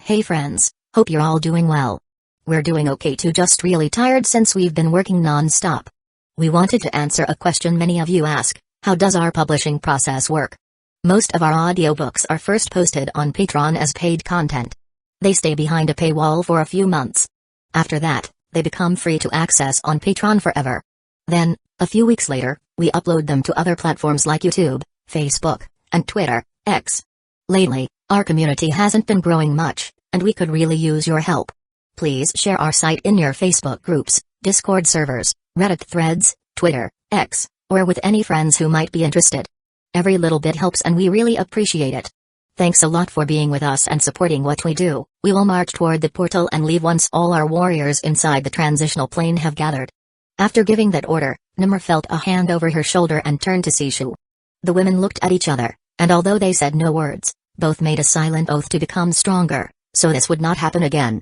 Hey friends, hope you're all doing well. We're doing okay too, just really tired since we've been working non-stop. We wanted to answer a question many of you ask: how does our publishing process work? Most of our audiobooks are first posted on Patreon as paid content. They stay behind a paywall for a few months. After that, they become free to access on Patreon forever. Then, a few weeks later, we upload them to other platforms like YouTube, Facebook, and Twitter, X. Lately, our community hasn't been growing much, and we could really use your help. Please share our site in your Facebook groups, Discord servers, Reddit threads, Twitter, X, or with any friends who might be interested. Every little bit helps and we really appreciate it. Thanks a lot for being with us and supporting what we do. We will march toward the portal and leave once all our warriors inside the transitional plane have gathered. After giving that order, Nimmer felt a hand over her shoulder and turned to Sishu. The women looked at each other, and although they said no words, both made a silent oath to become stronger, so this would not happen again.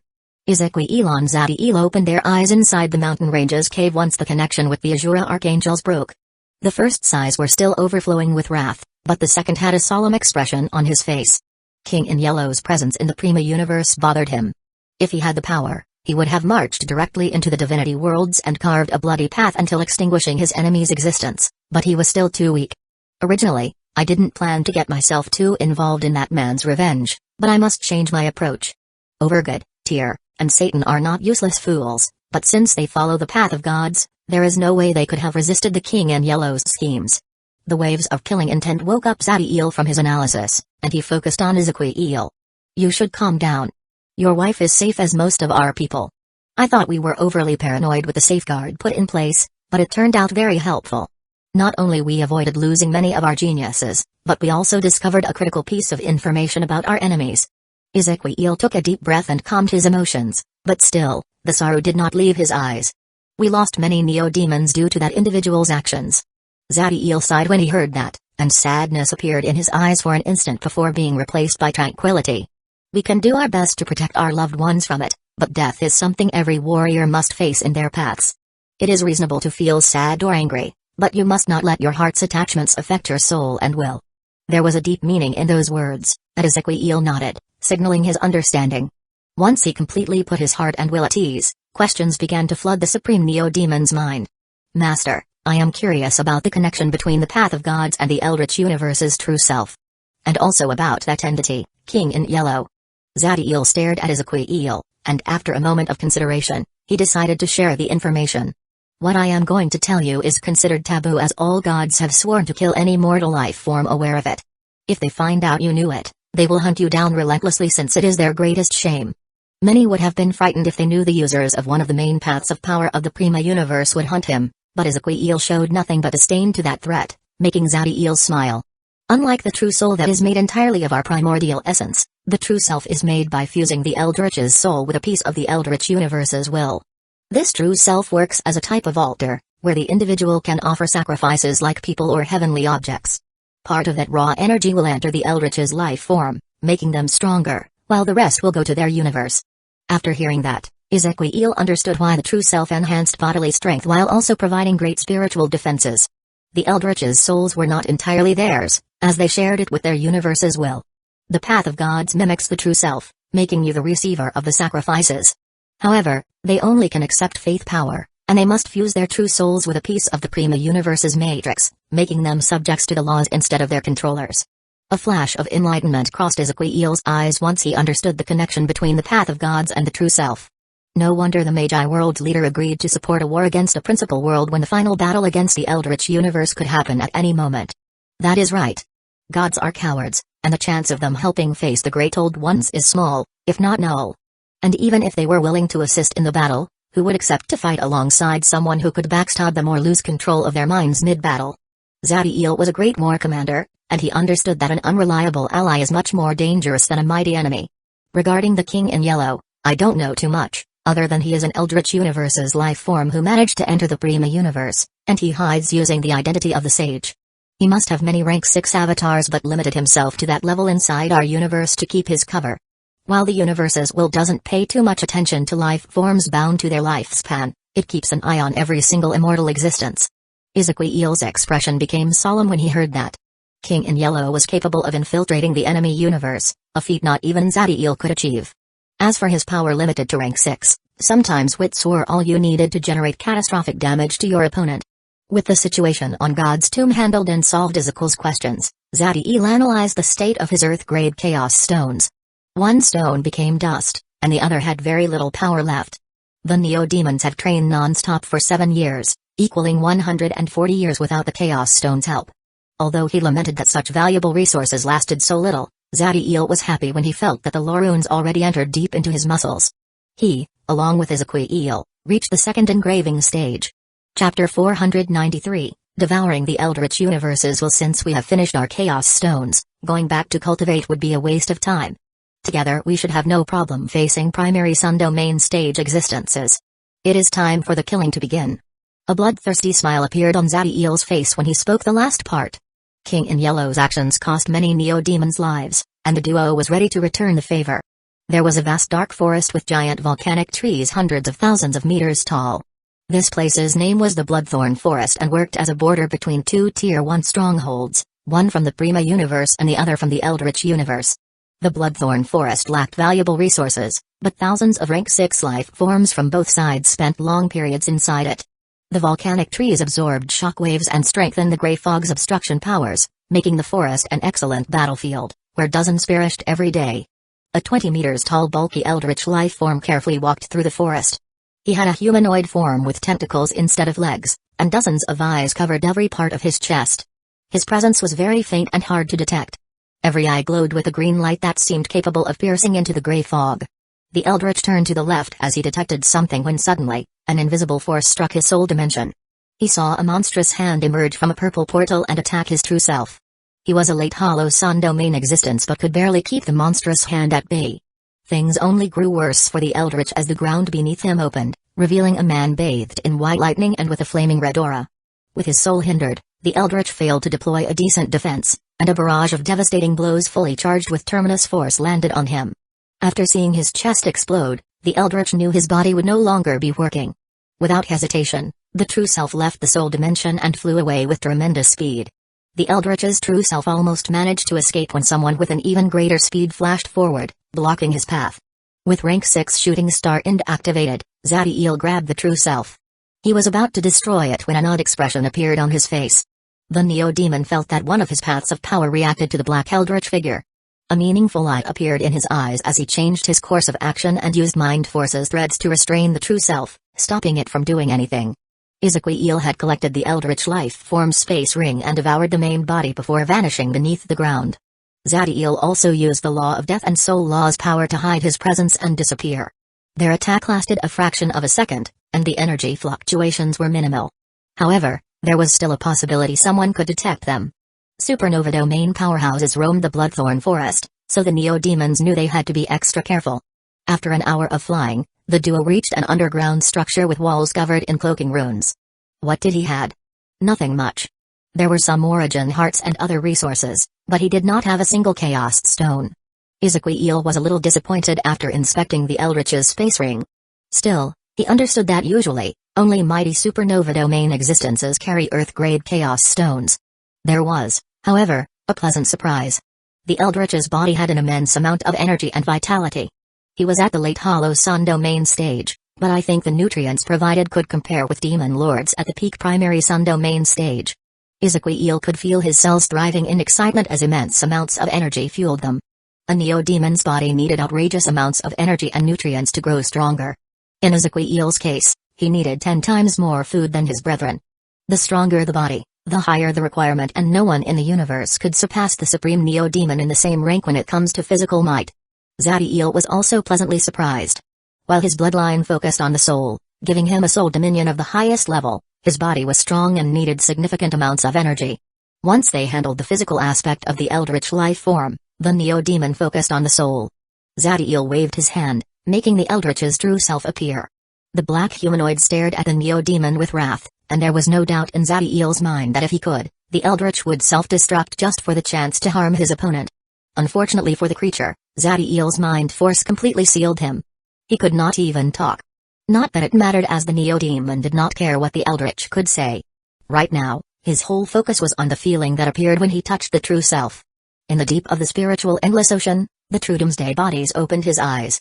Ezequiel and Zadiel opened their eyes inside the mountain ranges cave once the connection with the Azura archangels broke. The first eyes were still overflowing with wrath, but the second had a solemn expression on his face. King in Yellow's presence in the Prima universe bothered him. If he had the power, he would have marched directly into the divinity worlds and carved a bloody path until extinguishing his enemy's existence, but he was still too weak. Originally, I didn't plan to get myself too involved in that man's revenge, but I must change my approach. Overgood, Tyr, and Satan are not useless fools, but since they follow the path of gods, there is no way they could have resisted the King in Yellow's schemes. The waves of killing intent woke up Zadiel from his analysis, and he focused on Ezequiel. You should calm down. Your wife is safe as most of our people. I thought we were overly paranoid with the safeguard put in place, but it turned out very helpful. Not only we avoided losing many of our geniuses, but we also discovered a critical piece of information about our enemies. Ezequiel took a deep breath and calmed his emotions, but still, the sorrow did not leave his eyes. We lost many neo-demons due to that individual's actions. Zadiel sighed when he heard that, and sadness appeared in his eyes for an instant before being replaced by tranquility. We can do our best to protect our loved ones from it, but death is something every warrior must face in their paths. It is reasonable to feel sad or angry, but you must not let your heart's attachments affect your soul and will. There was a deep meaning in those words, and Ezequiel nodded, signaling his understanding. Once he completely put his heart and will at ease, questions began to flood the Supreme Neo-Demon's mind. Master, I am curious about the connection between the Path of Gods and the Eldritch Universe's true self. And also about that entity, King in Yellow. Zadiel stared at Ezequiel, and after a moment of consideration, he decided to share the information. What I am going to tell you is considered taboo as all gods have sworn to kill any mortal life form aware of it. If they find out you knew it, they will hunt you down relentlessly since it is their greatest shame. Many would have been frightened if they knew the users of one of the main paths of power of the Prima universe would hunt him, but Ezequiel showed nothing but disdain to that threat, making Zadiel smile. Unlike the true soul that is made entirely of our primordial essence, the true self is made by fusing the Eldritch's soul with a piece of the Eldritch universe's will. This true self works as a type of altar, where the individual can offer sacrifices like people or heavenly objects. Part of that raw energy will enter the Eldritch's life form, making them stronger, while the rest will go to their universe. After hearing that, Ezequiel understood why the true self enhanced bodily strength while also providing great spiritual defenses. The Eldritch's souls were not entirely theirs, as they shared it with their universe's will. The Path of Gods mimics the true self, making you the receiver of the sacrifices. However, they only can accept faith power, and they must fuse their true souls with a piece of the Prima universe's matrix, making them subjects to the laws instead of their controllers. A flash of enlightenment crossed Ezequiel's eyes once he understood the connection between the Path of Gods and the true self. No wonder the Magi world leader agreed to support a war against a principal world when the final battle against the Eldritch universe could happen at any moment. That is right. Gods are cowards, and the chance of them helping face the great old ones is small, if not null. And even if they were willing to assist in the battle, who would accept to fight alongside someone who could backstab them or lose control of their minds mid-battle? Zadiel was a great war commander, and he understood that an unreliable ally is much more dangerous than a mighty enemy. Regarding the King in Yellow, I don't know too much, other than he is an Eldritch universe's life form who managed to enter the Prima universe, and he hides using the identity of the Sage. He must have many rank 6 avatars but limited himself to that level inside our universe to keep his cover. While the universe's will doesn't pay too much attention to life forms bound to their lifespan, it keeps an eye on every single immortal existence. Ezequiel's expression became solemn when he heard that. King in Yellow was capable of infiltrating the enemy universe, a feat not even Zadiel could achieve. As for his power limited to rank 6, sometimes wits were all you needed to generate catastrophic damage to your opponent. With the situation on God's tomb handled and solved Ezekiel's questions, Zadiel analyzed the state of his Earth-grade Chaos Stones. One stone became dust, and the other had very little power left. The Neo-Demons have trained non-stop for 7 years, equaling 140 years without the Chaos Stone's help. Although he lamented that such valuable resources lasted so little, Zadiel was happy when he felt that the lore runes already entered deep into his muscles. He, along with Ezekiel, reached the second engraving stage. Chapter 493, Devouring the Eldritch Universes. Well, since we have finished our Chaos Stones, going back to cultivate would be a waste of time. Together we should have no problem facing primary Sun Domain stage existences. It is time for the killing to begin. A bloodthirsty smile appeared on Zadiel's face when he spoke the last part. King in Yellow's actions cost many Neo-Demons' lives, and the duo was ready to return the favor. There was a vast dark forest with giant volcanic trees hundreds of thousands of meters tall. This place's name was the Bloodthorn Forest and worked as a border between two Tier 1 strongholds, one from the Prima universe and the other from the Eldritch universe. The Bloodthorn Forest lacked valuable resources, but thousands of rank 6 life forms from both sides spent long periods inside it. The volcanic trees absorbed shockwaves and strengthened the Grey Fog's obstruction powers, making the forest an excellent battlefield, where dozens perished every day. A 20 meters tall bulky eldritch life form carefully walked through the forest. He had a humanoid form with tentacles instead of legs, and dozens of eyes covered every part of his chest. His presence was very faint and hard to detect. Every eye glowed with a green light that seemed capable of piercing into the Grey Fog. The eldritch turned to the left as he detected something when suddenly, an invisible force struck his soul dimension. He saw a monstrous hand emerge from a purple portal and attack his true self. He was a late hollow Sun Domain existence but could barely keep the monstrous hand at bay. Things only grew worse for the eldritch as the ground beneath him opened, revealing a man bathed in white lightning and with a flaming red aura. With his soul hindered, the eldritch failed to deploy a decent defense, and a barrage of devastating blows fully charged with terminus force landed on him. After seeing his chest explode, the eldritch knew his body would no longer be working. Without hesitation, the true self left the soul dimension and flew away with tremendous speed. The eldritch's true self almost managed to escape when someone with an even greater speed flashed forward, blocking his path. With rank 6 shooting star activated, Zadiel grabbed the true self. He was about to destroy it when an odd expression appeared on his face. The Neo-Demon felt that one of his paths of power reacted to the black eldritch figure. A meaningful light appeared in his eyes as he changed his course of action and used mind forces threads to restrain the true self, stopping it from doing anything. Ezekiel had collected the eldritch life form's space ring and devoured the main body before vanishing beneath the ground. Zadiel also used the Law of Death and Soul Law's power to hide his presence and disappear. Their attack lasted a fraction of a second, and the energy fluctuations were minimal. However, there was still a possibility someone could detect them. Supernova domain powerhouses roamed the Bloodthorn Forest, so the Neo-Demons knew they had to be extra careful. After an hour of flying, the duo reached an underground structure with walls covered in cloaking runes. What did he had? Nothing much. There were some origin hearts and other resources, but he did not have a single Chaos Stone. Ezekiel was a little disappointed after inspecting the Eldritch's space ring. Still, he understood that usually, only mighty supernova domain existences carry Earth-grade Chaos Stones. There was, however, a pleasant surprise. The Eldritch's body had an immense amount of energy and vitality. He was at the late hollow Sun Domain stage, but I think the nutrients provided could compare with Demon Lords at the peak primary Sun Domain stage. Ezekiel could feel his cells thriving in excitement as immense amounts of energy fueled them. A Neo-Demon's body needed outrageous amounts of energy and nutrients to grow stronger. In Ezekiel's case, he needed 10 times more food than his brethren. The stronger the body, the higher the requirement, and no one in the universe could surpass the supreme Neo-Demon in the same rank when it comes to physical might. Zadiel was also pleasantly surprised. While his bloodline focused on the soul, giving him a soul dominion of the highest level, his body was strong and needed significant amounts of energy. Once they handled the physical aspect of the eldritch life form, the Neo-Demon focused on the soul. Zadiel waved his hand, making the eldritch's true self appear. The black humanoid stared at the Neo-Demon with wrath, and there was no doubt in Zadiel's mind that if he could, the eldritch would self-destruct just for the chance to harm his opponent. Unfortunately for the creature, Zadiel's mind force completely sealed him. He could not even talk. Not that it mattered, as the Neo-Demon did not care what the eldritch could say. Right now, his whole focus was on the feeling that appeared when he touched the true self. In the deep of the spiritual endless ocean, the true Doomsday bodies opened his eyes.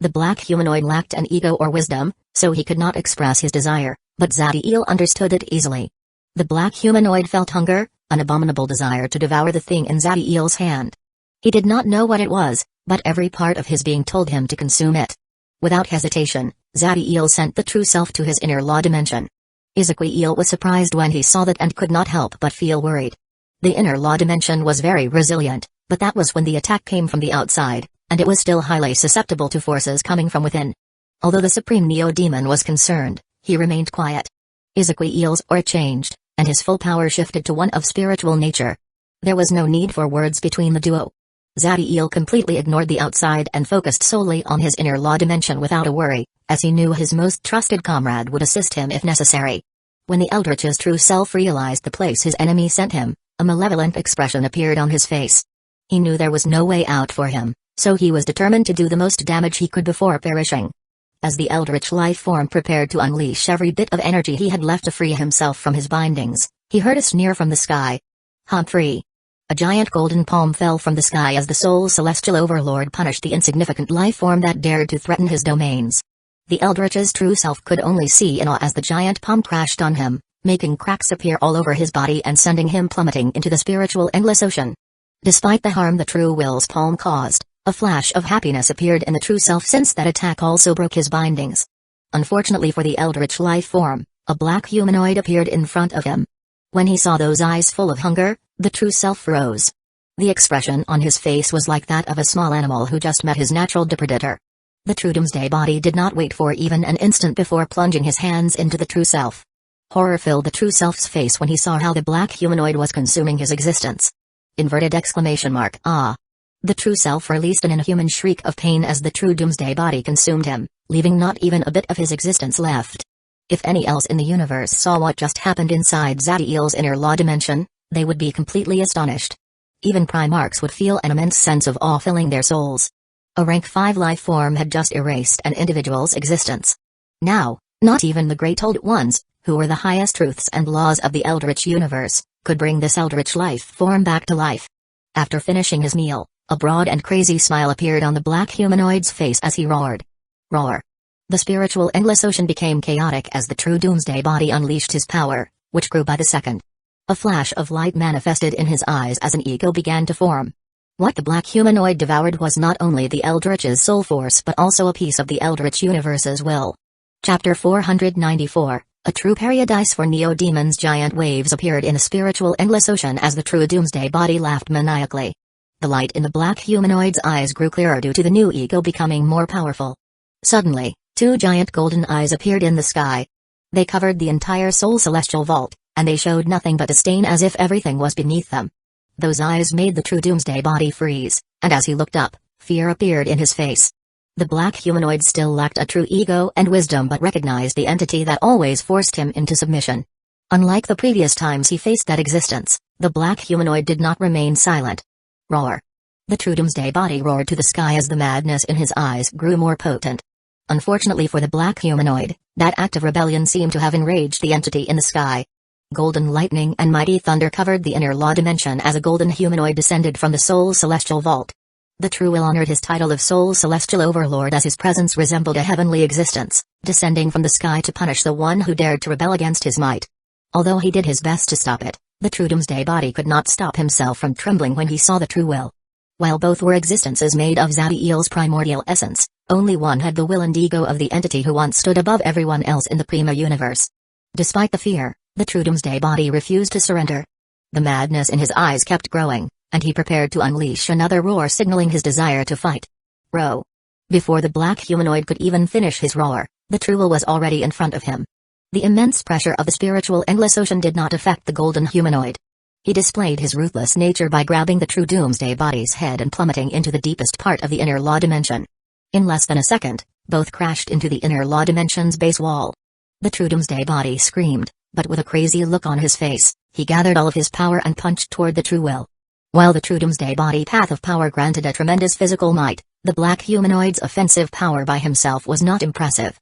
The black humanoid lacked an ego or wisdom, so he could not express his desire, but Zadiel understood it easily. The black humanoid felt hunger, an abominable desire to devour the thing in Zadiel's hand. He did not know what it was, but every part of his being told him to consume it. Without hesitation, Zadiel sent the true self to his inner law dimension. Ezequiel was surprised when he saw that and could not help but feel worried. The inner law dimension was very resilient, but that was when the attack came from the outside, and it was still highly susceptible to forces coming from within. Although the Supreme Neo-Demon was concerned, he remained quiet. Ezequiel's aura changed, and his full power shifted to one of spiritual nature. There was no need for words between the duo. Zadiel completely ignored the outside and focused solely on his inner law dimension without a worry, as he knew his most trusted comrade would assist him if necessary. When the Eldritch's true self realized the place his enemy sent him, a malevolent expression appeared on his face. He knew there was no way out for him, so he was determined to do the most damage he could before perishing. As the Eldritch life form prepared to unleash every bit of energy he had left to free himself from his bindings, he heard a sneer from the sky. Humphrey. A giant golden palm fell from the sky as the Soul Celestial Overlord punished the insignificant life form that dared to threaten his domains. The Eldritch's true self could only see in awe as the giant palm crashed on him, making cracks appear all over his body and sending him plummeting into the spiritual endless ocean. Despite the harm the true will's palm caused, a flash of happiness appeared in the true self since that attack also broke his bindings. Unfortunately for the Eldritch life form, a black humanoid appeared in front of him. When he saw those eyes full of hunger, the true self froze. The expression on his face was like that of a small animal who just met his natural predator. The true Doomsday body did not wait for even an instant before plunging his hands into the true self. Horror filled the true self's face when he saw how the black humanoid was consuming his existence. Inverted exclamation mark, ah! The true self released an inhuman shriek of pain as the true Doomsday body consumed him, leaving not even a bit of his existence left. If any else in the universe saw what just happened inside Zadiel's inner law dimension, they would be completely astonished. Even Primarchs would feel an immense sense of awe filling their souls. A rank 5 life form had just erased an individual's existence. Now, not even the Great Old Ones, who were the highest truths and laws of the Eldritch universe, could bring this Eldritch life form back to life. After finishing his meal, a broad and crazy smile appeared on the black humanoid's face as he roared. Roar. The spiritual endless ocean became chaotic as the true Doomsday body unleashed his power, which grew by the second. A flash of light manifested in his eyes as an ego began to form. What the black humanoid devoured was not only the Eldritch's soul force but also a piece of the Eldritch universe's will. Chapter 494, A True Paradise for Neo-Demons. Giant waves appeared in the spiritual endless ocean as the true Doomsday body laughed maniacally. The light in the black humanoid's eyes grew clearer due to the new ego becoming more powerful. Suddenly, 2 giant golden eyes appeared in the sky. They covered the entire Soul Celestial Vault, and they showed nothing but disdain as if everything was beneath them. Those eyes made the true Doomsday body freeze, and as he looked up, fear appeared in his face. The black humanoid still lacked a true ego and wisdom but recognized the entity that always forced him into submission. Unlike the previous times he faced that existence, the black humanoid did not remain silent. Roar. The true Doomsday body roared to the sky as the madness in his eyes grew more potent. Unfortunately for the black humanoid, that act of rebellion seemed to have enraged the entity in the sky. Golden lightning and mighty thunder covered the inner law dimension as a golden humanoid descended from the Soul Celestial Vault. The true will honored his title of Soul Celestial Overlord as his presence resembled a heavenly existence, descending from the sky to punish the one who dared to rebel against his might. Although he did his best to stop it, the true Doomsday body could not stop himself from trembling when he saw the true will. While both were existences made of Zadiel's primordial essence, only one had the will and ego of the entity who once stood above everyone else in the Prima universe. Despite the fear, the true Doomsday body refused to surrender. The madness in his eyes kept growing, and he prepared to unleash another roar signaling his desire to fight. Row. Before the black humanoid could even finish his roar, the true will was already in front of him. The immense pressure of the spiritual endless ocean did not affect the golden humanoid. He displayed his ruthless nature by grabbing the true Doomsday body's head and plummeting into the deepest part of the inner law dimension. In less than a second, both crashed into the inner law dimension's base wall. The true Doomsday body screamed, but with a crazy look on his face, he gathered all of his power and punched toward the true will. While the true Doomsday body path of power granted a tremendous physical might, the black humanoid's offensive power by himself was not impressive.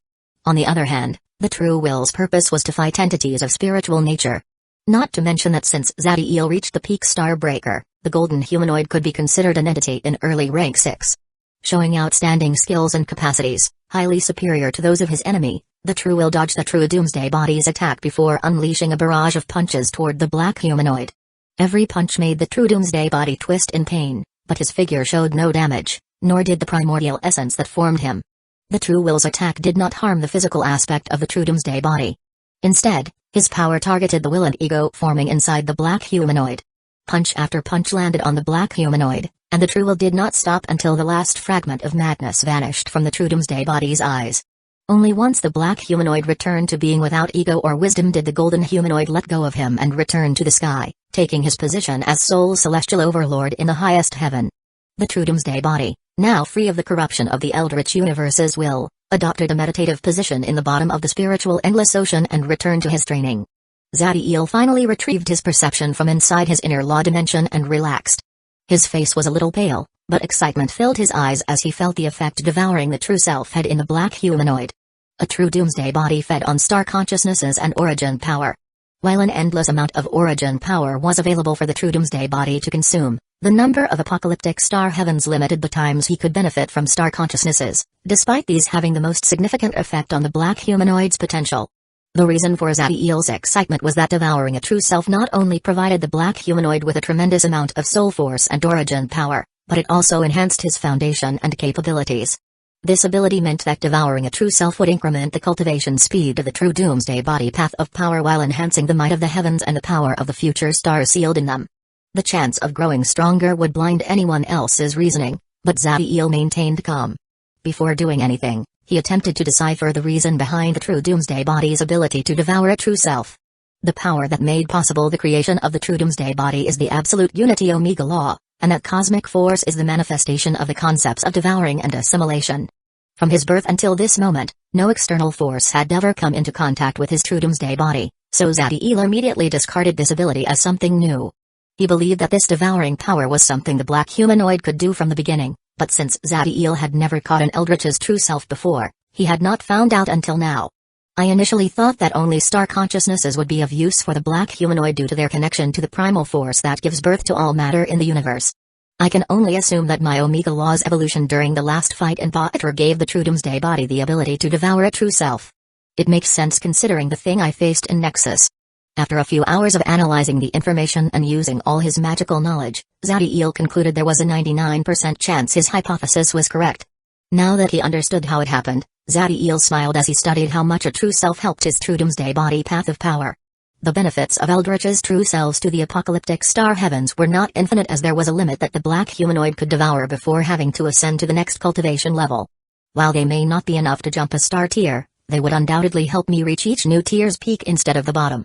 On the other hand, the true will's purpose was to fight entities of spiritual nature. Not to mention that since Zadiel reached the peak Starbreaker, the golden humanoid could be considered an entity in early rank 6. showing outstanding skills and capacities, highly superior to those of his enemy. The True will dodged the True Doomsday Body's attack before unleashing a barrage of punches toward the black humanoid. Every punch made the True Doomsday Body twist in pain, but his figure showed no damage, nor did the primordial essence that formed him. The True Will's attack did not harm the physical aspect of the True Doomsday Body. Instead, his power targeted the will and ego forming inside the black humanoid. Punch after punch landed on the black humanoid, and the True Will did not stop until the last fragment of madness vanished from the True Doomsday Body's eyes. Only once the black humanoid returned to being without ego or wisdom did the golden humanoid let go of him and return to the sky, taking his position as sole celestial overlord in the highest heaven. The True Doomsday Body, now free of the corruption of the Eldritch Universe's will, adopted a meditative position in the bottom of the spiritual endless ocean and returned to his training. Zadiel finally retrieved his perception from inside his inner law dimension and relaxed. His face was a little pale, but excitement filled his eyes as he felt the effect devouring the true self had in the black humanoid. A true doomsday body fed on star consciousnesses and origin power. While an endless amount of origin power was available for the true doomsday body to consume, the number of apocalyptic star heavens limited the times he could benefit from star consciousnesses, despite these having the most significant effect on the black humanoid's potential. The reason for Zadiel's excitement was that devouring a true self not only provided the black humanoid with a tremendous amount of soul force and origin power, but it also enhanced his foundation and capabilities. This ability meant that devouring a true self would increment the cultivation speed of the true doomsday body path of power while enhancing the might of the heavens and the power of the future stars sealed in them. The chance of growing stronger would blind anyone else's reasoning, but Zadiel maintained calm. Before doing anything, he attempted to decipher the reason behind the true doomsday body's ability to devour a true self. The power that made possible the creation of the true doomsday body is the absolute unity Omega law, and that cosmic force is the manifestation of the concepts of devouring and assimilation. From his birth until this moment, no external force had ever come into contact with his true doomsday body, so Zadiel immediately discarded this ability as something new. He believed that this devouring power was something the black humanoid could do from the beginning, but since Zadiel had never caught an Eldritch's true self before, he had not found out until now. I initially thought that only star consciousnesses would be of use for the black humanoid due to their connection to the primal force that gives birth to all matter in the universe. I can only assume that my Omega Law's evolution during the last fight in Batra gave the true doomsday body the ability to devour a true self. It makes sense considering the thing I faced in Nexus. After a few hours of analyzing the information and using all his magical knowledge, Zadiel concluded there was a 99% chance his hypothesis was correct. Now that he understood how it happened, Zadiel smiled as he studied how much a true self helped his true doomsday body path of power. The benefits of Eldritch's true selves to the apocalyptic star heavens were not infinite, as there was a limit that the black humanoid could devour before having to ascend to the next cultivation level. While they may not be enough to jump a star tier, they would undoubtedly help me reach each new tier's peak instead of the bottom.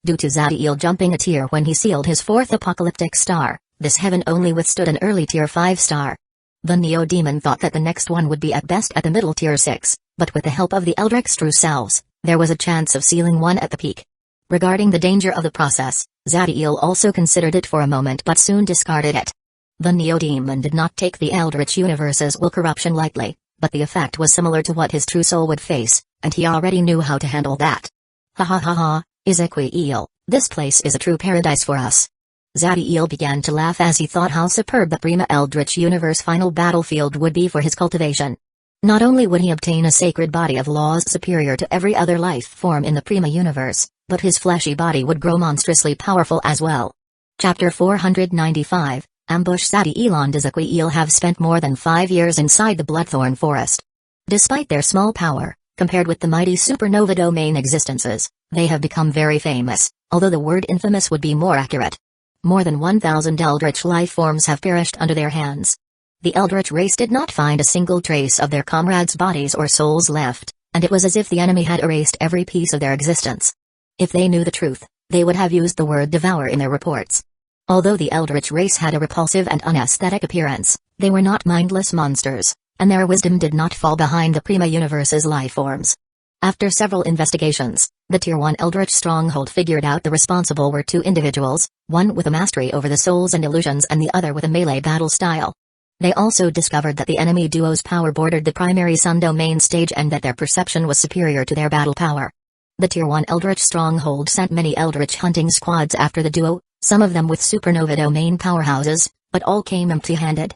Due to Zadiel jumping a tier when he sealed his fourth apocalyptic star, this heaven only withstood an early tier 5 star. The Neo-Demon thought that the next one would be at best at the middle tier 6, but with the help of the Eldritch's true selves, there was a chance of sealing one at the peak. Regarding the danger of the process, Zadiel also considered it for a moment but soon discarded it. The Neo-Demon did not take the Eldritch Universe's will corruption lightly, but the effect was similar to what his true soul would face, and he already knew how to handle that. Ha ha ha ha, Ezequiel, this place is a true paradise for us. Zadiel began to laugh as he thought how superb the Prima Eldritch Universe final battlefield would be for his cultivation. Not only would he obtain a sacred body of laws superior to every other life form in the Prima Universe, but his fleshy body would grow monstrously powerful as well. Chapter 495, Ambush. Zadiel and Ezequiel have spent more than 5 years inside the Bloodthorn Forest. Despite their small power, compared with the mighty supernova domain existences, they have become very famous, although the word infamous would be more accurate. More than 1,000 Eldritch life forms have perished under their hands. The Eldritch race did not find a single trace of their comrades' bodies or souls left, and it was as if the enemy had erased every piece of their existence. If they knew the truth, they would have used the word devour in their reports. Although the Eldritch race had a repulsive and unaesthetic appearance, they were not mindless monsters, and their wisdom did not fall behind the Prima Universe's life forms. After several investigations, the Tier 1 Eldritch Stronghold figured out the responsible were 2 individuals, one with a mastery over the souls and illusions and the other with a melee battle style. They also discovered that the enemy duo's power bordered the primary Sun domain stage and that their perception was superior to their battle power. The Tier 1 Eldritch Stronghold sent many Eldritch hunting squads after the duo, some of them with supernova domain powerhouses, but all came empty-handed.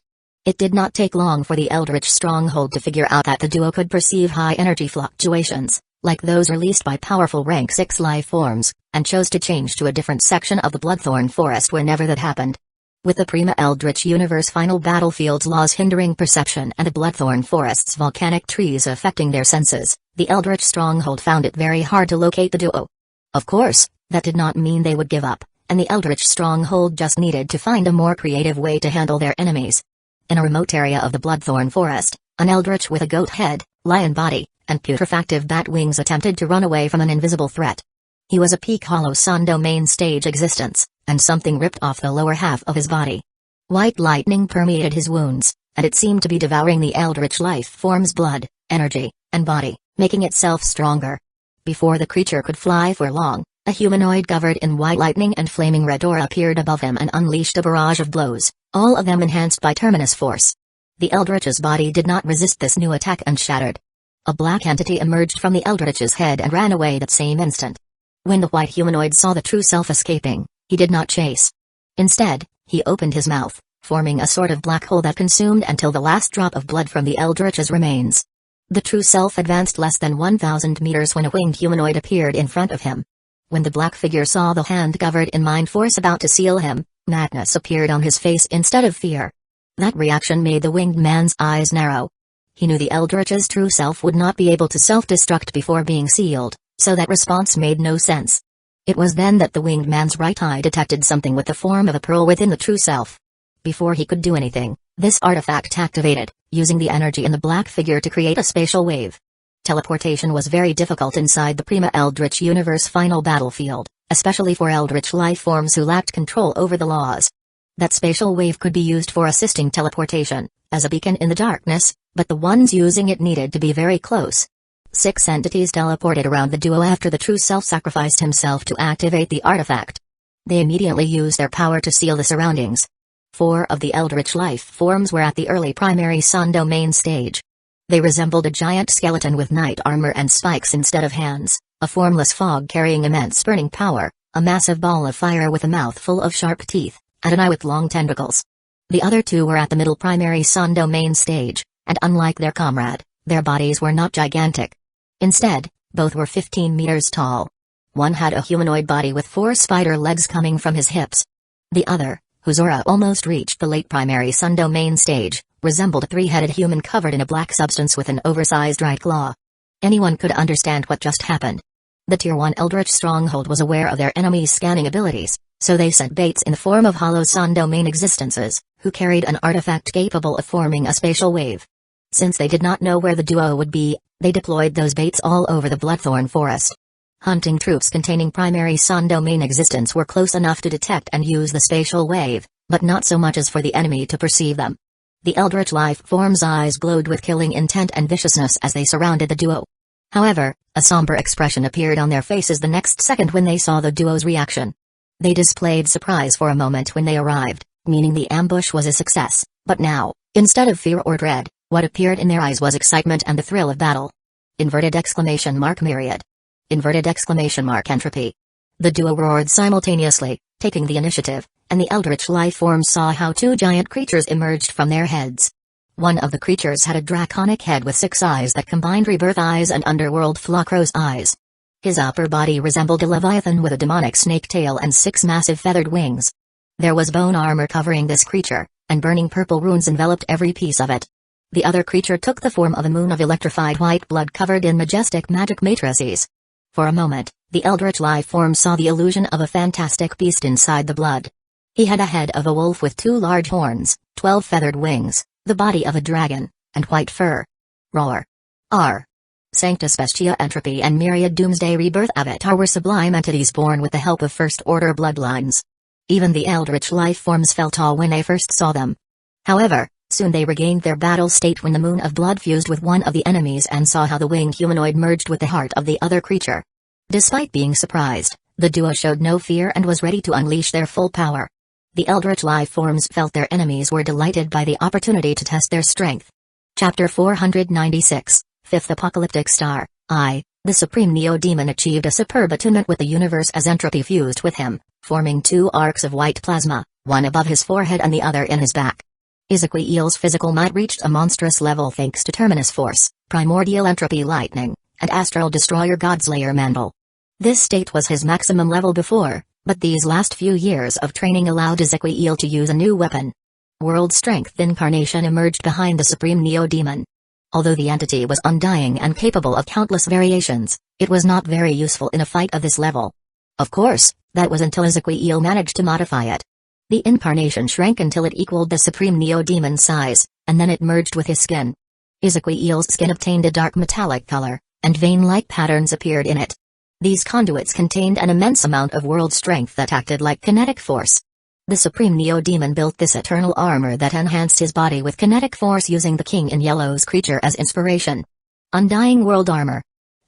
It did not take long for the Eldritch stronghold to figure out that the duo could perceive high energy fluctuations, like those released by powerful rank 6 life forms, and chose to change to a different section of the Bloodthorn Forest whenever that happened. With the Prima Eldritch Universe final battlefield's laws hindering perception and the Bloodthorn Forest's volcanic trees affecting their senses, the Eldritch stronghold found it very hard to locate the duo. Of course, that did not mean they would give up, and the Eldritch stronghold just needed to find a more creative way to handle their enemies. In a remote area of the Bloodthorn Forest, an Eldritch with a goat head, lion body, and putrefactive bat wings attempted to run away from an invisible threat. He was a peak hollow sun domain stage existence, and something ripped off the lower half of his body. White lightning permeated his wounds, and it seemed to be devouring the Eldritch life form's blood, energy, and body, making itself stronger. Before the creature could fly for long, a humanoid covered in white lightning and flaming red aura appeared above him and unleashed a barrage of blows, all of them enhanced by Terminus force. The Eldritch's body did not resist this new attack and shattered. A black entity emerged from the Eldritch's head and ran away that same instant. When the white humanoid saw the true self escaping, he did not chase. Instead, he opened his mouth, forming a sort of black hole that consumed until the last drop of blood from the Eldritch's remains. The true self advanced less than 1,000 meters when a winged humanoid appeared in front of him. When the black figure saw the hand covered in mind force about to seal him, madness appeared on his face instead of fear. That reaction made the winged man's eyes narrow. He knew the Eldritch's true self would not be able to self-destruct before being sealed, so that response made no sense. It was then that the winged man's right eye detected something with the form of a pearl within the true self. Before he could do anything, this artifact activated, using the energy in the black figure to create a spatial wave. Teleportation was very difficult inside the Prima Eldritch Universe final battlefield, especially for Eldritch life forms who lacked control over the laws. That spatial wave could be used for assisting teleportation, as a beacon in the darkness, but the ones using it needed to be very close. 6 entities teleported around the duo after the true self sacrificed himself to activate the artifact. They immediately used their power to seal the surroundings. 4 of the Eldritch life forms were at the early primary sun domain stage. They resembled a giant skeleton with knight armor and spikes instead of hands, a formless fog carrying immense burning power, a massive ball of fire with a mouth full of sharp teeth, and an eye with long tentacles. The other 2 were at the middle primary sun domain stage, and unlike their comrade, their bodies were not gigantic. Instead, both were 15 meters tall. One had a humanoid body with 4 spider legs coming from his hips. The other, whose aura almost reached the late primary sun domain stage, resembled a 3-headed human covered in a black substance with an oversized right claw. Anyone could understand what just happened. The Tier 1 Eldritch stronghold was aware of their enemies' scanning abilities, so they sent baits in the form of hollow sun domain existences, who carried an artifact capable of forming a spatial wave. Since they did not know where the duo would be, they deployed those baits all over the Bloodthorn Forest. Hunting troops containing primary sun domain existence were close enough to detect and use the spatial wave, but not so much as for the enemy to perceive them. The Eldritch life forms' eyes glowed with killing intent and viciousness as they surrounded the duo. However, a somber expression appeared on their faces the next second when they saw the duo's reaction. They displayed surprise for a moment when they arrived, meaning the ambush was a success, but now, instead of fear or dread, what appeared in their eyes was excitement and the thrill of battle. Myriad. Entropy. The duo roared simultaneously, taking the initiative, and the Eldritch life forms saw how 2 giant creatures emerged from their heads. One of the creatures had a draconic head with 6 eyes that combined rebirth eyes and underworld Flocrow's eyes. His upper body resembled a leviathan with a demonic snake tail and 6 massive feathered wings. There was bone armor covering this creature, and burning purple runes enveloped every piece of it. The other creature took the form of a moon of electrified white blood covered in majestic magic matrices. For a moment, the Eldritch life form saw the illusion of a fantastic beast inside the blood. He had a head of a wolf with 2 large horns, 12 feathered wings, the body of a dragon, and white fur. Roar. R. Sanctus Bestia Entropy and Myriad Doomsday Rebirth Avatar were sublime entities born with the help of first-order bloodlines. Even the Eldritch life forms felt awe when they first saw them. However, soon they regained their battle state when the moon of blood fused with one of the enemies and saw how the winged humanoid merged with the heart of the other creature. Despite being surprised, the duo showed no fear and was ready to unleash their full power. The Eldritch life forms felt their enemies were delighted by the opportunity to test their strength. Chapter 496, 5th Apocalyptic Star. The Supreme Neo-Demon achieved a superb attunement with the universe as entropy fused with him, forming 2 arcs of white plasma, one above his forehead and the other in his back. Ezequiel's physical might reached a monstrous level thanks to Terminus Force, Primordial Entropy Lightning, and Astral Destroyer Godslayer Mandal. This state was his maximum level before, but these last few years of training allowed Ezequiel to use a new weapon. World Strength Incarnation emerged behind the Supreme Neo-Demon. Although the entity was undying and capable of countless variations, it was not very useful in a fight of this level. Of course, that was until Ezequiel managed to modify it. The incarnation shrank until it equaled the Supreme Neo-Demon's size, and then it merged with his skin. Ezequiel's skin obtained a dark metallic color, and vein-like patterns appeared in it. These conduits contained an immense amount of world strength that acted like kinetic force. The Supreme Neo-Demon built this eternal armor that enhanced his body with kinetic force using the King in Yellow's creature as inspiration. Undying World Armor.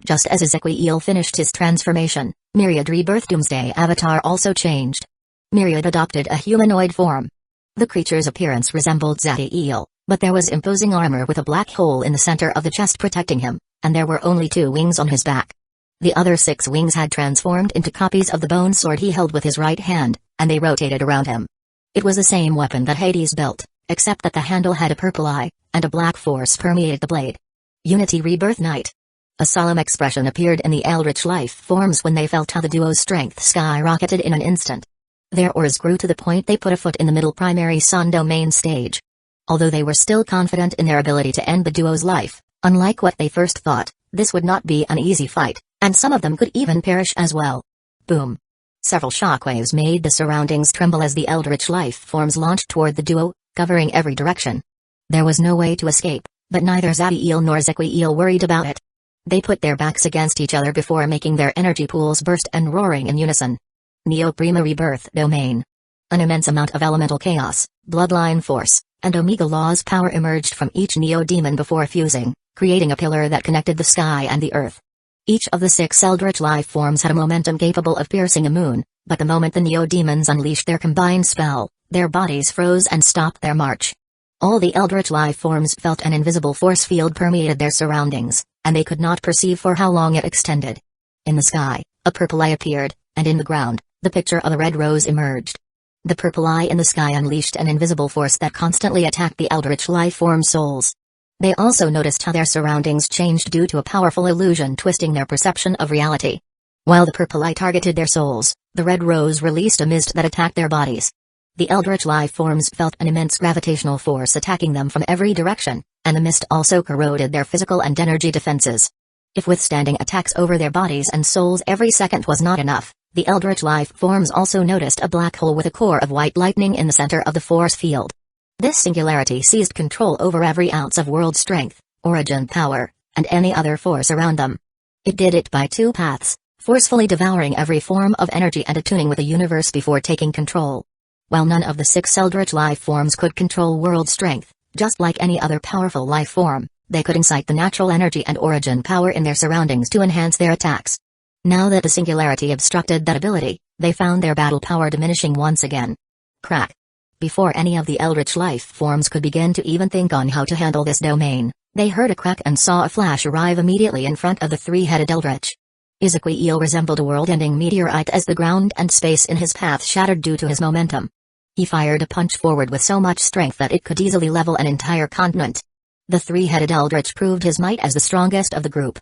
Just as Ezequiel finished his transformation, Myriad Rebirth Doomsday Avatar also changed. Myriad adopted a humanoid form. The creature's appearance resembled Zatiel, but there was imposing armor with a black hole in the center of the chest protecting him, and there were only 2 wings on his back. The other 6 wings had transformed into copies of the bone sword he held with his right hand, and they rotated around him. It was the same weapon that Hades built, except that the handle had a purple eye, and a black force permeated the blade. Unity Rebirth Night. A solemn expression appeared in the eldritch life forms when they felt how the duo's strength skyrocketed in an instant. Their auras grew to the point they put a foot in the middle primary sun domain stage. Although they were still confident in their ability to end the duo's life, unlike what they first thought, this would not be an easy fight, and some of them could even perish as well. Boom. Several shockwaves made the surroundings tremble as the eldritch life forms launched toward the duo, covering every direction. There was no way to escape, but neither Zatiel nor Ezequiel worried about it. They put their backs against each other before making their energy pools burst and roaring in unison. Neo Prima Rebirth Domain. An immense amount of elemental chaos, bloodline force, and Omega Law's power emerged from each Neo-Demon before fusing, creating a pillar that connected the sky and the earth. Each of the 6 eldritch life forms had a momentum capable of piercing a moon, but the moment the Neo-Demons unleashed their combined spell, their bodies froze and stopped their march. All the eldritch life forms felt an invisible force field permeated their surroundings, and they could not perceive for how long it extended. In the sky, a purple eye appeared, and in the ground, the picture of a red rose emerged. The purple eye in the sky unleashed an invisible force that constantly attacked the eldritch life form souls. They also noticed how their surroundings changed due to a powerful illusion twisting their perception of reality. While the purple eye targeted their souls, the red rose released a mist that attacked their bodies. The eldritch life forms felt an immense gravitational force attacking them from every direction, and the mist also corroded their physical and energy defenses. If withstanding attacks over their bodies and souls every second was not enough, the eldritch life forms also noticed a black hole with a core of white lightning in the center of the force field. This singularity seized control over every ounce of world strength, origin power, and any other force around them. It did it by 2 paths, forcefully devouring every form of energy and attuning with the universe before taking control. While none of the 6 eldritch life forms could control world strength, just like any other powerful life form, they could incite the natural energy and origin power in their surroundings to enhance their attacks. Now that the singularity obstructed that ability, they found their battle power diminishing once again. Crack. Before any of the eldritch life forms could begin to even think on how to handle this domain, they heard a crack and saw a flash arrive immediately in front of the 3-headed eldritch. Ezequiel resembled a world-ending meteorite as the ground and space in his path shattered due to his momentum. He fired a punch forward with so much strength that it could easily level an entire continent. The 3-headed eldritch proved his might as the strongest of the group.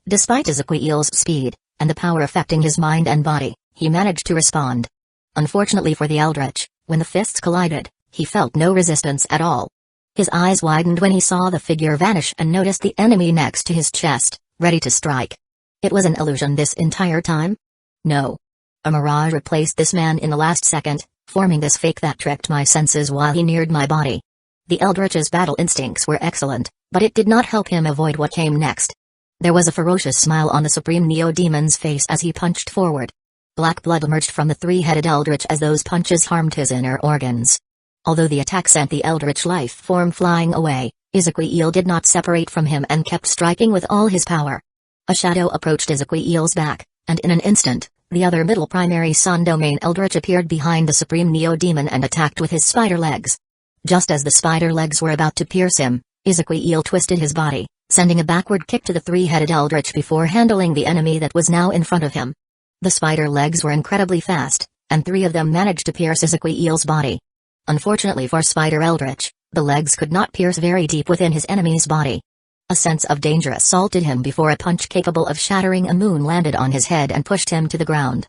Despite Ezequiel's speed, and the power affecting his mind and body, he managed to respond. Unfortunately for the eldritch, when the fists collided, he felt no resistance at all. His eyes widened when he saw the figure vanish and noticed the enemy next to his chest, ready to strike. It was an illusion this entire time? No. A mirage replaced this man in the last second, forming this fake that tricked my senses while he neared my body. The eldritch's battle instincts were excellent, but it did not help him avoid what came next. There was a ferocious smile on the Supreme Neo-Demon's face as he punched forward. Black blood emerged from the 3-headed eldritch as those punches harmed his inner organs. Although the attack sent the eldritch life form flying away, Ezequiel did not separate from him and kept striking with all his power. A shadow approached Ezequiel's back, and in an instant, the other middle primary sun domain eldritch appeared behind the Supreme Neo-Demon and attacked with his spider legs. Just as the spider legs were about to pierce him, Ezequiel twisted his body, sending a backward kick to the 3-headed eldritch before handling the enemy that was now in front of him. The spider legs were incredibly fast, and 3 of them managed to pierce Ezequiel's body. Unfortunately for Spider Eldritch, The legs could not pierce very deep within his enemy's body. A sense of danger assaulted him before a punch capable of shattering a moon landed on his head and pushed him to the ground.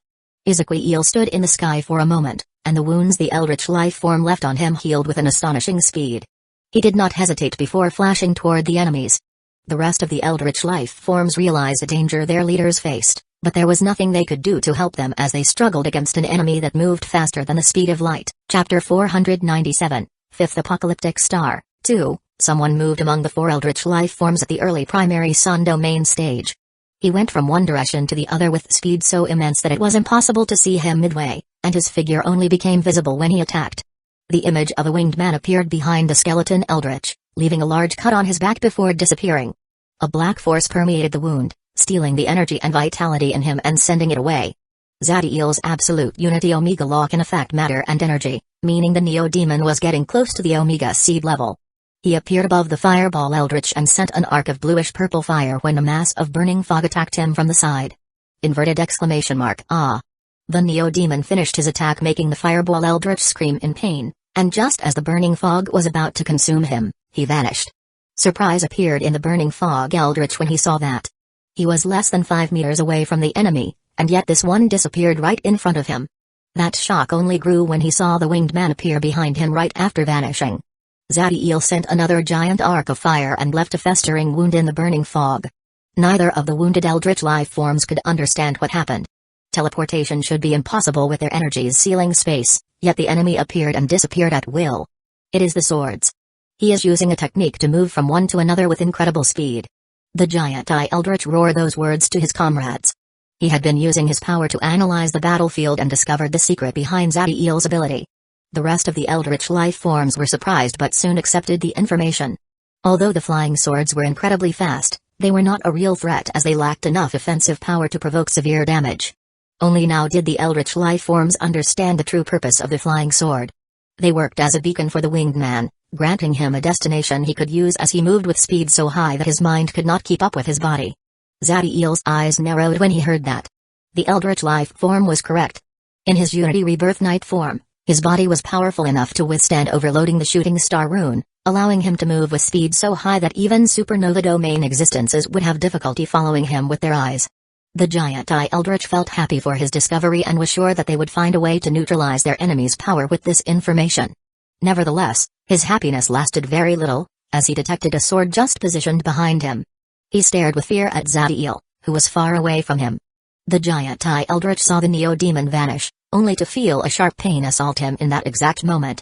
Ezekiel stood in the sky for a moment, and the wounds the eldritch life form left on him healed with an astonishing speed. He did not hesitate before flashing toward the enemies. The rest of the eldritch life forms realized the danger their leaders faced, but there was nothing they could do to help them as they struggled against an enemy that moved faster than the speed of light. Chapter 497, Fifth Apocalyptic Star, 2. Someone moved among the four eldritch life forms at the early primary sun domain stage. He went from one direction to the other with speed so immense that it was impossible to see him midway, and his figure only became visible when he attacked. The image of a winged man appeared behind the skeleton eldritch, leaving a large cut on his back before disappearing. A black force permeated the wound, stealing the energy and vitality in him and sending it away. Zadiel's absolute unity Omega law can affect matter and energy, meaning the Neo-Demon was getting close to the Omega seed level. He appeared above the fireball eldritch and sent an arc of bluish-purple fire when a mass of burning fog attacked him from the side. Inverted exclamation mark, ah! The Neo-Demon finished his attack making the fireball eldritch scream in pain, and just as the burning fog was about to consume him, he vanished. Surprise appeared in the burning fog eldritch when he saw that. He was less than 5 meters away from the enemy, and yet this one disappeared right in front of him. That shock only grew when he saw the winged man appear behind him right after vanishing. Zadiel sent another giant arc of fire and left a festering wound in the burning fog. Neither of the wounded eldritch life forms could understand what happened. Teleportation should be impossible with their energies sealing space, yet the enemy appeared and disappeared at will. It is the swords. He is using a technique to move from one to another with incredible speed. The giant eldritch roared those words to his comrades. He had been using his power to analyze the battlefield and discovered the secret behind Zadiel's ability. The rest of the eldritch life forms were surprised but soon accepted the information. Although the flying swords were incredibly fast, they were not a real threat as they lacked enough offensive power to provoke severe damage. Only now did the eldritch life forms understand the true purpose of the flying sword. They worked as a beacon for the winged man, granting him a destination he could use as he moved with speed so high that his mind could not keep up with his body. Zadiel's eyes narrowed when he heard that. The eldritch life form was correct. In his Unity Rebirth Knight form, his body was powerful enough to withstand overloading the shooting star rune, allowing him to move with speed so high that even supernova domain existences would have difficulty following him with their eyes. The giant eldritch felt happy for his discovery and was sure that they would find a way to neutralize their enemy's power with this information. Nevertheless, his happiness lasted very little, as he detected a sword just positioned behind him. He stared with fear at Zadiel, who was far away from him. The giant eldritch saw the Neo-Demon vanish, only to feel a sharp pain assault him in that exact moment.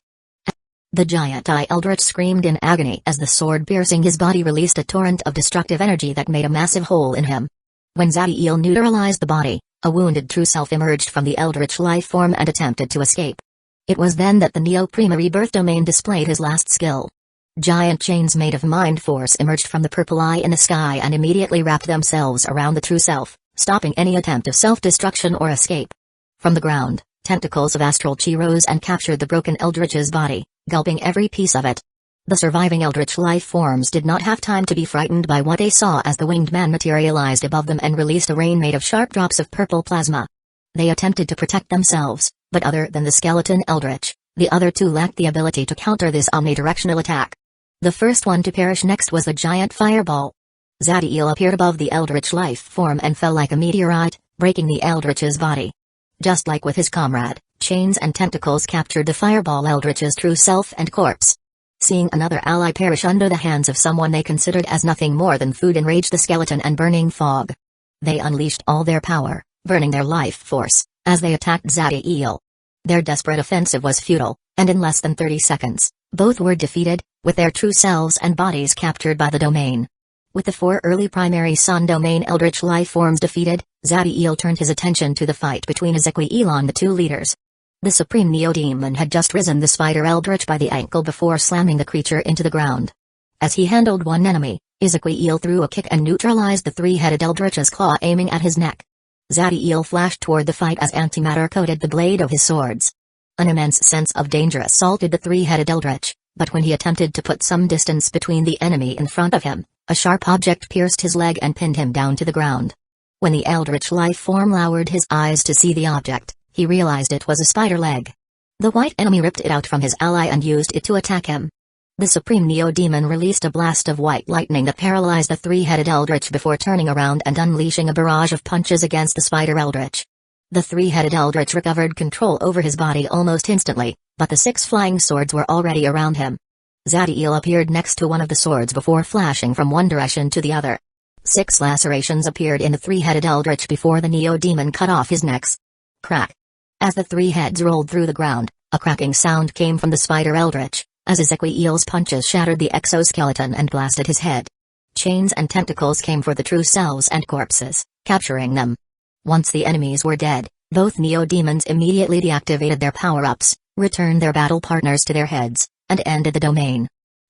The giant eldritch screamed in agony as the sword piercing his body released a torrent of destructive energy that made a massive hole in him. When Zadiel neutralized the body, a wounded true self emerged from the eldritch life form and attempted to escape. It was then that the Neo-Prima Rebirth domain displayed his last skill. Giant chains made of mind force emerged from the purple eye in the sky and immediately wrapped themselves around the true self, stopping any attempt of self-destruction or escape. From the ground, tentacles of astral chi rose and captured the broken eldritch's body, gulping every piece of it. The surviving eldritch life forms did not have time to be frightened by what they saw as the winged man materialized above them and released a rain made of sharp drops of purple plasma. They attempted to protect themselves, but other than the skeleton eldritch, the other two lacked the ability to counter this omnidirectional attack. The first one to perish next was the giant fireball. Zadiel appeared above the eldritch life form and fell like a meteorite, breaking the eldritch's body. Just like with his comrade, chains and tentacles captured the fireball eldritch's true self and corpse. Seeing another ally perish under the hands of someone they considered as nothing more than food enraged the skeleton and burning fog. They unleashed all their power, burning their life force, as they attacked Zadiel. Their desperate offensive was futile, and in less than 30 seconds, both were defeated, with their true selves and bodies captured by the domain. With the 4 early primary sun domain eldritch life forms defeated, Zadiel turned his attention to the fight between Ezekiel and the two leaders. The supreme Neo-Demon had just risen the spider eldritch by the ankle before slamming the creature into the ground. As he handled one enemy, Ezekiel threw a kick and neutralized the 3-headed eldritch's claw aiming at his neck. Zadiel flashed toward the fight as antimatter coated the blade of his swords. An immense sense of danger assaulted the 3-headed eldritch, but when he attempted to put some distance between the enemy in front of him, a sharp object pierced his leg and pinned him down to the ground. When the eldritch life form lowered his eyes to see the object, he realized it was a spider leg. The white enemy ripped it out from his ally and used it to attack him. The Supreme Neo-Demon released a blast of white lightning that paralyzed the three-headed Eldritch before turning around and unleashing a barrage of punches against the Spider Eldritch. The three-headed Eldritch recovered control over his body almost instantly, but the 6 flying swords were already around him. Zadiel appeared next to one of the swords before flashing from one direction to the other. 6 lacerations appeared in the three-headed Eldritch before the Neo-Demon cut off his necks. Crack! As the 3 heads rolled through the ground, a cracking sound came from the Spider Eldritch, as Ezequiel's punches shattered the exoskeleton and blasted his head. Chains and tentacles came for the true selves and corpses, capturing them. Once the enemies were dead, both Neo-Demons immediately deactivated their power-ups, returned their battle partners to their heads, and ended the domain.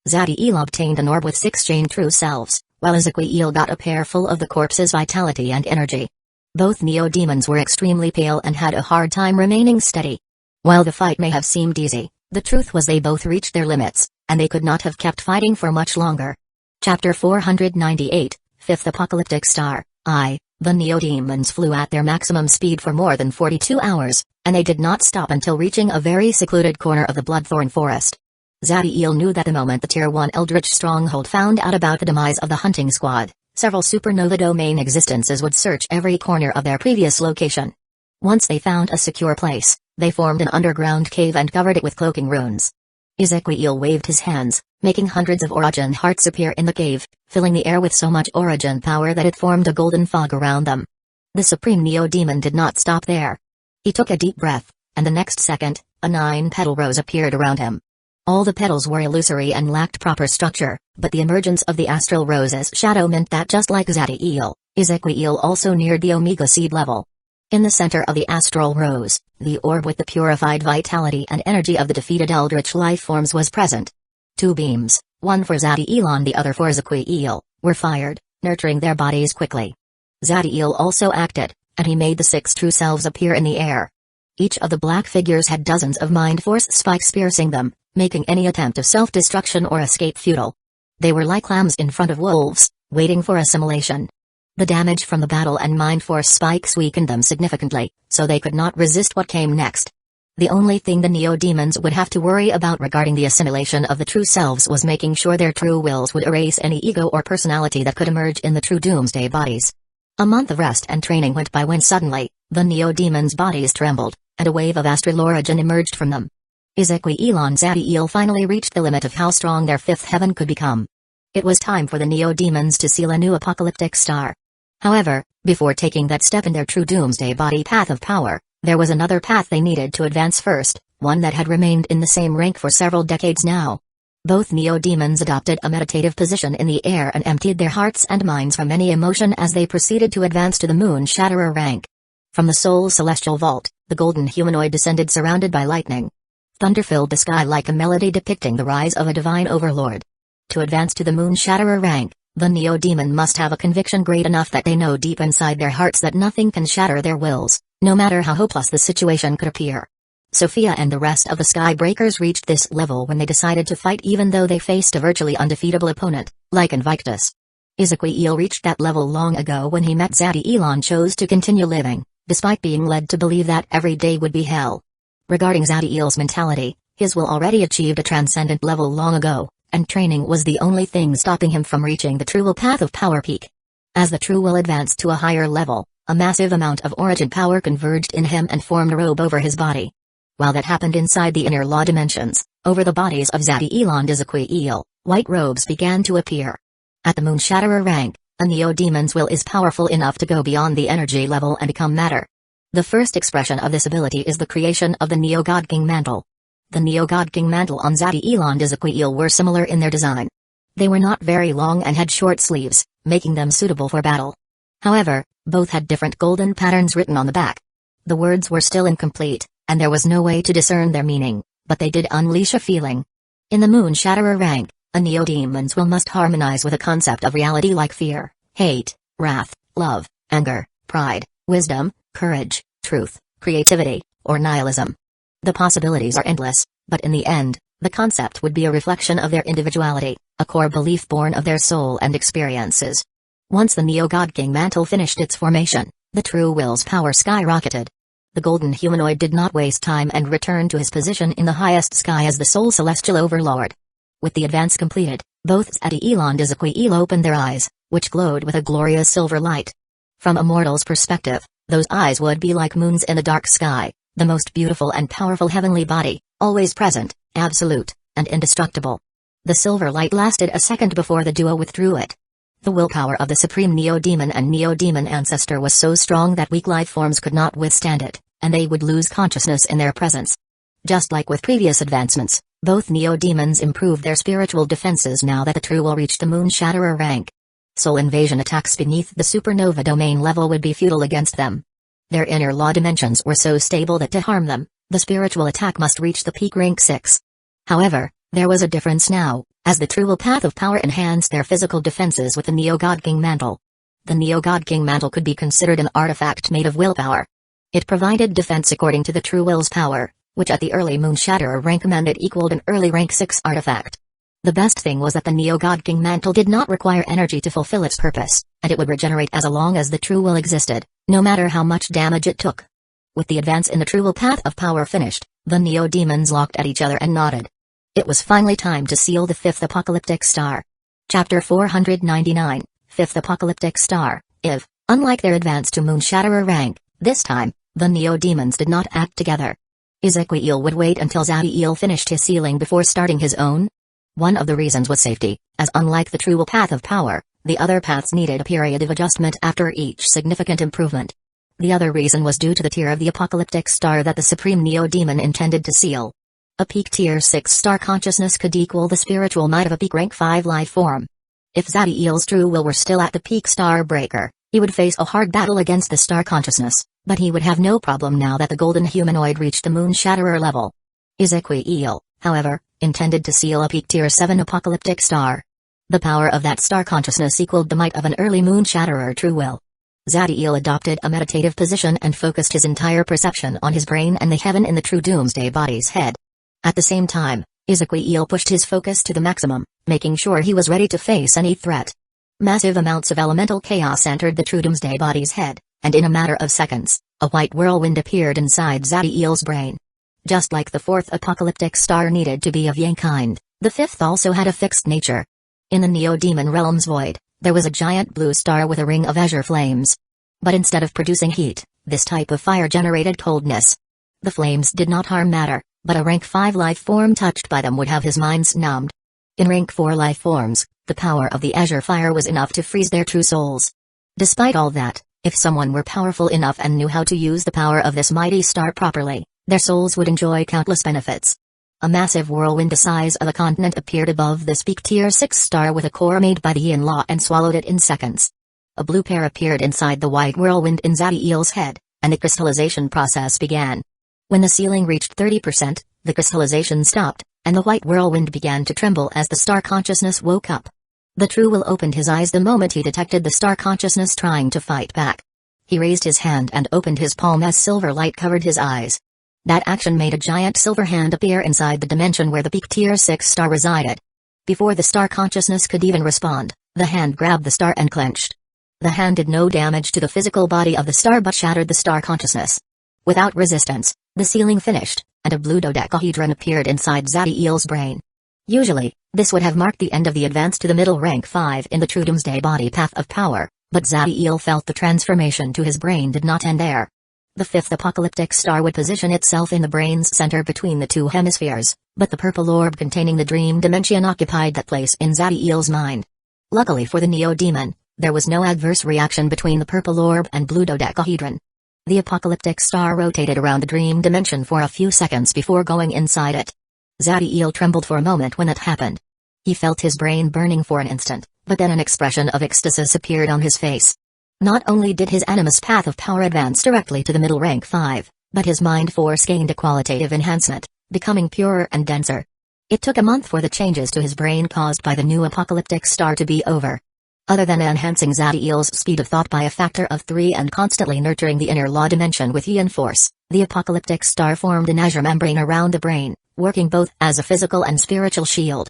Zadiel obtained an orb with 6 chained true selves, while Ezequiel got a pair full of the corpse's vitality and energy. Both Neo-Demons were extremely pale and had a hard time remaining steady. While the fight may have seemed easy, the truth was they both reached their limits, and they could not have kept fighting for much longer. Chapter 498, 5th Apocalyptic Star. The Neo-Demons flew at their maximum speed for more than 42 hours, and they did not stop until reaching a very secluded corner of the Bloodthorn Forest. Zadiel knew that the moment the Tier 1 Eldritch stronghold found out about the demise of the hunting squad, several supernova domain existences would search every corner of their previous location. Once they found a secure place, they formed an underground cave and covered it with cloaking runes. Ezequiel waved his hands, making hundreds of origin hearts appear in the cave, filling the air with so much origin power that it formed a golden fog around them. The Supreme Neo-Demon did not stop there. He took a deep breath, and the next second, a 9-petal rose appeared around him. All the petals were illusory and lacked proper structure, but the emergence of the astral rose's shadow meant that just like Zadiel, Ezequiel also neared the Omega Seed level. In the center of the astral rose, the orb with the purified vitality and energy of the defeated Eldritch lifeforms was present. 2 beams, one for Zadiel and the other for Ezequiel, were fired, nurturing their bodies quickly. Zadiel also acted, and he made the 6 true selves appear in the air. Each of the black figures had dozens of mind force spikes piercing them, making any attempt of self-destruction or escape futile. They were like lambs in front of wolves, waiting for assimilation. The damage from the battle and mind force spikes weakened them significantly, so they could not resist what came next. The only thing the Neo-Demons would have to worry about regarding the assimilation of the true selves was making sure their true wills would erase any ego or personality that could emerge in the true doomsday bodies. A month of rest and training went by when suddenly, the Neo-Demons' bodies trembled, and a wave of astral origin emerged from them. Ezequiel and Zadiel finally reached the limit of how strong their 5th heaven could become. It was time for the Neo-Demons to seal a new apocalyptic star. However, before taking that step in their true doomsday body path of power, there was another path they needed to advance first, one that had remained in the same rank for several decades now. Both Neo-Demons adopted a meditative position in the air and emptied their hearts and minds from any emotion as they proceeded to advance to the Moon Shatterer rank. From the Soul Celestial Vault, the golden humanoid descended surrounded by lightning. Thunder filled the sky like a melody depicting the rise of a divine overlord. To advance to the Moon Shatterer rank, the Neo-Demon must have a conviction great enough that they know deep inside their hearts that nothing can shatter their wills, no matter how hopeless the situation could appear. Sophia and the rest of the Skybreakers reached this level when they decided to fight even though they faced a virtually undefeatable opponent, like Invictus. Ezequiel reached that level long ago when he met Zadiel and chose to continue living, despite being led to believe that every day would be hell. Regarding Zadiel's mentality, his will already achieved a transcendent level long ago, and training was the only thing stopping him from reaching the true will path of power peak. As the true will advanced to a higher level, a massive amount of origin power converged in him and formed a robe over his body. While that happened inside the inner law dimensions, over the bodies of Zadiel and Ezequiel, white robes began to appear. At the Moon Shatterer rank, a Neo-Demon's will is powerful enough to go beyond the energy level and become matter. The first expression of this ability is the creation of the Neo-God King Mantle. The Neo-God King Mantle on Zadiel and Ezequiel were similar in their design. They were not very long and had short sleeves, making them suitable for battle. However, both had different golden patterns written on the back. The words were still incomplete, and there was no way to discern their meaning, but they did unleash a feeling. In the Moon Shatterer rank, a Neo-Demon's will must harmonize with a concept of reality like fear, hate, wrath, love, anger, pride, wisdom, courage, truth, creativity, or nihilism. The possibilities are endless, but in the end, the concept would be a reflection of their individuality, a core belief born of their soul and experiences. Once the Neo-God King Mantle finished its formation, the true will's power skyrocketed. The golden humanoid did not waste time and returned to his position in the highest sky as the Soul Celestial Overlord. With the advance completed, both Zadiel and Ezequiel opened their eyes, which glowed with a glorious silver light. From a mortal's perspective, those eyes would be like moons in the dark sky, the most beautiful and powerful heavenly body, always present, absolute, and indestructible. The silver light lasted a second before the duo withdrew it. The willpower of the supreme Neo-Demon and Neo-Demon ancestor was so strong that weak life forms could not withstand it, and they would lose consciousness in their presence. Just like with previous advancements, both Neo-Demons improved their spiritual defenses now that the True Will reached the Moon Shatterer rank. Soul invasion attacks beneath the supernova domain level would be futile against them. Their inner law dimensions were so stable that to harm them, the spiritual attack must reach the peak rank 6. However, there was a difference now, as the True Will Path of Power enhanced their physical defenses with the Neo-God King Mantle. The Neo-God King Mantle could be considered an artifact made of willpower. It provided defense according to the True Will's power, which at the early Moon Shatterer rank it equaled an early rank 6 artifact. The best thing was that the Neo-God King Mantle did not require energy to fulfill its purpose, and it would regenerate as long as the True Will existed, no matter how much damage it took. With the advance in the True Will Path of Power finished, the Neo-Demons looked at each other and nodded. It was finally time to seal the 5th Apocalyptic Star. Chapter 499, 5th Apocalyptic Star, If. Unlike their advance to Moon Shatterer rank, this time, the Neo-Demons did not act together. Ezequiel would wait until Zadiel finished his sealing before starting his own. One of the reasons was safety, as unlike the True Will Path of Power, the other paths needed a period of adjustment after each significant improvement. The other reason was due to the tier of the Apocalyptic Star that the Supreme Neo-Demon intended to seal. A peak tier 6 star consciousness could equal the spiritual might of a peak rank 5 life form. If Zadiel's True Will were still at the peak star breaker, he would face a hard battle against the star consciousness, but he would have no problem now that the golden humanoid reached the Moon Shatterer level. Ezequiel, however, intended to seal a peak tier 7 apocalyptic star. The power of that star consciousness equaled the might of an early Moon Shatterer True Will. Zadiel adopted a meditative position and focused his entire perception on his brain and the heaven in the true Doomsday body's head. At the same time, Ezequiel pushed his focus to the maximum, making sure he was ready to face any threat. Massive amounts of elemental chaos entered the true Doomsday body's head, and in a matter of seconds, a white whirlwind appeared inside Zadiel's brain. Just like the 4th apocalyptic star needed to be of yang kind, the 5th also had a fixed nature. In the Neo-Demon realm's void, there was a giant blue star with a ring of azure flames. But instead of producing heat, this type of fire generated coldness. The flames did not harm matter, but a rank 5 life form touched by them would have his minds numbed. In rank 4 life forms, the power of the azure fire was enough to freeze their true souls. Despite all that, if someone were powerful enough and knew how to use the power of this mighty star properly, their souls would enjoy countless benefits. A massive whirlwind the size of a continent appeared above this peak tier 6 star with a core made by the Yin Law and swallowed it in seconds. A blue pair appeared inside the white whirlwind in Zadiel's head, and the crystallization process began. When the ceiling reached 30%, the crystallization stopped, and the white whirlwind began to tremble as the star consciousness woke up. The True Will opened his eyes the moment he detected the star consciousness trying to fight back. He raised his hand and opened his palm as silver light covered his eyes. That action made a giant silver hand appear inside the dimension where the peak tier 6 star resided. Before the star consciousness could even respond, the hand grabbed the star and clenched. The hand did no damage to the physical body of the star but shattered the star consciousness. Without resistance, the ceiling finished, and a blue dodecahedron appeared inside Zadiel's brain. Usually, this would have marked the end of the advance to the middle rank 5 in the true Doomsday body path of power, but Zadiel felt the transformation to his brain did not end there. The 5th apocalyptic star would position itself in the brain's center between the two hemispheres, but the purple orb containing the dream dimension occupied that place in Zadiel's mind. Luckily for the Neo-Demon, there was no adverse reaction between the purple orb and blue dodecahedron. The apocalyptic star rotated around the dream dimension for a few seconds before going inside it. Zadiel trembled for a moment when that happened. He felt his brain burning for an instant, but then an expression of ecstasis appeared on his face. Not only did his animus path of power advance directly to the middle rank 5, but his mind force gained a qualitative enhancement, becoming purer and denser. It took a month for the changes to his brain caused by the new apocalyptic star to be over. Other than enhancing Zadiel's speed of thought by a factor of 3 and constantly nurturing the inner law dimension with yin force, the apocalyptic star formed an azure membrane around the brain, working both as a physical and spiritual shield.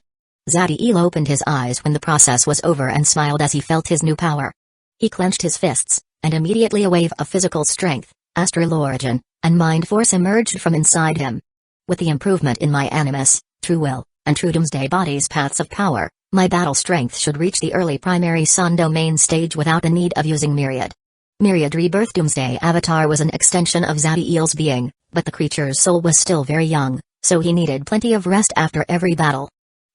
Zadiel opened his eyes when the process was over and smiled as he felt his new power. He clenched his fists, and immediately a wave of physical strength, astral origin, and mind force emerged from inside him. With the improvement in my animus, true will, and true Doomsday Body's paths of power, my battle strength should reach the early primary Sun domain stage without the need of using Myriad. Myriad Rebirth Doomsday Avatar was an extension of Zadiel's being, but the creature's soul was still very young, so he needed plenty of rest after every battle.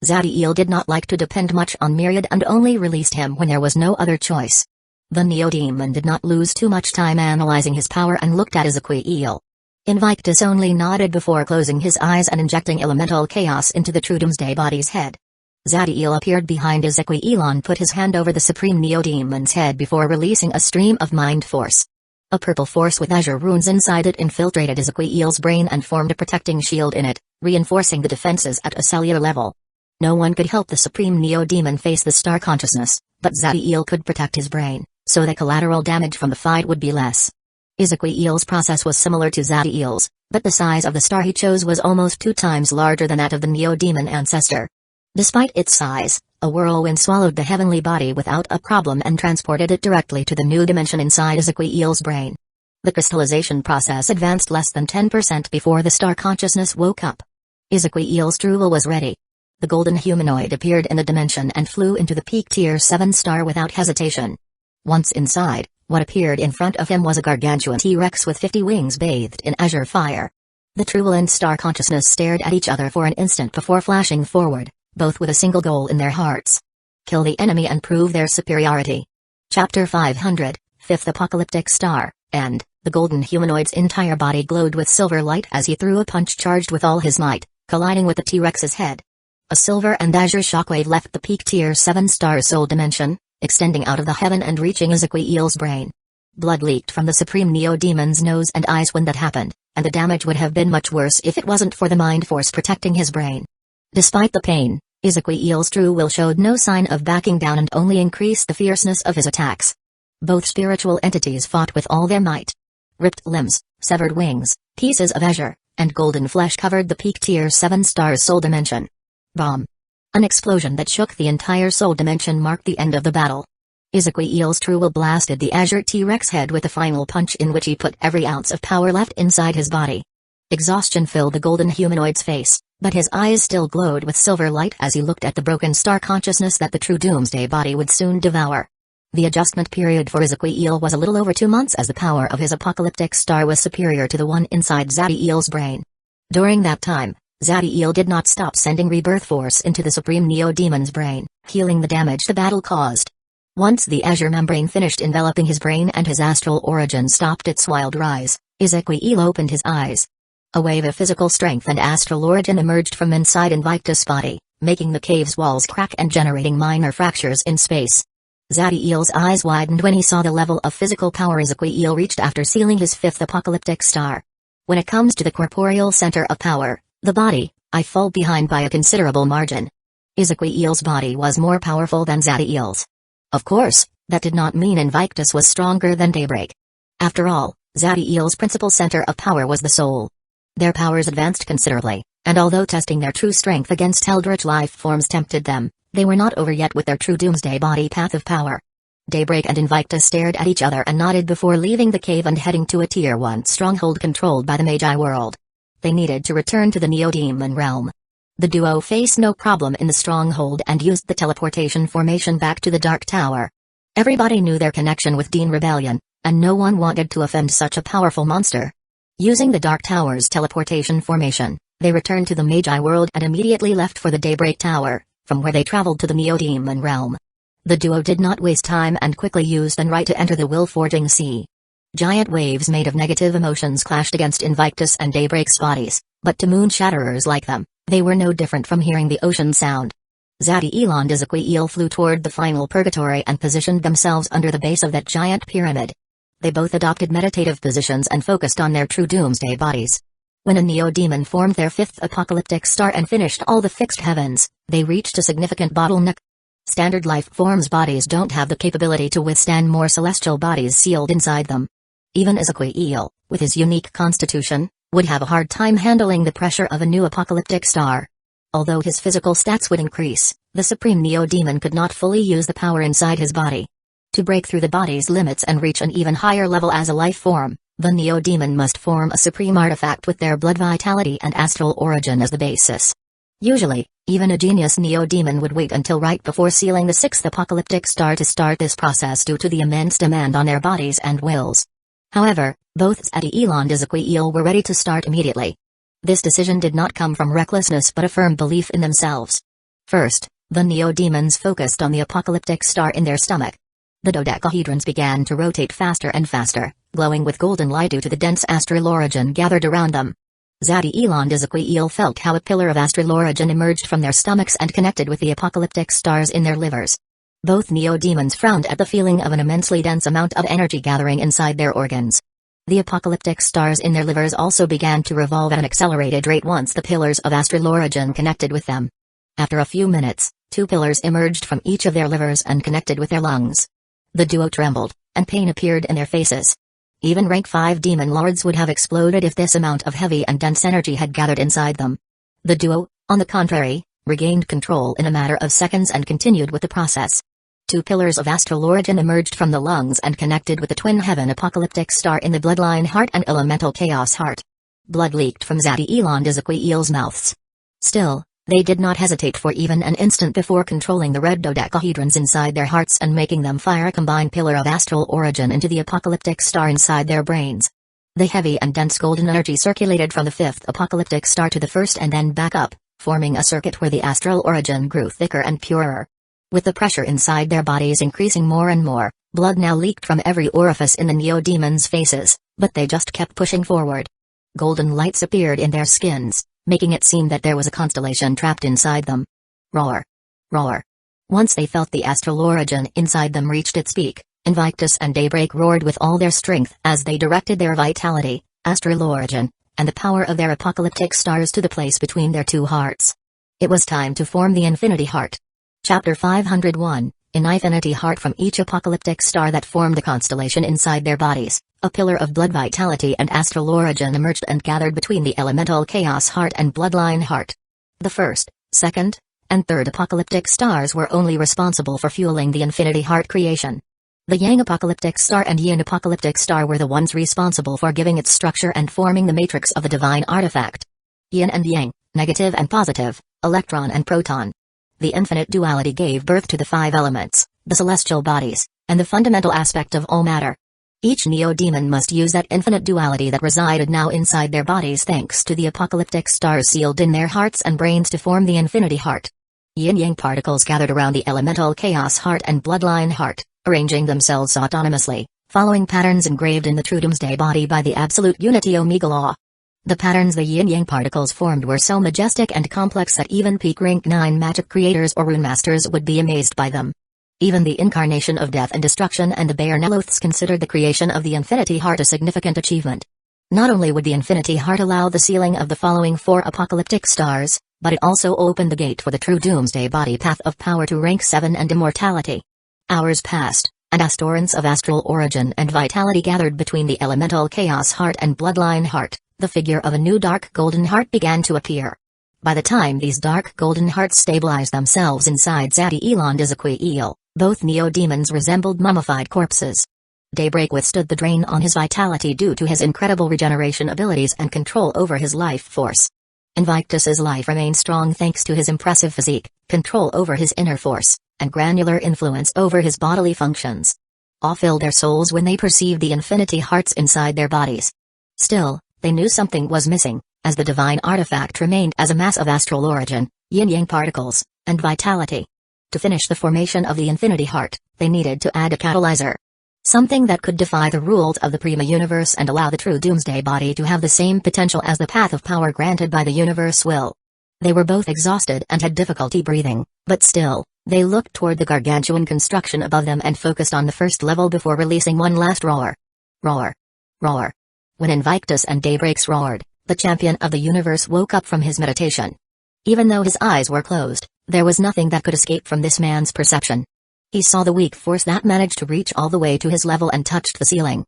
Zadiel did not like to depend much on Myriad and only released him when there was no other choice. The Neo-Demon did not lose too much time analyzing his power and looked at Ezequiel. Invictus only nodded before closing his eyes and injecting elemental chaos into the true Doomsday Body's head. Zadiel appeared behind Ezequiel and put his hand over the Supreme Neo-Demon's head before releasing a stream of mind force. A purple force with azure runes inside it infiltrated Ezequiel's brain and formed a protecting shield in it, reinforcing the defenses at a cellular level. No one could help the Supreme Neo-Demon face the star consciousness, but Zadiel could protect his brain, so the collateral damage from the fight would be less. Ezequiel's process was similar to Zadiel's, but the size of the star he chose was almost 2 times larger than that of the Neo-Demon ancestor. Despite its size, a whirlwind swallowed the heavenly body without a problem and transported it directly to the new dimension inside Ezequiel's brain. The crystallization process advanced less than 10% before the star consciousness woke up. Ezequiel's Trouble was ready. The golden humanoid appeared in the dimension and flew into the peak tier 7 star without hesitation. Once inside, what appeared in front of him was a gargantuan T-Rex with 50 wings bathed in azure fire. The Trouble and star consciousness stared at each other for an instant before flashing forward, both with a single goal in their hearts. Kill the enemy and prove their superiority. Chapter 500, 5th Apocalyptic Star, End. The golden humanoid's entire body glowed with silver light as he threw a punch charged with all his might, colliding with the T-Rex's head. A silver and azure shockwave left the peak tier 7 star soul dimension, extending out of the heaven and reaching Ezequiel's brain. Blood leaked from the Supreme Neo-Demon's nose and eyes when that happened, and the damage would have been much worse if it wasn't for the mind force protecting his brain. Despite the pain, Ezequiel's true will showed no sign of backing down and only increased the fierceness of his attacks. Both spiritual entities fought with all their might. Ripped limbs, severed wings, pieces of azure, and golden flesh covered the peak tier 7 star's soul dimension. Bomb. An explosion that shook the entire soul dimension marked the end of the battle. Ezequiel's true will blasted the azure T-Rex head with a final punch in which he put every ounce of power left inside his body. Exhaustion filled the golden humanoid's face, but his eyes still glowed with silver light as he looked at the broken star consciousness that the true Doomsday Body would soon devour. The adjustment period for Ezequiel was a little over 2 months as the power of his apocalyptic star was superior to the one inside Zadiel's brain. During that time, Zadiel did not stop sending rebirth force into the Supreme Neo-Demon's brain, healing the damage the battle caused. Once the azure membrane finished enveloping his brain and his astral origin stopped its wild rise, Ezequiel opened his eyes. A wave of physical strength and astral origin emerged from inside Invictus' body, making the cave's walls crack and generating minor fractures in space. Zadiel's eyes widened when he saw the level of physical power Ezequiel reached after sealing his 5th apocalyptic star. When it comes to the corporeal center of power, the body, I fall behind by a considerable margin. Ezequiel's body was more powerful than Zadiel's. Of course, that did not mean Invictus was stronger than Daybreak. After all, Zadiel's principal center of power was the soul. Their powers advanced considerably, and although testing their true strength against eldritch life forms tempted them, they were not over yet with their true Doomsday Body path of power. Daybreak and Invictus stared at each other and nodded before leaving the cave and heading to a Tier 1 stronghold controlled by the Magi world. They needed to return to the Neo-Demon realm. The duo faced no problem in the stronghold and used the teleportation formation back to the Dark Tower. Everybody knew their connection with Dean Rebellion, and no one wanted to offend such a powerful monster. Using the Dark Tower's teleportation formation, they returned to the Magi world and immediately left for the Daybreak Tower, from where they traveled to the Neo-Demon realm. The duo did not waste time and quickly used an right to enter the will-forging sea. Giant waves made of negative emotions clashed against Invictus and Daybreak's bodies, but to moon-shatterers like them, they were no different from hearing the ocean sound. Zadiel and Ezequiel flew toward the final purgatory and positioned themselves under the base of that giant pyramid. They both adopted meditative positions and focused on their true Doomsday Bodies. When a Neo-Demon formed their 5th apocalyptic star and finished all the fixed heavens, they reached a significant bottleneck. Standard life forms bodies don't have the capability to withstand more celestial bodies sealed inside them. Even Ezequiel, with his unique constitution, would have a hard time handling the pressure of a new apocalyptic star. Although his physical stats would increase, the Supreme Neo-Demon could not fully use the power inside his body. To break through the body's limits and reach an even higher level as a life form, the Neo-Demon must form a supreme artifact with their blood vitality and astral origin as the basis. Usually, even a genius neo-demon would wait until right before sealing the sixth apocalyptic star to start this process due to the immense demand on their bodies and wills. However, both Zati and Ezequiel were ready to start immediately. This decision did not come from recklessness but a firm belief in themselves. First, the neo-demons focused on the apocalyptic star in their stomach. The dodecahedrons began to rotate faster and faster, glowing with golden light due to the dense astral origin gathered around them. Zati and Ezequiel felt how a pillar of astral origin emerged from their stomachs and connected with the apocalyptic stars in their livers. Both neo-demons frowned at the feeling of an immensely dense amount of energy gathering inside their organs. The apocalyptic stars in their livers also began to revolve at an accelerated rate once the pillars of astral origin connected with them. After a few minutes, 2 pillars emerged from each of their livers and connected with their lungs. The duo trembled, and pain appeared in their faces. Even rank 5 demon lords would have exploded if this amount of heavy and dense energy had gathered inside them. The duo, on the contrary, regained control in a matter of seconds and continued with the process. 2 pillars of astral origin emerged from the lungs and connected with the twin heaven apocalyptic star in the bloodline heart and elemental chaos heart. Blood leaked from Zati and Ezequiel's mouths. Still, they did not hesitate for even an instant before controlling the red dodecahedrons inside their hearts and making them fire a combined pillar of astral origin into the apocalyptic star inside their brains. The heavy and dense golden energy circulated from the 5th apocalyptic star to the 1st and then back up, forming a circuit where the astral origin grew thicker and purer. With the pressure inside their bodies increasing more and more, blood now leaked from every orifice in the neo-demons' faces, but they just kept pushing forward. Golden lights appeared in their skins, making it seem that there was a constellation trapped inside them. Roar! Roar! Once they felt the astral origin inside them reached its peak, Invictus and Daybreak roared with all their strength as they directed their vitality, astral origin, and the power of their apocalyptic stars to the place between their 2 hearts. It was time to form the Infinity Heart. Chapter 501, In Infinity Heart. From each apocalyptic star that formed a constellation inside their bodies, a pillar of blood vitality and astral origin emerged and gathered between the elemental chaos heart and bloodline heart. The 1st, 2nd, and 3rd apocalyptic stars were only responsible for fueling the Infinity Heart creation. The Yang apocalyptic star and Yin apocalyptic star were the ones responsible for giving its structure and forming the matrix of the divine artifact. Yin and Yang, negative and positive, electron and proton. The infinite duality gave birth to the 5 elements, the celestial bodies, and the fundamental aspect of all matter. Each neo-demon must use that infinite duality that resided now inside their bodies thanks to the apocalyptic stars sealed in their hearts and brains to form the Infinity Heart. Yin-Yang particles gathered around the elemental chaos heart and bloodline heart, arranging themselves autonomously, following patterns engraved in the true doomsday body by the absolute unity Omega law. The patterns the yin-yang particles formed were so majestic and complex that even peak rank 9 magic creators or rune masters would be amazed by them. Even the incarnation of death and destruction and the Bayer Neloths considered the creation of the Infinity Heart a significant achievement. Not only would the Infinity Heart allow the sealing of the following 4 apocalyptic stars, but it also opened the gate for the true doomsday body path of power to rank 7 and immortality. Hours passed, and astorants of astral origin and vitality gathered between the elemental chaos heart and bloodline heart. The figure of a new dark golden heart began to appear. By the time these dark golden hearts stabilized themselves inside Zati and Ezequiel, both neo-demons resembled mummified corpses. Daybreak withstood the drain on his vitality due to his incredible regeneration abilities and control over his life force. Invictus's life remained strong thanks to his impressive physique, control over his inner force, and granular influence over his bodily functions. Awe filled their souls when they perceived the Infinity Hearts inside their bodies. Still, they knew something was missing, as the divine artifact remained as a mass of astral origin, yin-yang particles, and vitality. To finish the formation of the Infinity Heart, they needed to add a catalyzer. Something that could defy the rules of the Prima Universe and allow the true Doomsday body to have the same potential as the path of power granted by the universe will. They were both exhausted and had difficulty breathing, but still, they looked toward the gargantuan construction above them and focused on the 1st level before releasing one last roar. Roar. Roar. When Invictus and Daybreaks roared, the champion of the universe woke up from his meditation. Even though his eyes were closed, there was nothing that could escape from this man's perception. He saw the weak force that managed to reach all the way to his level and touched the ceiling.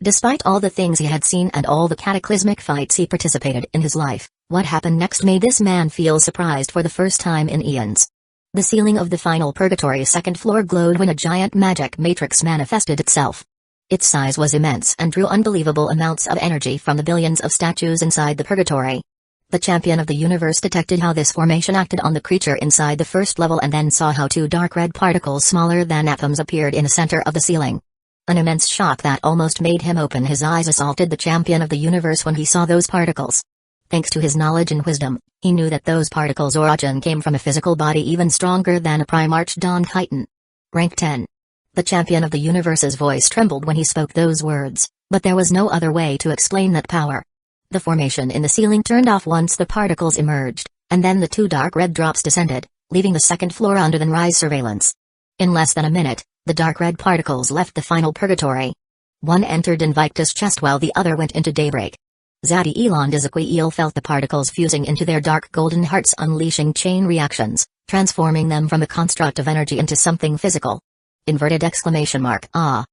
Despite all the things he had seen and all the cataclysmic fights he participated in his life, what happened next made this man feel surprised for the first time in eons. The ceiling of the final purgatory 2nd floor glowed when a giant magic matrix manifested itself. Its size was immense and drew unbelievable amounts of energy from the billions of statues inside the purgatory. The champion of the universe detected how this formation acted on the creature inside the first level and then saw how two dark red particles smaller than atoms appeared in the center of the ceiling. An immense shock that almost made him open his eyes assaulted the champion of the universe when he saw those particles. Thanks to his knowledge and wisdom, he knew that those particles' origin came from a physical body even stronger than a Primarch Dawn Titan. Rank 10. The champion of the universe's voice trembled when he spoke those words, but there was no other way to explain that power. The formation in the ceiling turned off once the particles emerged, and then the two dark red drops descended, leaving the second floor under the Rise surveillance. In less than a minute, the dark red particles left the final purgatory. One entered Invictus' chest while the other went into Daybreak. Zadie Elandizakwe felt the particles fusing into their dark golden hearts, unleashing chain reactions, transforming them from a construct of energy into something physical. Ah.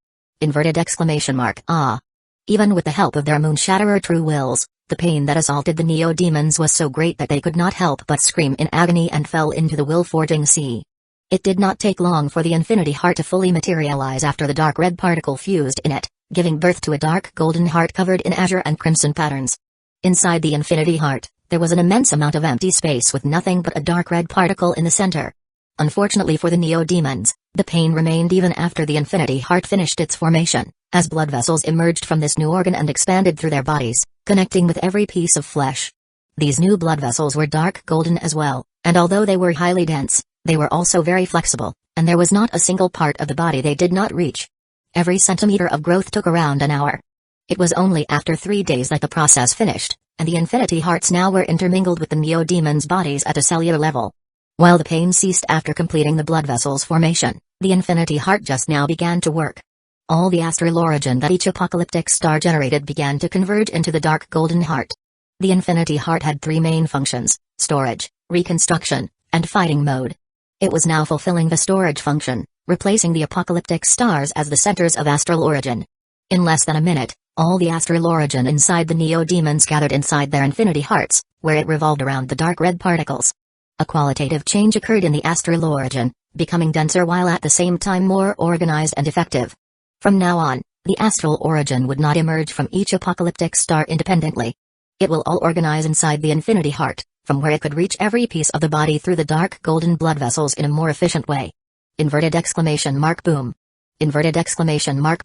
Ah. Even with the help of their Moonshatterer true wills, the pain that assaulted the Neo-Demons was so great that they could not help but scream in agony and fell into the will-forging sea. It did not take long for the Infinity Heart to fully materialize after the dark red particle fused in it, giving birth to a dark golden heart covered in azure and crimson patterns. Inside the Infinity Heart, there was an immense amount of empty space with nothing but a dark red particle in the center. Unfortunately for the Neo-Demons, the pain remained even after the Infinity Heart finished its formation, as blood vessels emerged from this new organ and expanded through their bodies, connecting with every piece of flesh. These new blood vessels were dark golden as well, and although they were highly dense, they were also very flexible, and there was not a single part of the body they did not reach. Every centimeter of growth took around an hour. It was only after 3 days that the process finished, and the Infinity Hearts now were intermingled with the Neo-Demons' bodies at a cellular level. While the pain ceased after completing the blood vessels formation, the Infinity Heart just now began to work. All the astral origin that each apocalyptic star generated began to converge into the dark golden heart. The Infinity Heart had 3 main functions: storage, reconstruction, and fighting mode. It was now fulfilling the storage function, replacing the apocalyptic stars as the centers of astral origin. In less than a minute, all the astral origin inside the Neo-Demons gathered inside their Infinity Hearts, where it revolved around the dark red particles. A qualitative change occurred in the astral origin, becoming denser while at the same time more organized and effective. From now on, the astral origin would not emerge from each apocalyptic star independently. It will all organize inside the Infinity Heart, from where it could reach every piece of the body through the dark golden blood vessels in a more efficient way. Boom.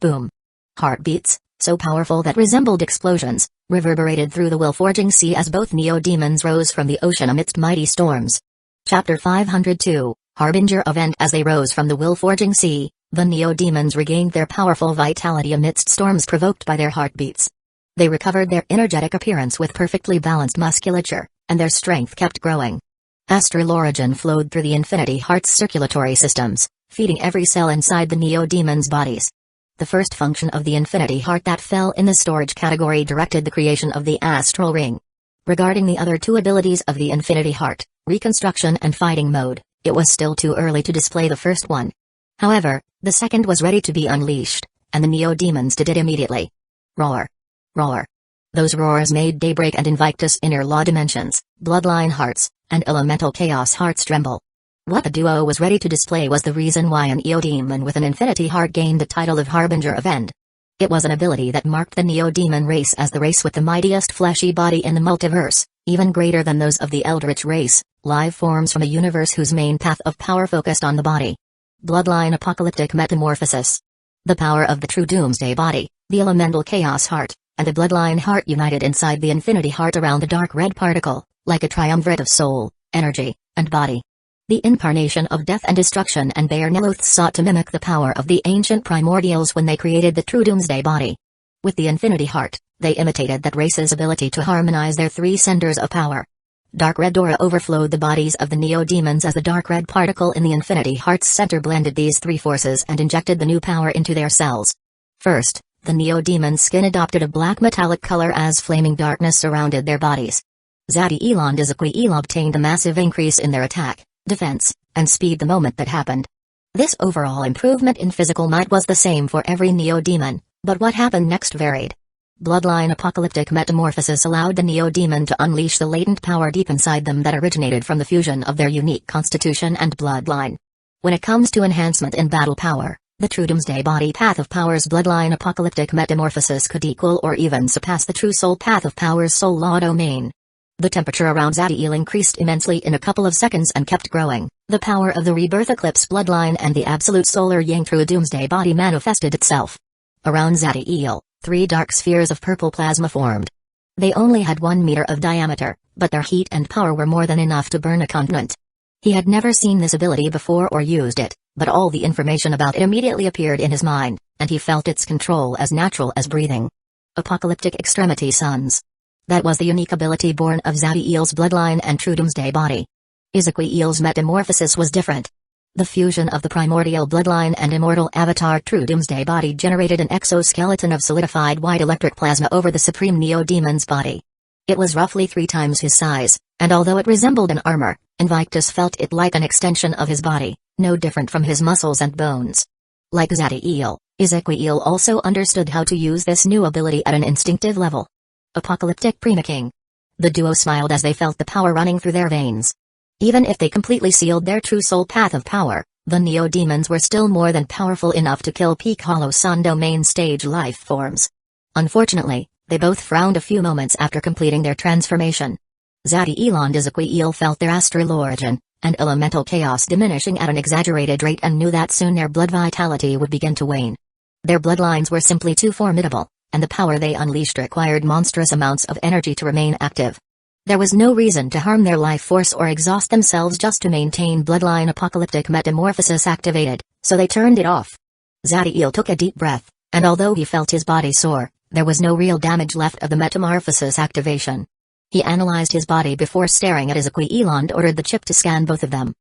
Boom. Heartbeats, so powerful that resembled explosions, reverberated through the will-forging sea as both Neo-Demons rose from the ocean amidst mighty storms. Chapter 502, Harbinger of End. As they rose from the will-forging sea, the Neo-Demons regained their powerful vitality amidst storms provoked by their heartbeats. They recovered their energetic appearance with perfectly balanced musculature, and their strength kept growing. Astral origin flowed through the Infinity Heart's circulatory systems, feeding every cell inside the Neo-Demons' bodies. The first function of the Infinity Heart that fell in the storage category directed the creation of the Astral Ring. Regarding the other 2 abilities of the Infinity Heart, reconstruction and fighting mode, it was still too early to display the first one. However, the second was ready to be unleashed, and the Neo-Demons did it immediately. Roar. Roar. Those roars made Daybreak and Invictus Inner Law Dimensions, Bloodline Hearts, and Elemental Chaos Hearts tremble. What the duo was ready to display was the reason why an Neo-Demon with an Infinity Heart gained the title of Harbinger of End. It was an ability that marked the Neo-Demon race as the race with the mightiest fleshy body in the multiverse, even greater than those of the Eldritch race, live forms from a universe whose main path of power focused on the body. Bloodline Apocalyptic Metamorphosis. The power of the true Doomsday body, the Elemental Chaos Heart, and the Bloodline Heart united inside the Infinity Heart around the dark red particle, like a triumvirate of soul, energy, and body. The incarnation of death and destruction, and Bayer Neloth sought to mimic the power of the ancient primordials when they created the true Doomsday body. With the Infinity Heart, they imitated that race's ability to harmonize their 3 centers of power. Dark red aura overflowed the bodies of the Neo-Demons as the dark red particle in the Infinity Heart's center blended these 3 forces and injected the new power into their cells. First, the Neo-Demon's skin adopted a black metallic color as flaming darkness surrounded their bodies. Zadie Elandizakwe obtained a massive increase in their attack, defense, and speed the moment that happened. This overall improvement in physical might was the same for every Neo-Demon, but what happened next varied. Bloodline Apocalyptic Metamorphosis allowed the Neo-Demon to unleash the latent power deep inside them that originated from the fusion of their unique constitution and bloodline. When it comes to enhancement in battle power, the true Doomsday body path of power's Bloodline Apocalyptic Metamorphosis could equal or even surpass the true soul path of power's soul law domain. The temperature around Zadiel increased immensely in a couple of seconds and kept growing. The power of the Rebirth Eclipse bloodline and the absolute solar yang through a doomsday body manifested itself. Around Zadiel, 3 dark spheres of purple plasma formed. They only had 1 meter of diameter, but their heat and power were more than enough to burn a continent. He had never seen this ability before or used it, but all the information about it immediately appeared in his mind, and he felt its control as natural as breathing. Apocalyptic Extremity Suns. That was the unique ability born of Zadiel's bloodline and true doomsday body. Ezequiel's metamorphosis was different. The fusion of the primordial bloodline and immortal avatar true doomsday body generated an exoskeleton of solidified white electric plasma over the supreme neo-demon's body. It was roughly 3 times his size, and although it resembled an armor, Invictus felt it like an extension of his body, no different from his muscles and bones. Like Zadiel, Ezequiel also understood how to use this new ability at an instinctive level. Apocalyptic Prima-King. The duo smiled as they felt the power running through their veins. Even if they completely sealed their true soul path of power, the neo-demons were still more than powerful enough to kill peak Hollow Sun domain stage life forms. Unfortunately, they both frowned a few moments after completing their transformation. Zadiel and Ezequiel felt their astral origin, and elemental chaos diminishing at an exaggerated rate and knew that soon their blood vitality would begin to wane. Their bloodlines were simply too formidable, and the power they unleashed required monstrous amounts of energy to remain active. There was no reason to harm their life force or exhaust themselves just to maintain bloodline apocalyptic metamorphosis activated, so they turned it off. Zadiel took a deep breath, and although he felt his body sore, there was no real damage left of the metamorphosis activation. He analyzed his body before staring at Ezequiel and ordered the chip to scan both of them.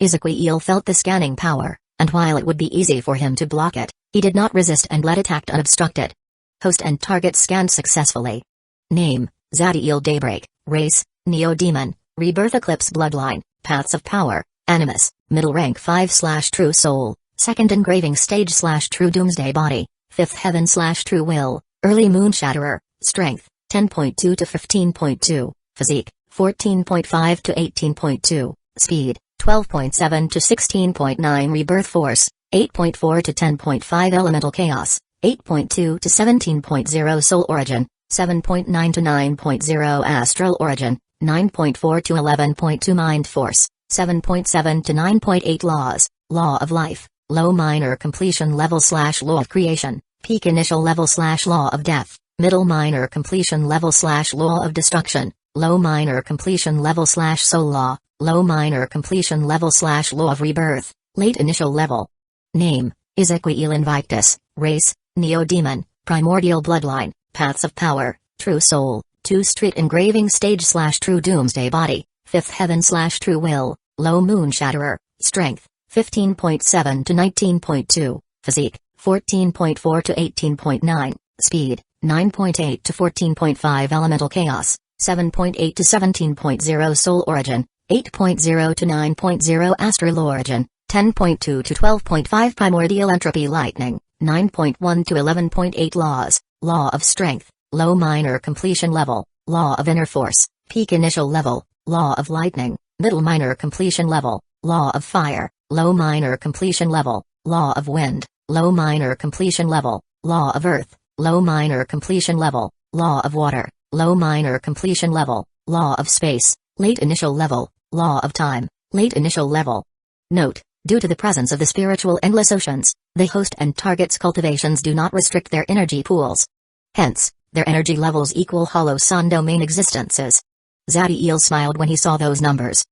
Ezequiel felt the scanning power, and while it would be easy for him to block it, he did not resist and let it act unobstructed. Host and target scanned successfully. Name, Zadiel Daybreak. Race, Neo-Demon. Rebirth Eclipse bloodline. Paths of power, Animus. Middle rank 5/True Soul. Second engraving stage /True Doomsday Body. 5th Heaven /True Will. Early Moon Shatterer. Strength, 10.2 to 15.2. Physique, 14.5 to 18.2. Speed, 12.7 to 16.9. Rebirth Force, 8.4 to 10.5. Elemental Chaos, 8.2 to 17.0. Soul Origin, 7.9 to 9.0. Astral Origin, 9.4 to 11.2. Mind Force, 7.7 to 9.8. Laws, Law of Life, Low Minor Completion Level /Law of Creation, Peak Initial Level /Law of Death, Middle Minor Completion Level /Law of Destruction, Low Minor Completion Level /Soul Law, Low Minor Completion Level /Law of Rebirth, Late Initial Level. Name, Ezequiel Invictus. Race, Neo-Demon. Primordial Bloodline. Paths of Power, True Soul, 2 Street Engraving Stage /True Doomsday Body, 5th Heaven /True Will, Low Moon Shatterer. Strength, 15.7 to 19.2. Physique, 14.4 to 18.9. Speed, 9.8 to 14.5. Elemental Chaos, 7.8 to 17.0. Soul Origin, 8.0 to 9.0. Astral Origin, 10.2 to 12.5. Primordial Entropy Lightning, 9.1 to 11.8. Laws, Law of Strength, Low Minor Completion Level, Law of Inner Force, Peak Initial Level, Law of Lightning, Middle Minor Completion Level, Law of Fire, Low Minor Completion Level, Law of Wind, Low Minor Completion Level, Law of Earth, Low Minor Completion Level, Law of Water, Low Minor Completion Level, Law of Space, Late Initial Level, Law of Time, Late Initial Level. Note, due to the presence of the spiritual endless oceans, the host and target's cultivations do not restrict their energy pools. Hence, their energy levels equal Hollow Sun domain existences. Zadiel smiled when he saw those numbers.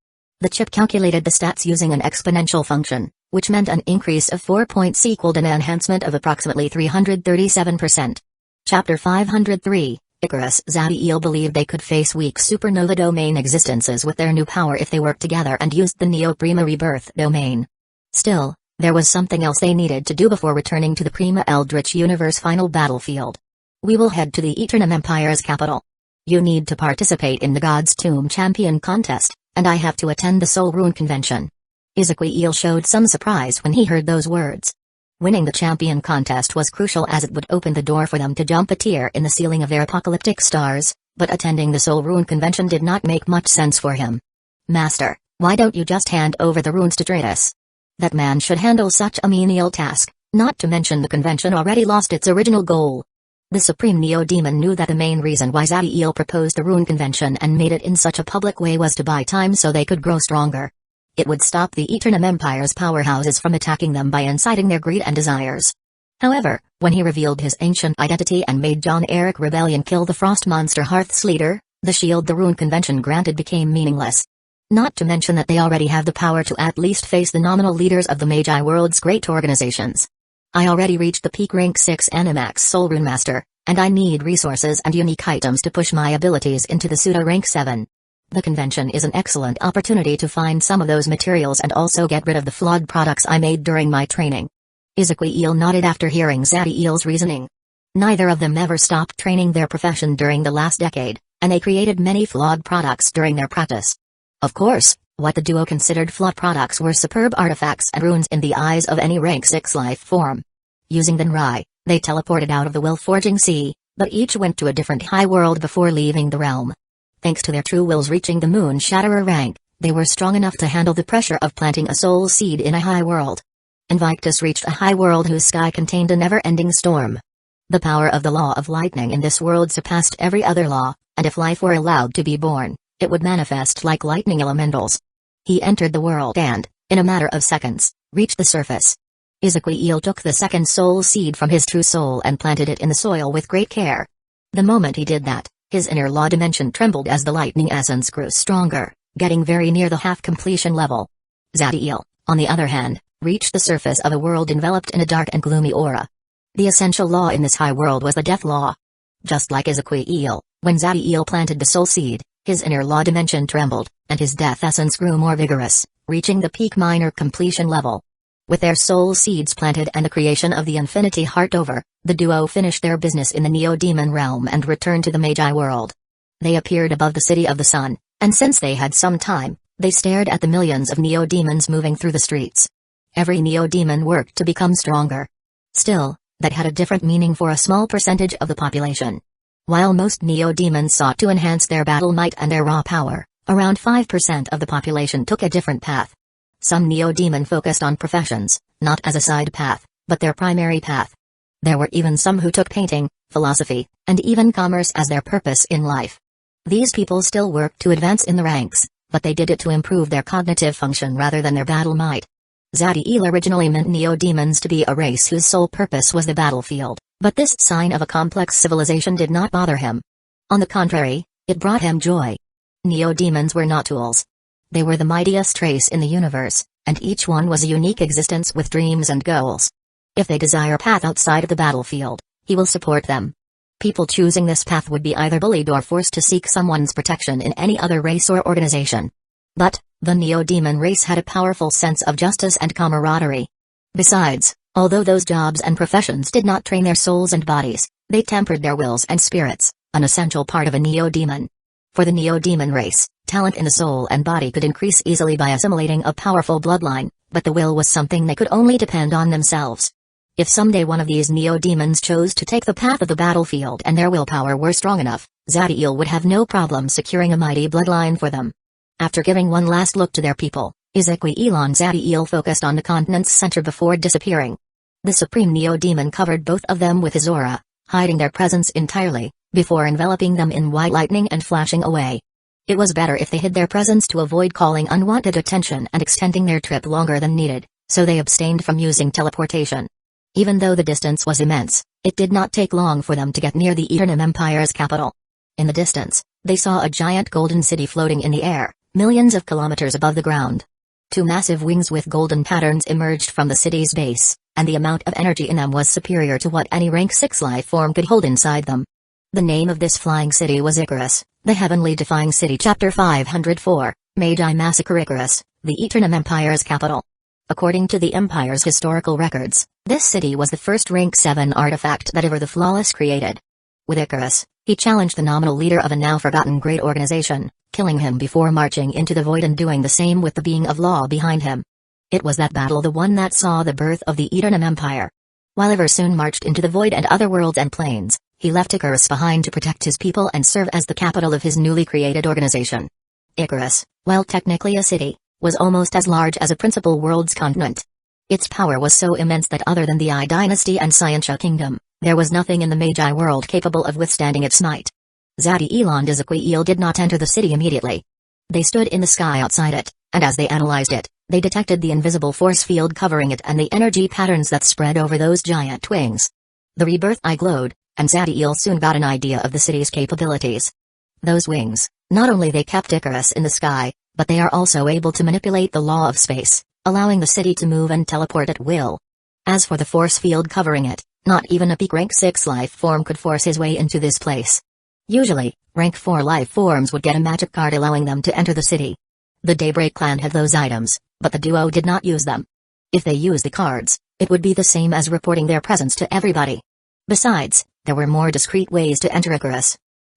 The chip calculated the stats using an exponential function, which meant an increase of 4 points equaled an enhancement of approximately 337%. Chapter 503, Icarus. Zadiel believed they could face weak supernova domain existences with their new power if they worked together and used the Neo-Prima Rebirth domain. Still, there was something else they needed to do before returning to the Prima Eldritch Universe final battlefield. We will head to the Eternum Empire's capital. You need to participate in the God's Tomb Champion contest, and I have to attend the Soul Rune Convention. Ezequiel showed some surprise when he heard those words. Winning the champion contest was crucial as it would open the door for them to jump a tier in the ceiling of their apocalyptic stars, but attending the Soul Rune Convention did not make much sense for him. Master, why don't you just hand over the runes to Dratus? That man should handle such a menial task, not to mention the convention already lost its original goal. The Supreme Neo-Demon knew that the main reason why Zadiel proposed the Rune Convention and made it in such a public way was to buy time so they could grow stronger. It would stop the Eternum Empire's powerhouses from attacking them by inciting their greed and desires. However, when he revealed his ancient identity and made John Eric Rebellion kill the Frost Monster Hearth's leader, the shield the Rune Convention granted became meaningless. Not to mention that they already have the power to at least face the nominal leaders of the Magi world's great organizations. I already reached the peak rank 6 Animax Soul Rune Master, and I need resources and unique items to push my abilities into the pseudo rank 7. The convention is an excellent opportunity to find some of those materials and also get rid of the flawed products I made during my training. Ezequiel nodded after hearing Zadiel's reasoning. Neither of them ever stopped training their profession during the last decade, and they created many flawed products during their practice. Of course, what the duo considered flawed products were superb artifacts and runes in the eyes of any rank 6 life form. Using Denrai, they teleported out of the will-forging sea, but each went to a different high world before leaving the realm. Thanks to their true wills reaching the Moon Shatterer rank, they were strong enough to handle the pressure of planting a soul seed in a high world. Invictus reached a high world whose sky contained a never-ending storm. The power of the law of lightning in this world surpassed every other law, and if life were allowed to be born, it would manifest like lightning elementals. He entered the world and, in a matter of seconds, reached the surface. Ezequiel took the second soul seed from his true soul and planted it in the soil with great care. The moment he did that, his inner law dimension trembled as the lightning essence grew stronger, getting very near the half-completion level. Zadiel, on the other hand, reached the surface of a world enveloped in a dark and gloomy aura. The essential law in this high world was the death law. Just like Ezequiel, when Zadiel planted the soul seed, his inner law dimension trembled, and his death essence grew more vigorous, reaching the peak minor completion level. With their soul seeds planted and the creation of the Infinity Heart over, the duo finished their business in the Neo-Demon realm and returned to the Magi world. They appeared above the City of the Sun, and since they had some time, they stared at the millions of Neo-Demons moving through the streets. Every Neo-Demon worked to become stronger. Still, that had a different meaning for a small percentage of the population. While most Neo-Demons sought to enhance their battle might and their raw power, around 5% of the population took a different path. Some Neo-Demon focused on professions, not as a side path, but their primary path. There were even some who took painting, philosophy, and even commerce as their purpose in life. These people still worked to advance in the ranks, but they did it to improve their cognitive function rather than their battle might. Zadiel originally meant Neo-Demons to be a race whose sole purpose was the battlefield, but this sign of a complex civilization did not bother him. On the contrary, it brought him joy. Neo-Demons were not tools. They were the mightiest race in the universe, and each one was a unique existence with dreams and goals. If they desire a path outside of the battlefield, he will support them. People choosing this path would be either bullied or forced to seek someone's protection in any other race or organization. But, the Neo-Demon race had a powerful sense of justice and camaraderie. Besides, although those jobs and professions did not train their souls and bodies, they tempered their wills and spirits, an essential part of a Neo-Demon. For the Neo-Demon race, talent in the soul and body could increase easily by assimilating a powerful bloodline, but the will was something they could only depend on themselves. If someday one of these Neo-Demons chose to take the path of the battlefield and their willpower were strong enough, Zadiel would have no problem securing a mighty bloodline for them. After giving one last look to their people, Ezequiel and Zadiel focused on the continent's center before disappearing. The Supreme Neo-Demon covered both of them with his aura, hiding their presence entirely, before enveloping them in white lightning and flashing away. It was better if they hid their presence to avoid calling unwanted attention and extending their trip longer than needed, so they abstained from using teleportation. Even though the distance was immense, it did not take long for them to get near the Eternum Empire's capital. In the distance, they saw a giant golden city floating in the air, millions of kilometers above the ground. Two massive wings with golden patterns emerged from the city's base, and the amount of energy in them was superior to what any rank 6 life form could hold inside them. The name of this flying city was Icarus, the heavenly defying city. Chapter 504, Magi Massacre Icarus, the Eternum Empire's capital. According to the Empire's historical records, this city was the first rank 7 artifact that ever the Flawless created. With Icarus, he challenged the nominal leader of a now-forgotten great organization, killing him before marching into the void and doing the same with the being of law behind him. It was that battle, the one that saw the birth of the Eternum Empire. While Icarus soon marched into the void and other worlds and planes, he left Icarus behind to protect his people and serve as the capital of his newly created organization. Icarus, while technically a city, was almost as large as a principal world's continent. Its power was so immense that other than the I Dynasty and Scientia Kingdom, There was nothing in the Magi world capable of withstanding its might. Zadiel and Ezequiel did not enter the city immediately. They stood in the sky outside it, and as they analyzed it, they detected the invisible force field covering it and the energy patterns that spread over those giant wings. The rebirth eye glowed, and Zadiel soon got an idea of the city's capabilities. Those wings, not only they kept Icarus in the sky, but they are also able to manipulate the law of space, allowing the city to move and teleport at will. As for the force field covering it, not even a peak rank 6 life form could force his way into this place. Usually, rank 4 life forms would get a magic card allowing them to enter the city. The Daybreak clan had those items, but the duo did not use them. If they used the cards, it would be the same as reporting their presence to everybody. Besides, there were more discreet ways to enter Icarus.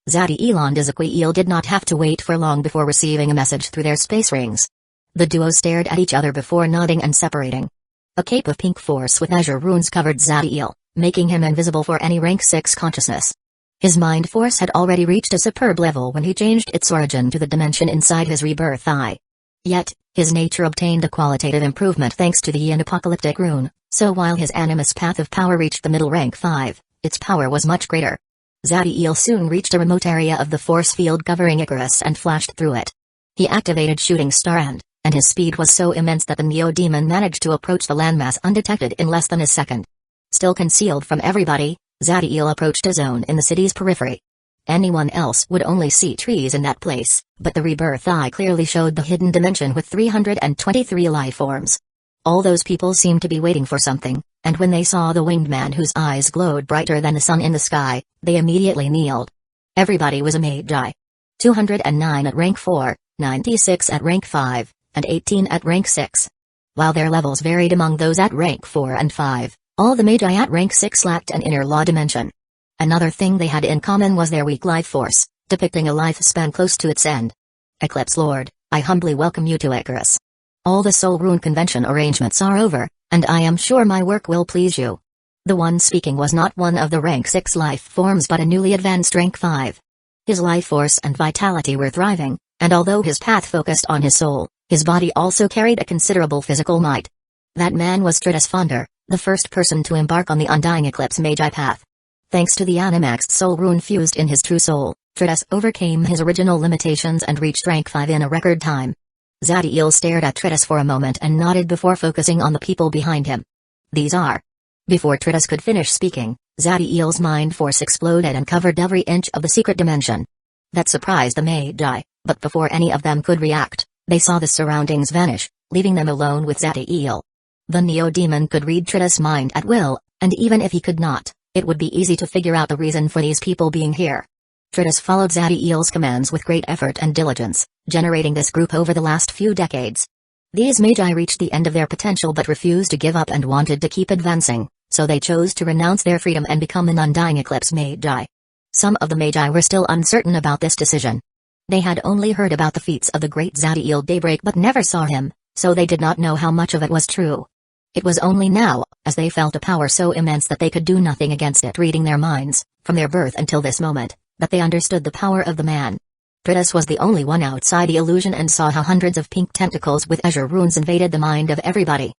Zadiel and Ezequiel did not have to wait for long before receiving a message through their space rings. The duo stared at each other before nodding and separating. A cape of pink force with azure runes covered Zadiel, making him invisible for any rank 6 consciousness. His mind force had already reached a superb level when he changed its origin to the dimension inside his rebirth eye. Yet, his nature obtained a qualitative improvement thanks to the Yin apocalyptic rune, so while his animus path of power reached the middle rank 5, its power was much greater. Zadiel soon reached a remote area of the force field covering Icarus and flashed through it. He activated Shooting Star and his speed was so immense that the Neo-Demon managed to approach the landmass undetected in less than a second. Still concealed from everybody, Zadiel approached a zone in the city's periphery. Anyone else would only see trees in that place, but the rebirth eye clearly showed the hidden dimension with 323 life forms. All those people seemed to be waiting for something, and when they saw the winged man whose eyes glowed brighter than the sun in the sky, they immediately kneeled. Everybody was a Magi. 209 at rank 4, 96 at rank 5, and 18 at rank 6. While their levels varied among those at rank 4 and 5, all the Magi at rank 6 lacked an inner law dimension. Another thing they had in common was their weak life force, depicting a lifespan close to its end. Eclipse Lord, I humbly welcome you to Icarus. All the Soul Rune Convention arrangements are over, and I am sure my work will please you. The one speaking was not one of the rank 6 life forms but a newly advanced rank 5. His life force and vitality were thriving, and although his path focused on his soul, his body also carried a considerable physical might. That man was Tritus Fonder, the first person to embark on the Undying Eclipse Magi path. Thanks to the Animaxed Soul Rune fused in his true soul, Tritus overcame his original limitations and reached rank 5 in a record time. Zadiel stared at Tritus for a moment and nodded before focusing on the people behind him. These are. Before Tritus could finish speaking, Zadiel's mind force exploded and covered every inch of the secret dimension. That surprised the Magi, but before any of them could react, they saw the surroundings vanish, leaving them alone with Zadiel. The Neo-Demon could read Tritus' mind at will, and even if he could not, it would be easy to figure out the reason for these people being here. Tritus followed Zadiel's commands with great effort and diligence, generating this group over the last few decades. These Magi reached the end of their potential but refused to give up and wanted to keep advancing, so they chose to renounce their freedom and become an Undying Eclipse Magi. Some of the Magi were still uncertain about this decision. They had only heard about the feats of the great Zadiel Daybreak but never saw him, so they did not know how much of it was true. It was only now, as they felt a power so immense that they could do nothing against it reading their minds, from their birth until this moment, that they understood the power of the man. Tritus was the only one outside the illusion and saw how hundreds of pink tentacles with azure runes invaded the mind of everybody.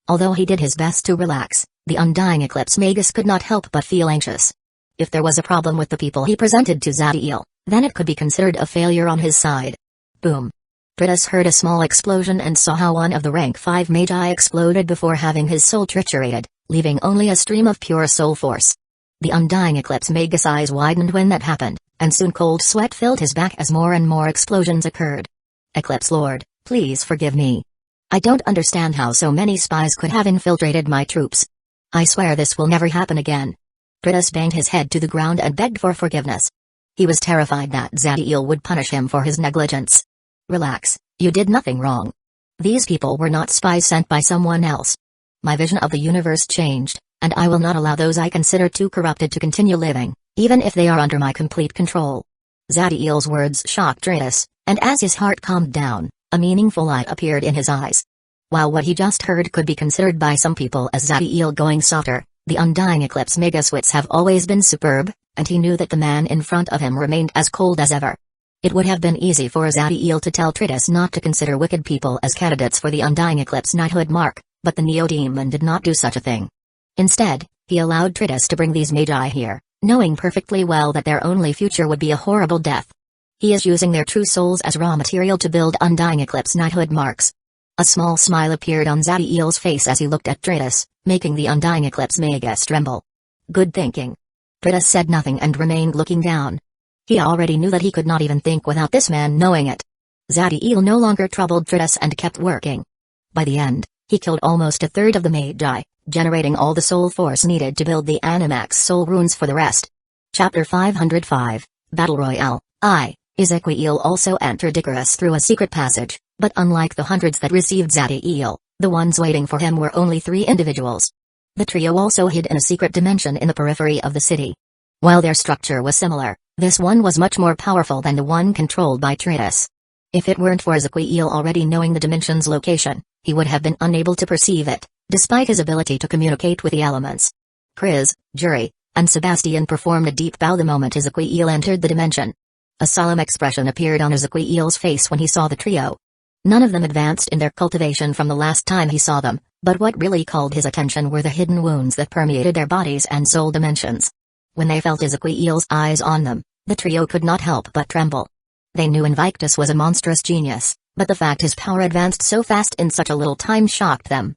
Although he did his best to relax, the Undying Eclipse Magus could not help but feel anxious. If there was a problem with the people he presented to Zadiel, then it could be considered a failure on his side. Boom. Tritus heard a small explosion and saw how one of the rank 5 Magi exploded before having his soul triturated, leaving only a stream of pure soul force. The Undying Eclipse Magus' eyes widened when that happened, and soon cold sweat filled his back as more and more explosions occurred. Eclipse Lord, please forgive me. I don't understand how so many spies could have infiltrated my troops. I swear this will never happen again. Tritus banged his head to the ground and begged for forgiveness. He was terrified that Zadiel would punish him for his negligence. Relax, you did nothing wrong. These people were not spies sent by someone else. My vision of the universe changed, and I will not allow those I consider too corrupted to continue living, even if they are under my complete control. Zadiel's words shocked Tritus, and as his heart calmed down, a meaningful light appeared in his eyes. While what he just heard could be considered by some people as Zadiel going softer, the Undying Eclipse Magus wits have always been superb, and he knew that the man in front of him remained as cold as ever. It would have been easy for Zadiel to tell Tritus not to consider wicked people as candidates for the Undying Eclipse knighthood mark, but the Neo-Demon did not do such a thing. Instead, He allowed Tritus to bring these Magi here, knowing perfectly well that their only future would be a horrible death. He is using their true souls as raw material to build Undying Eclipse knighthood marks. A small smile appeared on Zadiel's face as he looked at Tritus, making the Undying Eclipse Magus tremble. Good thinking. Tritus said nothing and remained looking down. He already knew that he could not even think without this man knowing it. Zadiel no longer troubled Tritus and kept working. By the end, he killed almost a third of the Magi, generating all the soul force needed to build the Animax soul runes for the rest. Chapter 505, Battle Royale. Ezequiel also entered Icarus through a secret passage, but unlike the hundreds that received Zadiel, the ones waiting for him were only 3 individuals. The trio also hid in a secret dimension in the periphery of the city. While their structure was similar, this one was much more powerful than the one controlled by Tritus. If it weren't for Ezequiel already knowing the dimension's location, he would have been unable to perceive it, despite his ability to communicate with the elements. Chris, Jury, and Sebastian performed a deep bow the moment Ezequiel entered the dimension. A solemn expression appeared on Ezequiel's face when he saw the trio. None of them advanced in their cultivation from the last time he saw them, but what really called his attention were the hidden wounds that permeated their bodies and soul dimensions. When they felt Ezequiel's eyes on them, the trio could not help but tremble. They knew Invictus was a monstrous genius, but the fact his power advanced so fast in such a little time shocked them.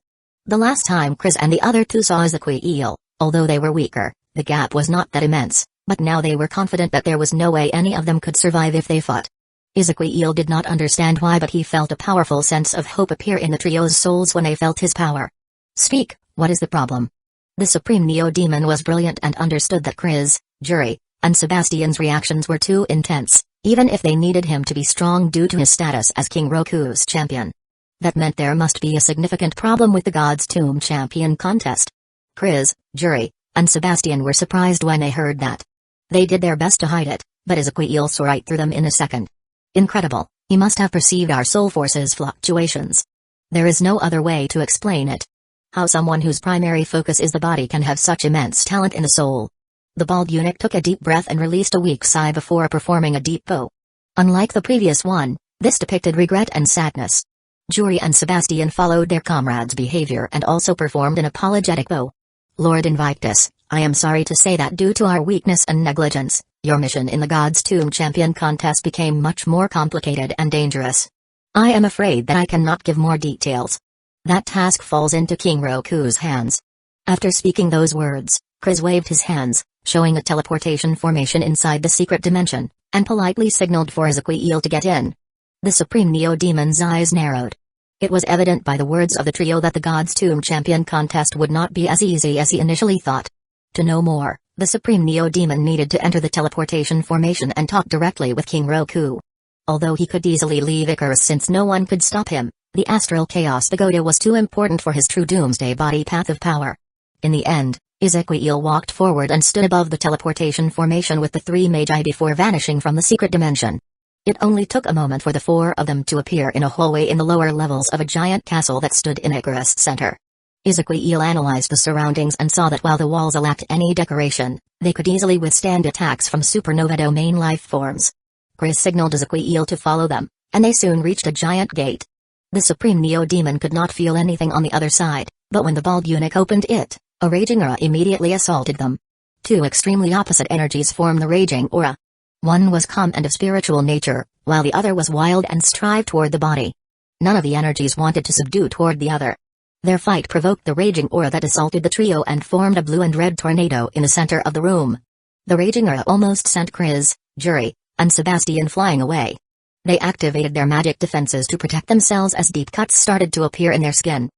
The last time Chris and the other 2 saw Ezequiel, although they were weaker, the gap was not that immense, but now they were confident that there was no way any of them could survive if they fought. Ezequiel did not understand why, but he felt a powerful sense of hope appear in the trio's souls when they felt his power. Speak, what is the problem? The Supreme Neo-Demon was brilliant and understood that Chris, Jury, and Sebastian's reactions were too intense, even if they needed him to be strong due to his status as King Roku's champion. That meant there must be a significant problem with the God's Tomb champion contest. Chris, Jury, and Sebastian were surprised when they heard that. They did their best to hide it, but Ezequiel saw right through them in a second. Incredible, he must have perceived our soul force's fluctuations. There is no other way to explain it. How someone whose primary focus is the body can have such immense talent in the soul. The bald eunuch took a deep breath and released a weak sigh before performing a deep bow. Unlike the previous one, this depicted regret and sadness. Jury and Sebastian followed their comrade's behavior and also performed an apologetic bow. Lord Invictus, I am sorry to say that due to our weakness and negligence, your mission in the God's Tomb Champion contest became much more complicated and dangerous. I am afraid that I cannot give more details. That task falls into King Roku's hands. After speaking those words, Chris waved his hands, showing a teleportation formation inside the secret dimension, and politely signaled for Ezequiel to get in. The Supreme Neo-Demon's eyes narrowed. It was evident by the words of the trio that the God's Tomb Champion contest would not be as easy as he initially thought. To know more, the Supreme Neo-Demon needed to enter the teleportation formation and talk directly with King Roku. Although he could easily leave Icarus since no one could stop him, the Astral Chaos Pagoda was too important for his true Doomsday body path of power. In the end, Ezequiel walked forward and stood above the teleportation formation with the 3 Magi before vanishing from the secret dimension. It only took a moment for the 4 of them to appear in a hallway in the lower levels of a giant castle that stood in Icarus' center. Ezequiel analyzed the surroundings and saw that while the walls lacked any decoration, they could easily withstand attacks from supernova domain life forms. Chris signaled Ezequiel to follow them, and they soon reached a giant gate. The Supreme Neo-Demon could not feel anything on the other side, but when the bald eunuch opened it, a raging aura immediately assaulted them. 2 extremely opposite energies formed the raging aura. One was calm and of spiritual nature, while the other was wild and strived toward the body. None of the energies wanted to subdue toward the other. Their fight provoked the raging aura that assaulted the trio and formed a blue and red tornado in the center of the room. The raging aura almost sent Chris, Jury, and Sebastian flying away. They activated their magic defenses to protect themselves as deep cuts started to appear in their skin.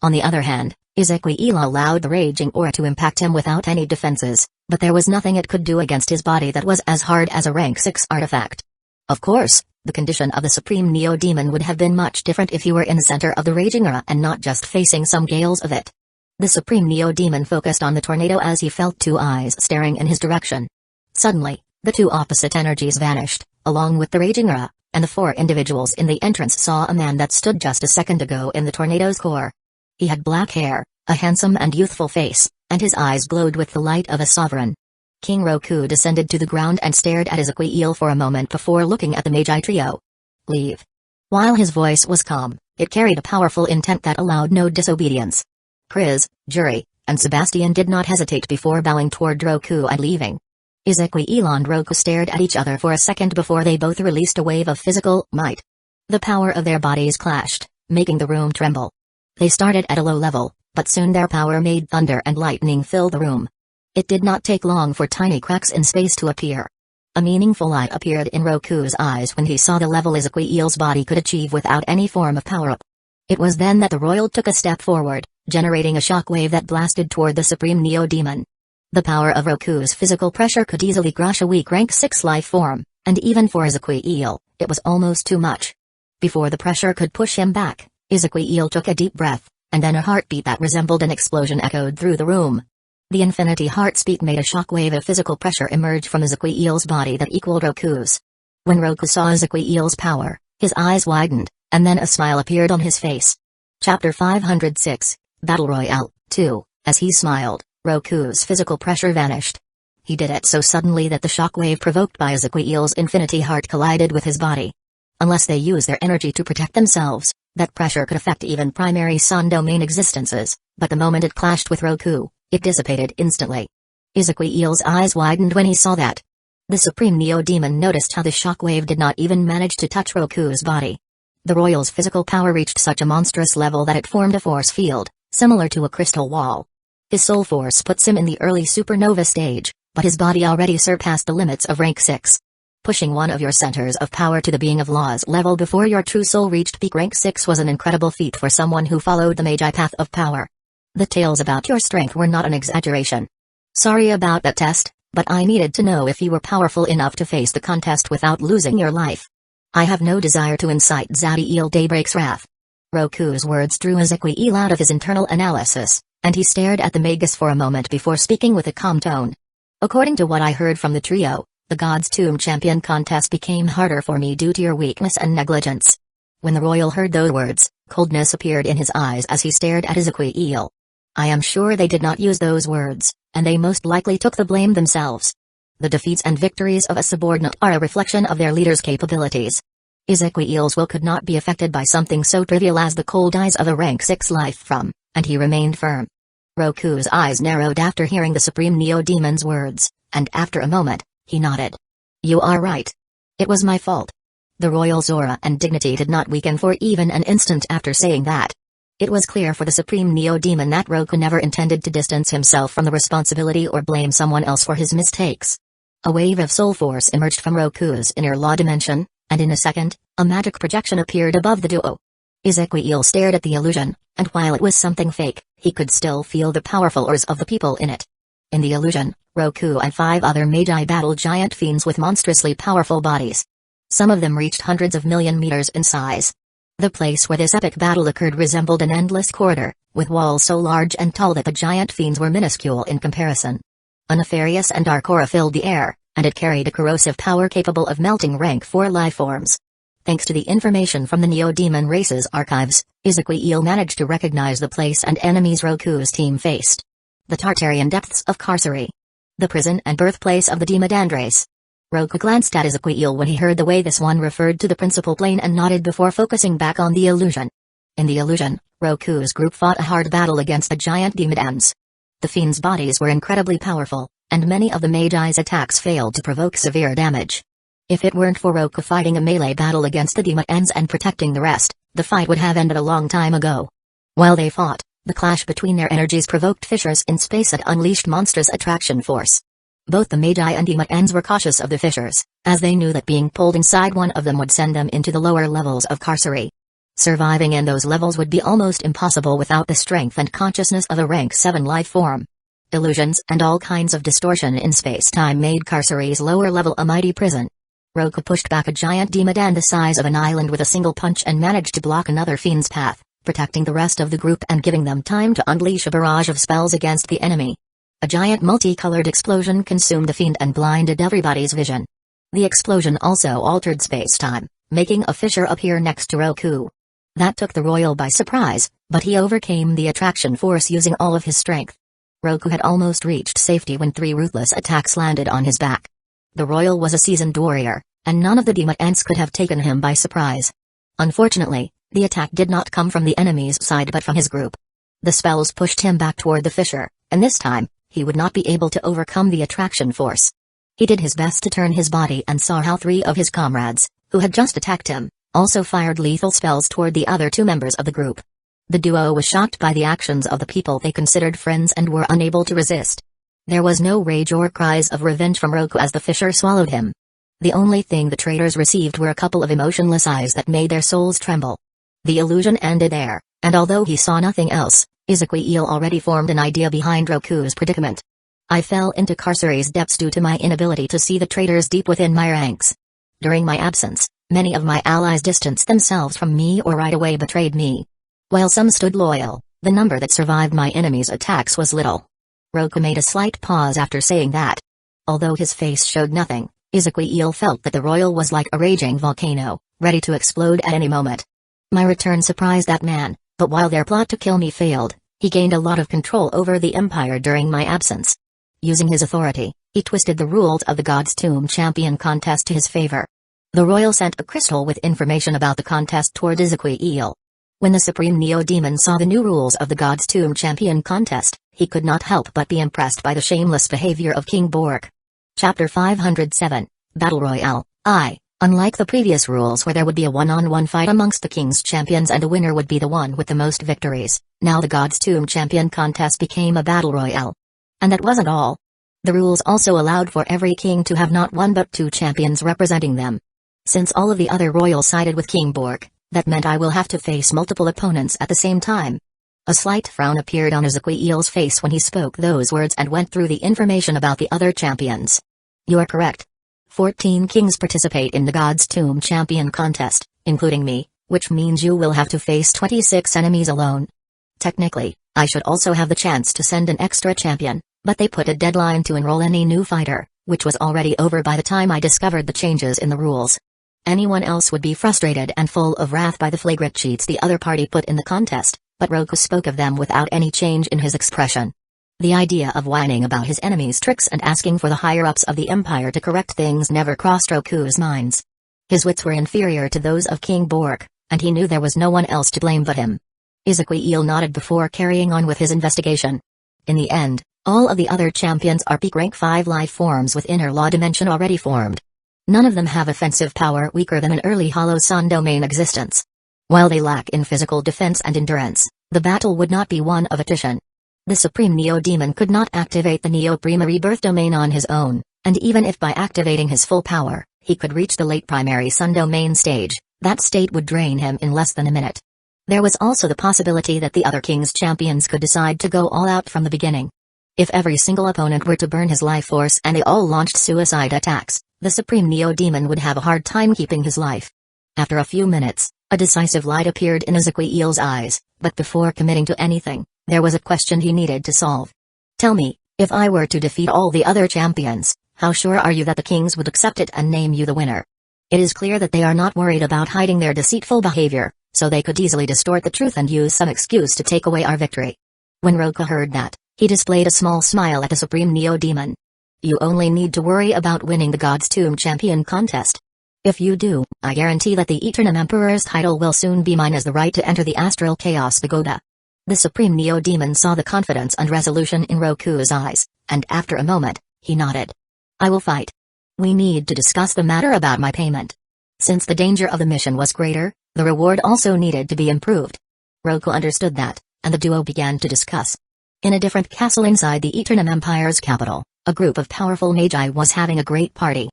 On the other hand, Ezequiel allowed the raging aura to impact him without any defenses, but there was nothing it could do against his body that was as hard as a rank 6 artifact. Of course, the condition of the Supreme Neo-Demon would have been much different if he were in the center of the raging aura and not just facing some gales of it. The Supreme Neo-Demon focused on the tornado as he felt 2 eyes staring in his direction. Suddenly, the 2 opposite energies vanished, along with the raging aura, and the 4 individuals in the entrance saw a man that stood just a second ago in the tornado's core. He had black hair, a handsome and youthful face, and his eyes glowed with the light of a sovereign. King Roku descended to the ground and stared at Ezequiel for a moment before looking at the Magi trio. Leave. While his voice was calm, it carried a powerful intent that allowed no disobedience. Chris, Jury, and Sebastian did not hesitate before bowing toward Roku and leaving. Ezequiel and Roku stared at each other for a second before they both released a wave of physical might. The power of their bodies clashed, making the room tremble. They started at a low level, but soon their power made thunder and lightning fill the room. It did not take long for tiny cracks in space to appear. A meaningful light appeared in Roku's eyes when he saw the level Ezequiel's body could achieve without any form of power-up. It was then that the royal took a step forward, generating a shockwave that blasted toward the Supreme Neo-Demon. The power of Roku's physical pressure could easily crush a weak rank 6 life form, and even for Ezequiel, it was almost too much. Before the pressure could push him back, Ezequiel took a deep breath, and then a heartbeat that resembled an explosion echoed through the room. The infinity heartbeat made a shockwave of physical pressure emerge from Ezequiel's body that equaled Roku's. When Roku saw Ezequiel's power, his eyes widened, and then a smile appeared on his face. Chapter 506, Battle Royale, 2. As he smiled, Roku's physical pressure vanished. He did it so suddenly that the shockwave provoked by Ezequiel's infinity heart collided with his body. Unless they use their energy to protect themselves, that pressure could affect even primary sun domain existences, but the moment it clashed with Roku, it dissipated instantly. Ezequiel's eyes widened when he saw that. The Supreme Neo-Demon noticed how the shockwave did not even manage to touch Roku's body. The royal's physical power reached such a monstrous level that it formed a force field, similar to a crystal wall. His soul force puts him in the early supernova stage, but his body already surpassed the limits of rank 6. Pushing one of your centers of power to the being of laws level before your true soul reached peak rank 6 was an incredible feat for someone who followed the Magi path of power. The tales about your strength were not an exaggeration. Sorry about that test, but I needed to know if you were powerful enough to face the contest without losing your life. I have no desire to incite Zadiel Daybreak's wrath. Roku's words drew Ezequiel out of his internal analysis, and he stared at the Magus for a moment before speaking with a calm tone. According to what I heard from the trio, the God's Tomb Champion contest became harder for me due to your weakness and negligence. When the royal heard those words, coldness appeared in his eyes as he stared at Ezequiel. I am sure they did not use those words, and they most likely took the blame themselves. The defeats and victories of a subordinate are a reflection of their leader's capabilities. Ezequiel's will could not be affected by something so trivial as the cold eyes of a rank 6 life form, and he remained firm. Roku's eyes narrowed after hearing the Supreme Neo-Demon's words, and after a moment, he nodded. You are right. It was my fault. The royal's aura and dignity did not weaken for even an instant after saying that. It was clear for the Supreme Neo-Demon that Roku never intended to distance himself from the responsibility or blame someone else for his mistakes. A wave of soul force emerged from Roku's inner law dimension, and in a second, a magic projection appeared above the duo. Ezequiel stared at the illusion, and while it was something fake, he could still feel the powerful auras of the people in it. In the illusion, Roku and 5 other Magi battled giant fiends with monstrously powerful bodies. Some of them reached hundreds of million meters in size. The place where this epic battle occurred resembled an endless corridor, with walls so large and tall that the giant fiends were minuscule in comparison. A nefarious and dark aura filled the air, and it carried a corrosive power capable of melting rank 4 life forms. Thanks to the information from the Neo-Demon race's archives, Ezequiel managed to recognize the place and enemies Roku's team faced. The Tartarian depths of Carcery. The prison and birthplace of the Demodand race. Roku glanced at Ezequiel when he heard the way this one referred to the principal plane and nodded before focusing back on the illusion. In the illusion, Roku's group fought a hard battle against the giant Demodands. The fiends' bodies were incredibly powerful, and many of the Magi's attacks failed to provoke severe damage. If it weren't for Roku fighting a melee battle against the Demodands and protecting the rest, the fight would have ended a long time ago. While they fought, the clash between their energies provoked fissures in space that unleashed monstrous attraction force. Both the Magi and Demodands were cautious of the fissures, as they knew that being pulled inside one of them would send them into the lower levels of Carcery. Surviving in those levels would be almost impossible without the strength and consciousness of a rank 7 life form. Illusions and all kinds of distortion in space-time made Carcery's lower level a mighty prison. Roku pushed back a giant Demodand the size of an island with a single punch and managed to block another fiend's path, protecting the rest of the group and giving them time to unleash a barrage of spells against the enemy. A giant multicolored explosion consumed the fiend and blinded everybody's vision. The explosion also altered space-time, making a fissure appear next to Roku. That took the royal by surprise, but he overcame the attraction force using all of his strength. Roku had almost reached safety when 3 ruthless attacks landed on his back. The royal was a seasoned warrior, and none of the Demodands could have taken him by surprise. Unfortunately, the attack did not come from the enemy's side but from his group. The spells pushed him back toward the fissure, and this time, he would not be able to overcome the attraction force. He did his best to turn his body and saw how 3 of his comrades, who had just attacked him, also fired lethal spells toward the other 2 members of the group. The duo was shocked by the actions of the people they considered friends and were unable to resist. There was no rage or cries of revenge from Roku as the fissure swallowed him. The only thing the traitors received were a couple of emotionless eyes that made their souls tremble. The illusion ended there, and although he saw nothing else, Ezekiel already formed an idea behind Roku's predicament. I fell into carcera's depths due to my inability to see the traitors deep within my ranks. During my absence, many of my allies distanced themselves from me or right away betrayed me. While some stood loyal, the number that survived my enemies' attacks was little. Roku made a slight pause after saying that. Although his face showed nothing, Ezekiel felt that the royal was like a raging volcano, ready to explode at any moment. My return surprised that man, but while their plot to kill me failed, he gained a lot of control over the empire during my absence. Using his authority, he twisted the rules of the God's Tomb Champion contest to his favor. The royal sent a crystal with information about the contest toward Ezekiel. When the Supreme Neo-Demon saw the new rules of the God's Tomb Champion contest, he could not help but be impressed by the shameless behavior of King Bork. Chapter 507, Battle Royale. Unlike the previous rules where there would be a one-on-one fight amongst the king's champions and the winner would be the one with the most victories, now the God's Tomb Champion contest became a battle royale. And that wasn't all. The rules also allowed for every king to have not 1 but 2 champions representing them. Since all of the other royals sided with King Bork, that meant I will have to face multiple opponents at the same time. A slight frown appeared on Ezekiel's face when he spoke those words and went through the information about the other champions. You are correct. 14 kings participate in the God's Tomb Champion contest, including me, which means you will have to face 26 enemies alone. Technically, I should also have the chance to send an extra champion, but they put a deadline to enroll any new fighter, which was already over by the time I discovered the changes in the rules. Anyone else would be frustrated and full of wrath by the flagrant cheats the other party put in the contest, but Roku spoke of them without any change in his expression. The idea of whining about his enemies' tricks and asking for the higher-ups of the empire to correct things never crossed Roku's minds. His wits were inferior to those of King Bork, and he knew there was no one else to blame but him. Ezekiel nodded before carrying on with his investigation. In the end, all of the other champions are peak rank 5 life forms with inner law dimension already formed. None of them have offensive power weaker than an early Hollow Sun domain existence. While they lack in physical defense and endurance, the battle would not be one of attrition. The Supreme Neo-Demon could not activate the Neo-Prima Rebirth domain on his own, and even if by activating his full power, he could reach the late Primary Sun domain stage, that state would drain him in less than a minute. There was also the possibility that the other king's champions could decide to go all out from the beginning. If every single opponent were to burn his life force and they all launched suicide attacks, the Supreme Neo-Demon would have a hard time keeping his life. After a few minutes, a decisive light appeared in Ezekiel's eyes, but before committing to anything, there was a question he needed to solve. Tell me, if I were to defeat all the other champions, how sure are you that the kings would accept it and name you the winner? It is clear that they are not worried about hiding their deceitful behavior, so they could easily distort the truth and use some excuse to take away our victory. When Roku heard that, he displayed a small smile at the Supreme Neo-Demon. You only need to worry about winning the God's Tomb Champion contest. If you do, I guarantee that the Eternum Emperor's title will soon be mine as the right to enter the Astral Chaos Pagoda. The Supreme Neo-Demon saw the confidence and resolution in Roku's eyes, and after a moment, he nodded. I will fight. We need to discuss the matter about my payment. Since the danger of the mission was greater, the reward also needed to be improved. Roku understood that, and the duo began to discuss. In a different castle inside the Eternum Empire's capital, a group of powerful Magi was having a great party.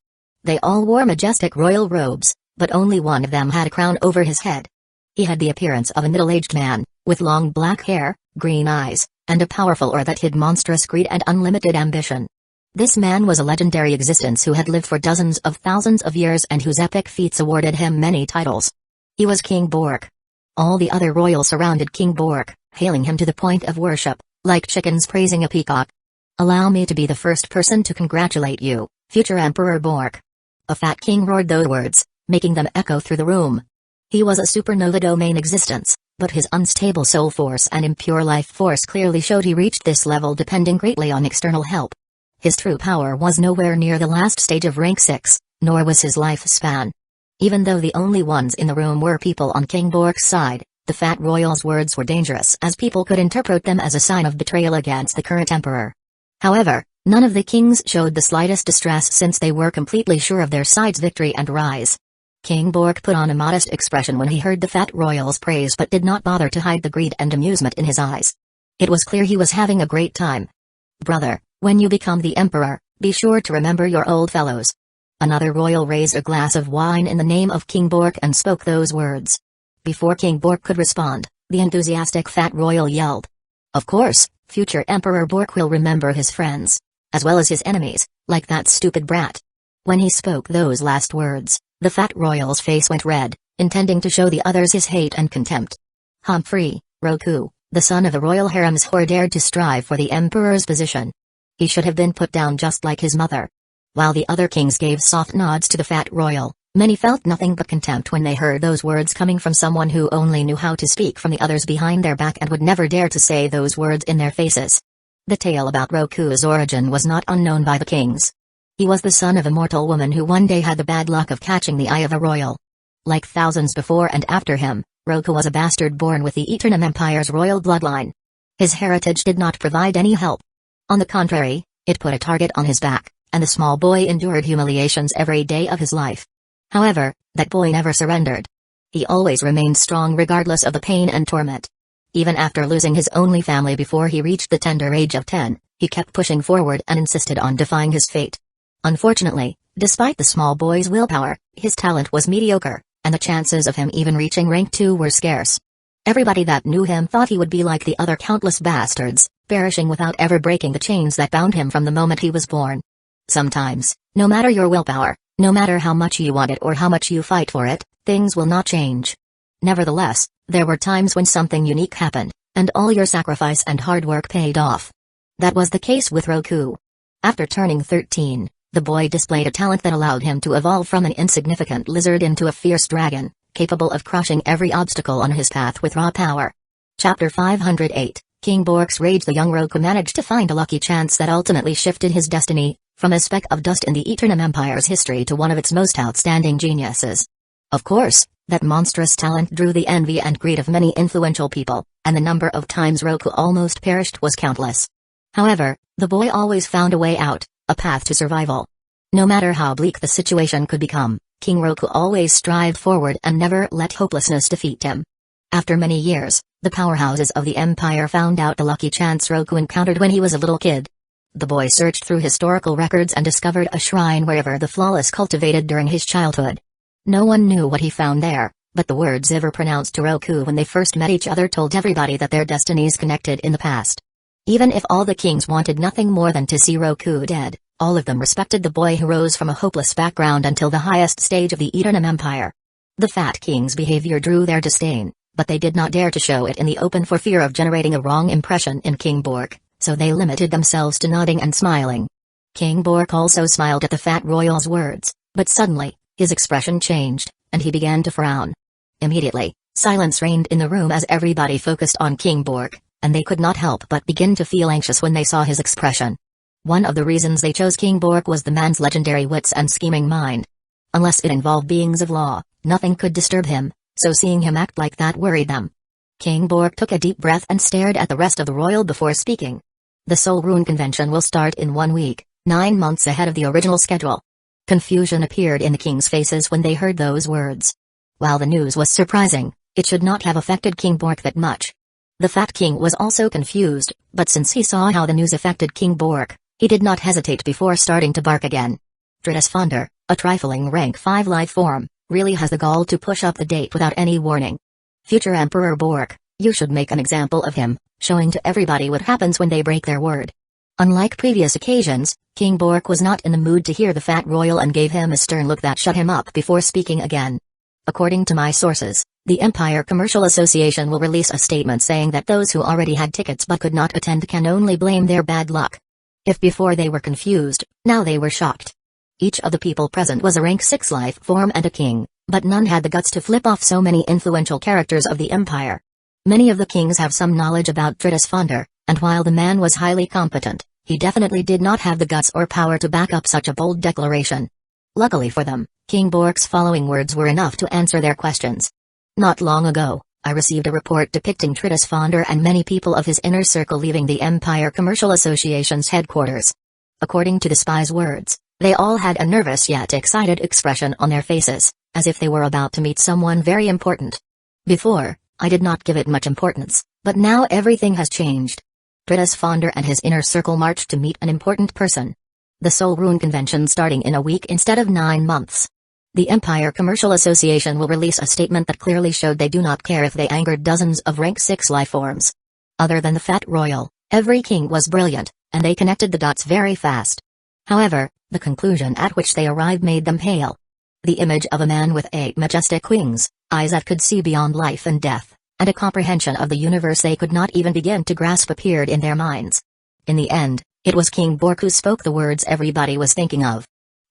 They all wore majestic royal robes, but only one of them had a crown over his head. He had the appearance of a middle-aged man, with long black hair, green eyes, and a powerful aura that hid monstrous greed and unlimited ambition. This man was a legendary existence who had lived for dozens of thousands of years and whose epic feats awarded him many titles. He was King Bork. All the other royals surrounded King Bork, hailing him to the point of worship, like chickens praising a peacock. Allow me to be the first person to congratulate you, future Emperor Bork. A fat king roared those words, making them echo through the room. He was a supernova domain existence, but his unstable soul force and impure life force clearly showed he reached this level depending greatly on external help. His true power was nowhere near the last stage of rank 6, nor was his lifespan. Even though the only ones in the room were people on King Bork's side, The fat royal's words were dangerous as people could interpret them as a sign of betrayal against the current emperor. However, none of the kings showed the slightest distress since they were completely sure of their side's victory and rise. King Bork put on a modest expression when he heard the fat royal's praise but did not bother to hide the greed and amusement in his eyes. It was clear he was having a great time. "Brother, when you become the emperor, be sure to remember your old fellows." Another royal raised a glass of wine in the name of King Bork and spoke those words. Before King Bork could respond, the enthusiastic fat royal yelled, "Of course, future Emperor Bork will remember his friends, as well as his enemies, like that stupid brat." When he spoke those last words, the fat royal's face went red, intending to show the others his hate and contempt. Humphrey, Roku, the son of the royal harem's whore, dared to strive for the emperor's position. He should have been put down just like his mother. While the other kings gave soft nods to the fat royal, many felt nothing but contempt when they heard those words coming from someone who only knew how to speak from the others behind their back and would never dare to say those words in their faces. The tale about Roku's origin was not unknown by the kings. He was the son of a mortal woman who one day had the bad luck of catching the eye of a royal. Like thousands before and after him, Roku was a bastard born with the Eternum Empire's royal bloodline. His heritage did not provide any help. On the contrary, it put a target on his back, and the small boy endured humiliations every day of his life. However, that boy never surrendered. He always remained strong regardless of the pain and torment. Even after losing his only family before he reached the tender age of 10, he kept pushing forward and insisted on defying his fate. Unfortunately, despite the small boy's willpower, his talent was mediocre, and the chances of him even reaching rank 2 were scarce. Everybody that knew him thought he would be like the other countless bastards, perishing without ever breaking the chains that bound him from the moment he was born. Sometimes, no matter your willpower, no matter how much you want it or how much you fight for it, things will not change. Nevertheless, there were times when something unique happened, and all your sacrifice and hard work paid off. That was the case with Roku. After turning 13, the boy displayed a talent that allowed him to evolve from an insignificant lizard into a fierce dragon, capable of crushing every obstacle on his path with raw power. Chapter 508, King Bork's Rage. The young Roku managed to find a lucky chance that ultimately shifted his destiny, from a speck of dust in the Eternum Empire's history to one of its most outstanding geniuses. Of course, that monstrous talent drew the envy and greed of many influential people, and the number of times Roku almost perished was countless. However, the boy always found a way out, a path to survival. No matter how bleak the situation could become, King Roku always strived forward and never let hopelessness defeat him. After many years, the powerhouses of the Empire found out the lucky chance Roku encountered when he was a little kid. The boy searched through historical records and discovered a shrine wherever the flawless cultivated during his childhood. No one knew what he found there, but the words ever pronounced to Roku when they first met each other told everybody that their destinies connected in the past. Even if all the kings wanted nothing more than to see Roku dead, all of them respected the boy who rose from a hopeless background until the highest stage of the Eternum Empire. The fat king's behavior drew their disdain, but they did not dare to show it in the open for fear of generating a wrong impression in King Bork, so they limited themselves to nodding and smiling. King Bork also smiled at the fat royal's words, but suddenly, his expression changed, and he began to frown. Immediately, silence reigned in the room as everybody focused on King Bork, and they could not help but begin to feel anxious when they saw his expression. One of the reasons they chose King Bork was the man's legendary wits and scheming mind. Unless it involved beings of law, nothing could disturb him, so seeing him act like that worried them. King Bork took a deep breath and stared at the rest of the royal before speaking. The Soul Rune Convention will start in 1 week, 9 months ahead of the original schedule. Confusion appeared in the king's faces when they heard those words. While the news was surprising, it should not have affected King Bork that much. The fat king was also confused, but since he saw how the news affected King Bork, he did not hesitate before starting to bark again. Dritus Fonder, a trifling rank 5 life form, really has the gall to push up the date without any warning. Future Emperor Bork, you should make an example of him, showing to everybody what happens when they break their word. Unlike previous occasions, King Bork was not in the mood to hear the fat royal and gave him a stern look that shut him up before speaking again. According to my sources, the Empire Commercial Association will release a statement saying that those who already had tickets but could not attend can only blame their bad luck. If before they were confused, now they were shocked. Each of the people present was a rank 6 life form and a king, but none had the guts to flip off so many influential characters of the Empire. Many of the kings have some knowledge about Dritus Fonder, and while the man was highly competent, he definitely did not have the guts or power to back up such a bold declaration. Luckily for them, King Bork's following words were enough to answer their questions. Not long ago, I received a report depicting Tritus Fonder and many people of his inner circle leaving the Empire Commercial Association's headquarters. According to the spy's words, they all had a nervous yet excited expression on their faces, as if they were about to meet someone very important. Before, I did not give it much importance, but now everything has changed. Tritus Fonder and his inner circle marched to meet an important person. The Soul Rune Convention starting in a week instead of 9 months. The Empire Commercial Association will release a statement that clearly showed they do not care if they angered dozens of rank 6 life forms. Other than the Fat Royal, every king was brilliant, and they connected the dots very fast. However, the conclusion at which they arrived made them pale. The image of a man with 8 majestic wings, eyes that could see beyond life and death, and a comprehension of the universe they could not even begin to grasp appeared in their minds. In the end, it was King Bork who spoke the words everybody was thinking of.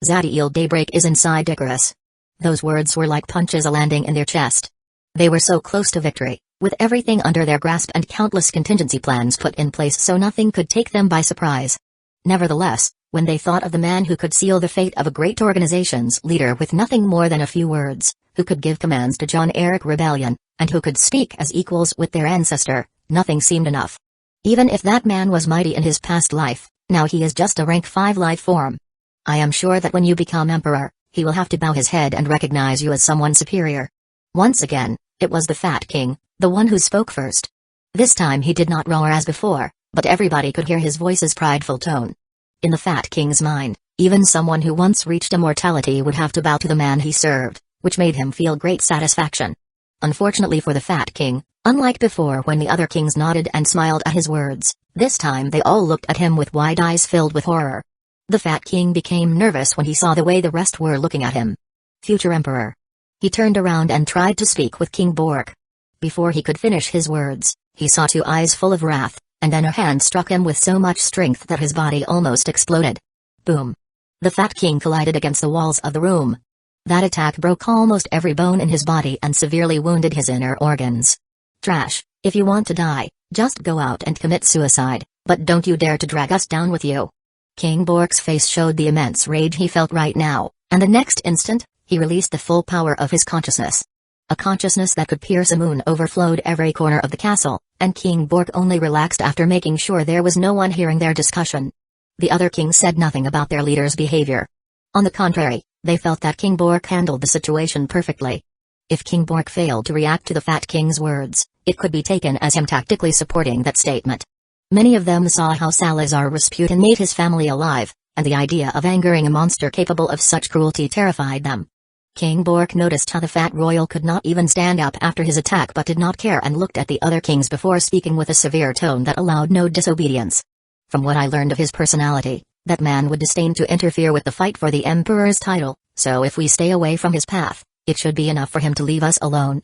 Zadiel Daybreak is inside Icarus. Those words were like punches landing in their chest. They were so close to victory, with everything under their grasp and countless contingency plans put in place so nothing could take them by surprise. Nevertheless, when they thought of the man who could seal the fate of a great organization's leader with nothing more than a few words, who could give commands to John Eric Rebellion, and who could speak as equals with their ancestor, nothing seemed enough. Even if that man was mighty in his past life, now he is just a rank 5 life form. I am sure that when you become emperor, he will have to bow his head and recognize you as someone superior. Once again, it was the Fat King, the one who spoke first. This time he did not roar as before, but everybody could hear his voice's prideful tone. In the Fat King's mind, even someone who once reached immortality would have to bow to the man he served, which made him feel great satisfaction. Unfortunately for the Fat King, unlike before when the other kings nodded and smiled at his words, this time they all looked at him with wide eyes filled with horror. The Fat King became nervous when he saw the way the rest were looking at him. Future Emperor. He turned around and tried to speak with King Bork. Before he could finish his words, he saw 2 eyes full of wrath, and then a hand struck him with so much strength that his body almost exploded. Boom. The Fat King collided against the walls of the room. That attack broke almost every bone in his body and severely wounded his inner organs. Trash, if you want to die, just go out and commit suicide, but don't you dare to drag us down with you. King Bork's face showed the immense rage he felt right now, and the next instant, he released the full power of his consciousness. A consciousness that could pierce a moon overflowed every corner of the castle, and King Bork only relaxed after making sure there was no one hearing their discussion. The other kings said nothing about their leader's behavior. On the contrary, they felt that King Bork handled the situation perfectly. If King Bork failed to react to the Fat King's words, it could be taken as him tactically supporting that statement. Many of them saw how Salazar Rasputin made his family alive, and the idea of angering a monster capable of such cruelty terrified them. King Bork noticed how the Fat Royal could not even stand up after his attack but did not care and looked at the other kings before speaking with a severe tone that allowed no disobedience. From what I learned of his personality, that man would disdain to interfere with the fight for the Emperor's title, so if we stay away from his path, it should be enough for him to leave us alone.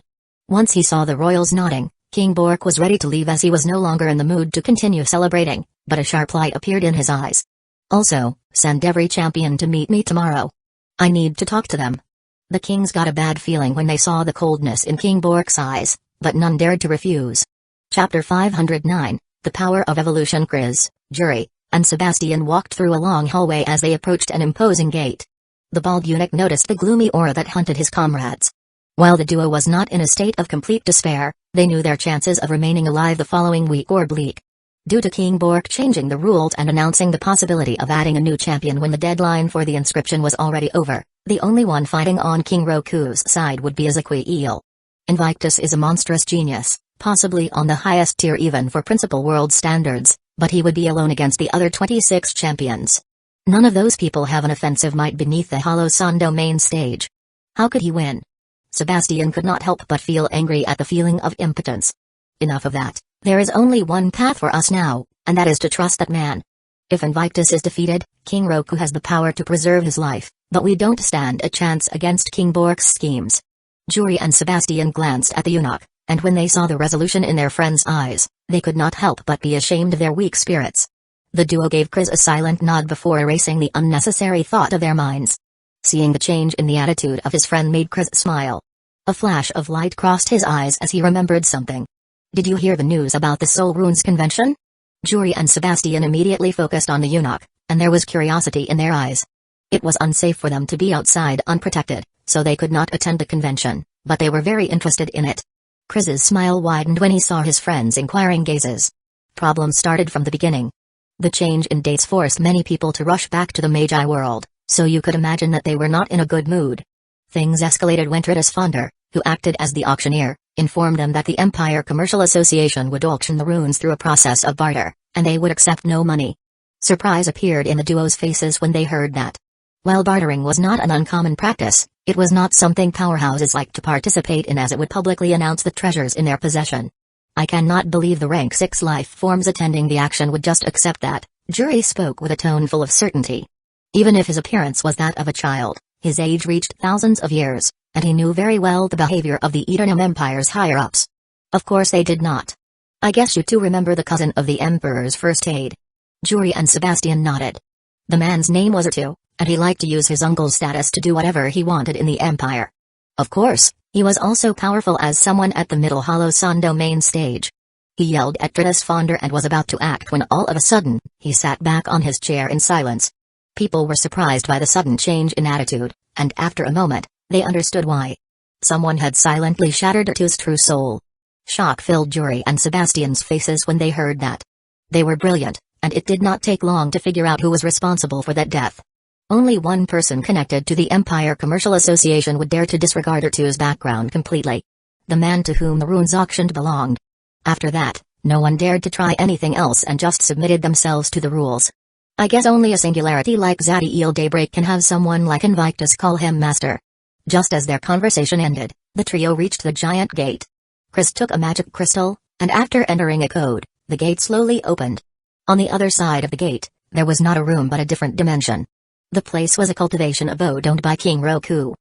Once he saw the royals nodding, King Bork was ready to leave as he was no longer in the mood to continue celebrating, but a sharp light appeared in his eyes. Also, send every champion to meet me tomorrow. I need to talk to them. The kings got a bad feeling when they saw the coldness in King Bork's eyes, but none dared to refuse. Chapter 509, The Power of Evolution. Chris, Jury, and Sebastian walked through a long hallway as they approached an imposing gate. The bald eunuch noticed the gloomy aura that hunted his comrades. While the duo was not in a state of complete despair, they knew their chances of remaining alive the following week were bleak. Due to King Bork changing the rules and announcing the possibility of adding a new champion when the deadline for the inscription was already over, the only one fighting on King Roku's side would be Ezequiel. Invictus is a monstrous genius, possibly on the highest tier even for principal world standards, but he would be alone against the other 26 champions. None of those people have an offensive might beneath the Hollow Sondo main stage. How could he win? Sebastian could not help but feel angry at the feeling of impotence. Enough of that, there is only one path for us now, and that is to trust that man. If Invictus is defeated, King Roku has the power to preserve his life, but we don't stand a chance against King Bork's schemes. Jury and Sebastian glanced at the eunuch, and when they saw the resolution in their friend's eyes, they could not help but be ashamed of their weak spirits. The duo gave Chris a silent nod before erasing the unnecessary thought of their minds. Seeing the change in the attitude of his friend made Chris smile. A flash of light crossed his eyes as he remembered something. Did you hear the news about the Soul Runes convention? Jury and Sebastian immediately focused on the eunuch, and there was curiosity in their eyes. It was unsafe for them to be outside unprotected, so they could not attend the convention, but they were very interested in it. Chris's smile widened when he saw his friend's inquiring gazes. Problem started from the beginning. The change in dates forced many people to rush back to the Magi world, so you could imagine that they were not in a good mood. Things escalated when Tritus Fonder, who acted as the auctioneer, informed them that the Empire Commercial Association would auction the runes through a process of barter, and they would accept no money. Surprise appeared in the duo's faces when they heard that. While bartering was not an uncommon practice, it was not something powerhouses liked to participate in, as it would publicly announce the treasures in their possession. I cannot believe the rank 6 life forms attending the action would just accept that, Jury spoke with a tone full of certainty. Even if his appearance was that of a child, his age reached thousands of years, and he knew very well the behavior of the Eternum Empire's higher-ups. Of course they did not. I guess you two remember the cousin of the Emperor's first aide. Jury and Sebastian nodded. The man's name was Artu, and he liked to use his uncle's status to do whatever he wanted in the Empire. Of course, he was also powerful as someone at the Middle Hollow Sun domain stage. He yelled at Tritus Fonder and was about to act when all of a sudden, he sat back on his chair in silence. People were surprised by the sudden change in attitude, and after a moment, they understood why. Someone had silently shattered Artu's true soul. Shock filled Jury and Sebastian's faces when they heard that. They were brilliant, and it did not take long to figure out who was responsible for that death. Only one person connected to the Empire Commercial Association would dare to disregard Artu's background completely. The man to whom the runes auctioned belonged. After that, no one dared to try anything else and just submitted themselves to the rules. I guess only a singularity like Zadiel Daybreak can have someone like Invictus call him master. Just as their conversation ended, the trio reached the giant gate. Chris took a magic crystal, and after entering a code, the gate slowly opened. On the other side of the gate, there was not a room but a different dimension. The place was a cultivation abode owned by King Roku.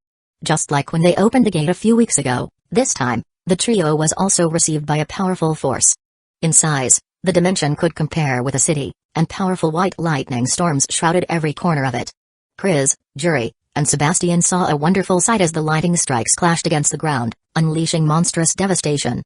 Just like when they opened the gate a few weeks ago, this time, the trio was also received by a powerful force. In size, the dimension could compare with a city, and powerful white lightning storms shrouded every corner of it. Chris, Jury, and Sebastian saw a wonderful sight as the lightning strikes clashed against the ground, unleashing monstrous devastation.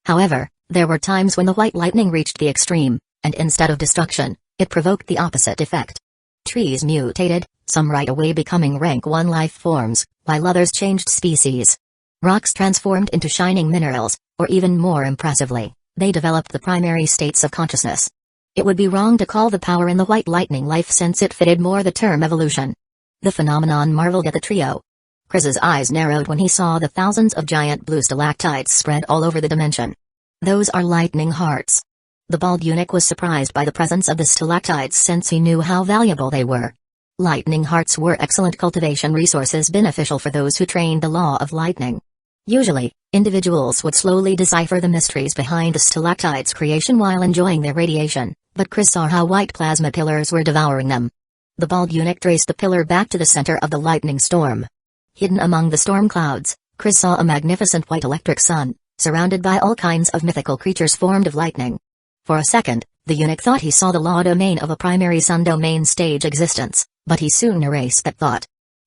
However, there were times when the white lightning reached the extreme, and instead of destruction, it provoked the opposite effect. Trees mutated, some right away becoming rank 1 life forms, while others changed species. Rocks transformed into shining minerals, or even more impressively, they developed the primary states of consciousness. It would be wrong to call the power in the white lightning life since it fitted more the term evolution. The phenomenon marveled at the trio. Chris's eyes narrowed when he saw the thousands of giant blue stalactites spread all over the dimension. Those are lightning hearts. The bald eunuch was surprised by the presence of the stalactites since he knew how valuable they were. Lightning hearts were excellent cultivation resources beneficial for those who trained the law of lightning. Usually, individuals would slowly decipher the mysteries behind the stalactites' creation while enjoying their radiation, but Chris saw how white plasma pillars were devouring them. The bald eunuch traced the pillar back to the center of the lightning storm. Hidden among the storm clouds, Chris saw a magnificent white electric sun, surrounded by all kinds of mythical creatures formed of lightning. For a second, the eunuch thought he saw the law domain of a primary sun domain stage existence, but he soon erased that thought.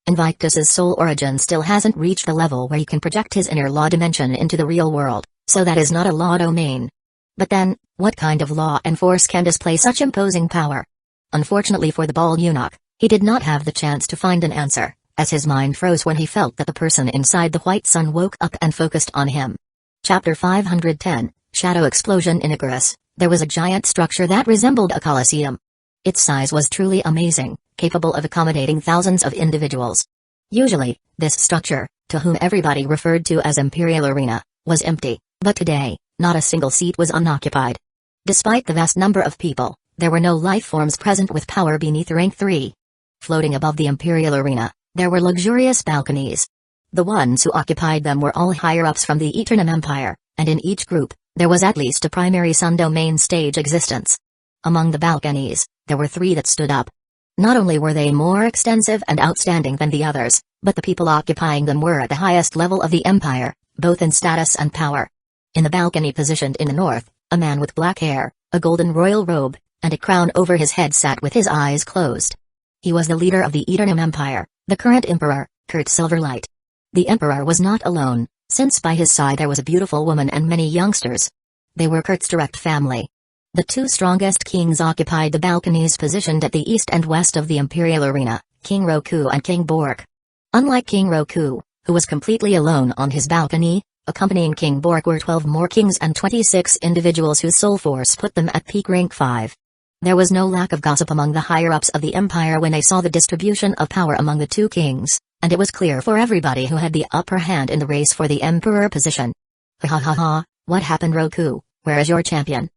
Invictus's soul origin still hasn't reached the level where he can project his inner law dimension into the real world, so that is not a law domain. But then, what kind of law and force can display such imposing power? Unfortunately for the bald eunuch, he did not have the chance to find an answer, as his mind froze when he felt that the person inside the white sun woke up and focused on him. Chapter 510, Shadow Explosion in Icarus. There was a giant structure that resembled a coliseum. Its size was truly amazing, capable of accommodating thousands of individuals. Usually, this structure, to whom everybody referred to as Imperial Arena, was empty, but today, not a single seat was unoccupied. Despite the vast number of people, there were no life forms present with power beneath rank 3. Floating above the Imperial Arena, there were luxurious balconies. The ones who occupied them were all higher-ups from the Eternum Empire, and in each group, there was at least a primary sun domain stage existence. Among the balconies, there were 3 that stood up. Not only were they more extensive and outstanding than the others, but the people occupying them were at the highest level of the empire, both in status and power. In the balcony positioned in the north, a man with black hair, a golden royal robe, and a crown over his head sat with his eyes closed. He was the leader of the Eternum Empire, the current emperor, Kurt Silverlight. The emperor was not alone, since by his side there was a beautiful woman and many youngsters. They were Kurt's direct family. The 2 strongest kings occupied the balconies positioned at the east and west of the Imperial Arena, King Roku and King Bork. Unlike King Roku, who was completely alone on his balcony, Accompanying King Bork were 12 more kings and 26 individuals whose soul force put them at peak rank 5. There was no lack of gossip among the higher-ups of the empire when they saw the distribution of power among the two kings, and it was clear for everybody who had the upper hand in the race for the emperor position. Ha ha ha, what happened, Roku? Where is your champion?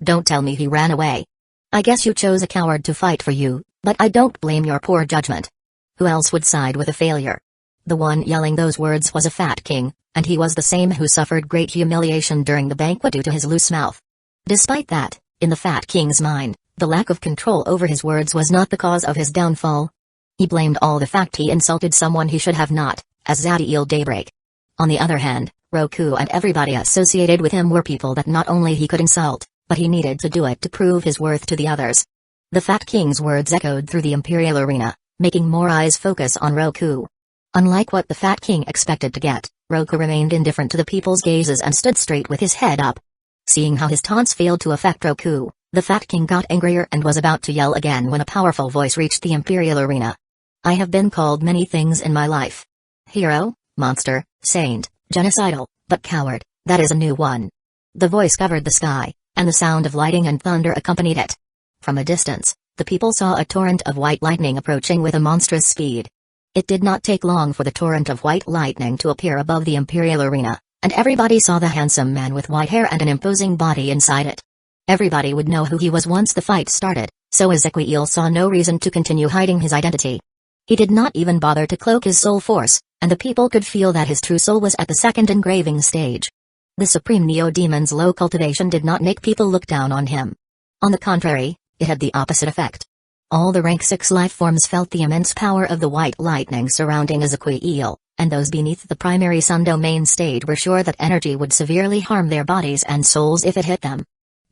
Don't tell me he ran away. I guess you chose a coward to fight for you, but I don't blame your poor judgment. Who else would side with a failure? The one yelling those words was a fat king, and he was the same who suffered great humiliation during the banquet due to his loose mouth. Despite that, in the fat king's mind, the lack of control over his words was not the cause of his downfall. He blamed all the fact he insulted someone he should have not, as Zadiel Daybreak. On the other hand, Roku and everybody associated with him were people that not only he could insult, but he needed to do it to prove his worth to the others. The fat king's words echoed through the imperial arena, making more eyes focus on Roku. Unlike what the fat king expected to get, Roku remained indifferent to the people's gazes and stood straight with his head up. Seeing how his taunts failed to affect Roku, the fat king got angrier and was about to yell again when a powerful voice reached the imperial arena. I have been called many things in my life. Hero, monster, saint, genocidal, but coward, that is a new one. The voice covered the sky, and the sound of lightning and thunder accompanied it. From a distance, the people saw a torrent of white lightning approaching with a monstrous speed. It did not take long for the torrent of white lightning to appear above the imperial arena, and everybody saw the handsome man with white hair and an imposing body inside it. Everybody would know who he was once the fight started, so Ezequiel saw no reason to continue hiding his identity. He did not even bother to cloak his soul force, and the people could feel that his true soul was at the second engraving stage. The Supreme Neo-Demon's low cultivation did not make people look down on him. On the contrary, it had the opposite effect. All the rank 6 life forms felt the immense power of the white lightning surrounding Ezequiel, and those beneath the primary sun domain stage were sure that energy would severely harm their bodies and souls if it hit them.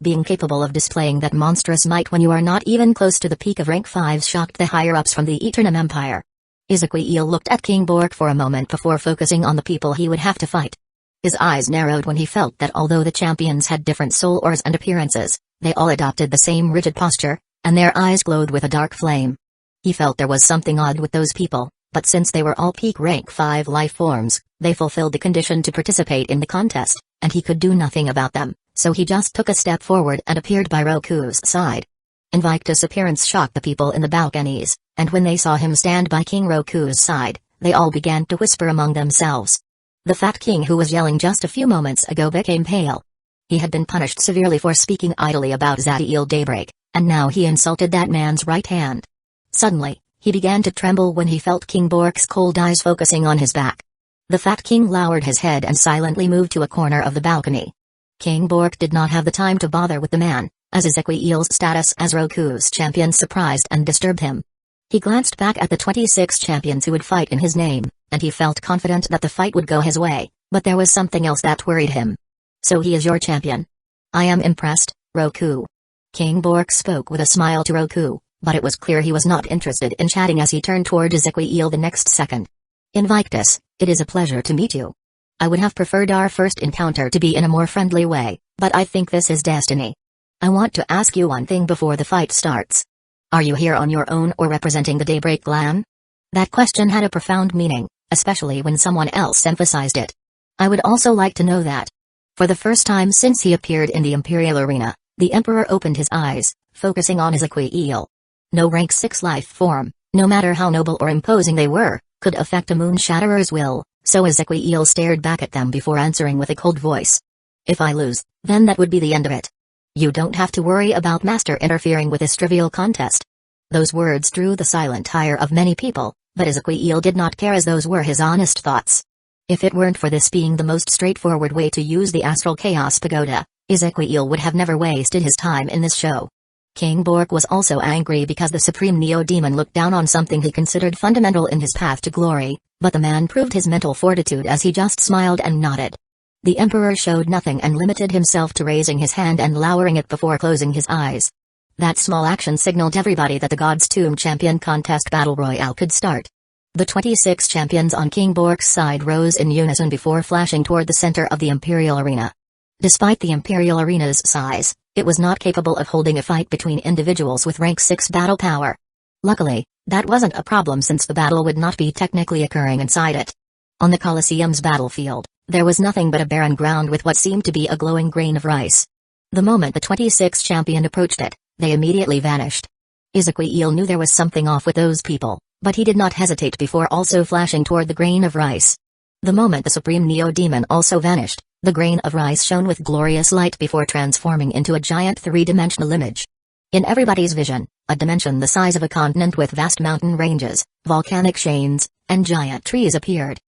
Being capable of displaying that monstrous might when you are not even close to the peak of rank 5 shocked the higher-ups from the Eternum Empire. Ezequiel looked at King Bork for a moment before focusing on the people he would have to fight. His eyes narrowed when he felt that although the champions had different soul ores and appearances, they all adopted the same rigid posture, and their eyes glowed with a dark flame. He felt there was something odd with those people, but since they were all peak rank 5 life forms, they fulfilled the condition to participate in the contest, and he could do nothing about them, so he just took a step forward and appeared by Roku's side. Invictus' appearance shocked the people in the balconies, and when they saw him stand by King Roku's side, they all began to whisper among themselves. The fat king who was yelling just a few moments ago became pale. He had been punished severely for speaking idly about Zadiel Daybreak, and now he insulted that man's right hand. Suddenly, he began to tremble when he felt King Bork's cold eyes focusing on his back. The fat king lowered his head and silently moved to a corner of the balcony. King Bork did not have the time to bother with the man, as Ezequiel's status as Roku's champion surprised and disturbed him. He glanced back at the 26 champions who would fight in his name, and he felt confident that the fight would go his way, but there was something else that worried him. So he is your champion? I am impressed, Roku. King Bork spoke with a smile to Roku, but it was clear he was not interested in chatting as he turned toward Ezequiel the next second. Invictus, it is a pleasure to meet you. I would have preferred our first encounter to be in a more friendly way, but I think this is destiny. I want to ask you one thing before the fight starts. Are you here on your own or representing the Daybreak clan? That question had a profound meaning, especially when someone else emphasized it. I would also like to know that. For the first time since he appeared in the Imperial Arena, the Emperor opened his eyes, focusing on Ezequiel. No rank 6 life form, no matter how noble or imposing they were, could affect a moon shatterer's will, so Ezequiel stared back at them before answering with a cold voice. If I lose, then that would be the end of it. You don't have to worry about Master interfering with this trivial contest. Those words drew the silent ire of many people, but Ezequiel did not care as those were his honest thoughts. If it weren't for this being the most straightforward way to use the Astral Chaos Pagoda, Ezequiel would have never wasted his time in this show. King Bork was also angry because the Supreme Neo-Demon looked down on something he considered fundamental in his path to glory, but the man proved his mental fortitude as he just smiled and nodded. The Emperor showed nothing and limited himself to raising his hand and lowering it before closing his eyes. That small action signaled everybody that the God's Tomb Champion Contest Battle Royale could start. The 26 champions on King Bork's side rose in unison before flashing toward the center of the Imperial Arena. Despite the Imperial Arena's size, it was not capable of holding a fight between individuals with rank 6 battle power. Luckily, that wasn't a problem since the battle would not be technically occurring inside it. On the Colosseum's battlefield, There was nothing but a barren ground with what seemed to be a glowing grain of rice. The moment the 26th champion approached it, they immediately vanished. Ezekiel knew there was something off with those people, but he did not hesitate before also flashing toward the grain of rice. The moment the Supreme Neo-Demon also vanished, the grain of rice shone with glorious light before transforming into a giant three-dimensional image. In everybody's vision, a dimension the size of a continent with vast mountain ranges, volcanic chains, and giant trees appeared.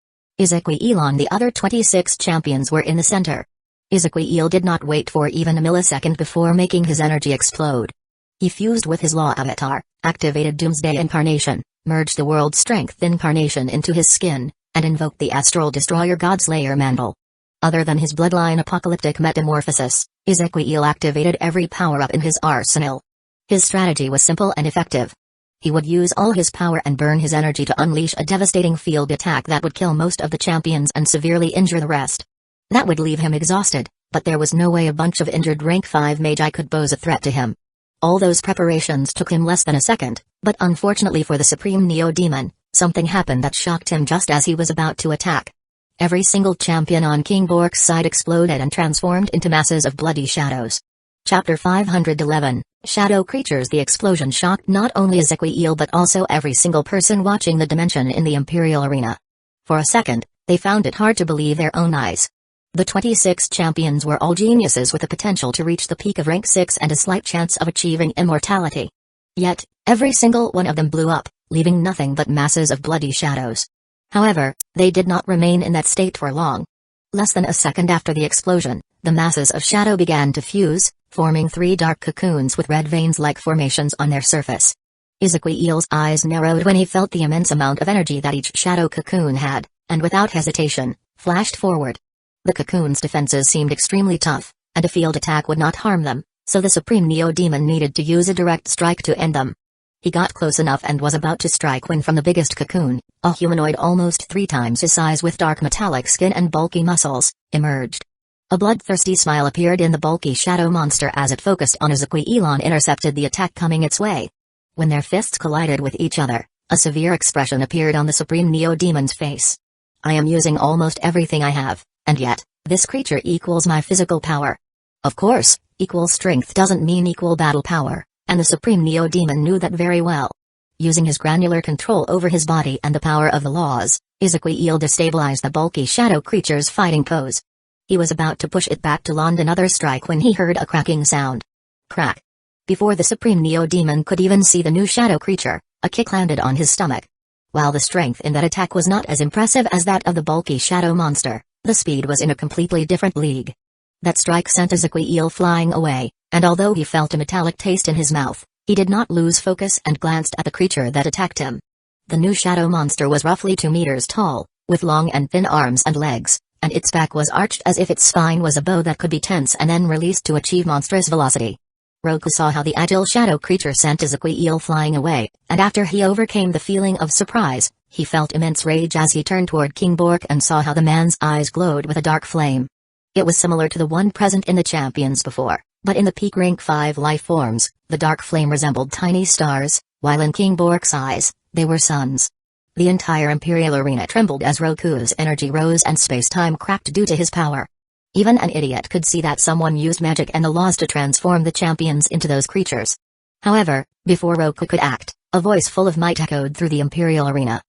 Ezekiel and the other 26 champions were in the center. Ezekiel did not wait for even a millisecond before making his energy explode. He fused with his Law Avatar, activated Doomsday Incarnation, merged the World Strength Incarnation into his skin, and invoked the Astral Destroyer Godslayer Mantle. Other than his bloodline apocalyptic metamorphosis, Ezekiel activated every power-up in his arsenal. His strategy was simple and effective. He would use all his power and burn his energy to unleash a devastating field attack that would kill most of the champions and severely injure the rest. That would leave him exhausted, but there was no way a bunch of injured rank 5 Magi could pose a threat to him. All those preparations took him less than a second, but unfortunately for the Supreme Neo-Demon, something happened that shocked him just as he was about to attack. Every single champion on King Bork's side exploded and transformed into masses of bloody shadows. Chapter 511, Shadow Creatures. The explosion shocked not only Ezekiel but also every single person watching the dimension in the Imperial Arena. For a second, they found it hard to believe their own eyes. The 26 champions were all geniuses with the potential to reach the peak of rank 6 and a slight chance of achieving immortality. Yet, every single one of them blew up, leaving nothing but masses of bloody shadows. However, they did not remain in that state for long. Less than a second after the explosion, the masses of shadow began to fuse, forming 3 dark cocoons with red veins-like formations on their surface. Ezekiel's eyes narrowed when he felt the immense amount of energy that each shadow cocoon had, and without hesitation, flashed forward. The cocoon's defenses seemed extremely tough, and a field attack would not harm them, so the Supreme Neo-Demon needed to use a direct strike to end them. He got close enough and was about to strike when from the biggest cocoon, a humanoid almost 3 times his size with dark metallic skin and bulky muscles, emerged. A bloodthirsty smile appeared in the bulky shadow monster as it focused on Ezekiel and intercepted the attack coming its way. When their fists collided with each other, a severe expression appeared on the Supreme Neo-Demon's face. I am using almost everything I have, and yet, this creature equals my physical power. Of course, equal strength doesn't mean equal battle power, and the Supreme Neo-Demon knew that very well. Using his granular control over his body and the power of the laws, Ezekiel destabilized the bulky shadow creature's fighting pose. He was about to push it back to land another strike when he heard a cracking sound. Crack. Before the Supreme Neo-Demon could even see the new shadow creature, a kick landed on his stomach. While the strength in that attack was not as impressive as that of the bulky shadow monster, the speed was in a completely different league. That strike sent Ezekiel flying away, and although he felt a metallic taste in his mouth, he did not lose focus and glanced at the creature that attacked him. The new shadow monster was roughly 2 meters tall, with long and thin arms and legs, and its back was arched as if its spine was a bow that could be tense and then released to achieve monstrous velocity. Roku saw how the agile shadow creature sent Ezekiel flying away, and after he overcame the feeling of surprise, he felt immense rage as he turned toward King Bork and saw how the man's eyes glowed with a dark flame. It was similar to the one present in the champions before, but in the peak rank 5 life forms, the dark flame resembled tiny stars, while in King Bork's eyes, they were suns. The entire Imperial Arena trembled as Roku's energy rose and space-time cracked due to his power. Even an idiot could see that someone used magic and the laws to transform the champions into those creatures. However, before Roku could act, a voice full of might echoed through the Imperial Arena.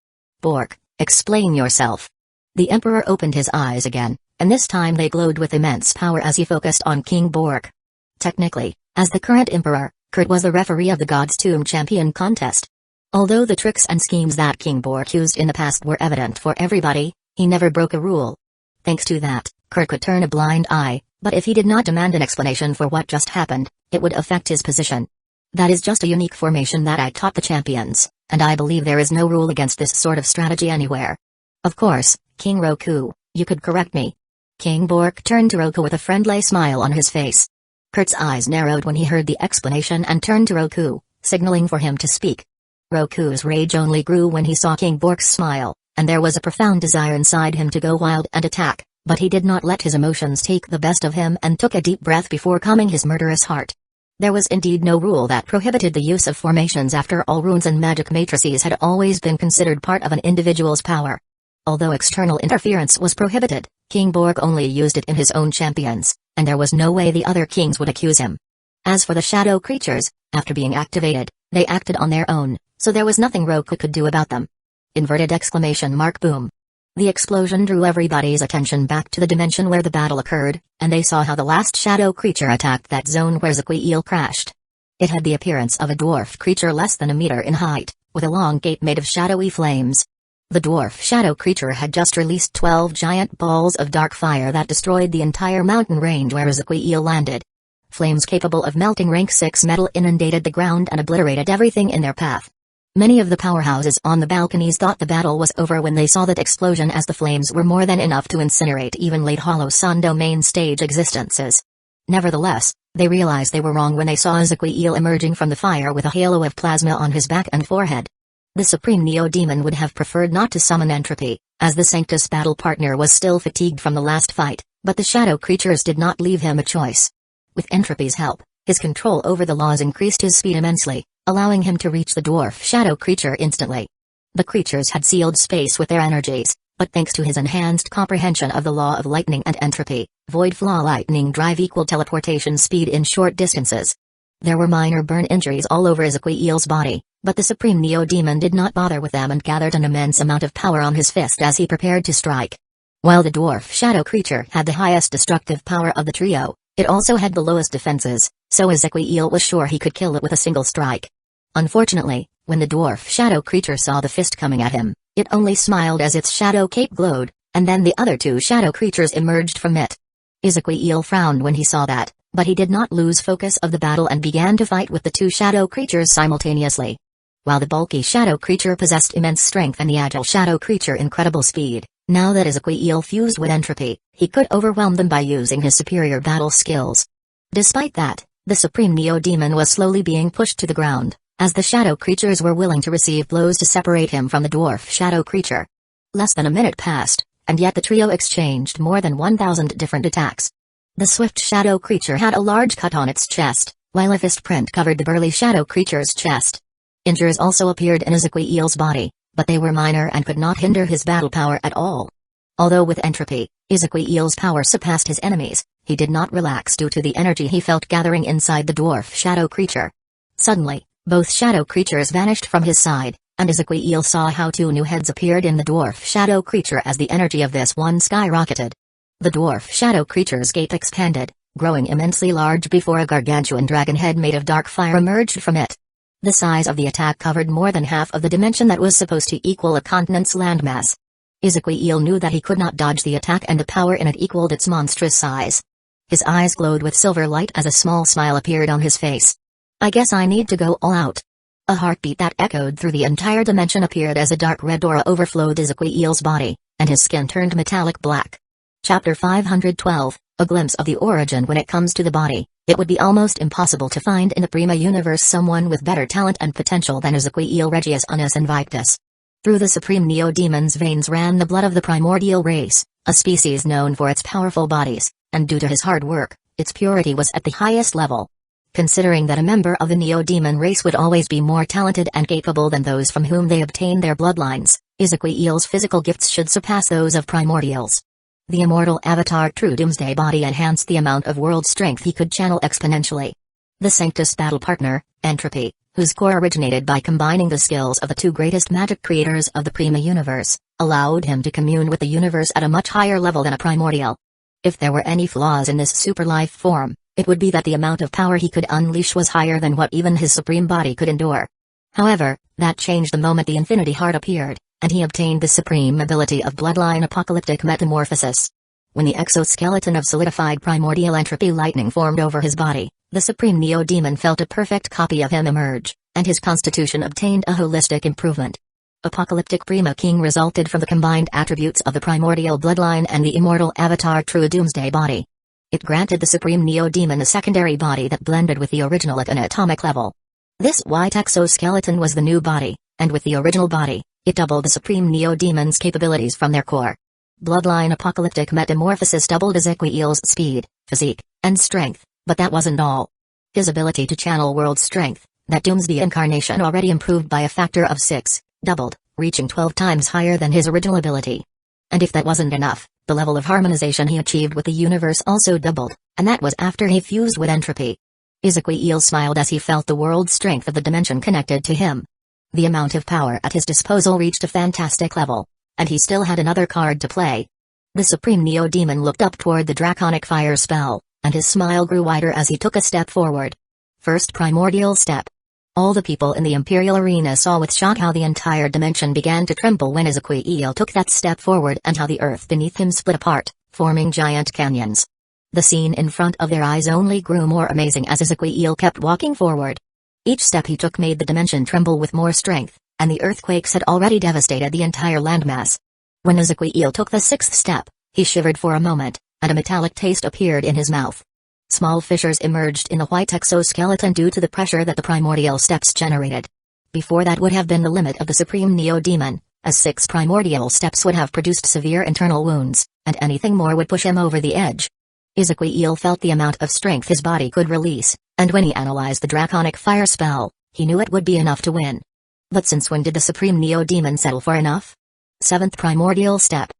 Bork, explain yourself. The Emperor opened his eyes again, and this time they glowed with immense power as he focused on King Bork. Technically, as the current Emperor, Kurt was the referee of the God's Tomb Champion contest. Although the tricks and schemes that King Bork used in the past were evident for everybody, he never broke a rule. Thanks to that, Kurt could turn a blind eye, but if he did not demand an explanation for what just happened, it would affect his position. That is just a unique formation that I taught the champions, and I believe there is no rule against this sort of strategy anywhere. Of course, King Roku, you could correct me. King Bork turned to Roku with a friendly smile on his face. Kurt's eyes narrowed when he heard the explanation and turned to Roku, signaling for him to speak. Roku's rage only grew when he saw King Bork's smile, and there was a profound desire inside him to go wild and attack, but he did not let his emotions take the best of him and took a deep breath before calming his murderous heart. There was indeed no rule that prohibited the use of formations. After all, runes and magic matrices had always been considered part of an individual's power. Although external interference was prohibited, King Borg only used it in his own champions, and there was no way the other kings would accuse him. As for the shadow creatures, after being activated, they acted on their own, so there was nothing Roku could do about them. Inverted exclamation mark boom. The explosion drew everybody's attention back to the dimension where the battle occurred, and they saw how the last shadow creature attacked that zone where Zequiel crashed. It had the appearance of a dwarf creature less than a meter in height, with a long gape made of shadowy flames. The dwarf shadow creature had just released 12 giant balls of dark fire that destroyed the entire mountain range where Zequiel landed. Flames capable of melting rank 6 metal inundated the ground and obliterated everything in their path. Many of the powerhouses on the balconies thought the battle was over when they saw that explosion, as the flames were more than enough to incinerate even late Hollow Sun domain stage existences. Nevertheless, they realized they were wrong when they saw Zequiel emerging from the fire with a halo of plasma on his back and forehead. The Supreme Neo-Demon would have preferred not to summon Entropy, as the Sanctus battle partner was still fatigued from the last fight, but the shadow creatures did not leave him a choice. With Entropy's help, his control over the laws increased his speed immensely, allowing him to reach the dwarf shadow creature instantly. The creatures had sealed space with their energies, but thanks to his enhanced comprehension of the law of lightning and entropy, Void Flaw lightning drive equal teleportation speed in short distances. There were minor burn injuries all over Zequiel's body, but the Supreme Neo-Demon did not bother with them and gathered an immense amount of power on his fist as he prepared to strike. While the dwarf shadow creature had the highest destructive power of the trio, it also had the lowest defenses, so Zequiel was sure he could kill it with a single strike. Unfortunately, when the dwarf shadow creature saw the fist coming at him, it only smiled as its shadow cape glowed, and then the other two shadow creatures emerged from it. Zequiel frowned when he saw that, but he did not lose focus of the battle and began to fight with the two shadow creatures simultaneously. While the bulky shadow creature possessed immense strength and the agile shadow creature incredible speed, now that Zequiel fused with entropy, he could overwhelm them by using his superior battle skills. Despite that, the Supreme Neo-Demon was slowly being pushed to the ground, as the shadow creatures were willing to receive blows to separate him from the dwarf shadow creature. Less than a minute passed, and yet the trio exchanged more than 1,000 different attacks. The swift shadow creature had a large cut on its chest, while a fist print covered the burly shadow creature's chest. Injuries also appeared in Zequiel's body, but they were minor and could not hinder his battle power at all. Although with entropy, Zequiel's power surpassed his enemies, he did not relax due to the energy he felt gathering inside the dwarf shadow creature. Suddenly, both shadow creatures vanished from his side, and Zequiel saw how two new heads appeared in the dwarf shadow creature as the energy of this one skyrocketed. The dwarf shadow creature's gape expanded, growing immensely large before a gargantuan dragon head made of dark fire emerged from it. The size of the attack covered more than half of the dimension that was supposed to equal a continent's landmass. Zequiel knew that he could not dodge the attack and the power in it equaled its monstrous size. His eyes glowed with silver light as a small smile appeared on his face. I guess I need to go all out. A heartbeat that echoed through the entire dimension appeared as a dark red aura overflowed Zequiel's body, and his skin turned metallic black. Chapter 512, A Glimpse of the Origin. When it comes to the body, it would be almost impossible to find in the Prima universe someone with better talent and potential than Zequiel Regius Unus Invictus. Through the Supreme Neo-Demon's veins ran the blood of the primordial race, a species known for its powerful bodies, and due to his hard work, its purity was at the highest level. Considering that a member of the Neo-Demon race would always be more talented and capable than those from whom they obtain their bloodlines, Zequiel's physical gifts should surpass those of primordials. The immortal avatar True Doomsday body enhanced the amount of world strength he could channel exponentially. The Sanctus battle partner, Entropy, whose core originated by combining the skills of the two greatest magic creators of the Prima universe, allowed him to commune with the universe at a much higher level than a primordial. If there were any flaws in this super life form, it would be that the amount of power he could unleash was higher than what even his supreme body could endure. However, that changed the moment the Infinity Heart appeared, and he obtained the supreme ability of Bloodline Apocalyptic Metamorphosis. When the exoskeleton of solidified primordial entropy lightning formed over his body, the Supreme Neo-Demon felt a perfect copy of him emerge, and his constitution obtained a holistic improvement. Apocalyptic Prima King resulted from the combined attributes of the primordial bloodline and the immortal avatar True Doomsday body. It granted the Supreme Neo-Demon a secondary body that blended with the original at an atomic level. This white exoskeleton was the new body, and with the original body, it doubled the Supreme Neo-Demon's capabilities from their core. Bloodline Apocalyptic Metamorphosis doubled Zequiel's speed, physique, and strength, but that wasn't all. His ability to channel world strength, that Doomsday incarnation already improved by a factor of 6, doubled, reaching 12 times higher than his original ability. And if that wasn't enough, The level of harmonization he achieved with the universe also doubled, and that was after he fused with entropy. Ezequiel smiled as he felt the world strength of the dimension connected to him. The amount of power at his disposal reached a fantastic level, and he still had another card to play. The Supreme Neo-Demon looked up toward the draconic fire spell, and his smile grew wider as he took a step forward. First primordial step. All the people in the Imperial Arena saw with shock how the entire dimension began to tremble when Ezequiel took that step forward and how the earth beneath him split apart, forming giant canyons. The scene in front of their eyes only grew more amazing as Ezequiel kept walking forward. Each step he took made the dimension tremble with more strength, and the earthquakes had already devastated the entire landmass. When Ezequiel took the sixth step, he shivered for a moment, and a metallic taste appeared in his mouth. Small fissures emerged in the white exoskeleton due to the pressure that the primordial steps generated. Before that would have been the limit of the Supreme Neo-Demon, as 6 primordial steps would have produced severe internal wounds, and anything more would push him over the edge. Ezequiel felt the amount of strength his body could release, and when he analyzed the draconic fire spell, he knew it would be enough to win. But since when did the Supreme Neo-Demon settle for enough? 7th primordial step.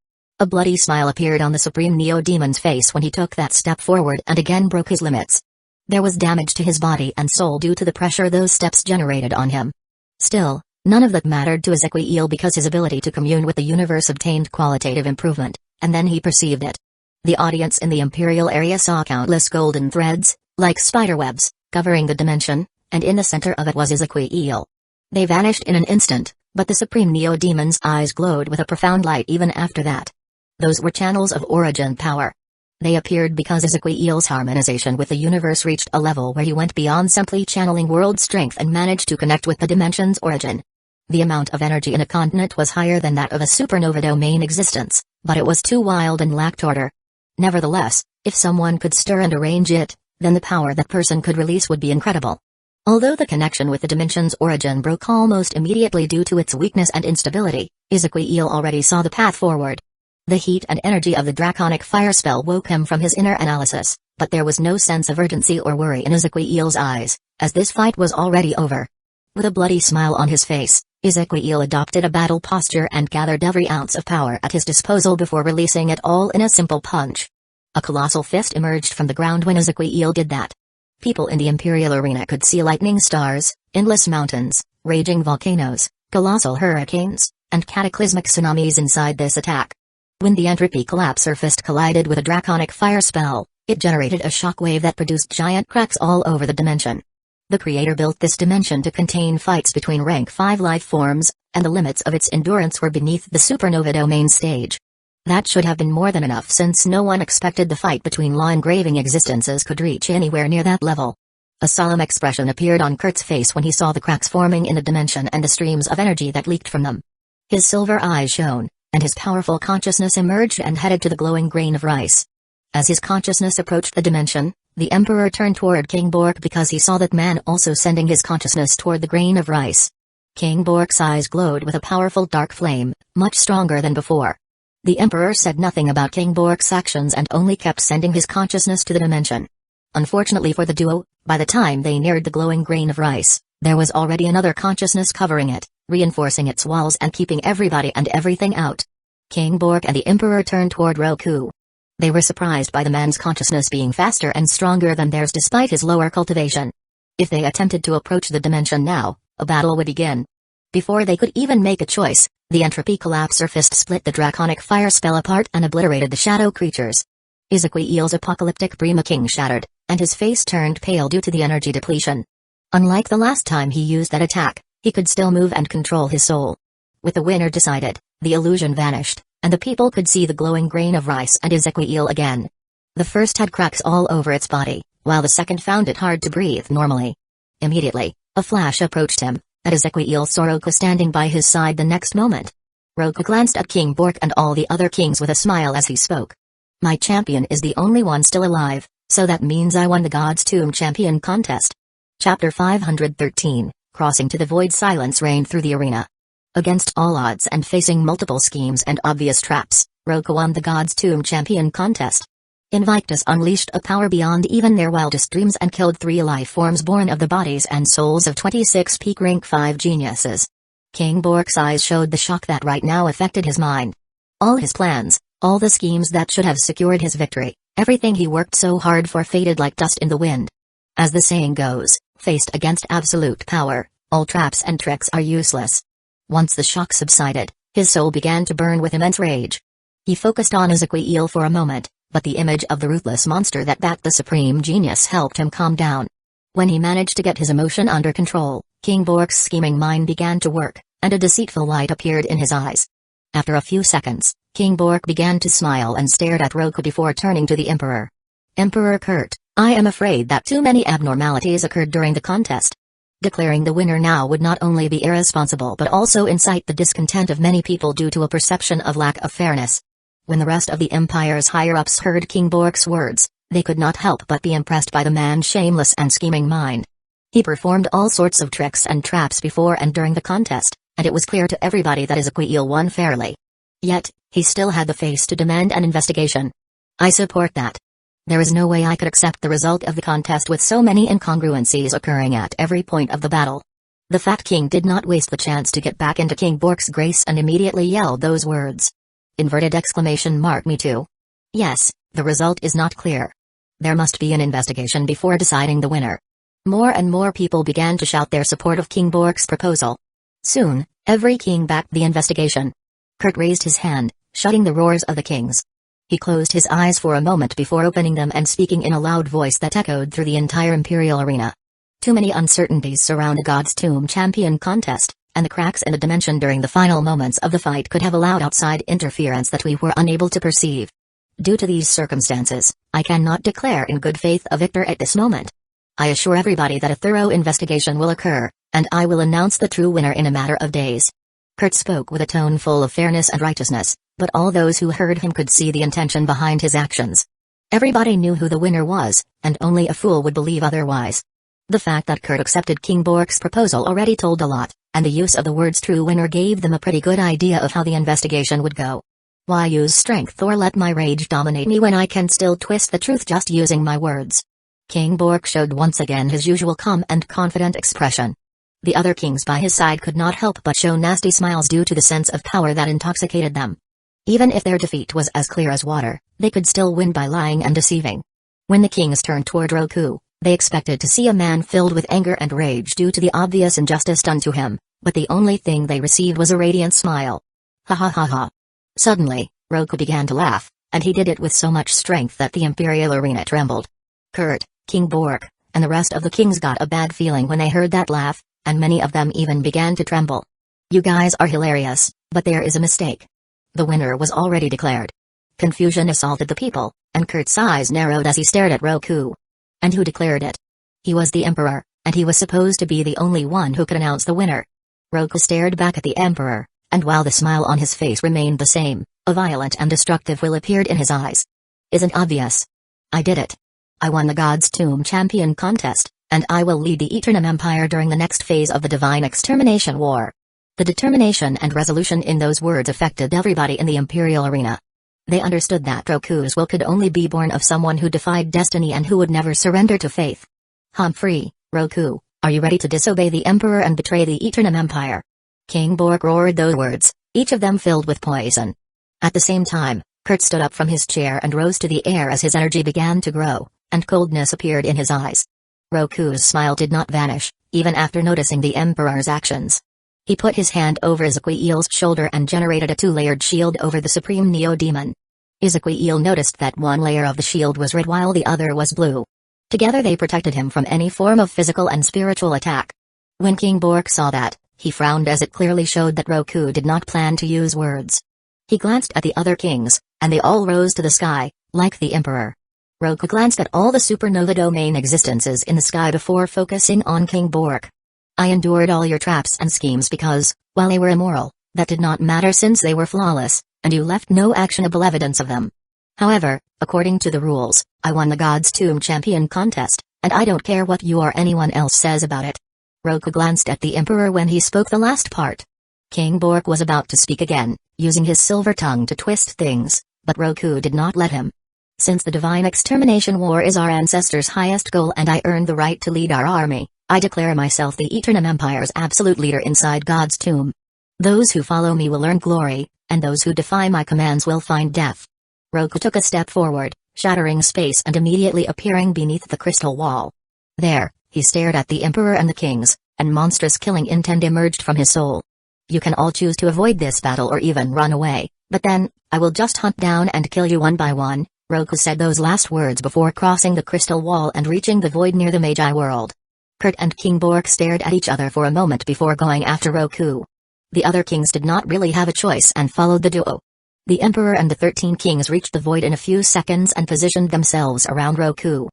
A bloody smile appeared on the Supreme Neo-Demon's face when he took that step forward and again broke his limits. There was damage to his body and soul due to the pressure those steps generated on him. Still, none of that mattered to Ezequiel because his ability to commune with the universe obtained qualitative improvement, and then he perceived it. The audience in the Imperial area saw countless golden threads, like spiderwebs, covering the dimension, and in the center of it was Ezequiel. They vanished in an instant, but the Supreme Neo-Demon's eyes glowed with a profound light even after that. Those were channels of origin power. They appeared because Ezequiel's harmonization with the universe reached a level where he went beyond simply channeling world strength and managed to connect with the dimension's origin. The amount of energy in a continent was higher than that of a supernova domain existence, but it was too wild and lacked order. Nevertheless, if someone could stir and arrange it, then the power that person could release would be incredible. Although the connection with the dimension's origin broke almost immediately due to its weakness and instability, Ezequiel already saw the path forward. The heat and energy of the draconic fire spell woke him from his inner analysis, but there was no sense of urgency or worry in Ezequiel's eyes, as this fight was already over. With a bloody smile on his face, Ezequiel adopted a battle posture and gathered every ounce of power at his disposal before releasing it all in a simple punch. A colossal fist emerged from the ground when Ezequiel did that. People in the Imperial Arena could see lightning stars, endless mountains, raging volcanoes, colossal hurricanes, and cataclysmic tsunamis inside this attack. When the entropy collapser fist collided with a draconic fire spell, it generated a shockwave that produced giant cracks all over the dimension. The creator built this dimension to contain fights between rank 5 life forms, and the limits of its endurance were beneath the supernova domain stage. That should have been more than enough since no one expected the fight between law-engraving existences could reach anywhere near that level. A solemn expression appeared on Kurt's face when he saw the cracks forming in the dimension and the streams of energy that leaked from them. His silver eyes shone, and his powerful consciousness emerged and headed to the glowing grain of rice. As his consciousness approached the dimension, the Emperor turned toward King Bork because he saw that man also sending his consciousness toward the grain of rice. King Bork's eyes glowed with a powerful dark flame, much stronger than before. The Emperor said nothing about King Bork's actions and only kept sending his consciousness to the dimension. Unfortunately for the duo, by the time they neared the glowing grain of rice, there was already another consciousness covering it, reinforcing its walls and keeping everybody and everything out. King Bork and the Emperor turned toward Roku. They were surprised by the man's consciousness being faster and stronger than theirs despite his lower cultivation. If they attempted to approach the dimension now, a battle would begin. Before they could even make a choice, the entropy collapser fist split the draconic fire spell apart and obliterated the shadow creatures. Ezequiel's apocalyptic Brima King shattered, and his face turned pale due to the energy depletion. Unlike the last time he used that attack, he could still move and control his soul. With the winner decided, the illusion vanished, and the people could see the glowing grain of rice and Ezequiel again. The first had cracks all over its body, while the second found it hard to breathe normally. Immediately, a flash approached him, and Ezequiel saw Roku standing by his side the next moment. Roku glanced at King Bork and all the other kings with a smile as he spoke. "My champion is the only one still alive, so that means I won the God's Tomb Champion contest." Chapter 513, Crossing to the Void. Silence reigned through the arena. Against all odds and facing multiple schemes and obvious traps, Roku won the God's Tomb Champion contest. Invictus unleashed a power beyond even their wildest dreams and killed 3 life forms born of the bodies and souls of 26 peak rank 5 geniuses. King Bork's eyes showed the shock that right now affected his mind. All his plans, All the schemes that should have secured his victory, everything he worked so hard for faded like dust in the wind. As the saying goes, faced against absolute power, all traps and tricks are useless. Once the shock subsided, his soul began to burn with immense rage. He focused on Ezekiel for a moment, but the image of the ruthless monster that backed the supreme genius helped him calm down. When he managed to get his emotion under control, King Bork's scheming mind began to work, and a deceitful light appeared in his eyes. After a few seconds, King Bork began to smile and stared at Roku before turning to the Emperor. Emperor Kurt, I am afraid that too many abnormalities occurred during the contest. Declaring the winner now would not only be irresponsible but also incite the discontent of many people due to a perception of lack of fairness. When the rest of the Empire's higher-ups heard King Bork's words, they could not help but be impressed by the man's shameless and scheming mind. He performed all sorts of tricks and traps before and during the contest, and it was clear to everybody that Ezekiel won fairly. Yet, he still had the face to demand an investigation. I support that. There is no way I could accept the result of the contest with so many incongruencies occurring at every point of the battle. The Fat King did not waste the chance to get back into King Bork's grace and immediately yelled those words. Inverted exclamation mark me too. Yes, the result is not clear. There must be an investigation before deciding the winner. More and more people began to shout their support of King Bork's proposal. Soon, every king backed the investigation. Kurt raised his hand, shutting the roars of the kings. He closed his eyes for a moment before opening them and speaking in a loud voice that echoed through the entire Imperial arena. Too many uncertainties surround a God's Tomb champion contest, and the cracks in the dimension during the final moments of the fight could have allowed outside interference that we were unable to perceive. Due to these circumstances, I cannot declare in good faith a victor at this moment. I assure everybody that a thorough investigation will occur, and I will announce the true winner in a matter of days. Kurt spoke with a tone full of fairness and righteousness, but all those who heard him could see the intention behind his actions. Everybody knew who the winner was, and only a fool would believe otherwise. The fact that Kurt accepted King Bork's proposal already told a lot, and the use of the words true winner gave them a pretty good idea of how the investigation would go. Why use strength or let my rage dominate me when I can still twist the truth just using my words? King Bork showed once again his usual calm and confident expression. The other kings by his side could not help but show nasty smiles due to the sense of power that intoxicated them. Even if their defeat was as clear as water, they could still win by lying and deceiving. When the kings turned toward Roku, they expected to see a man filled with anger and rage due to the obvious injustice done to him, but the only thing they received was a radiant smile. Ha ha ha ha. Suddenly, Roku began to laugh, and he did it with so much strength that the Imperial arena trembled. Kurt, King Bork, and the rest of the kings got a bad feeling when they heard that laugh, and many of them even began to tremble. You guys are hilarious, but there is a mistake. The winner was already declared. Confusion assaulted the people, and Kurt's eyes narrowed as he stared at Roku. And who declared it? He was the Emperor, and he was supposed to be the only one who could announce the winner. Roku stared back at the Emperor, and while the smile on his face remained the same, a violent and destructive will appeared in his eyes. Isn't obvious? I did it. I won the God's Tomb champion contest, and I will lead the Eternum Empire during the next phase of the Divine Extermination War. The determination and resolution in those words affected everybody in the Imperial arena. They understood that Roku's will could only be born of someone who defied destiny and who would never surrender to faith. Humphrey, Roku, are you ready to disobey the Emperor and betray the Eternum Empire? King Bork roared those words, each of them filled with poison. At the same time, Kurt stood up from his chair and rose to the air as his energy began to grow, and coldness appeared in his eyes. Roku's smile did not vanish, even after noticing the Emperor's actions. He put his hand over Ezekiel's shoulder and generated a two-layered shield over the Supreme Neo-Demon. Ezekiel noticed that one layer of the shield was red while the other was blue. Together they protected him from any form of physical and spiritual attack. When King Bork saw that, he frowned as it clearly showed that Roku did not plan to use words. He glanced at the other kings, and they all rose to the sky, like the Emperor. Roku glanced at all the supernova domain existences in the sky before focusing on King Bork. I endured all your traps and schemes because, while they were immoral, that did not matter since they were flawless, and you left no actionable evidence of them. However, according to the rules, I won the God's Tomb champion contest, and I don't care what you or anyone else says about it. Roku glanced at the Emperor when he spoke the last part. King Bork was about to speak again, using his silver tongue to twist things, but Roku did not let him. Since the Divine Extermination War is our ancestors' highest goal and I earned the right to lead our army, I declare myself the Eternum Empire's absolute leader inside God's Tomb. Those who follow me will earn glory, and those who defy my commands will find death. Roku took a step forward, shattering space and immediately appearing beneath the crystal wall. There, he stared at the Emperor and the kings, and monstrous killing intent emerged from his soul. You can all choose to avoid this battle or even run away, but then, I will just hunt down and kill you one by one. Roku said those last words before crossing the crystal wall and reaching the void near the Magi world. Kurt and King Bork stared at each other for a moment before going after Roku. The other kings did not really have a choice and followed the duo. The Emperor and the 13 kings reached the void in a few seconds and positioned themselves around Roku.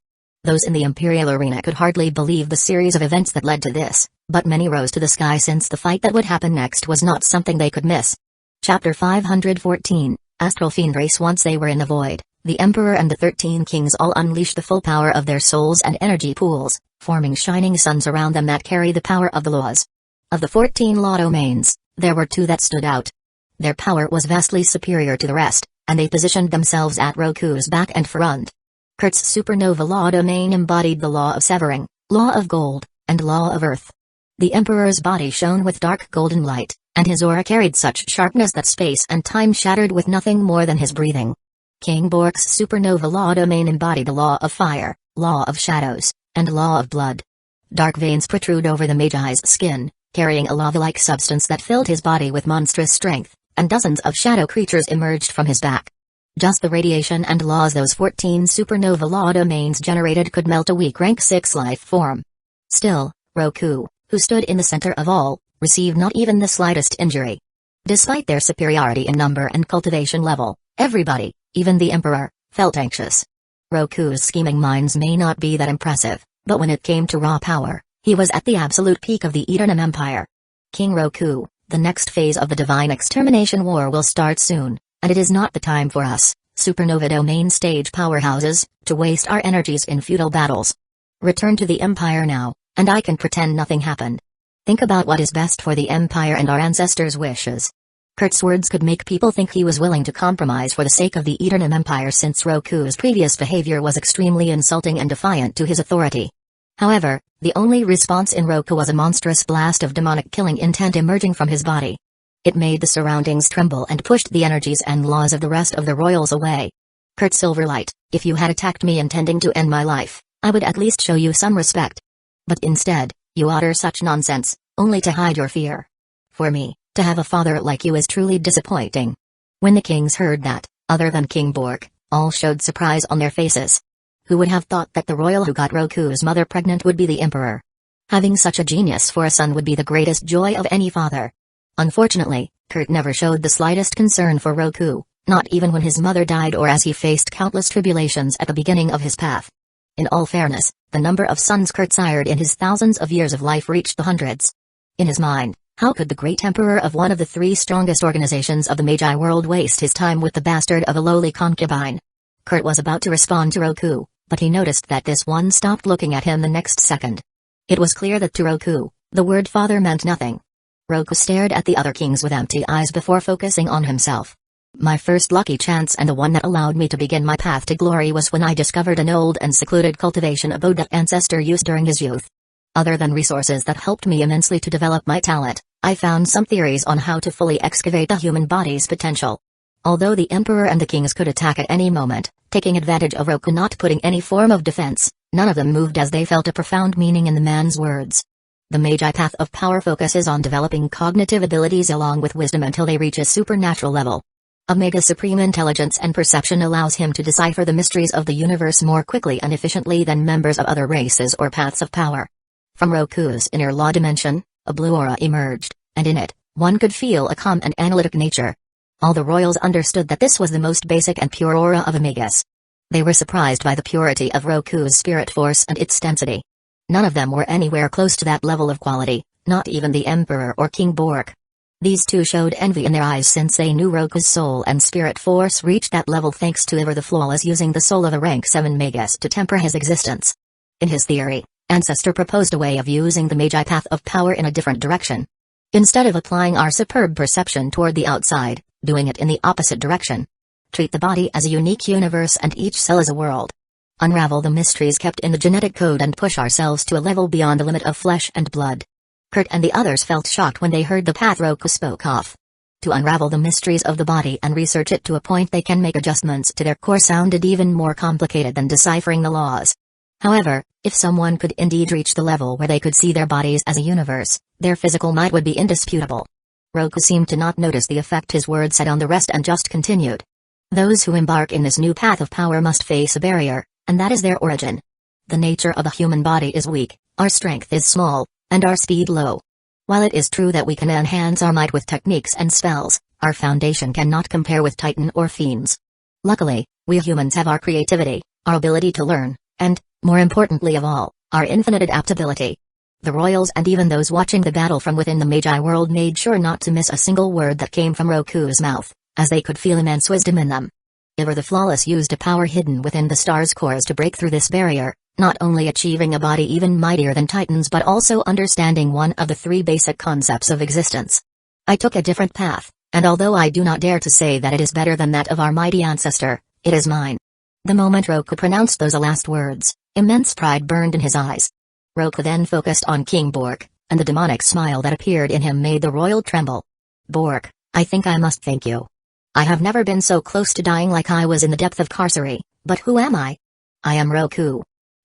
Those in the Imperial arena could hardly believe the series of events that led to this, but many rose to the sky since the fight that would happen next was not something they could miss. Chapter 514, Astral Fiend Race. Once they were in the void, the Emperor and the 13 kings all unleashed the full power of their souls and energy pools, forming shining suns around them that carry the power of the laws. Of the 14 law domains, there were 2 that stood out. Their power was vastly superior to the rest, and they positioned themselves at Roku's back and front. Kurt's supernova law domain embodied the law of severing, law of gold, and law of earth. The Emperor's body shone with dark golden light, and his aura carried such sharpness that space and time shattered with nothing more than his breathing. King Bork's supernova law domain embodied the law of fire, law of shadows, and law of blood. Dark veins protrude over the Magi's skin, carrying a lava-like substance that filled his body with monstrous strength, and dozens of shadow creatures emerged from his back. Just the radiation and laws those 14 supernova law domains generated could melt a weak rank 6 life form. Still, Roku, who stood in the center of all, received not even the slightest injury. Despite their superiority in number and cultivation level, everybody, even the Emperor, felt anxious. Roku's scheming minds may not be that impressive, but when it came to raw power, he was at the absolute peak of the Eternium Empire. King Roku, the next phase of the Divine Extermination War will start soon, and it is not the time for us, supernova domain stage powerhouses, to waste our energies in futile battles. Return to the Empire now, and I can pretend nothing happened. Think about what is best for the Empire and our ancestors' wishes. Kurt's words could make people think he was willing to compromise for the sake of the Eternium Empire, since Roku's previous behavior was extremely insulting and defiant to his authority. However, the only response in Roku was a monstrous blast of demonic killing intent emerging from his body. It made the surroundings tremble and pushed the energies and laws of the rest of the royals away. Kurt Silverlight, if you had attacked me intending to end my life, I would at least show you some respect. But instead, you utter such nonsense, only to hide your fear. For me, to have a father like you is truly disappointing. When the kings heard that, other than King Bork, all showed surprise on their faces. Who would have thought that the royal who got Roku's mother pregnant would be the Emperor? Having such a genius for a son would be the greatest joy of any father. Unfortunately, Kurt never showed the slightest concern for Roku, not even when his mother died or as he faced countless tribulations at the beginning of his path. In all fairness, the number of sons Kurt sired in his thousands of years of life reached the hundreds. In his mind, how could the great emperor of one of the 3 strongest organizations of the Magi world waste his time with the bastard of a lowly concubine? Kurt was about to respond to Roku, but he noticed that this one stopped looking at him the next second. It was clear that to Roku, the word father meant nothing. Roku stared at the other kings with empty eyes before focusing on himself. My first lucky chance, and the one that allowed me to begin my path to glory, was when I discovered an old and secluded cultivation abode that ancestor used during his youth. Other than resources that helped me immensely to develop my talent, I found some theories on how to fully excavate the human body's potential. Although the Emperor and the kings could attack at any moment, taking advantage of Roku not putting any form of defense, none of them moved as they felt a profound meaning in the man's words. The Magi path of power focuses on developing cognitive abilities along with wisdom until they reach a supernatural level. Omega's supreme intelligence and perception allows him to decipher the mysteries of the universe more quickly and efficiently than members of other races or paths of power. From Roku's inner law dimension, a blue aura emerged, and in it, one could feel a calm and analytic nature. All the royals understood that this was the most basic and pure aura of Omega's. They were surprised by the purity of Roku's spirit force and its density. None of them were anywhere close to that level of quality, not even the Emperor or King Bork. These two showed envy in their eyes since they knew Roku's soul and spirit force reached that level thanks to Ever the Flawless using the soul of a rank 7 Magus to temper his existence. In his theory, Ancestor proposed a way of using the Magi path of power in a different direction. Instead of applying our superb perception toward the outside, doing it in the opposite direction. Treat the body as a unique universe and each cell as a world. Unravel the mysteries kept in the genetic code and push ourselves to a level beyond the limit of flesh and blood. Kurt and the others felt shocked when they heard the path Roku spoke of. to unravel the mysteries of the body and research it to a point they can make adjustments to their core sounded even more complicated than deciphering the laws. However, if someone could indeed reach the level where they could see their bodies as a universe, their physical might would be indisputable. Roku seemed to not notice the effect his words had on the rest and just continued. Those who embark in this new path of power must face a barrier, and that is their origin. The nature of the human body is weak, our strength is small, and our speed low. While it is true that we can enhance our might with techniques and spells, our foundation cannot compare with Titan or Fiends. Luckily, we humans have our creativity, our ability to learn, and, more importantly of all, our infinite adaptability. The royals and even those watching the battle from within the Magi world made sure not to miss a single word that came from Roku's mouth, as they could feel immense wisdom in them. Ever the Flawless used a power hidden within the star's cores to break through this barrier, not only achieving a body even mightier than Titans but also understanding one of the three basic concepts of existence. I took a different path, and although I do not dare to say that it is better than that of our mighty ancestor, it is mine. The moment Roku pronounced those last words, immense pride burned in his eyes. Roku then focused on King Bork, and the demonic smile that appeared in him made the royal tremble. Bork, I think I must thank you. I have never been so close to dying like I was in the depth of Carcery, but who am I? I am Roku.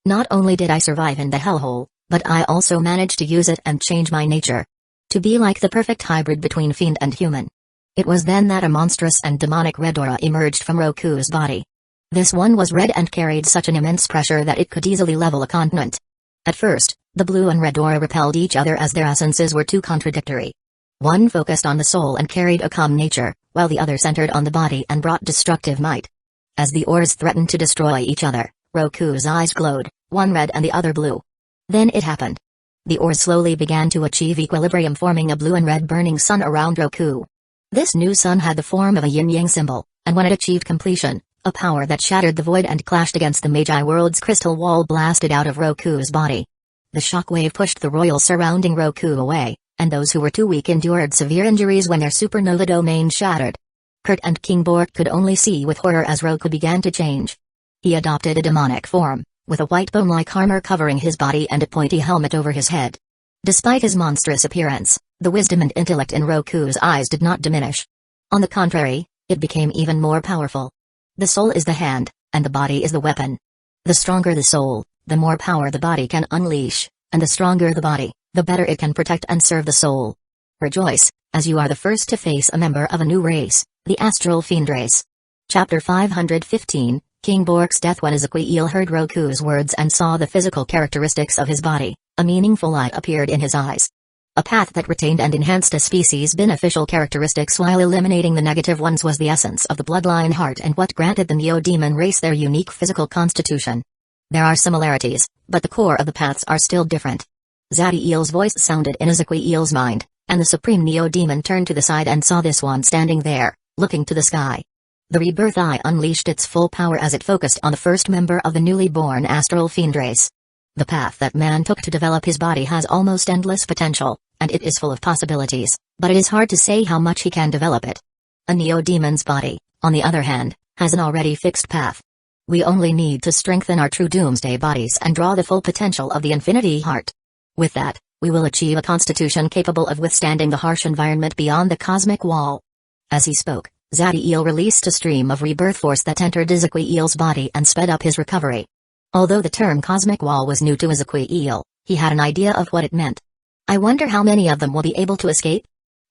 Not only did I survive in the hellhole, but I also managed to use it and change my nature. To be like the perfect hybrid between fiend and human. It was then that a monstrous and demonic red aura emerged from Roku's body. This one was red and carried such an immense pressure that it could easily level a continent. At first, the blue and red aura repelled each other as their essences were too contradictory. One focused on the soul and carried a calm nature, while the other centered on the body and brought destructive might. As the auras threatened to destroy each other, Roku's eyes glowed, one red and the other blue. Then it happened. The auras slowly began to achieve equilibrium, forming a blue and red burning sun around Roku. This new sun had the form of a yin-yang symbol, and when it achieved completion, a power that shattered the void and clashed against the Magi world's crystal wall blasted out of Roku's body. The shockwave pushed the royals surrounding Roku away, and those who were too weak endured severe injuries when their supernova domain shattered. Kurt and King Bork could only see with horror as Roku began to change. He adopted a demonic form, with a white bone-like armor covering his body and a pointy helmet over his head. Despite his monstrous appearance, the wisdom and intellect in Roku's eyes did not diminish. On the contrary, it became even more powerful. The soul is the hand, and the body is the weapon. The stronger the soul, the more power the body can unleash, and the stronger the body, the better it can protect and serve the soul. Rejoice, as you are the first to face a member of a new race, the Astral Fiend race. Chapter 515, King Bork's death. When Ezekiel heard Roku's words and saw the physical characteristics of his body, a meaningful light appeared in his eyes. A path that retained and enhanced a species' beneficial characteristics while eliminating the negative ones was the essence of the bloodline heart and what granted the Neo-Demon race their unique physical constitution. There are similarities, but the core of the paths are still different. Zadiel's voice sounded in Ezekiel's mind, and the Supreme Neo-Demon turned to the side and saw this one standing there, looking to the sky. The Rebirth Eye unleashed its full power as it focused on the first member of the newly born Astral Fiend race. The path that man took to develop his body has almost endless potential, and it is full of possibilities, but it is hard to say how much he can develop it. A Neo-Demon's body, on the other hand, has an already fixed path. We only need to strengthen our true Doomsday bodies and draw the full potential of the Infinity Heart. With that, we will achieve a constitution capable of withstanding the harsh environment beyond the cosmic wall. As he spoke, Zadiel released a stream of rebirth force that entered Ezekiel's body and sped up his recovery. Although the term cosmic wall was new to Ezekiel, he had an idea of what it meant. I wonder how many of them will be able to escape?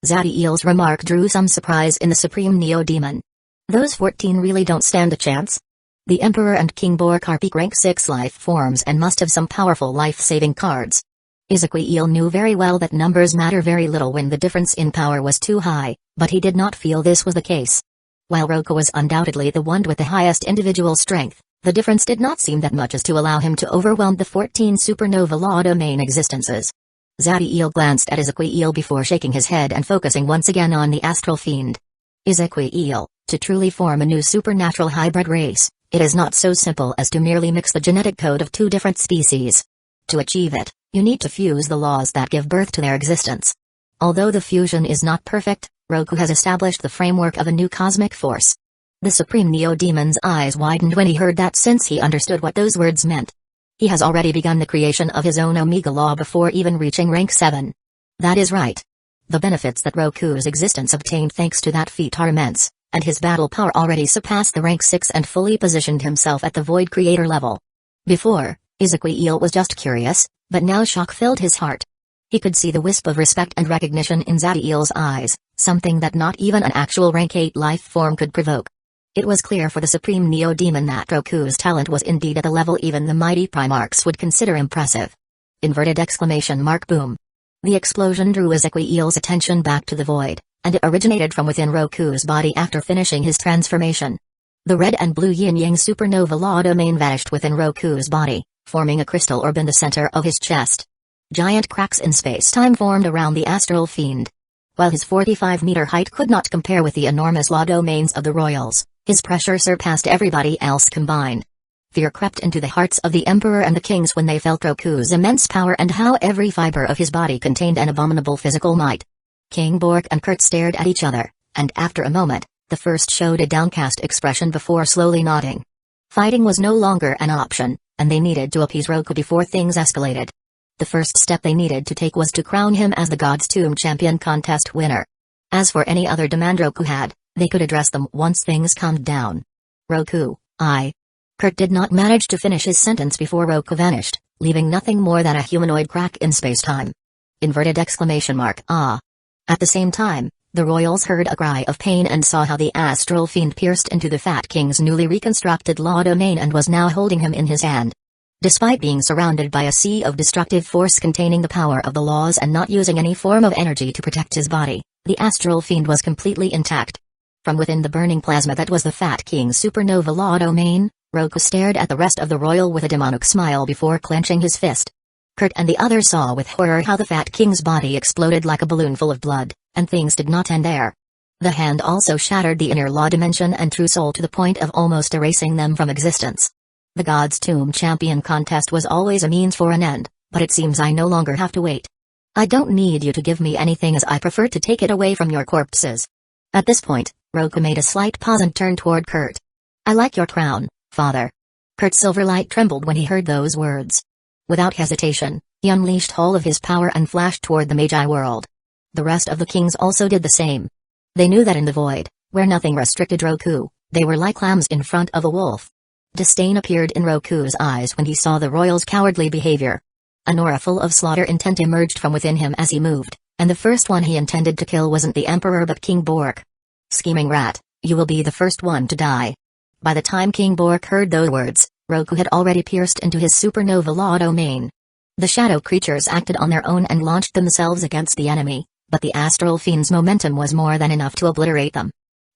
Zadiel's remark drew some surprise in the Supreme Neo-Demon. Those 14 really don't stand a chance? The Emperor and King Bork are peak rank 6 life forms and must have some powerful life-saving cards. Ezekiel knew very well that numbers matter very little when the difference in power was too high, but he did not feel this was the case. While Roku was undoubtedly the one with the highest individual strength, the difference did not seem that much as to allow him to overwhelm the 14 supernova law domain existences. Zadiel glanced at Ezekiel before shaking his head and focusing once again on the Astral Fiend. Ezekiel, to truly form a new supernatural hybrid race, it is not so simple as to merely mix the genetic code of two different species. To achieve it, you need to fuse the laws that give birth to their existence. Although the fusion is not perfect, Roku has established the framework of a new cosmic force. The Supreme Neo-Demon's eyes widened when he heard that, since he understood what those words meant. He has already begun the creation of his own Omega Law before even reaching rank 7. That is right. The benefits that Roku's existence obtained thanks to that feat are immense, and his battle power already surpassed the rank 6 and fully positioned himself at the Void Creator level. Before, Ezekiel was just curious, but now shock filled his heart. He could see the wisp of respect and recognition in Zadiel's eyes, something that not even an actual rank 8 life form could provoke. It was clear for the Supreme Neo-Demon that Roku's talent was indeed at a level even the mighty Primarchs would consider impressive. Inverted exclamation mark boom. The explosion drew Ezekiel's attention back to the void, and it originated from within Roku's body after finishing his transformation. The red and blue yin-yang supernova law domain vanished within Roku's body, forming a crystal orb in the center of his chest. Giant cracks in space-time formed around the astral fiend. While his 45-meter height could not compare with the enormous law domains of the royals, his pressure surpassed everybody else combined. Fear crept into the hearts of the emperor and the kings when they felt Roku's immense power and how every fiber of his body contained an abominable physical might. King Bork and Kurt stared at each other, and after a moment, the first showed a downcast expression before slowly nodding. Fighting was no longer an option, and they needed to appease Roku before things escalated. The first step they needed to take was to crown him as the God's Tomb Champion contest winner. As for any other demand Roku had, they could address them once things calmed down. Roku, Kurt did not manage to finish his sentence before Roku vanished, leaving nothing more than a humanoid crack in space-time. Inverted exclamation mark At the same time, the royals heard a cry of pain and saw how the astral fiend pierced into the Fat King's newly reconstructed law domain and was now holding him in his hand. Despite being surrounded by a sea of destructive force containing the power of the laws and not using any form of energy to protect his body, the astral fiend was completely intact. From within the burning plasma that was the Fat King's supernova law domain, Roku stared at the rest of the royal with a demonic smile before clenching his fist. Kurt and the others saw with horror how the Fat King's body exploded like a balloon full of blood, and things did not end there. The hand also shattered the inner law dimension and true soul to the point of almost erasing them from existence. The God's Tomb Champion contest was always a means for an end, but it seems I no longer have to wait. I don't need you to give me anything as I prefer to take it away from your corpses. At this point, Roku made a slight pause and turned toward Kurt. I like your crown, father. Kurt's silver light trembled when he heard those words. Without hesitation, he unleashed all of his power and flashed toward the Magi world. The rest of the kings also did the same. They knew that in the void, where nothing restricted Roku, they were like lambs in front of a wolf. Disdain appeared in Roku's eyes when he saw the royals' cowardly behavior. An aura full of slaughter intent emerged from within him as he moved, and the first one he intended to kill wasn't the emperor but King Bork. Scheming rat, you will be the first one to die. By the time King Bork heard those words, Roku had already pierced into his supernova law domain. The shadow creatures acted on their own and launched themselves against the enemy, but the astral fiend's momentum was more than enough to obliterate them.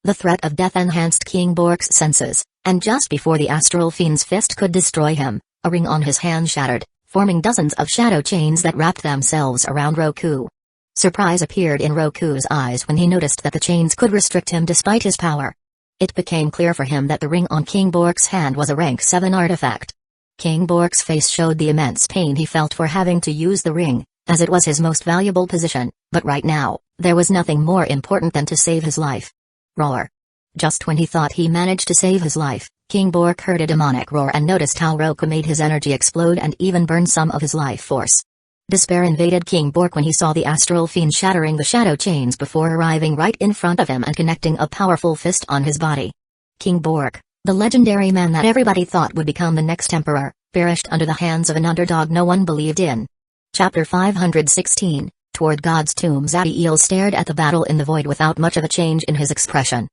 The threat of death enhanced King Bork's senses, and just before the astral fiend's fist could destroy him, a ring on his hand shattered, forming dozens of shadow chains that wrapped themselves around Roku. Surprise appeared in Roku's eyes when he noticed that the chains could restrict him despite his power. It became clear for him that the ring on King Bork's hand was a rank 7 artifact. King Bork's face showed the immense pain he felt for having to use the ring, as it was his most valuable possession, but right now, there was nothing more important than to save his life. Roar. Just when he thought he managed to save his life, King Bork heard a demonic roar and noticed how Roku made his energy explode and even burn some of his life force. Despair invaded King Bork when he saw the astral fiend shattering the shadow chains before arriving right in front of him and connecting a powerful fist on his body. King Bork, the legendary man that everybody thought would become the next emperor, perished under the hands of an underdog no one believed in. Chapter 516, Toward God's Tomb. Zadiel stared at the battle in the void without much of a change in his expression.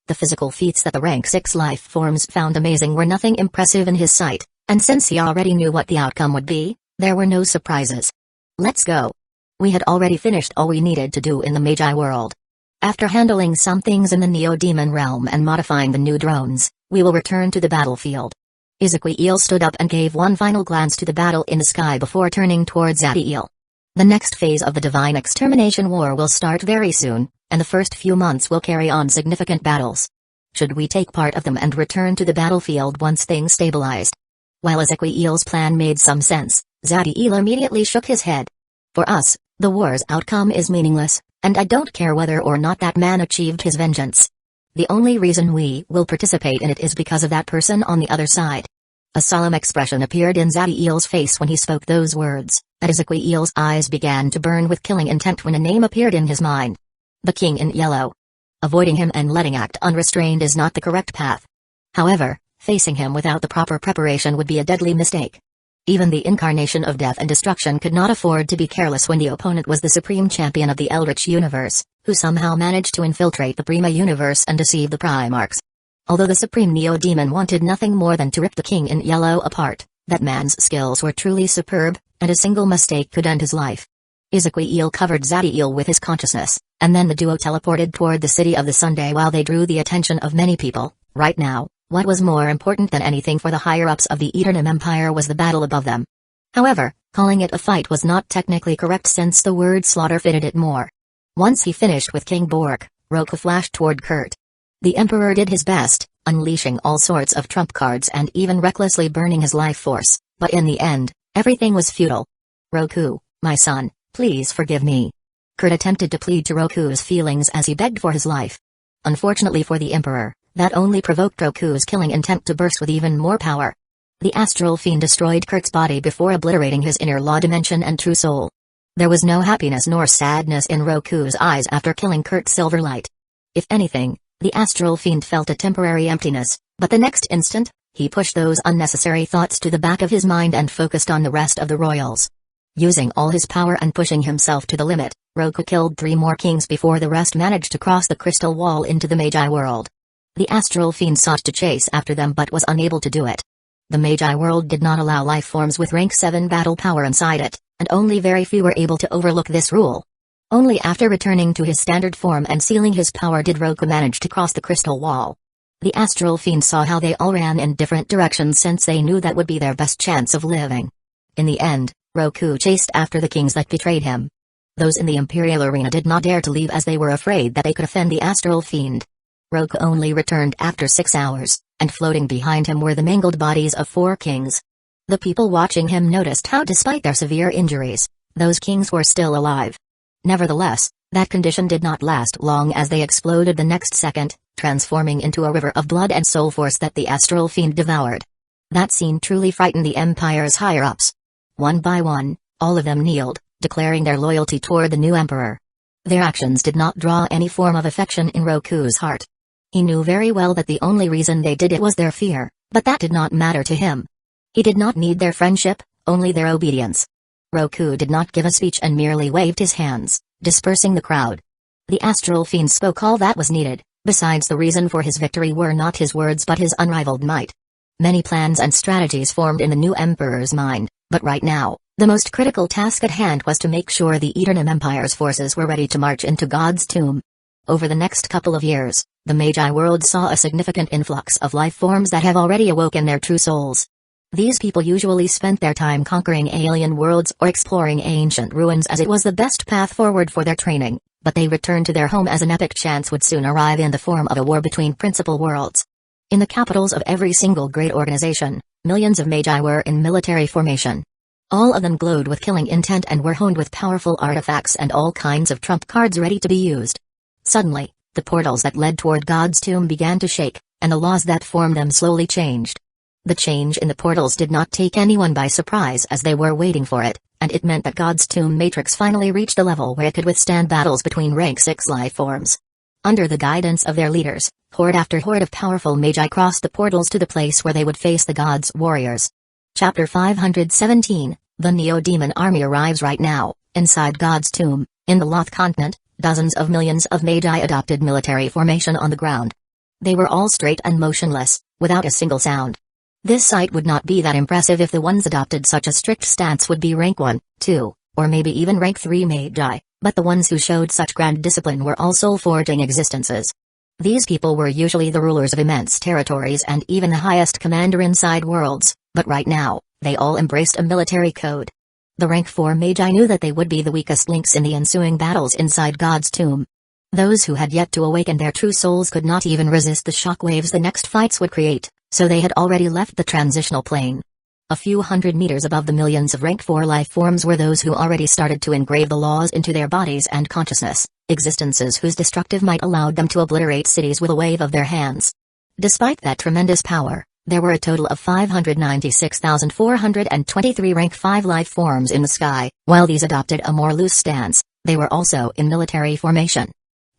The physical feats that the rank 6 life forms found amazing were nothing impressive in his sight, and since he already knew what the outcome would be, there were no surprises. Let's go. We had already finished all we needed to do in the Magi world. After handling some things in the Neo-Demon realm and modifying the new drones, we will return to the battlefield. Ezekiel stood up and gave one final glance to the battle in the sky before turning towards Zadiel. The next phase of the Divine Extermination War will start very soon, and the first few months will carry on significant battles. Should we take part of them and return to the battlefield once things stabilized? While Ezekiel's plan made some sense, Zadiel immediately shook his head. For us, the war's outcome is meaningless, and I don't care whether or not that man achieved his vengeance. The only reason we will participate in it is because of that person on the other side. A solemn expression appeared in Zadiel's face when he spoke those words, Ezequiel's eyes began to burn with killing intent when a name appeared in his mind. The King in Yellow. Avoiding him and letting act unrestrained is not the correct path. However, facing him without the proper preparation would be a deadly mistake. Even the incarnation of death and destruction could not afford to be careless when the opponent was the supreme champion of the Eldritch universe, who somehow managed to infiltrate the Prima universe and deceive the Primarchs. Although the supreme Neo-Demon wanted nothing more than to rip the King in Yellow apart, that man's skills were truly superb, and a single mistake could end his life. Ezequiel covered Zadiel with his consciousness, and then the duo teleported toward the City of the Sunday while they drew the attention of many people. Right now, what was more important than anything for the higher-ups of the Eternum Empire was the battle above them. However, calling it a fight was not technically correct since the word slaughter fitted it more. Once he finished with King Bork, Roku flashed toward Kurt. The Emperor did his best, unleashing all sorts of trump cards and even recklessly burning his life force, but in the end, everything was futile. Roku, my son, please forgive me. Kurt attempted to plead to Roku's feelings as he begged for his life. Unfortunately for the Emperor, that only provoked Roku's killing intent to burst with even more power. The astral fiend destroyed Kurt's body before obliterating his inner law dimension and true soul. There was no happiness nor sadness in Roku's eyes after killing Kurt Silverlight. If anything, the astral fiend felt a temporary emptiness, but the next instant, he pushed those unnecessary thoughts to the back of his mind and focused on the rest of the royals. Using all his power and pushing himself to the limit, Roku killed 3 more kings before the rest managed to cross the crystal wall into the Magi world. The astral fiend sought to chase after them but was unable to do it. The Magi world did not allow life forms with rank 7 battle power inside it, and only very few were able to overlook this rule. Only after returning to his standard form and sealing his power did Roku manage to cross the crystal wall. The astral fiend saw how they all ran in different directions since they knew that would be their best chance of living. In the end, Roku chased after the kings that betrayed him. Those in the Imperial Arena did not dare to leave as they were afraid that they could offend the astral fiend. Roku only returned after 6 hours, and floating behind him were the mangled bodies of 4 kings. The people watching him noticed how despite their severe injuries, those kings were still alive. Nevertheless, that condition did not last long as they exploded the next second, transforming into a river of blood and soul force that the astral fiend devoured. That scene truly frightened the Empire's higher-ups. One by one, all of them kneeled, declaring their loyalty toward the new emperor. Their actions did not draw any form of affection in Roku's heart. He knew very well that the only reason they did it was their fear, but that did not matter to him. He did not need their friendship, only their obedience. Roku did not give a speech and merely waved his hands, dispersing the crowd. The astral fiend spoke all that was needed, besides the reason for his victory were not his words but his unrivaled might. Many plans and strategies formed in the new emperor's mind, but right now, the most critical task at hand was to make sure the Eternum Empire's forces were ready to march into God's tomb. Over the next couple of years, the Magi world saw a significant influx of life forms that have already awoken their true souls. These people usually spent their time conquering alien worlds or exploring ancient ruins as it was the best path forward for their training, but they returned to their home as an epic chance would soon arrive in the form of a war between principal worlds. In the capitals of every single great organization, millions of Magi were in military formation. All of them glowed with killing intent and were honed with powerful artifacts and all kinds of trump cards ready to be used. Suddenly, the portals that led toward God's tomb began to shake, and the laws that formed them slowly changed. The change in the portals did not take anyone by surprise as they were waiting for it, and it meant that God's tomb matrix finally reached a level where it could withstand battles between rank 6 life forms. Under the guidance of their leaders, horde after horde of powerful Magi crossed the portals to the place where they would face the gods' warriors. Chapter 517, The Neo-Demon Army arrives right now, inside God's tomb, in the Loth continent. Dozens of millions of Magi adopted military formation on the ground. They were all straight and motionless, without a single sound. This sight would not be that impressive if the ones adopted such a strict stance would be rank 1, 2, or maybe even rank 3 Magi, but the ones who showed such grand discipline were all soul-forging existences. These people were usually the rulers of immense territories and even the highest commander inside worlds, but right now, they all embraced a military code. The rank 4 Magi knew that they would be the weakest links in the ensuing battles inside God's tomb. Those who had yet to awaken their true souls could not even resist the shockwaves the next fights would create, so they had already left the transitional plane. A few hundred meters above the millions of rank 4 life forms were those who already started to engrave the laws into their bodies and consciousness, existences whose destructive might allowed them to obliterate cities with a wave of their hands. Despite that tremendous power, There were a total of 596,423 rank 5 life forms in the sky. While these adopted a more loose stance, they were also in military formation.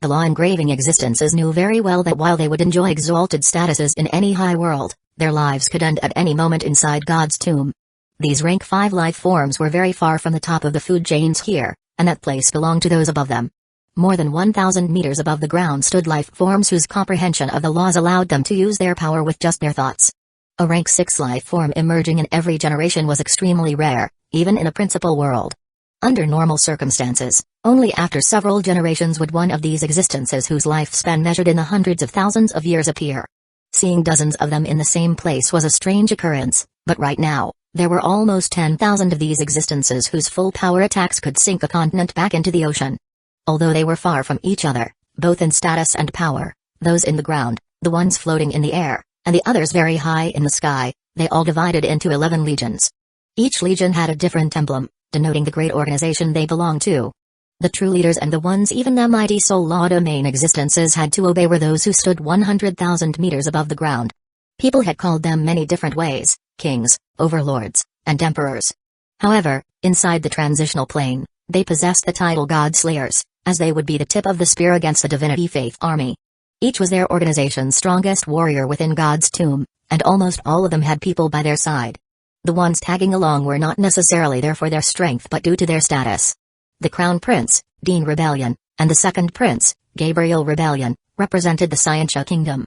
The law-engraving existences knew very well that while they would enjoy exalted statuses in any high world, their lives could end at any moment inside God's tomb. These rank 5 life forms were very far from the top of the food chains here, and that place belonged to those above them. More than 1,000 meters above the ground stood life forms whose comprehension of the laws allowed them to use their power with just their thoughts. A rank 6 life form emerging in every generation was extremely rare, even in a principal world. Under normal circumstances, only after several generations would one of these existences whose lifespan measured in the hundreds of thousands of years appear. Seeing dozens of them in the same place was a strange occurrence, but right now, there were almost 10,000 of these existences whose full power attacks could sink a continent back into the ocean. Although they were far from each other, both in status and power, those in the ground, the ones floating in the air, and the others very high in the sky, they all divided into 11 legions. Each legion had a different emblem, denoting the great organization they belonged to. The true leaders and the ones even the mighty soul law domain existences had to obey were those who stood 100,000 meters above the ground. People had called them many different ways: kings, overlords, and emperors. However, inside the transitional plane, they possessed the title God Slayers, as they would be the tip of the spear against the Divinity Faith army. Each was their organization's strongest warrior within God's tomb, and almost all of them had people by their side. The ones tagging along were not necessarily there for their strength but due to their status. The Crown Prince, Dean Rebellion, and the Second Prince, Gabriel Rebellion, represented the Scientia Kingdom.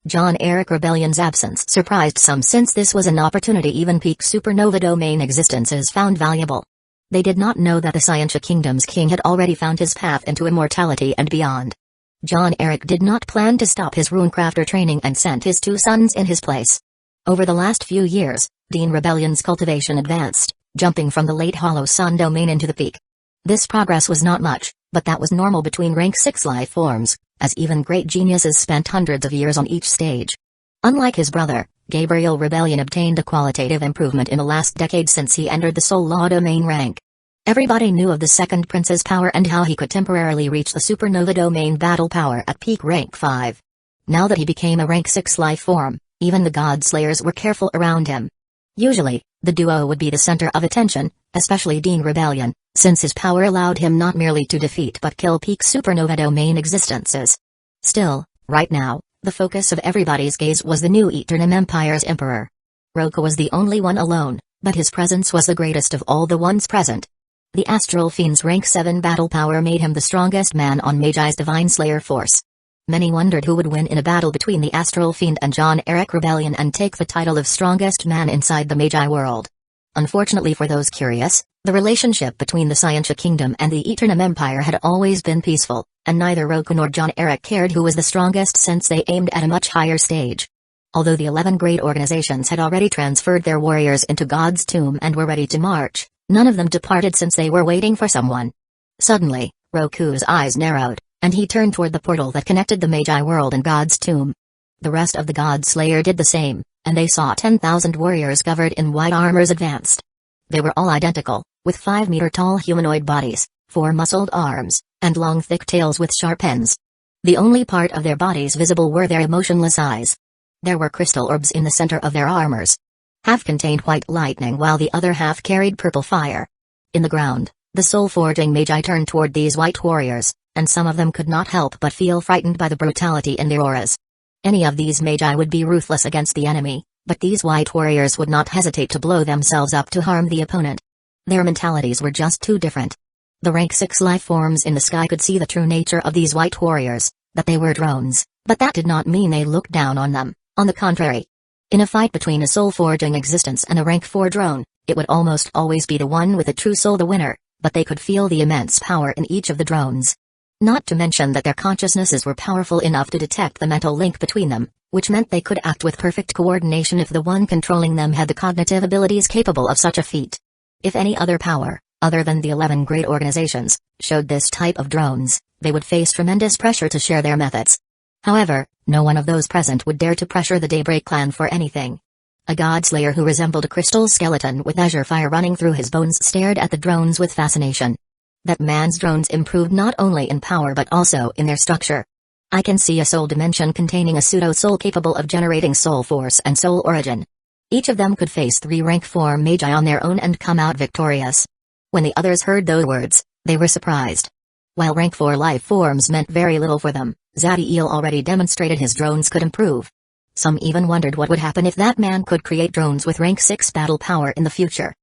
John Eric Rebellion's absence surprised some since this was an opportunity even peak supernova domain existences found valuable. They did not know that the Scientia Kingdom's king had already found his path into immortality and beyond. John Eric did not plan to stop his runecrafter training and sent his 2 sons in his place. Over the last few years, Dean Rebellion's cultivation advanced, jumping from the late Hollow Sun domain into the peak. This progress was not much, but that was normal between rank 6 life forms, as even great geniuses spent hundreds of years on each stage. Unlike his brother, Gabriel Rebellion obtained a qualitative improvement in the last decade since he entered the Soul Law domain rank. Everybody knew of the Second Prince's power and how he could temporarily reach the Supernova domain battle power at peak rank 5. Now that he became a rank 6 life form, even the God Slayers were careful around him. Usually, the duo would be the center of attention, especially Dean Rebellion, since his power allowed him not merely to defeat but kill peak supernova domain existences. Still, right now, the focus of everybody's gaze was the new Eternum Empire's emperor. Hueco was the only one alone, but his presence was the greatest of all the ones present. The Astral Fiend's rank 7 battle power made him the strongest man on Magi's Divine Slayer force. Many wondered who would win in a battle between the Astral Fiend and John Eric Rebellion and take the title of strongest man inside the Magi world. Unfortunately for those curious, the relationship between the Scientia Kingdom and the Eternum Empire had always been peaceful, and neither Hueco nor John Eric cared who was the strongest since they aimed at a much higher stage. Although the 11 great organizations had already transferred their warriors into God's tomb and were ready to march, none of them departed since they were waiting for someone. Suddenly, Hueco's eyes narrowed, and he turned toward the portal that connected the Magi world and God's tomb. The rest of the God Slayer did the same, and they saw 10,000 warriors covered in white armors advanced. They were all identical, with 5-meter-tall humanoid bodies, 4 muscled arms, and long thick tails with sharp ends. The only part of their bodies visible were their emotionless eyes. There were crystal orbs in the center of their armors. Half contained white lightning while the other half carried purple fire. In the ground, the soul-forging Magi turned toward these white warriors, and some of them could not help but feel frightened by the brutality in their auras. Any of these Magi would be ruthless against the enemy, but these white warriors would not hesitate to blow themselves up to harm the opponent. Their mentalities were just too different. The rank 6 life forms in the sky could see the true nature of these white warriors, that they were drones, but that did not mean they looked down on them, on the contrary. In a fight between a soul-forging existence and a rank 4 drone, it would almost always be the one with a true soul the winner, but they could feel the immense power in each of the drones. Not to mention that their consciousnesses were powerful enough to detect the mental link between them, which meant they could act with perfect coordination if the one controlling them had the cognitive abilities capable of such a feat. If any other power, other than the 11 great organizations, showed this type of drones, they would face tremendous pressure to share their methods. However, no one of those present would dare to pressure the Daybreak clan for anything. A godslayer who resembled a crystal skeleton with azure fire running through his bones stared at the drones with fascination. That man's drones improved not only in power but also in their structure. I can see a soul dimension containing a pseudo-soul capable of generating soul force and soul origin. Each of them could face 3 rank 4 Magi on their own and come out victorious. When the others heard those words, they were surprised. While rank 4 life forms meant very little for them, Zadiel already demonstrated his drones could improve. Some even wondered what would happen if that man could create drones with rank 6 battle power in the future.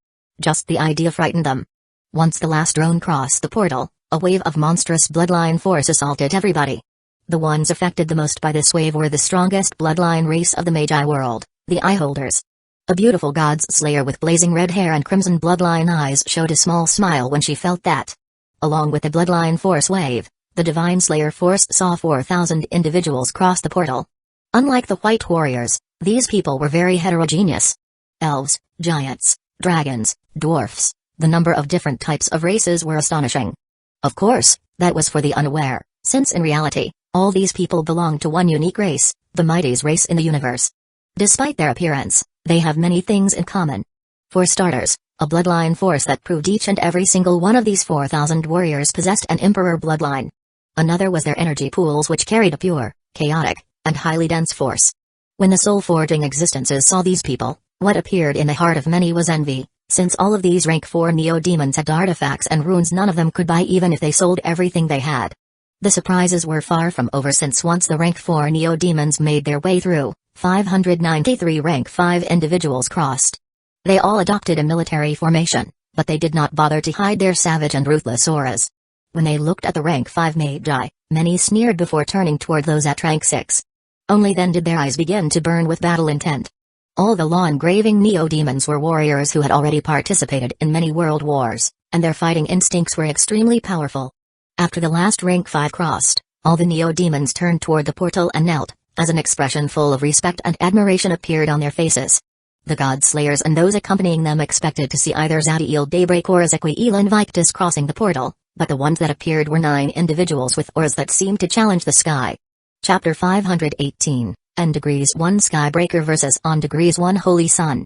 Just the idea frightened them. Once the last drone crossed the portal, a wave of monstrous bloodline force assaulted everybody. The ones affected the most by this wave were the strongest bloodline race of the Magi world, the Eyeholders. A beautiful god's slayer with blazing red hair and crimson bloodline eyes showed a small smile when she felt that. Along with the bloodline force wave, the divine slayer force saw 4,000 individuals cross the portal. Unlike the white warriors, these people were very heterogeneous. Elves, giants, dragons, dwarfs, the number of different types of races were astonishing. Of course, that was for the unaware, since in reality, all these people belong to one unique race, the mightiest race in the universe. Despite their appearance, they have many things in common. For starters, a bloodline force that proved each and every single one of these 4,000 warriors possessed an emperor bloodline. Another was their energy pools, which carried a pure, chaotic, and highly dense force. When the soul-forging existences saw these people, what appeared in the heart of many was envy, since all of these rank 4 neo-demons had artifacts and runes none of them could buy even if they sold everything they had. The surprises were far from over, since once the rank 4 neo-demons made their way through, 593 rank 5 individuals crossed. They all adopted a military formation, but they did not bother to hide their savage and ruthless auras. When they looked at the rank 5 Magi, many sneered before turning toward those at rank 6. Only then did their eyes begin to burn with battle intent. All the law-engraving neo-demons were warriors who had already participated in many world wars, and their fighting instincts were extremely powerful. After the last rank 5 crossed, all the neo-demons turned toward the portal and knelt, as an expression full of respect and admiration appeared on their faces. The god slayers and those accompanying them expected to see either Zadiel Daybreak or Ezequiel Invictus crossing the portal, but the ones that appeared were 9 individuals with auras that seemed to challenge the sky. Chapter 518, N Degrees 1 Skybreaker vs. On Degrees 1 Holy Sun.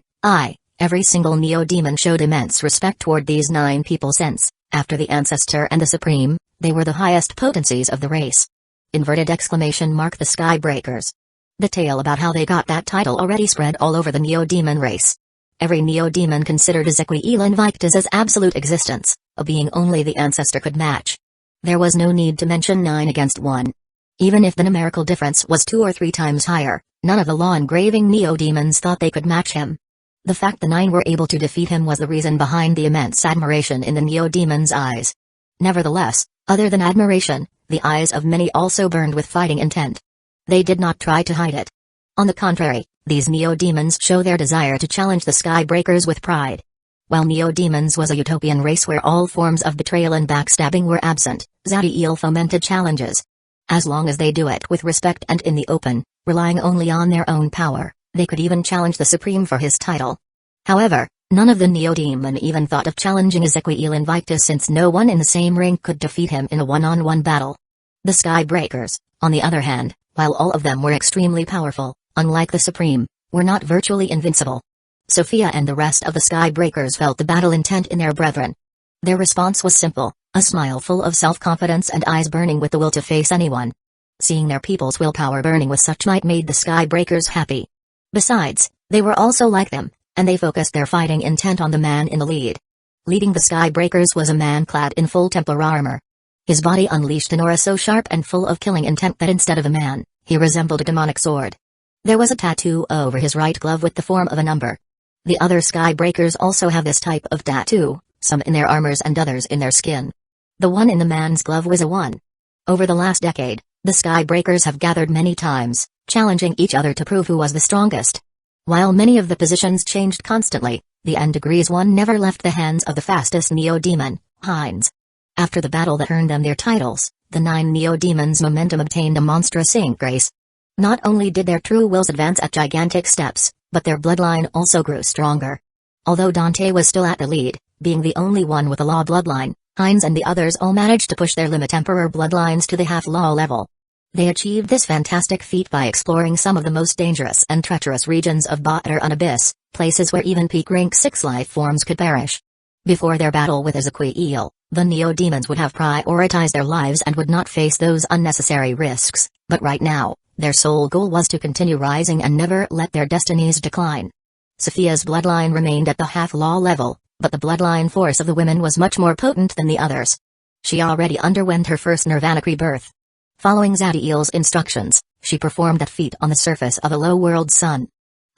Every single neo-demon showed immense respect toward these 9 people since, after the Ancestor and the Supreme, they were the highest potencies of the race. Inverted exclamation mark the Skybreakers. The tale about how they got that title already spread all over the neo-demon race. Every neo-demon considered Ezequiel Invictus as absolute existence, a being only the Ancestor could match. There was no need to mention 9 against 1. Even if the numerical difference was 2 or 3 times higher, none of the law-engraving neo-demons thought they could match him. The fact the 9 were able to defeat him was the reason behind the immense admiration in the neo-demons' eyes. Nevertheless, other than admiration, the eyes of many also burned with fighting intent. They did not try to hide it. On the contrary, these neo-demons show their desire to challenge the Skybreakers with pride. While neo-demons was a utopian race where all forms of betrayal and backstabbing were absent, Zadiel fomented challenges. As long as they do it with respect and in the open, relying only on their own power, they could even challenge the Supreme for his title. However, none of the neo-demon even thought of challenging Ezequiel Invictus, since no one in the same ring could defeat him in a one-on-one battle. The Skybreakers, on the other hand, while all of them were extremely powerful, unlike the Supreme, were not virtually invincible. Sophia and the rest of the Skybreakers felt the battle intent in their brethren. Their response was simple, a smile full of self-confidence and eyes burning with the will to face anyone. Seeing their people's willpower burning with such might made the Skybreakers happy. Besides, they were also like them, and they focused their fighting intent on the man in the lead. Leading the Skybreakers was a man clad in full Templar armor. His body unleashed an aura so sharp and full of killing intent that instead of a man, he resembled a demonic sword. There was a tattoo over his right glove with the form of a number. The other Skybreakers also have this type of tattoo, some in their armors and others in their skin. The one in the man's glove was a 1. Over the last decade, the Skybreakers have gathered many times, challenging each other to prove who was the strongest. While many of the positions changed constantly, the N Degrees 1 never left the hands of the fastest neo-demon, Heinz. After the battle that earned them their titles, the 9 neo-demons' momentum obtained a monstrous increase. Not only did their true wills advance at gigantic steps, but their bloodline also grew stronger. Although Dante was still at the lead, being the only one with a law bloodline, Heinz and the others all managed to push their limit emperor bloodlines to the half-law level. They achieved this fantastic feat by exploring some of the most dangerous and treacherous regions of Ba'ar an Abyss, places where even peak rank 6 life forms could perish. Before their battle with Ezequiel, the neo-demons would have prioritized their lives and would not face those unnecessary risks, But right now, their sole goal was to continue rising and never let their destinies decline. Sophia's bloodline remained at the half-law level, but the bloodline force of the women was much more potent than the others. She already underwent her first nirvanic rebirth. Following Zadiel's instructions, she performed that feat on the surface of a low-world sun.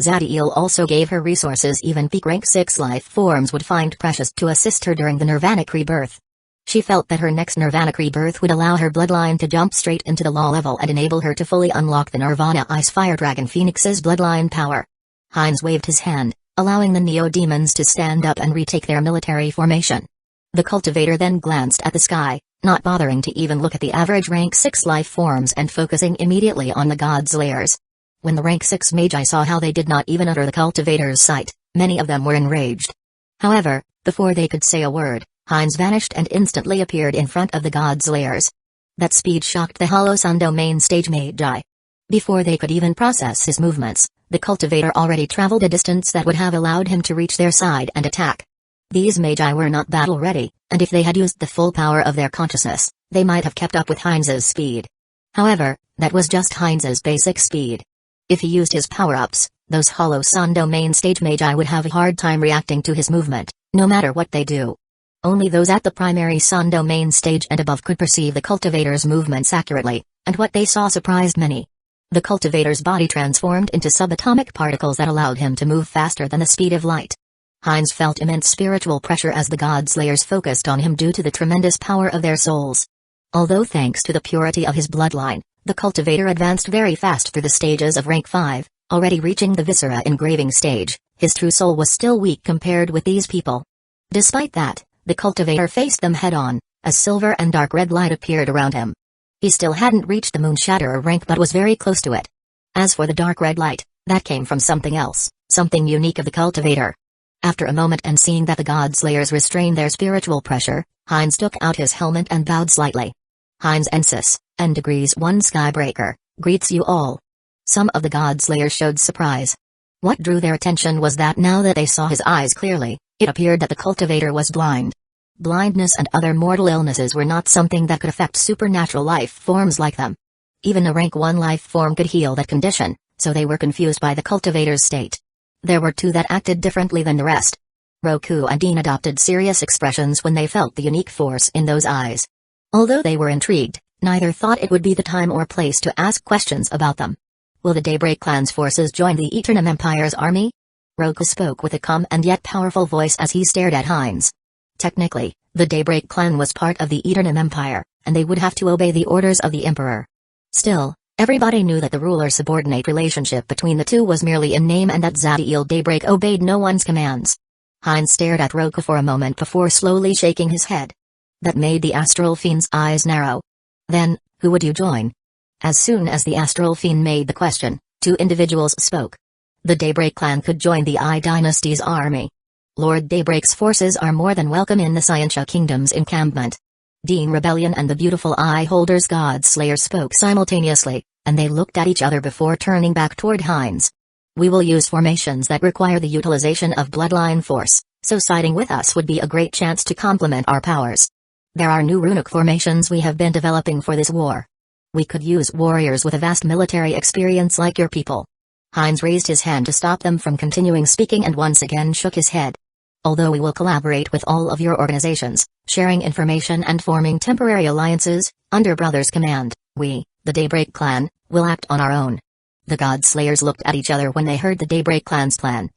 Zadiel also gave her resources even peak rank 6 life forms would find precious to assist her during the nirvanic rebirth. She felt that her next nirvanic rebirth would allow her bloodline to jump straight into the law level and enable her to fully unlock the Nirvana Ice Fire Dragon Phoenix's bloodline power. Heinz waved his hand, allowing the Neo-Demons to stand up and retake their military formation. The cultivator then glanced at the sky, not bothering to even look at the average rank 6 life forms and focusing immediately on the god slayers. When the rank 6 Magi saw how they did not even enter the cultivator's sight, many of them were enraged. However, before they could say a word, Heinz vanished and instantly appeared in front of the god slayers. That speed shocked the Hollow Sun Domain stage Magi. Before they could even process his movements, the cultivator already traveled a distance that would have allowed him to reach their side and attack. These Magi were not battle-ready, and if they had used the full power of their consciousness, they might have kept up with Heinz's speed. However, that was just Heinz's basic speed. If he used his power-ups, those Hollow Sun Domain stage Magi would have a hard time reacting to his movement, no matter what they do. Only those at the primary Sun Domain stage and above could perceive the cultivator's movements accurately, and what they saw surprised many. The cultivator's body transformed into subatomic particles that allowed him to move faster than the speed of light. Heinz felt immense spiritual pressure as the god slayers focused on him due to the tremendous power of their souls. Although thanks to the purity of his bloodline, the cultivator advanced very fast through the stages of rank 5, already reaching the Viscera engraving stage, his true soul was still weak compared with these people. Despite that, the cultivator faced them head-on, as silver and dark red light appeared around him. He still hadn't reached the Moonshatterer rank but was very close to it. As for the dark red light, that came from something else, something unique of the cultivator. After a moment and seeing that the god slayers restrained their spiritual pressure, Heinz took out his helmet and bowed slightly. Heinz Ensis, N degrees 1 Skybreaker, greets you all. Some of the god slayers showed surprise. What drew their attention was that now that they saw his eyes clearly, it appeared that the cultivator was blind. Blindness and other mortal illnesses were not something that could affect supernatural life forms like them. Even a rank 1 life form could heal that condition, so they were confused by the cultivator's state. There were two that acted differently than the rest. Roku and Dean adopted serious expressions when they felt the unique force in those eyes. Although they were intrigued, neither thought it would be the time or place to ask questions about them. Will the Daybreak Clan's forces join the Eternum Empire's army? Roku spoke with a calm and yet powerful voice as he stared at Heinz. Technically, the Daybreak Clan was part of the Eternum Empire, and they would have to obey the orders of the Emperor. Still, everybody knew that the ruler-subordinate relationship between the two was merely in name and that Zadiel Daybreak obeyed no one's commands. Heinz stared at Roku for a moment before slowly shaking his head. That made the Astral Fiend's eyes narrow. Then, who would you join? As soon as the Astral Fiend made the question, two individuals spoke. The Daybreak Clan could join the Ai Dynasty's army. Lord Daybreak's forces are more than welcome in the Scientia Kingdom's encampment. Dean Rebellion and the beautiful Eye Holders God Slayer spoke simultaneously, and they looked at each other before turning back toward Heinz. We will use formations that require the utilization of bloodline force, so siding with us would be a great chance to complement our powers. There are new runic formations we have been developing for this war. We could use warriors with a vast military experience like your people. Heinz raised his hand to stop them from continuing speaking and once again shook his head. Although we will collaborate with all of your organizations, sharing information and forming temporary alliances, under Brother's command, we, the Daybreak Clan, will act on our own. The God Slayers looked at each other when they heard the Daybreak Clan's plan.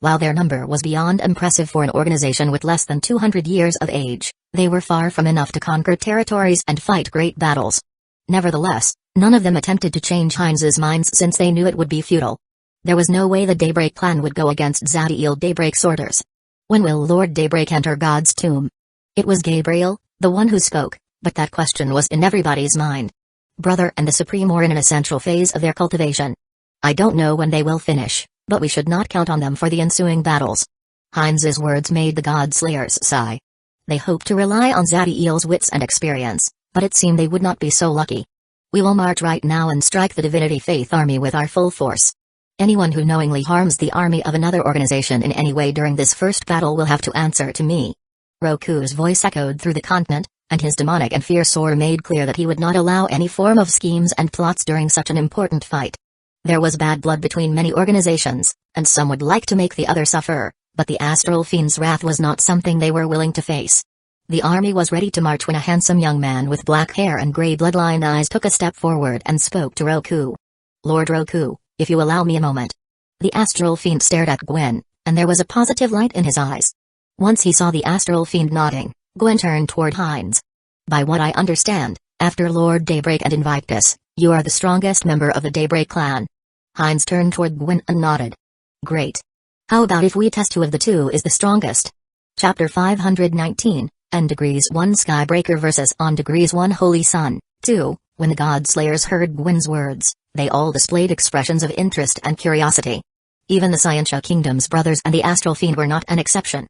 While their number was beyond impressive for an organization with less than 200 years of age, they were far from enough to conquer territories and fight great battles. Nevertheless, none of them attempted to change Heinz's minds since they knew it would be futile. There was no way the Daybreak Clan would go against Zadiel Daybreak's orders. When will Lord Daybreak enter God's tomb? It was Gabriel, the one who spoke, but that question was in everybody's mind. Brother and the Supreme are in an essential phase of their cultivation. I don't know when they will finish, but we should not count on them for the ensuing battles. Heinz's words made the God Slayers sigh. They hoped to rely on Zadiel's wits and experience, but it seemed they would not be so lucky. We will march right now and strike the Divinity Faith army with our full force. Anyone who knowingly harms the army of another organization in any way during this first battle will have to answer to me. Roku's voice echoed through the continent, and his demonic and fierce aura made clear that he would not allow any form of schemes and plots during such an important fight. There was bad blood between many organizations, and some would like to make the other suffer, but the Astral Fiend's wrath was not something they were willing to face. The army was ready to march when a handsome young man with black hair and gray bloodline eyes took a step forward and spoke to Roku. "Lord Roku, if you allow me a moment." The Astral Fiend stared at Gwen, and there was a positive light in his eyes. Once he saw the Astral Fiend nodding, Gwen turned toward Hines. "By what I understand, after Lord Daybreak and Invictus, you are the strongest member of the Daybreak clan." Hines turned toward Gwen and nodded. "Great. How about if we test who of the two is the strongest?" Chapter 519, N Degrees 1 Skybreaker vs. On Degrees 1 Holy Sun, 2. When the God-Slayers heard Gwen's words, they all displayed expressions of interest and curiosity. Even the Scientia Kingdom's brothers and the Astral Fiend were not an exception.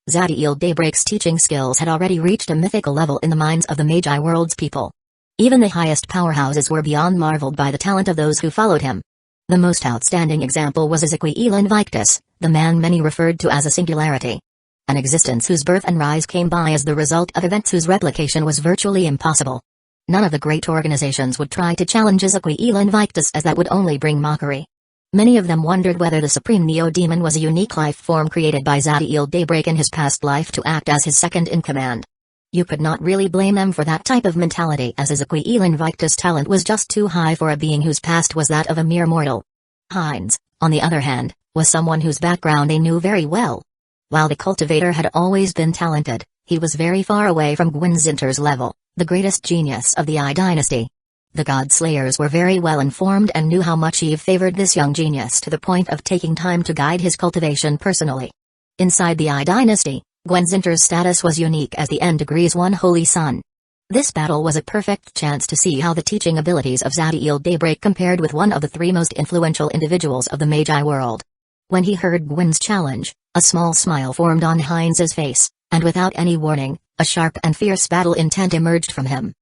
Zadiel Daybreak's teaching skills had already reached a mythical level in the minds of the Magi world's people. Even the highest powerhouses were beyond marveled by the talent of those who followed him. The most outstanding example was Ezequiel Invictus, the man many referred to as a singularity. An existence whose birth and rise came by as the result of events whose replication was virtually impossible. None of the great organizations would try to challenge Ezequiel Invictus, as that would only bring mockery. Many of them wondered whether the Supreme Neo-Demon was a unique life form created by Zadiel Daybreak in his past life to act as his second-in-command. You could not really blame them for that type of mentality, as Ezequiel Invictus' talent was just too high for a being whose past was that of a mere mortal. Hines, on the other hand, was someone whose background they knew very well. While the cultivator had always been talented, he was very far away from Gwenzinter's level, the greatest genius of the I dynasty. The God-Slayers were very well informed and knew how much Eve favored this young genius to the point of taking time to guide his cultivation personally. Inside the I dynasty, Gwenzinter's status was unique as the N Degrees 1 Holy Sun. This battle was a perfect chance to see how the teaching abilities of Zadiel Daybreak compared with one of the three most influential individuals of the Magi world. When he heard Gwen's challenge, a small smile formed on Hines's face, and without any warning, a sharp and fierce battle intent emerged from him.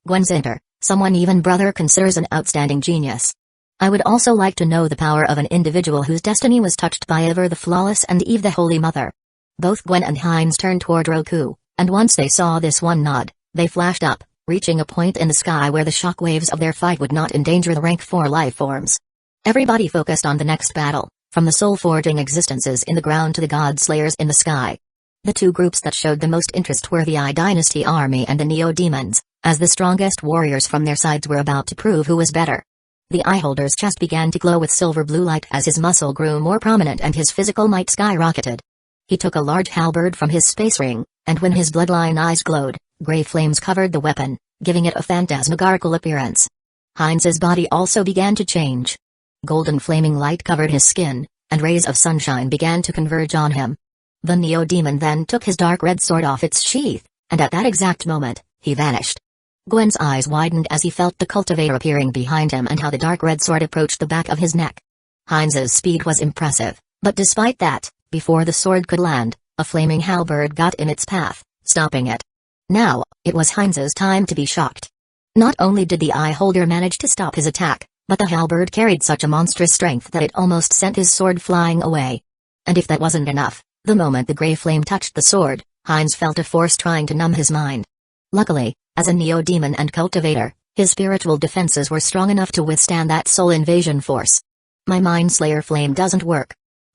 Gwenzinter, someone even brother considers an outstanding genius. I would also like to know the power of an individual whose destiny was touched by Ever the Flawless and Eve the Holy Mother. Both Gwen and Hines turned toward Roku, and once they saw this one nod, they flashed up, reaching a point in the sky where the shockwaves of their fight would not endanger the rank 4 life forms. Everybody focused on the next battle, from the soul-forging existences in the ground to the God-Slayers in the sky. The two groups that showed the most interest were the I Dynasty army and the Neo-Demons, as the strongest warriors from their sides were about to prove who was better. The Eyeholder's chest began to glow with silver-blue light as his muscle grew more prominent and his physical might skyrocketed. He took a large halberd from his space ring, and when his bloodline eyes glowed, gray flames covered the weapon, giving it a phantasmagorical appearance. Hines's body also began to change. Golden flaming light covered his skin, and rays of sunshine began to converge on him. The Neo-Demon then took his dark red sword off its sheath, and at that exact moment, he vanished. Gwen's eyes widened as he felt the cultivator appearing behind him and how the dark red sword approached the back of his neck. Hines's speed was impressive, but despite that, before the sword could land, a flaming halberd got in its path, stopping it. Now, it was Hines's time to be shocked. Not only did the Eyeholder manage to stop his attack, but the halberd carried such a monstrous strength that it almost sent his sword flying away. And if that wasn't enough, the moment the gray flame touched the sword, Hines felt a force trying to numb his mind. Luckily, as a Neo-Demon and cultivator, his spiritual defenses were strong enough to withstand that soul invasion force. My Mind Slayer flame doesn't work.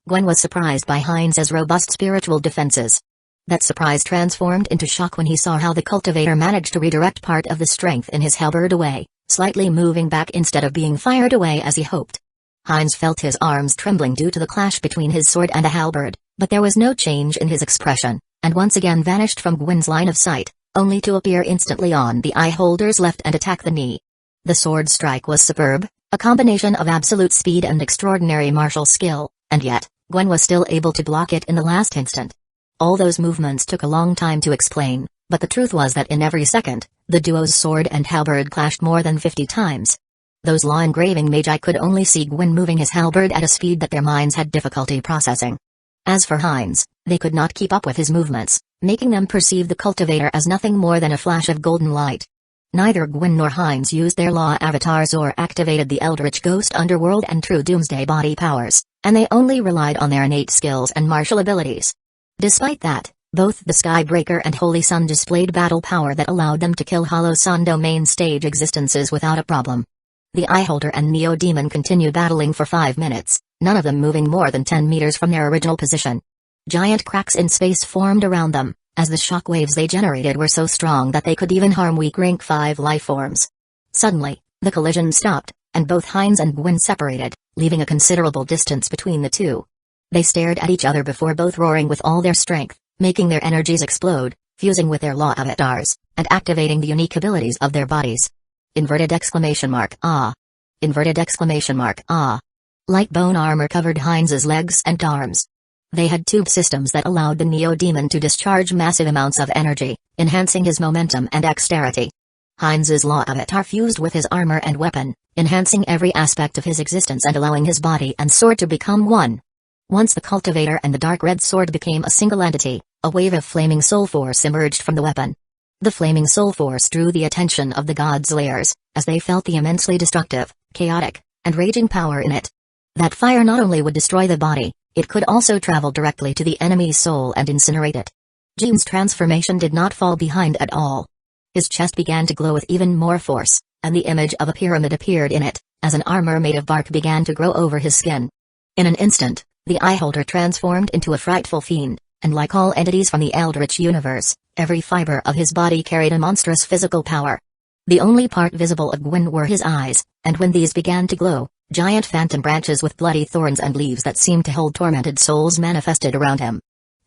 Gwen was surprised by Hines's robust spiritual defenses. That surprise transformed into shock when he saw how the cultivator managed to redirect part of the strength in his halberd away, slightly moving back instead of being fired away as he hoped. Hines felt his arms trembling due to the clash between his sword and the halberd, but there was no change in his expression, and once again vanished from Gwen's line of sight, only to appear instantly on the Eyeholder's left and attack the knee. The sword strike was superb, a combination of absolute speed and extraordinary martial skill, and yet, Gwen was still able to block it in the last instant. All those movements took a long time to explain, but the truth was that in every second, the duo's sword and halberd clashed more than 50 times. Those law-engraving Magi could only see Gwen moving his halberd at a speed that their minds had difficulty processing. As for Hines, they could not keep up with his movements, making them perceive the cultivator as nothing more than a flash of golden light. Neither Gwen nor Hines used their law avatars or activated the Eldritch Ghost Underworld and True Doomsday body powers, and they only relied on their innate skills and martial abilities. Despite that, Both the Skybreaker and Holy Sun displayed battle power that allowed them to kill Hollow Sun domain stage existences without a problem. The Eyeholder and Neo Demon continued battling for 5 minutes, none of them moving more than 10 meters from their original position. Giant cracks in space formed around them, as the shock waves they generated were so strong that they could even harm weak rank 5 lifeforms. Suddenly, the collision stopped, and both Heinz and Gwen separated, leaving a considerable distance between the two. They stared at each other before both roaring with all their strength, making their energies explode, fusing with their law avatars, and activating the unique abilities of their bodies. Inverted exclamation mark ah. Inverted exclamation mark ah. Light bone armor covered Heinz's legs and arms. They had tube systems that allowed the Neo Demon to discharge massive amounts of energy, enhancing his momentum and dexterity. Heinz's law avatar fused with his armor and weapon, enhancing every aspect of his existence and allowing his body and sword to become one. Once the cultivator and the dark red sword became a single entity, a wave of flaming soul force emerged from the weapon. The flaming soul force drew the attention of the god slayers, as they felt the immensely destructive, chaotic, and raging power in it. That fire not only would destroy the body, it could also travel directly to the enemy's soul and incinerate it. Jin's transformation did not fall behind at all. His chest began to glow with even more force, and the image of a pyramid appeared in it, as an armor made of bark began to grow over his skin. In an instant, the Eyeholder transformed into a frightful fiend, and like all entities from the Eldritch universe, every fiber of his body carried a monstrous physical power. The only part visible of Gwen were his eyes, and when these began to glow, giant phantom branches with bloody thorns and leaves that seemed to hold tormented souls manifested around him.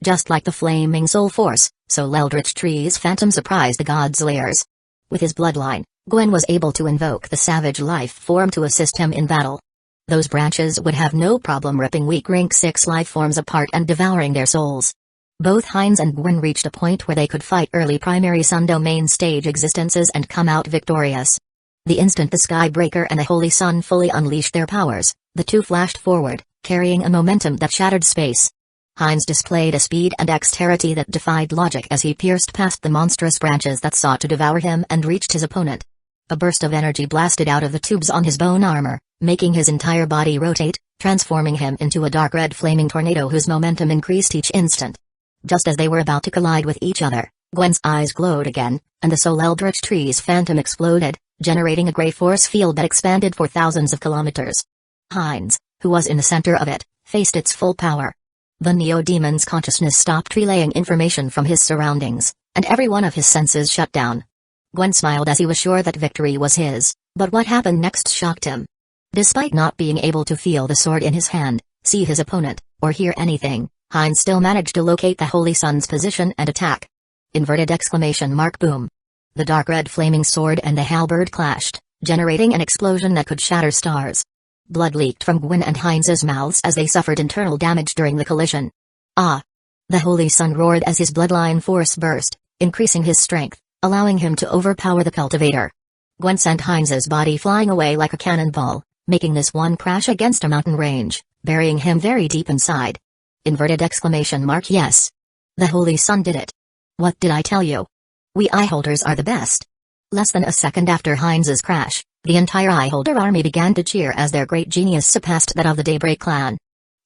Just like the flaming soul force, so Eldritch Tree's phantom surprised the god slayers. With his bloodline, Gwen was able to invoke the savage life form to assist him in battle. Those branches would have no problem ripping weak rank 6 life forms apart and devouring their souls. Both Heinz and Gwen reached a point where they could fight early primary sun domain stage existences and come out victorious. The instant the Skybreaker and the Holy Sun fully unleashed their powers, the two flashed forward, carrying a momentum that shattered space. Heinz displayed a speed and dexterity that defied logic as he pierced past the monstrous branches that sought to devour him and reached his opponent. A burst of energy blasted out of the tubes on his bone armor, making his entire body rotate, transforming him into a dark red flaming tornado whose momentum increased each instant. Just as they were about to collide with each other, Gwen's eyes glowed again, and the Soul Eldritch Tree's phantom exploded, generating a gray force field that expanded for thousands of kilometers. Heinz, who was in the center of it, faced its full power. The Neo-Demon's consciousness stopped relaying information from his surroundings, and every one of his senses shut down. Gwen smiled as he was sure that victory was his, but what happened next shocked him. Despite not being able to feel the sword in his hand, see his opponent, or hear anything, Heinz still managed to locate the Holy Sun's position and attack. Inverted exclamation mark boom. The dark red flaming sword and the halberd clashed, generating an explosion that could shatter stars. Blood leaked from Gwen and Heinz's mouths as they suffered internal damage during the collision. Ah! The Holy Sun roared as his bloodline force burst, increasing his strength, allowing him to overpower the cultivator. Gwen sent Heinz's body flying away like a cannonball, making this one crash against a mountain range, burying him very deep inside. Inverted exclamation mark yes. The Holy Sun did it. What did I tell you? We Eyeholders are the best. Less than a second after Heinz's crash, the entire Eyeholder army began to cheer as their great genius surpassed that of the Daybreak clan.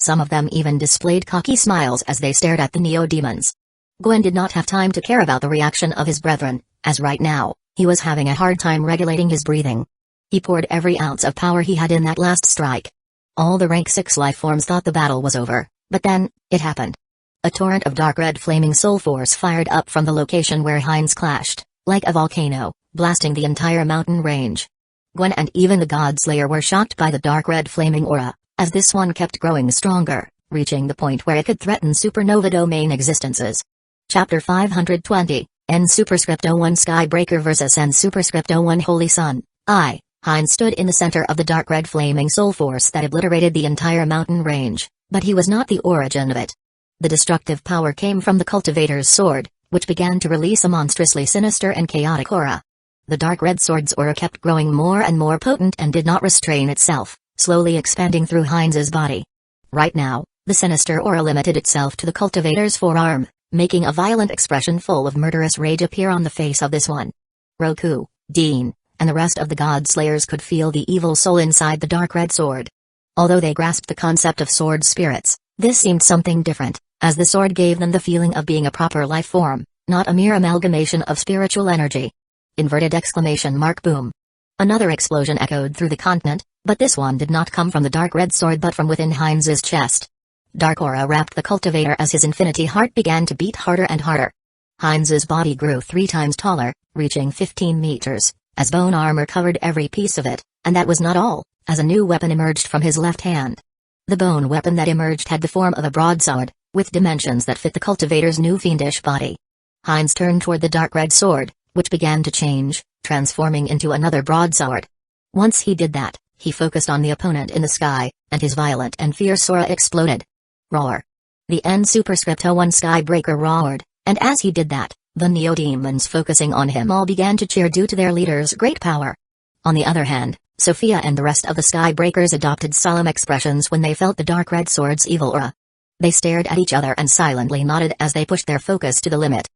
Some of them even displayed cocky smiles as they stared at the Neo-Demons. Gwen did not have time to care about the reaction of his brethren, as right now, he was having a hard time regulating his breathing. He poured every ounce of power he had in that last strike. All the rank 6 life forms thought the battle was over, but then, it happened. A torrent of dark red flaming soul force fired up from the location where Heinz clashed, like a volcano, blasting the entire mountain range. Gwen and even the Godslayer were shocked by the dark red flaming aura, as this one kept growing stronger, reaching the point where it could threaten supernova domain existences. Chapter 520, N Superscript 01 Skybreaker vs N Superscript 01 Holy Sun. Heinz stood in the center of the dark red flaming soul force that obliterated the entire mountain range, but he was not the origin of it. The destructive power came from the cultivator's sword, which began to release a monstrously sinister and chaotic aura. The dark red sword's aura kept growing more and more potent and did not restrain itself, slowly expanding through Heinz's body. Right now, the sinister aura limited itself to the cultivator's forearm, making a violent expression full of murderous rage appear on the face of this one. Roku, Dean, and the rest of the Godslayers could feel the evil soul inside the dark red sword. Although they grasped the concept of sword spirits, this seemed something different, as the sword gave them the feeling of being a proper life form, not a mere amalgamation of spiritual energy. Inverted exclamation mark boom. Another explosion echoed through the continent, but this one did not come from the dark red sword but from within Heinz's chest. Dark aura wrapped the cultivator as his infinity heart began to beat harder and harder. Heinz's body grew 3 times taller, reaching 15 meters, as bone armor covered every piece of it, and that was not all, as a new weapon emerged from his left hand. The bone weapon that emerged had the form of a broadsword, with dimensions that fit the cultivator's new fiendish body. Heinz turned toward the dark red sword, which began to change, transforming into another broadsword. Once he did that, he focused on the opponent in the sky, and his violent and fierce aura exploded. Roar. The N superscript 01 Skybreaker roared, and as he did that, the Neo-Demons focusing on him all began to cheer due to their leader's great power. On the other hand, Sophia and the rest of the Skybreakers adopted solemn expressions when they felt the dark red sword's evil aura. They stared at each other and silently nodded as they pushed their focus to the limit.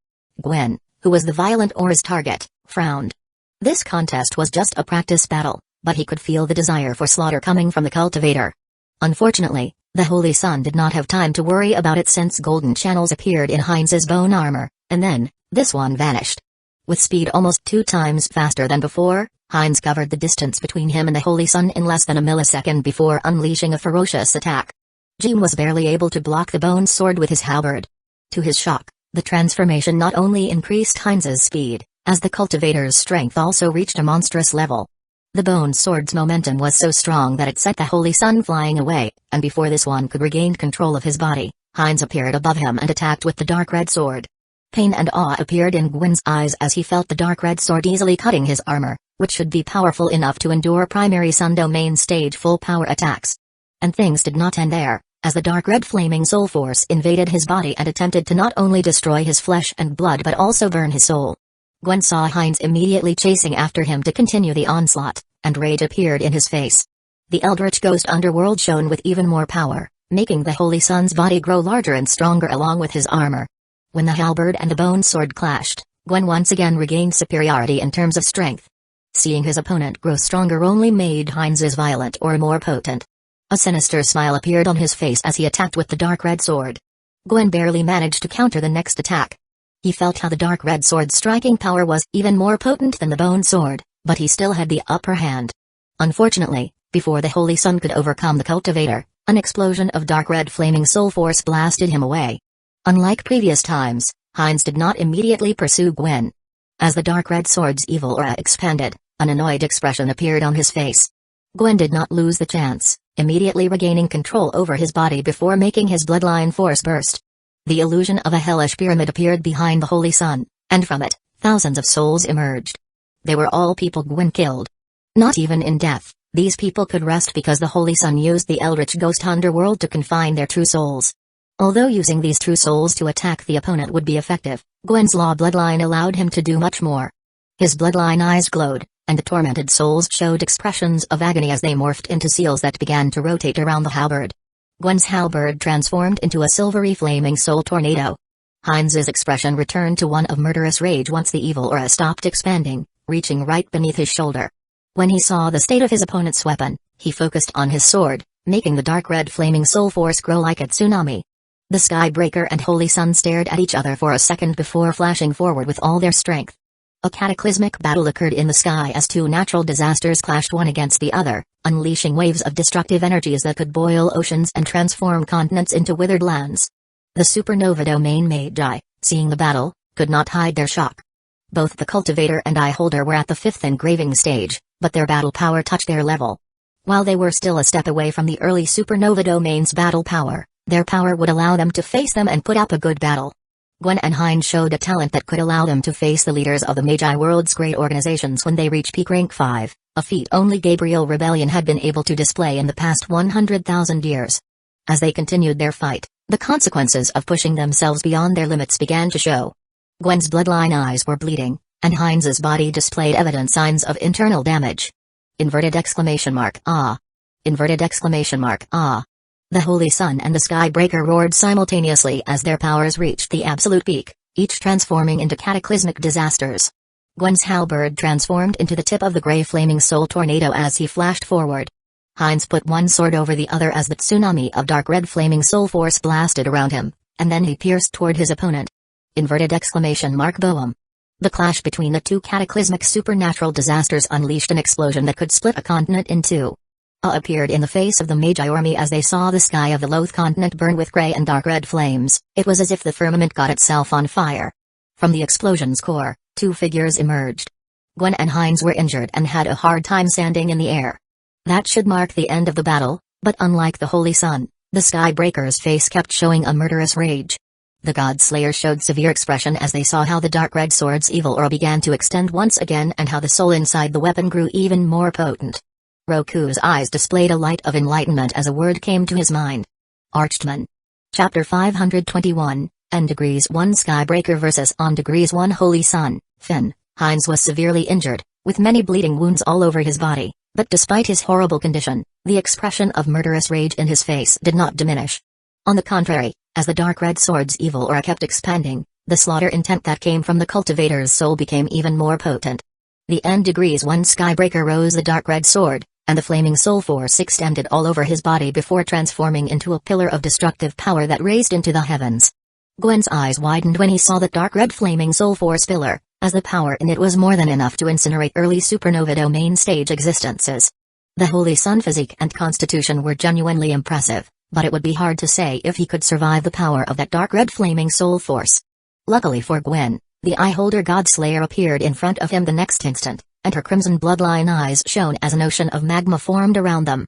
Gwen, who was the violent aura's target, frowned. This contest was just a practice battle, but he could feel the desire for slaughter coming from the cultivator. Unfortunately, the Holy Sun did not have time to worry about it since golden channels appeared in Heinz's bone armor, and then, this one vanished. With speed almost 2 times faster than before, Heinz covered the distance between him and the Holy Sun in less than a millisecond before unleashing a ferocious attack. Jim was barely able to block the bone sword with his halberd. To his shock, the transformation not only increased Heinz's speed, as the cultivator's strength also reached a monstrous level. The bone sword's momentum was so strong that it set the Holy Sun flying away, and before this one could regain control of his body, Heinz appeared above him and attacked with the dark red sword. Pain and awe appeared in Gwen's eyes as he felt the dark red sword easily cutting his armor, which should be powerful enough to endure primary Sun Domain stage full power attacks. And things did not end there, as the dark red flaming soul force invaded his body and attempted to not only destroy his flesh and blood but also burn his soul. Gwen saw Heinz immediately chasing after him to continue the onslaught, and rage appeared in his face. The Eldritch Ghost Underworld shone with even more power, making the Holy Sun's body grow larger and stronger along with his armor. When the halberd and the bone sword clashed, Gwen once again regained superiority in terms of strength. Seeing his opponent grow stronger only made Heinz's violent aura more potent. A sinister smile appeared on his face as he attacked with the dark red sword. Gwen barely managed to counter the next attack. He felt how the dark red sword's striking power was even more potent than the bone sword, but he still had the upper hand. Unfortunately, before the Holy Sun could overcome the cultivator, an explosion of dark red flaming soul force blasted him away. Unlike previous times, Heinz did not immediately pursue Gwen. As the dark red sword's evil aura expanded, an annoyed expression appeared on his face. Gwen did not lose the chance, immediately regaining control over his body before making his bloodline force burst. The illusion of a hellish pyramid appeared behind the Holy Sun, and from it, thousands of souls emerged. They were all people Gwen killed. Not even in death, these people could rest because the Holy Sun used the Eldritch Ghost Underworld to confine their true souls. Although using these true souls to attack the opponent would be effective, Gwen's law bloodline allowed him to do much more. His bloodline eyes glowed, and the tormented souls showed expressions of agony as they morphed into seals that began to rotate around the halberd. Gwen's halberd transformed into a silvery flaming soul tornado. Heinz's expression returned to one of murderous rage once the evil aura stopped expanding, reaching right beneath his shoulder. When he saw the state of his opponent's weapon, he focused on his sword, making the dark red flaming soul force grow like a tsunami. The Skybreaker and Holy Sun stared at each other for a second before flashing forward with all their strength. A cataclysmic battle occurred in the sky as 2 natural disasters clashed one against the other, unleashing waves of destructive energies that could boil oceans and transform continents into withered lands. The supernova domain Magi, seeing the battle, could not hide their shock. Both the cultivator and eye holder were at the 5th engraving stage, but their battle power touched their level. While they were still a step away from the early supernova domain's battle power, their power would allow them to face them and put up a good battle. Gwen and Heinz showed a talent that could allow them to face the leaders of the Magi world's great organizations when they reach peak rank 5, a feat only Gabriel Rebellion had been able to display in the past 100,000 years. As they continued their fight, the consequences of pushing themselves beyond their limits began to show. Gwen's bloodline eyes were bleeding, and Heinz's body displayed evident signs of internal damage. Inverted exclamation mark ah. Inverted exclamation mark ah. The Holy Sun and the Skybreaker roared simultaneously as their powers reached the absolute peak, each transforming into cataclysmic disasters. Gwen's halberd transformed into the tip of the gray flaming soul tornado as he flashed forward. Heinz put one sword over the other as the tsunami of dark red flaming soul force blasted around him, and then he pierced toward his opponent. Inverted exclamation mark boom. The clash between the two cataclysmic supernatural disasters unleashed an explosion that could split a continent in two. Awe appeared in the face of the Magi army as they saw the sky of the loathed continent burn with gray and dark red flames. It was as if the firmament got itself on fire. From the explosion's core, two figures emerged. Gwen and Heinz were injured and had a hard time standing in the air. That should mark the end of the battle, but unlike the Holy Sun, the Skybreaker's face kept showing a murderous rage. The God-Slayers showed severe expression as they saw how the dark red sword's evil aura began to extend once again and how the soul inside the weapon grew even more potent. Roku's eyes displayed a light of enlightenment as a word came to his mind. Archman. Chapter 521, N-1 Skybreaker vs. On-1 Holy Sun. Finn. Heinz was severely injured, with many bleeding wounds all over his body, but despite his horrible condition, the expression of murderous rage in his face did not diminish. On the contrary, as the dark red sword's evil aura kept expanding, the slaughter intent that came from the cultivator's soul became even more potent. The N-1 Skybreaker rose the dark red sword, and the flaming soul force extended all over his body before transforming into a pillar of destructive power that raised into the heavens. Gwen's eyes widened when he saw that dark red flaming soul force pillar, as the power in it was more than enough to incinerate early supernova domain stage existences. The Holy Sun physique and constitution were genuinely impressive, but it would be hard to say if he could survive the power of that dark red flaming soul force. Luckily for Gwen, the Eyeholder God-Slayer appeared in front of him the next instant, and her crimson bloodline eyes shone as an ocean of magma formed around them.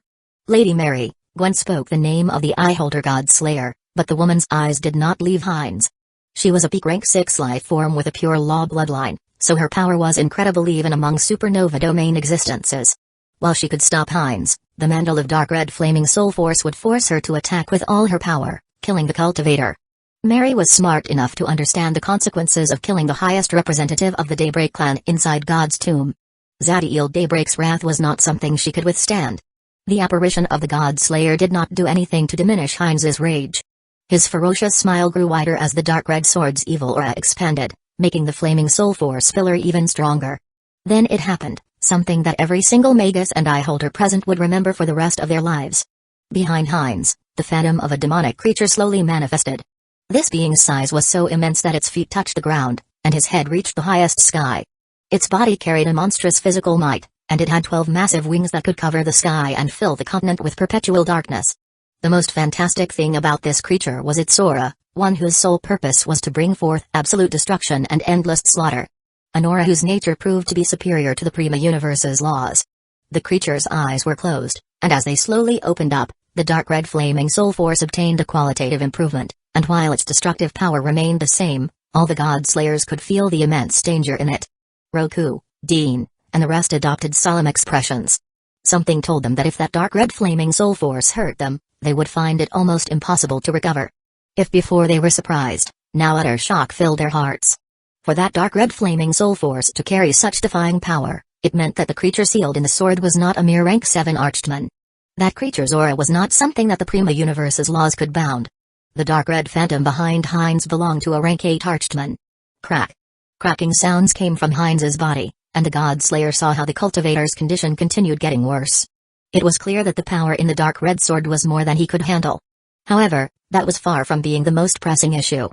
Lady Mary, Gwen spoke the name of the Eyeholder God-Slayer, but the woman's eyes did not leave Heinz. She was a peak rank 6 life form with a pure law bloodline, so her power was incredible even among supernova domain existences. While she could stop Heinz, the mantle of dark red flaming soul force would force her to attack with all her power, killing the cultivator. Mary was smart enough to understand the consequences of killing the highest representative of the Daybreak clan inside God's tomb. Zadiel Daybreak's wrath was not something she could withstand. The apparition of the God-Slayer did not do anything to diminish Heinz's rage. His ferocious smile grew wider as the dark red sword's evil aura expanded, making the flaming soul force pillar even stronger. Then it happened, something that every single Magus and Eyeholder present would remember for the rest of their lives. Behind Heinz, the phantom of a demonic creature slowly manifested. This being's size was so immense that its feet touched the ground, and his head reached the highest sky. Its body carried a monstrous physical might, and it had 12 massive wings that could cover the sky and fill the continent with perpetual darkness. The most fantastic thing about this creature was its aura, one whose sole purpose was to bring forth absolute destruction and endless slaughter. An aura whose nature proved to be superior to the Prima Universe's laws. The creature's eyes were closed, and as they slowly opened up, the dark red flaming soul force obtained a qualitative improvement, and while its destructive power remained the same, all the God-Slayers could feel the immense danger in it. Roku, Dean, and the rest adopted solemn expressions. Something told them that if that dark red flaming soul force hurt them, they would find it almost impossible to recover. If before they were surprised, now utter shock filled their hearts. For that dark red flaming soul force to carry such defying power, it meant that the creature sealed in the sword was not a mere rank 7 archman. That creature's aura was not something that the Prima Universe's laws could bound. The dark red phantom behind Heinz belonged to a rank 8 archman. Crack. Cracking sounds came from Heinz's body, and the God-Slayer saw how the cultivator's condition continued getting worse. It was clear that the power in the dark red sword was more than he could handle. However, that was far from being the most pressing issue.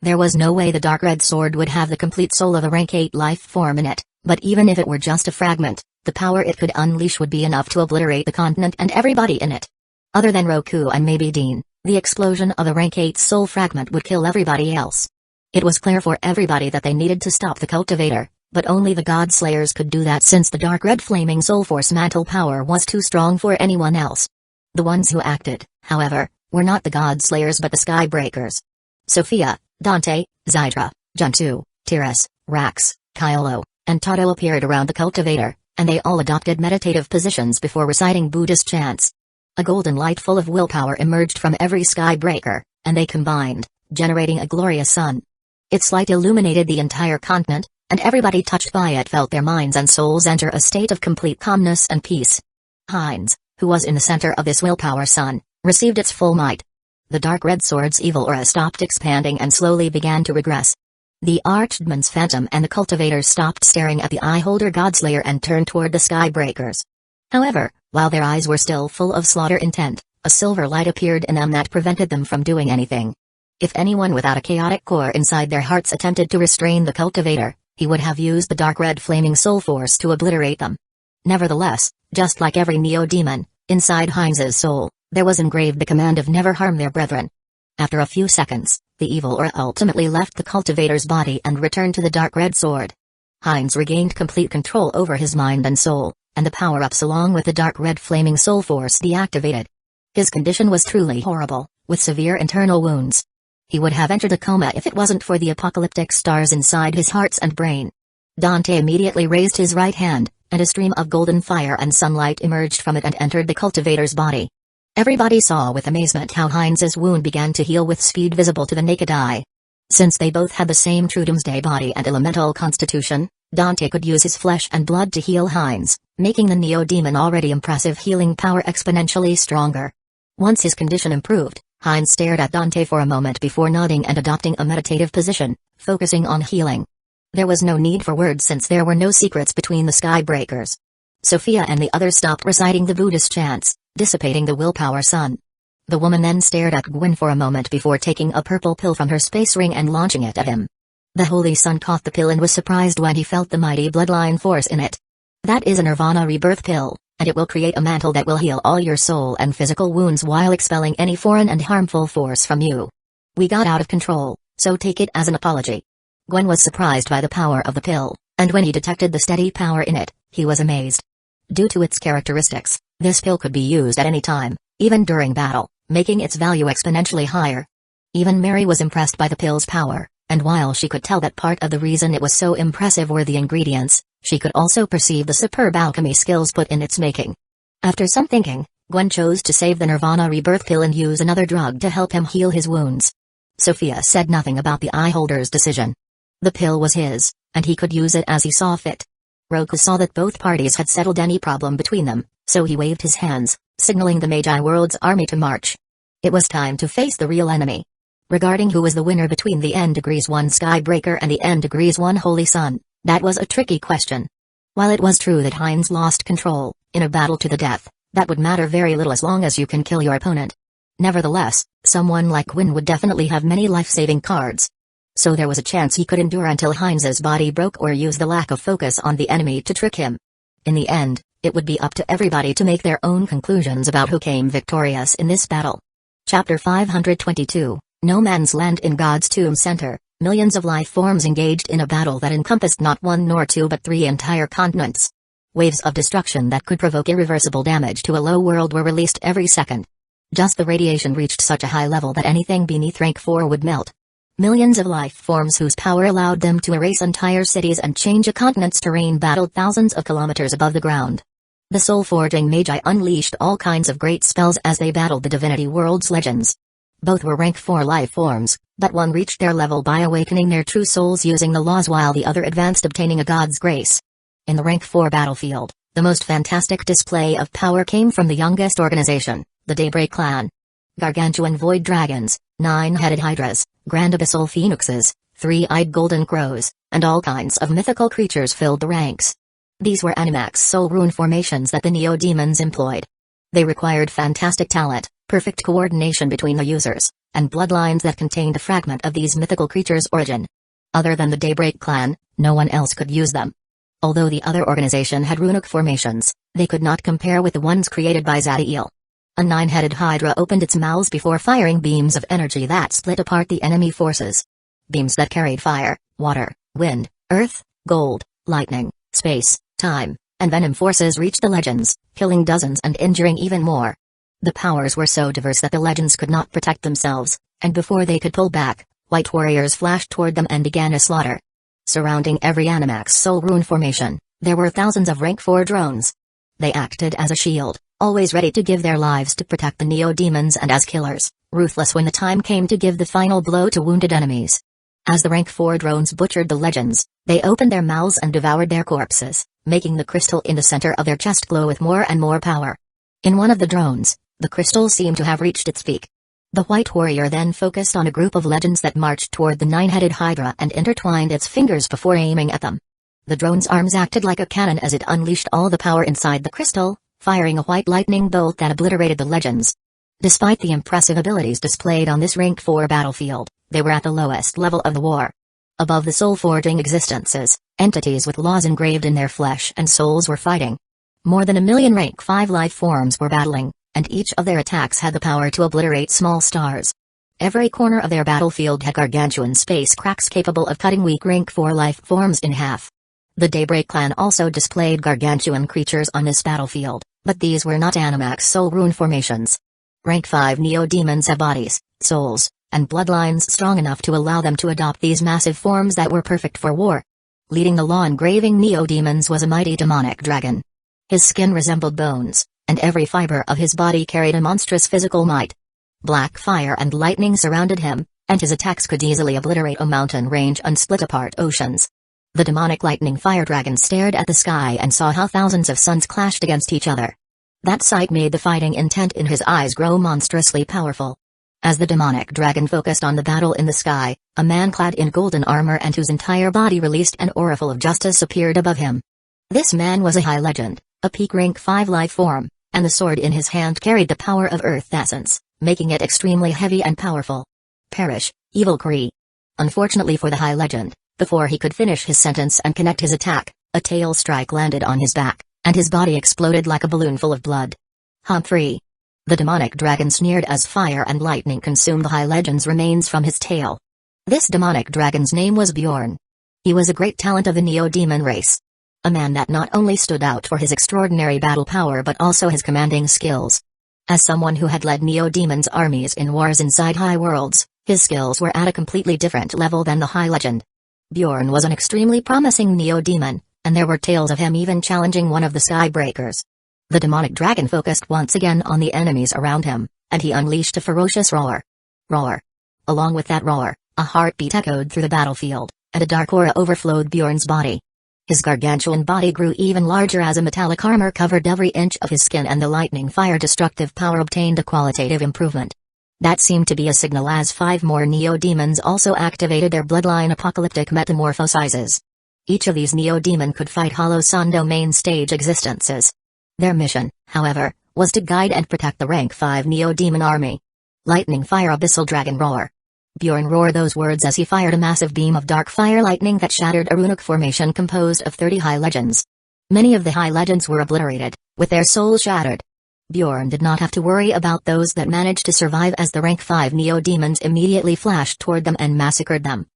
There was no way the dark red sword would have the complete soul of a rank 8 life form in it, but even if it were just a fragment, the power it could unleash would be enough to obliterate the continent and everybody in it. Other than Roku and maybe Dean, the explosion of a rank 8 soul fragment would kill everybody else. It was clear for everybody that they needed to stop the cultivator, but only the God-Slayers could do that since the dark red flaming soul force mantle power was too strong for anyone else. The ones who acted, however, were not the God-Slayers but the Skybreakers. Sophia, Dante, Zydra, Juntu, Tiras, Rax, Kyolo, and Tato appeared around the cultivator, and they all adopted meditative positions before reciting Buddhist chants. A golden light full of willpower emerged from every Skybreaker, and they combined, generating a glorious sun. Its light illuminated the entire continent, and everybody touched by it felt their minds and souls enter a state of complete calmness and peace. Heinz, who was in the center of this willpower sun, received its full might. The dark red sword's evil aura stopped expanding and slowly began to regress. The Archdemon's phantom and the cultivators stopped staring at the Eyeholder Godslayer and turned toward the Skybreakers. However, while their eyes were still full of slaughter intent, a silver light appeared in them that prevented them from doing anything. If anyone without a chaotic core inside their hearts attempted to restrain the cultivator, he would have used the dark red flaming soul force to obliterate them. Nevertheless, just like every neo-demon, inside Heinz's soul, there was engraved the command of never harm their brethren. After a few seconds, the evil aura ultimately left the cultivator's body and returned to the dark red sword. Heinz regained complete control over his mind and soul, and the power-ups along with the dark red flaming soul force deactivated. His condition was truly horrible, with severe internal wounds. He would have entered a coma if it wasn't for the apocalyptic stars inside his hearts and brain. Dante immediately raised his right hand, and a stream of golden fire and sunlight emerged from it and entered the cultivator's body. Everybody saw with amazement how Heinz's wound began to heal with speed visible to the naked eye. Since they both had the same true doomsday body and elemental constitution, Dante could use his flesh and blood to heal Heinz, making the neo-demon already impressive healing power exponentially stronger. Once his condition improved, Heinz stared at Dante for a moment before nodding and adopting a meditative position, focusing on healing. There was no need for words since there were no secrets between the Skybreakers. Sophia and the others stopped reciting the Buddhist chants, dissipating the willpower sun. The woman then stared at Gwyn for a moment before taking a purple pill from her space ring and launching it at him. The Holy Sun caught the pill and was surprised when he felt the mighty bloodline force in it. That is a Nirvana rebirth pill, and it will create a mantle that will heal all your soul and physical wounds while expelling any foreign and harmful force from you. We got out of control, so take it as an apology. Gwyn was surprised by the power of the pill, and when he detected the steady power in it, he was amazed. Due to its characteristics, this pill could be used at any time, even during battle, making its value exponentially higher. Even Mary was impressed by the pill's power, and while she could tell that part of the reason it was so impressive were the ingredients, she could also perceive the superb alchemy skills put in its making. After some thinking, Gwyn chose to save the Nirvana rebirth pill and use another drug to help him heal his wounds. Sophia said nothing about the eyeholder's decision. The pill was his, and he could use it as he saw fit. Roku saw that both parties had settled any problem between them, so he waved his hands, signaling the Magi World's army to march. It was time to face the real enemy. Regarding who was the winner between the N-1 Skybreaker and the N-1 Holy Sun, that was a tricky question. While it was true that Heinz lost control, in a battle to the death, that would matter very little as long as you can kill your opponent. Nevertheless, someone like Gwyn would definitely have many life-saving cards. So there was a chance he could endure until Heinz's body broke or use the lack of focus on the enemy to trick him. In the end, it would be up to everybody to make their own conclusions about who came victorious in this battle. Chapter 522, No Man's Land. In God's Tomb Center, millions of life forms engaged in a battle that encompassed not one nor two but three entire continents. Waves of destruction that could provoke irreversible damage to a low world were released every second. Just the radiation reached such a high level that anything beneath rank 4 would melt. Millions of life forms whose power allowed them to erase entire cities and change a continent's terrain battled thousands of kilometers above the ground. The soul-forging Magi unleashed all kinds of great spells as they battled the Divinity World's legends. Both were rank 4 life forms, but one reached their level by awakening their true souls using the laws while the other advanced obtaining a god's grace. In the rank 4 battlefield, the most fantastic display of power came from the youngest organization, the Daybreak Clan. Gargantuan void dragons, 9-headed hydras, grand abyssal phoenixes, 3-eyed golden crows, and all kinds of mythical creatures filled the ranks. These were Animax soul rune formations that the neo-demons employed. They required fantastic talent, perfect coordination between the users, and bloodlines that contained a fragment of these mythical creatures' origin. Other than the Daybreak Clan, no one else could use them. Although the other organization had runic formations, they could not compare with the ones created by Zadiel. A 9-headed hydra opened its mouths before firing beams of energy that split apart the enemy forces. Beams that carried fire, water, wind, earth, gold, lightning, space, time, and venom forces reached the legends, killing dozens and injuring even more. The powers were so diverse that the legends could not protect themselves, and before they could pull back, white warriors flashed toward them and began a slaughter. Surrounding every Animax soul rune formation, there were thousands of rank 4 drones. They acted as a shield, always ready to give their lives to protect the neo-demons and as killers, ruthless when the time came to give the final blow to wounded enemies. As the rank 4 drones butchered the legends, they opened their mouths and devoured their corpses, making the crystal in the center of their chest glow with more and more power. In one of the drones, the crystal seemed to have reached its peak. The white warrior then focused on a group of legends that marched toward the 9-headed hydra and intertwined its fingers before aiming at them. The drone's arms acted like a cannon as it unleashed all the power inside the crystal, firing a white lightning bolt that obliterated the legends. Despite the impressive abilities displayed on this Rank 4 battlefield, they were at the lowest level of the war. Above the soul-forging existences, entities with laws engraved in their flesh and souls were fighting. More than 1 million Rank 5 life forms were battling, and each of their attacks had the power to obliterate small stars. Every corner of their battlefield had gargantuan space cracks capable of cutting weak Rank 4 life forms in half. The Daybreak clan also displayed gargantuan creatures on this battlefield, but these were not Animax soul rune formations. Rank 5 Neo-Demons have bodies, souls, and bloodlines strong enough to allow them to adopt these massive forms that were perfect for war. Leading the law-engraving Neo-Demons was a mighty demonic dragon. His skin resembled bones, and every fiber of his body carried a monstrous physical might. Black fire and lightning surrounded him, and his attacks could easily obliterate a mountain range and split apart oceans. The demonic lightning fire dragon stared at the sky and saw how thousands of suns clashed against each other. That sight made the fighting intent in his eyes grow monstrously powerful. As the demonic dragon focused on the battle in the sky, a man clad in golden armor and whose entire body released an oracle of justice appeared above him. This man was a high legend, a peak Rank 5 life form, and the sword in his hand carried the power of Earth Essence, making it extremely heavy and powerful. Perish, evil Kree. Unfortunately for the high legend, before he could finish his sentence and connect his attack, a tail strike landed on his back, and his body exploded like a balloon full of blood. Humphrey. The demonic dragon sneered as fire and lightning consumed the high legend's remains from his tail. This demonic dragon's name was Bjorn. He was a great talent of the Neo-Demon race. A man that not only stood out for his extraordinary battle power but also his commanding skills. As someone who had led Neo-Demon's armies in wars inside High Worlds, his skills were at a completely different level than the High Legend. Bjorn was an extremely promising Neo-Demon, and there were tales of him even challenging one of the Skybreakers. The demonic dragon focused once again on the enemies around him, and he unleashed a ferocious roar. Roar. Along with that roar, a heartbeat echoed through the battlefield, and a dark aura overflowed Bjorn's body. His gargantuan body grew even larger as a metallic armor covered every inch of his skin and the lightning fire destructive power obtained a qualitative improvement. That seemed to be a signal as 5 more Neo-Demons also activated their bloodline apocalyptic metamorphosizes. Each of these Neo-Demon could fight Hollow Sun domain stage existences. Their mission, however, was to guide and protect the Rank 5 Neo-Demon army. Lightning fire Abyssal dragon roar. Bjorn roared those words as he fired a massive beam of dark fire lightning that shattered a runic formation composed of 30 high legends. Many of the high legends were obliterated, with their souls shattered. Bjorn did not have to worry about those that managed to survive as the Rank 5 Neo-Demons immediately flashed toward them and massacred them.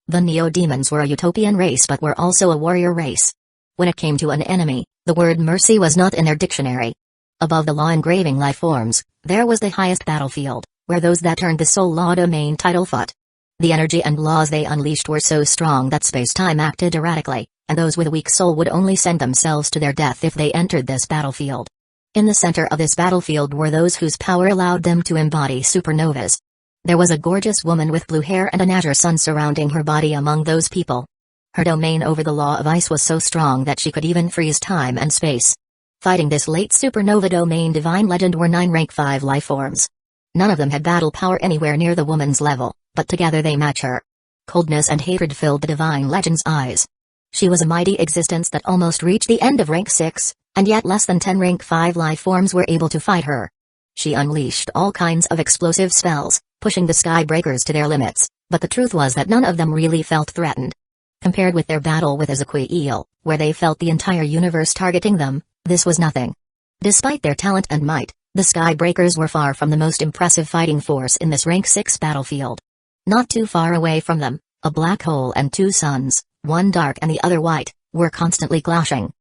The Neo-Demons were a utopian race but were also a warrior race. When it came to an enemy, the word mercy was not in their dictionary. Above the law engraving life forms, there was the highest battlefield, where those that earned the soul law domain title fought. The energy and laws they unleashed were so strong that space-time acted erratically, and those with a weak soul would only send themselves to their death if they entered this battlefield. In the center of this battlefield were those whose power allowed them to embody supernovas. There was a gorgeous woman with blue hair and an azure sun surrounding her body among those people. Her domain over the law of ice was so strong that she could even freeze time and space. Fighting this late supernova domain divine legend were 9 Rank 5 life forms. None of them had battle power anywhere near the woman's level, but together they match her. Coldness and hatred filled the divine legend's eyes. She was a mighty existence that almost reached the end of Rank 6, and yet less than 10 Rank 5 life forms were able to fight her. She unleashed all kinds of explosive spells, pushing the Skybreakers to their limits, but the truth was that none of them really felt threatened. Compared with their battle with Ezequiel, where they felt the entire universe targeting them, this was nothing. Despite their talent and might, the Skybreakers were far from the most impressive fighting force in this Rank 6 battlefield. Not too far away from them, a black hole and 2 suns, one dark and the other white, were constantly clashing.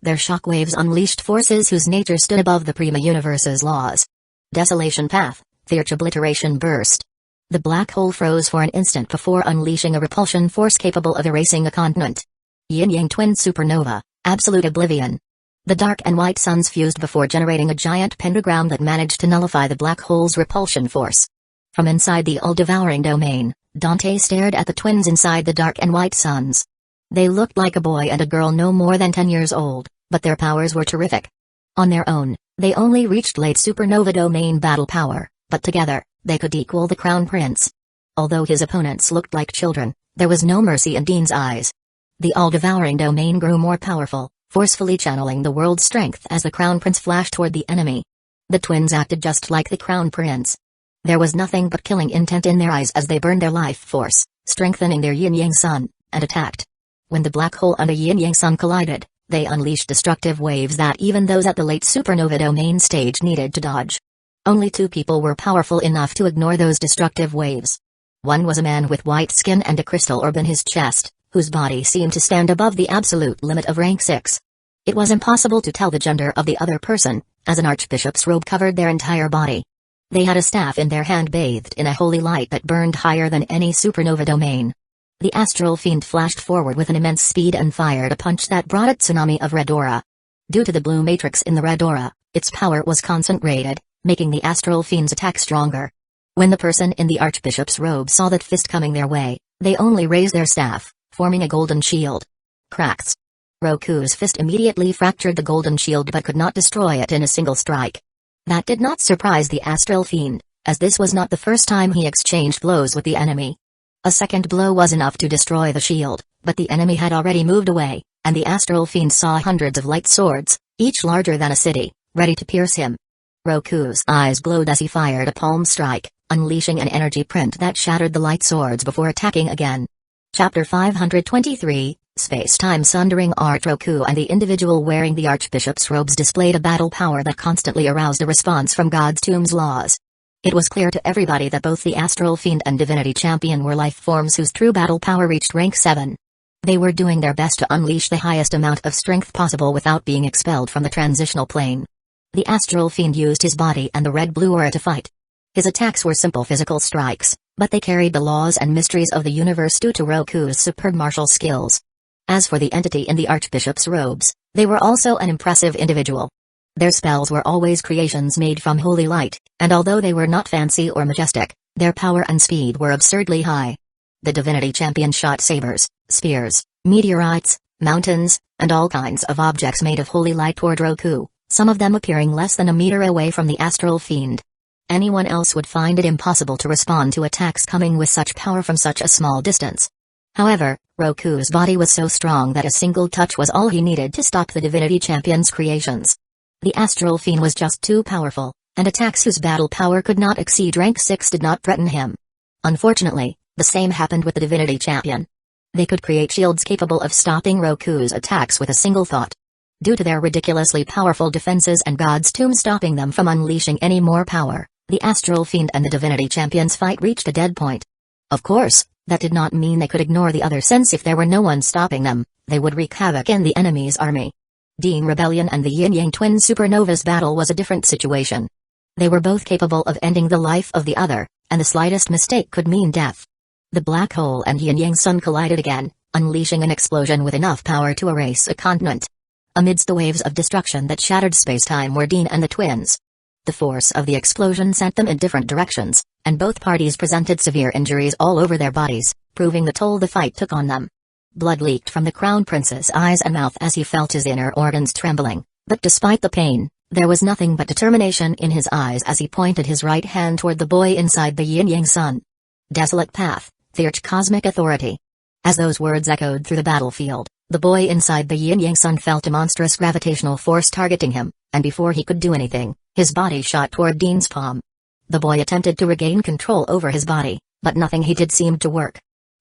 Their shockwaves unleashed forces whose nature stood above the Prima Universe's laws. Desolation path, Theurge obliteration burst. The black hole froze for an instant before unleashing a repulsion force capable of erasing a continent. Yin-Yang twin supernova, absolute oblivion. The dark and white suns fused before generating a giant pentagram that managed to nullify the black hole's repulsion force. From inside the all-devouring domain, Dante stared at the twins inside the dark and white suns. They looked like a boy and a girl no more than 10 years old, but their powers were terrific. On their own, they only reached late supernova domain battle power, but together, they could equal the Crown Prince. Although his opponents looked like children, there was no mercy in Dean's eyes. The all-devouring domain grew more powerful, forcefully channeling the world's strength as the Crown Prince flashed toward the enemy. The twins acted just like the crown prince. There was nothing but killing intent in their eyes as they burned their life force, strengthening their yin-yang sun, and attacked. When the black hole and the yin-yang sun collided, they unleashed destructive waves that even those at the late supernova domain stage needed to dodge. Only 2 people were powerful enough to ignore those destructive waves. One was a man with white skin and a crystal orb in his chest, whose body seemed to stand above the absolute limit of rank 6. It was impossible to tell the gender of the other person, as an archbishop's robe covered their entire body. They had a staff in their hand bathed in a holy light that burned higher than any supernova domain. The astral fiend flashed forward with an immense speed and fired a punch that brought a tsunami of red aura. Due to the blue matrix in the red aura, its power was concentrated, making the astral fiend's attack stronger. When the person in the archbishop's robe saw that fist coming their way, they only raised their staff, forming a golden shield. Cracks. Roku's fist immediately fractured the golden shield but could not destroy it in a single strike. That did not surprise the astral fiend, as this was not the first time he exchanged blows with the enemy. A second blow was enough to destroy the shield, but the enemy had already moved away, and the astral fiend saw hundreds of light swords, each larger than a city, ready to pierce him. Roku's eyes glowed as he fired a palm strike, unleashing an energy print that shattered the light swords before attacking again. Chapter 523, Space-Time Sundering Art. Roku and the individual wearing the Archbishop's robes displayed a battle power that constantly aroused a response from God's Tomb's laws. It was clear to everybody that both the Astral Fiend and Divinity Champion were life forms whose true battle power reached rank 7. They were doing their best to unleash the highest amount of strength possible without being expelled from the transitional plane. The Astral Fiend used his body and the red-blue aura to fight. His attacks were simple physical strikes, but they carried the laws and mysteries of the universe due to Roku's superb martial skills. As for the entity in the Archbishop's robes, they were also an impressive individual. Their spells were always creations made from holy light, and although they were not fancy or majestic, their power and speed were absurdly high. The Divinity Champion shot sabers, spears, meteorites, mountains, and all kinds of objects made of holy light toward Roku, some of them appearing less than a meter away from the Astral Fiend. Anyone else would find it impossible to respond to attacks coming with such power from such a small distance. However, Roku's body was so strong that a single touch was all he needed to stop the Divinity Champion's creations. The Astral Fiend was just too powerful, and attacks whose battle power could not exceed rank 6 did not threaten him. Unfortunately, the same happened with the Divinity Champion. They could create shields capable of stopping Roku's attacks with a single thought. Due to their ridiculously powerful defenses and God's Tomb stopping them from unleashing any more power, the Astral Fiend and the Divinity Champion's fight reached a dead point. Of course, that did not mean they could ignore the other, since if there were no one stopping them, they would wreak havoc in the enemy's army. Dean Rebellion and the Yin-Yang Twin Supernovas battle was a different situation. They were both capable of ending the life of the other, and the slightest mistake could mean death. The black hole and Yin-Yang Sun collided again, unleashing an explosion with enough power to erase a continent. Amidst the waves of destruction that shattered space-time were Dean and the twins. The force of the explosion sent them in different directions, and both parties presented severe injuries all over their bodies, proving the toll the fight took on them. Blood leaked from the Crown Prince's eyes and mouth as he felt his inner organs trembling, but despite the pain, there was nothing but determination in his eyes as he pointed his right hand toward the boy inside the Yin-Yang Sun. Desolate path, Theurge Cosmic Authority. As those words echoed through the battlefield, the boy inside the Yin-Yang Sun felt a monstrous gravitational force targeting him, and before he could do anything, his body shot toward Dean's palm. The boy attempted to regain control over his body, but nothing he did seemed to work.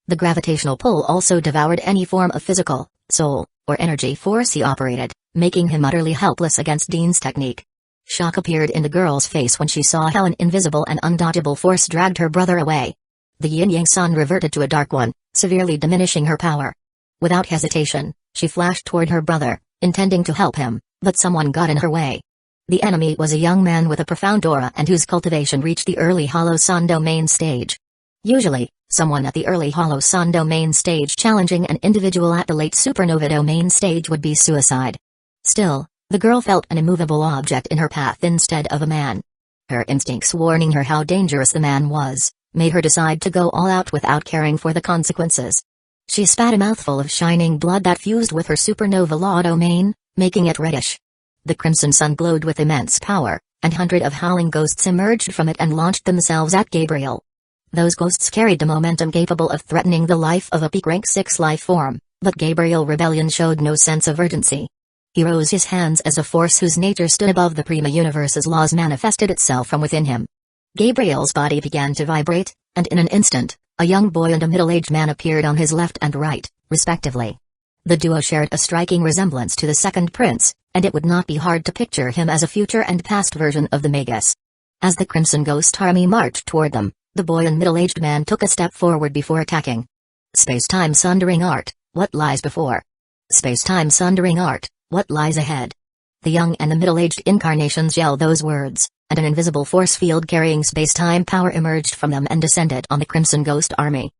The gravitational pull also devoured any form of physical, soul, or energy force he operated, making him utterly helpless against Dean's technique. Shock appeared in the girl's face when she saw how an invisible and undodgeable force dragged her brother away. The Yin-Yang Sun reverted to a dark one, severely diminishing her power. Without hesitation, she flashed toward her brother, intending to help him, but someone got in her way. The enemy was a young man with a profound aura and whose cultivation reached the early Hollow Sun domain stage. Usually, someone at the early Hollow Sun domain stage challenging an individual at the late Supernova domain stage would be suicide. Still, the girl felt an immovable object in her path instead of a man. Her instincts warning her how dangerous the man was, made her decide to go all out without caring for the consequences. She spat a mouthful of shining blood that fused with her supernova law domain, making it reddish. The crimson sun glowed with immense power, and hundreds of howling ghosts emerged from it and launched themselves at Gabriel. Those ghosts carried a momentum capable of threatening the life of a peak rank 6 life form, but Gabriel Rebellion showed no sense of urgency. He rose his hands as a force whose nature stood above the Prima Universe's laws manifested itself from within him. Gabriel's body began to vibrate, and in an instant, a young boy and a middle-aged man appeared on his left and right, respectively. The duo shared a striking resemblance to the second prince, and it would not be hard to picture him as a future and past version of the Magus. As the Crimson Ghost Army marched toward them, the boy and middle-aged man took a step forward before attacking. Space-time sundering art, what lies before? Space-time sundering art, what lies ahead? The young and the middle-aged incarnations yelled those words, and an invisible force field carrying space-time power emerged from them and descended on the Crimson Ghost Army.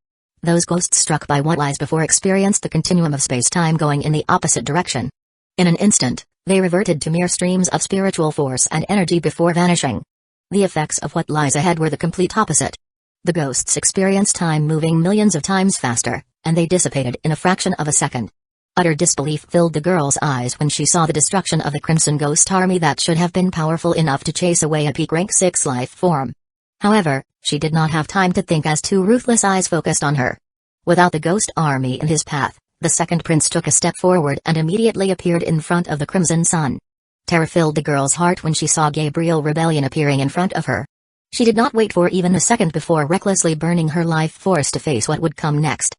Those ghosts struck by what lies before experienced the continuum of space-time going in the opposite direction. In an instant, they reverted to mere streams of spiritual force and energy before vanishing. The effects of what lies ahead were the complete opposite. The ghosts experienced time moving millions of times faster, and they dissipated in a fraction of a second. Utter disbelief filled the girl's eyes when she saw the destruction of the Crimson Ghost Army that should have been powerful enough to chase away a peak rank 6 life form. However, she did not have time to think as two ruthless eyes focused on her. Without the Ghost Army in his path, the second prince took a step forward and immediately appeared in front of the Crimson Sun. Terror filled the girl's heart when she saw Gabriel Rebellion appearing in front of her. She did not wait for even a second before recklessly burning her life force to face what would come next.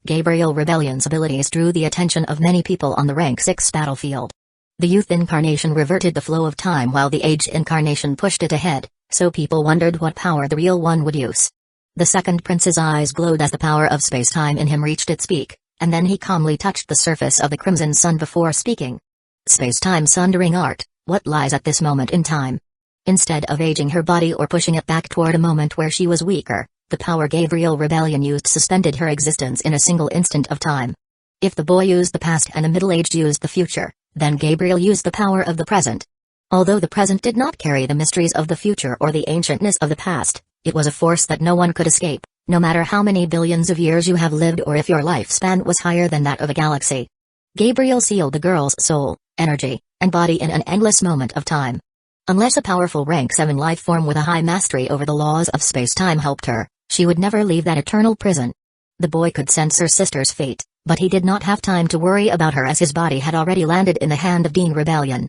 Gabriel Rebellion's abilities drew the attention of many people on the rank 6 battlefield. The youth incarnation reverted the flow of time while the aged incarnation pushed it ahead, so people wondered what power the real one would use. The second prince's eyes glowed as the power of space-time in him reached its peak, and then he calmly touched the surface of the Crimson Sun before speaking. Space-time sundering art, what lies at this moment in time? Instead of aging her body or pushing it back toward a moment where she was weaker, the power Gabriel Rebellion used suspended her existence in a single instant of time. If the boy used the past and the middle-aged used the future, then Gabriel used the power of the present. Although the present did not carry the mysteries of the future or the ancientness of the past, it was a force that no one could escape, no matter how many billions of years you have lived or if your lifespan was higher than that of a galaxy. Gabriel sealed the girl's soul, energy, and body in an endless moment of time. Unless a powerful rank 7 life form with a high mastery over the laws of space-time helped her, she would never leave that eternal prison. The boy could sense her sister's fate, but he did not have time to worry about her as his body had already landed in the hand of Dean Rebellion.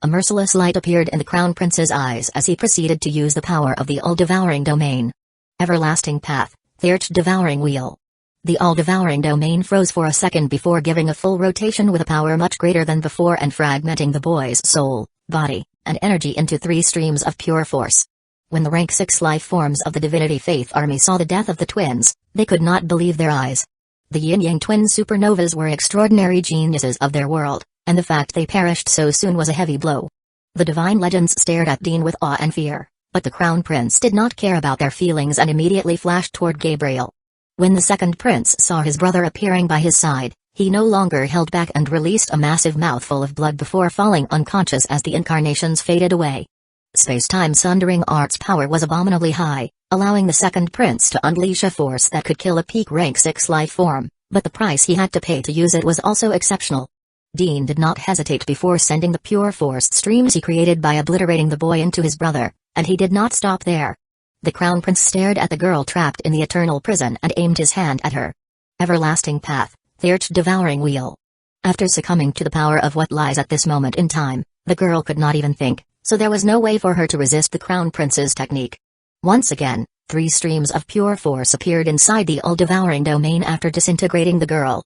A merciless light appeared in the Crown Prince's eyes as he proceeded to use the power of the all-devouring domain. Everlasting Path, Third Devouring Wheel. The all-devouring domain froze for a second before giving a full rotation with a power much greater than before and fragmenting the boy's soul, body, and energy into 3 streams of pure force. When the rank 6 life forms of the Divinity Faith Army saw the death of the twins, they could not believe their eyes. The Yin-Yang twin supernovas were extraordinary geniuses of their world, and the fact they perished so soon was a heavy blow. The divine legends stared at Dean with awe and fear, but the Crown Prince did not care about their feelings and immediately flashed toward Gabriel. When the second prince saw his brother appearing by his side, he no longer held back and released a massive mouthful of blood before falling unconscious as the incarnations faded away. Space-time sundering art's power was abominably high, allowing the second prince to unleash a force that could kill a peak rank 6 life form, but the price he had to pay to use it was also exceptional. Dean did not hesitate before sending the pure force streams he created by obliterating the boy into his brother, and he did not stop there. The Crown Prince stared at the girl trapped in the eternal prison and aimed his hand at her. Everlasting Path, Third Devouring Wheel. After succumbing to the power of what lies at this moment in time, the girl could not even think, so there was no way for her to resist the Crown Prince's technique. Once again, 3 streams of pure force appeared inside the all-devouring domain after disintegrating the girl.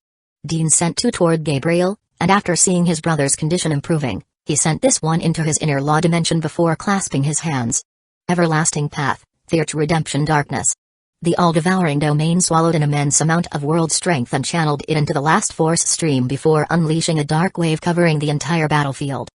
Dean sent 2 toward Gabriel, and after seeing his brother's condition improving, he sent this one into his inner law dimension before clasping his hands. Everlasting Path, Third Redemption Darkness. The all-devouring domain swallowed an immense amount of world strength and channeled it into the last force stream before unleashing a dark wave covering the entire battlefield.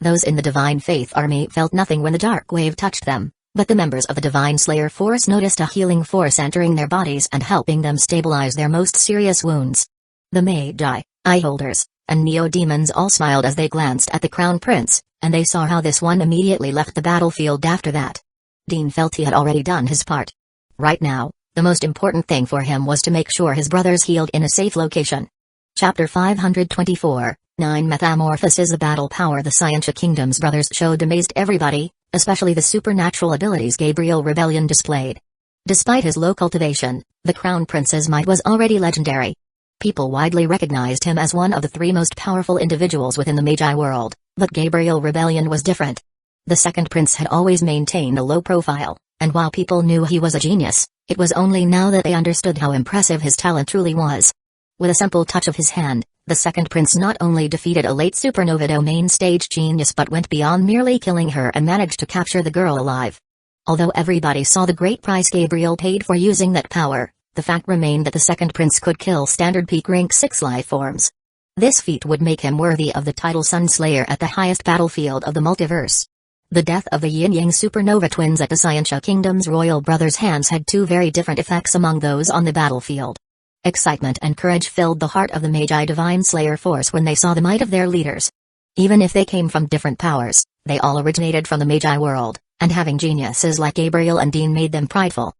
Those in the Divine Faith Army felt nothing when the dark wave touched them, but the members of the Divine Slayer Force noticed a healing force entering their bodies and helping them stabilize their most serious wounds. The Magi, Eyeholders, and Neo-Demons all smiled as they glanced at the Crown Prince, and they saw how this one immediately left the battlefield after that. Dean felt he had already done his part. Right now, the most important thing for him was to make sure his brothers healed in a safe location. Chapter 524, 9 Metamorphosis. The battle power the Scientia Kingdom's brothers showed amazed everybody, especially the supernatural abilities Gabriel Rebellion displayed. Despite his low cultivation, the Crown Prince's might was already legendary. People widely recognized him as one of the three most powerful individuals within the Magi world, but Gabriel Rebellion was different. The second prince had always maintained a low profile, and while people knew he was a genius, it was only now that they understood how impressive his talent truly was. With a simple touch of his hand, the second prince not only defeated a late supernova domain stage genius but went beyond merely killing her and managed to capture the girl alive. Although everybody saw the great price Gabriel paid for using that power, the fact remained that the second prince could kill standard peak rank 6 life forms. This feat would make him worthy of the title Sun Slayer at the highest battlefield of the multiverse. The death of the yin-yang supernova twins at the Scientia Kingdom's royal brother's hands had two very different effects among those on the battlefield. Excitement and courage filled the heart of the Magi Divine Slayer force when they saw the might of their leaders. Even if they came from different powers, they all originated from the Magi world, and having geniuses like Gabriel and Dean made them prideful.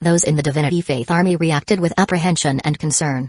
Those in the Divinity Faith Army reacted with apprehension and concern.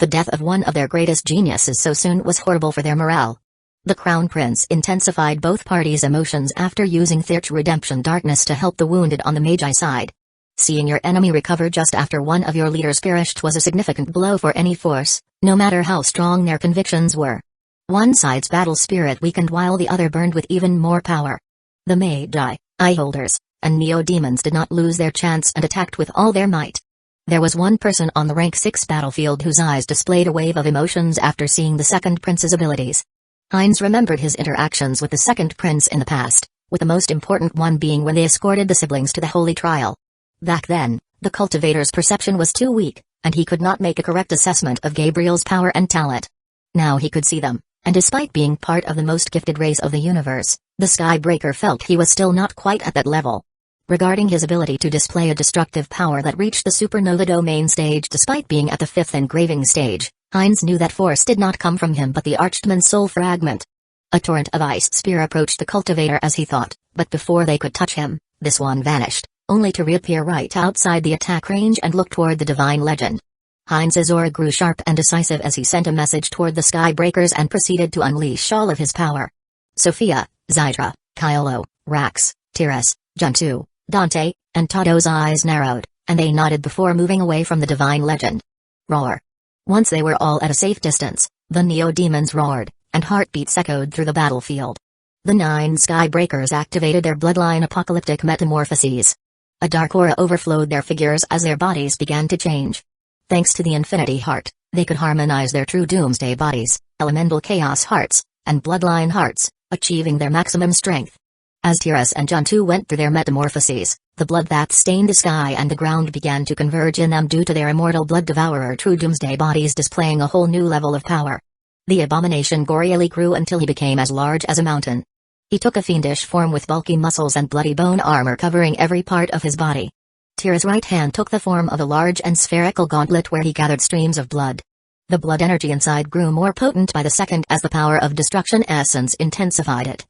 The death of one of their greatest geniuses so soon was horrible for their morale. The Crown Prince intensified both parties' emotions after using Thirch Redemption Darkness to help the wounded on the Magi side. Seeing your enemy recover just after one of your leaders perished was a significant blow for any force, no matter how strong their convictions were. One side's battle spirit weakened while the other burned with even more power. The Magi, Eyeholders, and Neo-Demons did not lose their chance and attacked with all their might. There was one person on the rank 6 battlefield whose eyes displayed a wave of emotions after seeing the second prince's abilities. Heinz remembered his interactions with the second prince in the past, with the most important one being when they escorted the siblings to the Holy Trial. Back then, the cultivator's perception was too weak, and he could not make a correct assessment of Gabriel's power and talent. Now he could see them, and despite being part of the most gifted race of the universe, the Skybreaker felt he was still not quite at that level. Regarding his ability to display a destructive power that reached the supernova domain stage despite being at the 5th engraving stage, Heinz knew that force did not come from him but the Archdemon's soul fragment. A torrent of ice spear approached the cultivator as he thought, but before they could touch him, this one vanished, only to reappear right outside the attack range and look toward the divine legend. Heinz's aura grew sharp and decisive as he sent a message toward the Skybreakers and proceeded to unleash all of his power. Sophia, Zydra, Kylo, Rax, Tiras, Juntu, Dante, and Tado's eyes narrowed, and they nodded before moving away from the divine legend. Roar. Once they were all at a safe distance, the Neo-Demons roared, and heartbeats echoed through the battlefield. The 9 Skybreakers activated their bloodline apocalyptic metamorphoses. A dark aura overflowed their figures as their bodies began to change. Thanks to the Infinity Heart, they could harmonize their true Doomsday bodies, Elemental Chaos Hearts, and Bloodline Hearts, achieving their maximum strength. As Tiras and Juntu went through their metamorphoses, the blood that stained the sky and the ground began to converge in them due to their immortal Blood Devourer true Doomsday bodies displaying a whole new level of power. The abomination Gorieli grew until he became as large as a mountain. He took a fiendish form with bulky muscles and bloody bone armor covering every part of his body. Tira's right hand took the form of a large and spherical gauntlet where he gathered streams of blood. The blood energy inside grew more potent by the second as the power of destruction essence intensified it.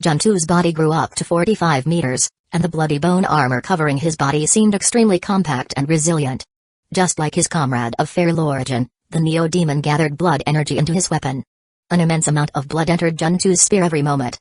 Juntu's body grew up to 45 meters, and the bloody bone armor covering his body seemed extremely compact and resilient. Just like his comrade of feral origin, the Neo-Demon gathered blood energy into his weapon. An immense amount of blood entered Juntu's spear every moment.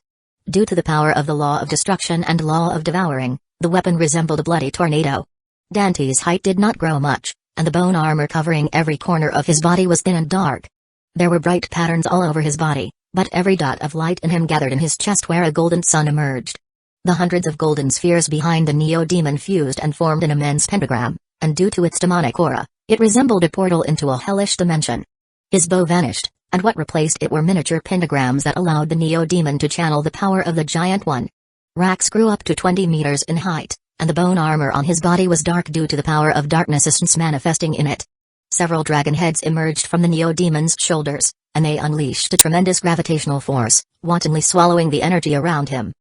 Due to the power of the Law of Destruction and Law of Devouring, the weapon resembled a bloody tornado. Dante's height did not grow much, and the bone armor covering every corner of his body was thin and dark. There were bright patterns all over his body, but every dot of light in him gathered in his chest where a golden sun emerged. The hundreds of golden spheres behind the Neo-Demon fused and formed an immense pentagram, and due to its demonic aura, it resembled a portal into a hellish dimension. His bow vanished, and what replaced it were miniature pentagrams that allowed the Neo-Demon to channel the power of the Giant One. Rax grew up to 20 meters in height, and the bone armor on his body was dark due to the power of darkness essence manifesting in it. Several dragon heads emerged from the Neo-Demon's shoulders, and they unleashed a tremendous gravitational force, wantonly swallowing the energy around him.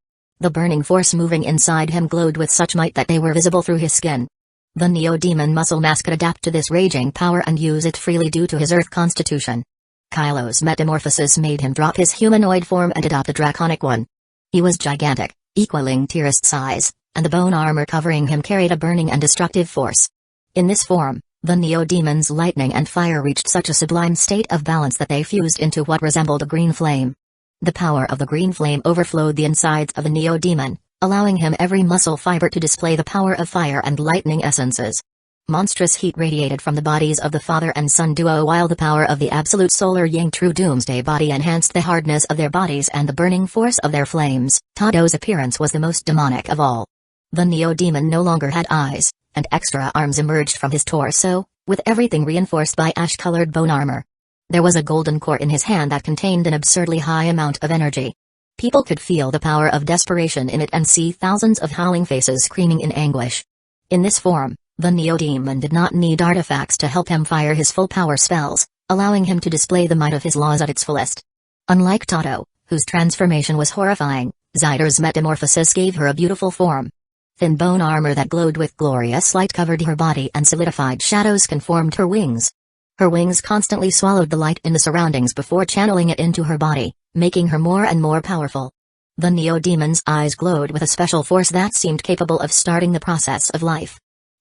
The burning force moving inside him glowed with such might that they were visible through his skin. The Neo-Demon muscle mass could adapt to this raging power and use it freely due to his earth constitution. Kylo's metamorphosis made him drop his humanoid form and adopt a draconic one. He was gigantic, equaling Tiras' size, and the bone armor covering him carried a burning and destructive force. In this form, the Neo-Demon's lightning and fire reached such a sublime state of balance that they fused into what resembled a green flame. The power of the green flame overflowed the insides of the Neo-Demon, allowing him every muscle fiber to display the power of fire and lightning essences. Monstrous heat radiated from the bodies of the father and son duo, while the power of the absolute solar yang true doomsday body enhanced the hardness of their bodies and the burning force of their flames. Tado's appearance was the most demonic of all. The Neo-Demon no longer had eyes, and extra arms emerged from his torso, with everything reinforced by ash-colored bone armor. There was a golden core in his hand that contained an absurdly high amount of energy. People could feel the power of desperation in it and see thousands of howling faces screaming in anguish. In this form, the Neo-Demon did not need artifacts to help him fire his full power spells, allowing him to display the might of his laws at its fullest. Unlike Tado, whose transformation was horrifying, Zydra's metamorphosis gave her a beautiful form. Thin bone armor that glowed with glorious light covered her body and solidified shadows conformed her wings. Her wings constantly swallowed the light in the surroundings before channeling it into her body, making her more and more powerful. The Neo-Demon's eyes glowed with a special force that seemed capable of starting the process of life.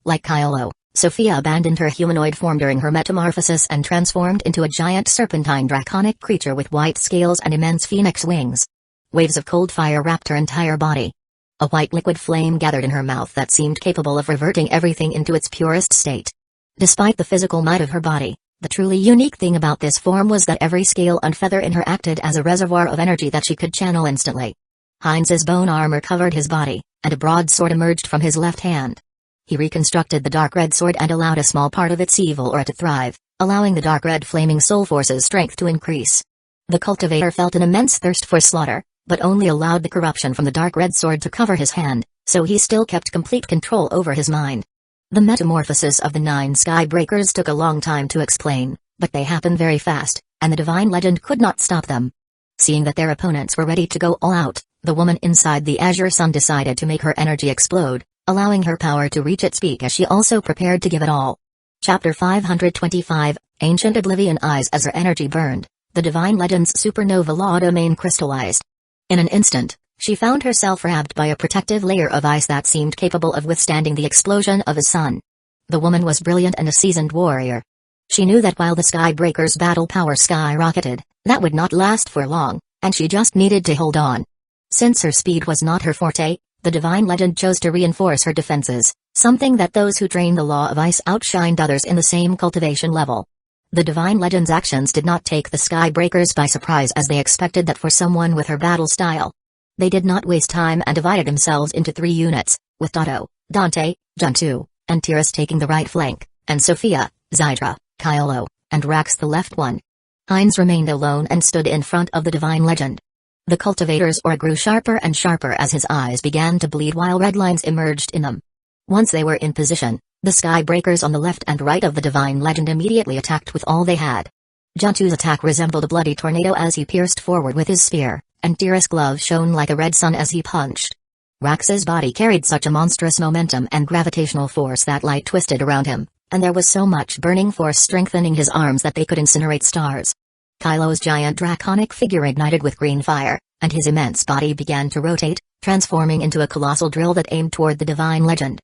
Like Kylo, Sophia abandoned her humanoid form during her metamorphosis and transformed into a giant serpentine draconic creature with white scales and immense phoenix wings. Waves of cold fire wrapped her entire body. A white liquid flame gathered in her mouth that seemed capable of reverting everything into its purest state. Despite the physical might of her body, the truly unique thing about this form was that every scale and feather in her acted as a reservoir of energy that she could channel instantly. Heinz's bone armor covered his body, and a broadsword emerged from his left hand. He reconstructed the dark red sword and allowed a small part of its evil aura to thrive, allowing the dark red flaming soul force's strength to increase. The cultivator felt an immense thirst for slaughter, but only allowed the corruption from the dark red sword to cover his hand, so he still kept complete control over his mind. The metamorphosis of the 9 Skybreakers took a long time to explain, but they happened very fast, and the Divine Legend could not stop them. Seeing that their opponents were ready to go all out, the woman inside the Azure Sun decided to make her energy explode, allowing her power to reach its peak as she also prepared to give it all. Chapter 525, Ancient Oblivion. Eyes. As her energy burned, the Divine Legend's supernova law domain crystallized. In an instant, she found herself wrapped by a protective layer of ice that seemed capable of withstanding the explosion of a sun. The woman was brilliant and a seasoned warrior. She knew that while the Skybreaker's battle power skyrocketed, that would not last for long, and she just needed to hold on. Since her speed was not her forte, the Divine Legend chose to reinforce her defenses, something that those who train the law of ice outshined others in the same cultivation level. The Divine Legend's actions did not take the Skybreakers by surprise, as they expected that for someone with her battle style. They did not waste time and divided themselves into 3 units, with Tado, Dante, Juntu, and Tiras taking the right flank, and Sophia, Zydra, Kylo, and Rax the left one. Heinz remained alone and stood in front of the Divine Legend. The cultivator's aura grew sharper and sharper as his eyes began to bleed while red lines emerged in them. Once they were in position, the Skybreakers on the left and right of the Divine Legend immediately attacked with all they had. Juntu's attack resembled a bloody tornado as he pierced forward with his spear, and Tiras' glove shone like a red sun as he punched. Rax's body carried such a monstrous momentum and gravitational force that light twisted around him, and there was so much burning force strengthening his arms that they could incinerate stars. Kylo's giant draconic figure ignited with green fire, and his immense body began to rotate, transforming into a colossal drill that aimed toward the Divine Legend.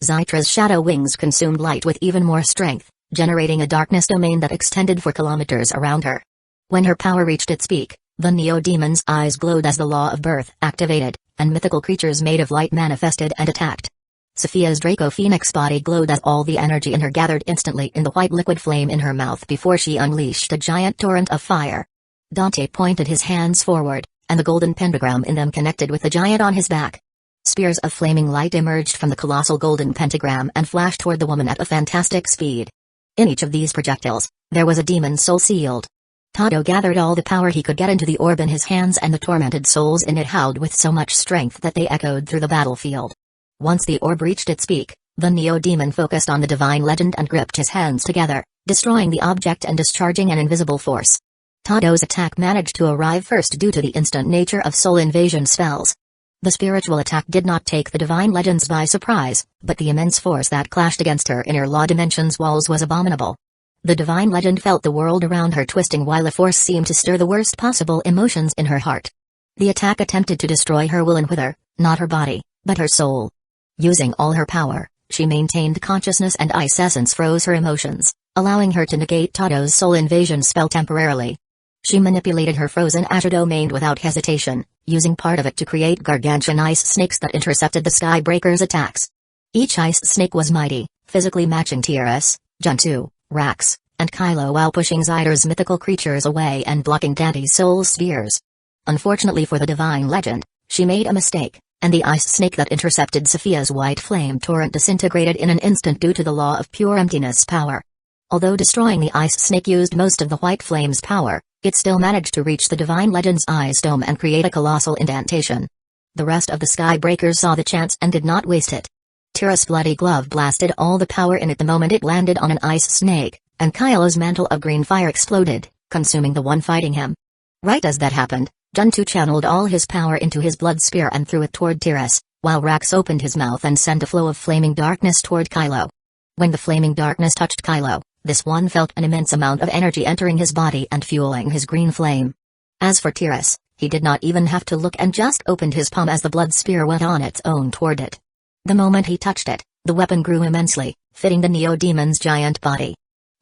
Zytra's shadow wings consumed light with even more strength, generating a darkness domain that extended for kilometers around her. When her power reached its peak, the Neo-Demon's eyes glowed as the Law of Birth activated, and mythical creatures made of light manifested and attacked. Sophia's Draco Phoenix body glowed as all the energy in her gathered instantly in the white liquid flame in her mouth before she unleashed a giant torrent of fire. Dante pointed his hands forward, and the golden pentagram in them connected with the giant on his back. Spears of flaming light emerged from the colossal golden pentagram and flashed toward the woman at a fantastic speed. In each of these projectiles, there was a demon soul sealed. Tado gathered all the power he could get into the orb in his hands, and the tormented souls in it howled with so much strength that they echoed through the battlefield. Once the orb reached its peak, the Neo-Demon focused on the Divine Legend and gripped his hands together, destroying the object and discharging an invisible force. Tado's attack managed to arrive first due to the instant nature of soul invasion spells. The spiritual attack did not take the Divine Legends by surprise, but the immense force that clashed against her inner law dimension's walls was abominable. The Divine Legend felt the world around her twisting while a force seemed to stir the worst possible emotions in her heart. The attack attempted to destroy her will and wither, not her body, but her soul. Using all her power, she maintained consciousness, and ice essence froze her emotions, allowing her to negate Tado's soul invasion spell temporarily. She manipulated her frozen azure domain without hesitation, using part of it to create gargantuan ice snakes that intercepted the Skybreaker's attacks. Each ice snake was mighty, physically matching Tiras, Juntu, Rax, and Kylo while pushing Zyder's mythical creatures away and blocking Dante's soul spheres. Unfortunately for the Divine Legend, she made a mistake, and the ice snake that intercepted Sophia's white flame torrent disintegrated in an instant due to the law of pure emptiness power. Although destroying the ice snake used most of the white flame's power, it still managed to reach the Divine Legend's ice dome and create a colossal indentation. The rest of the Skybreakers saw the chance and did not waste it. Tira's bloody glove blasted all the power in it the moment it landed on an ice snake, and Kylo's mantle of green fire exploded, consuming the one fighting him. Right as that happened, Juntu channeled all his power into his blood spear and threw it toward Tiras, while Rax opened his mouth and sent a flow of flaming darkness toward Kylo. When the flaming darkness touched Kylo, this one felt an immense amount of energy entering his body and fueling his green flame. As for Tiras, he did not even have to look and just opened his palm as the blood spear went on its own toward it. The moment he touched it, the weapon grew immensely, fitting the Neo-Demon's giant body.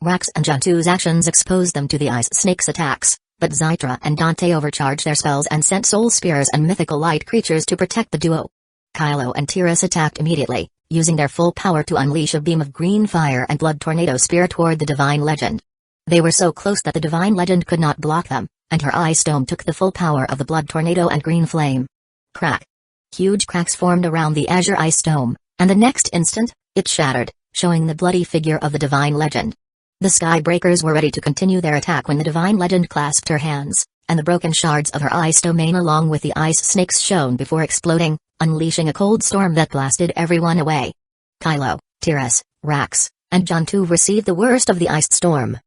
Rax and Juntu's actions exposed them to the ice snake's attacks, but Zytra and Dante overcharged their spells and sent soul spears and mythical light creatures to protect the duo. Kylo and Tiras attacked immediately, using their full power to unleash a beam of green fire and blood tornado spear toward the Divine Legend. They were so close that the Divine Legend could not block them, and her ice dome took the full power of the blood tornado and green flame. Crack! Huge cracks formed around the azure ice dome, and the next instant, it shattered, showing the bloody figure of the Divine Legend. The Skybreakers were ready to continue their attack when the Divine Legend clasped her hands, and the broken shards of her ice domain along with the ice snakes shone before exploding, unleashing a cold storm that blasted everyone away. Kylo, Tiras, Rax, and Juntu received the worst of the ice storm.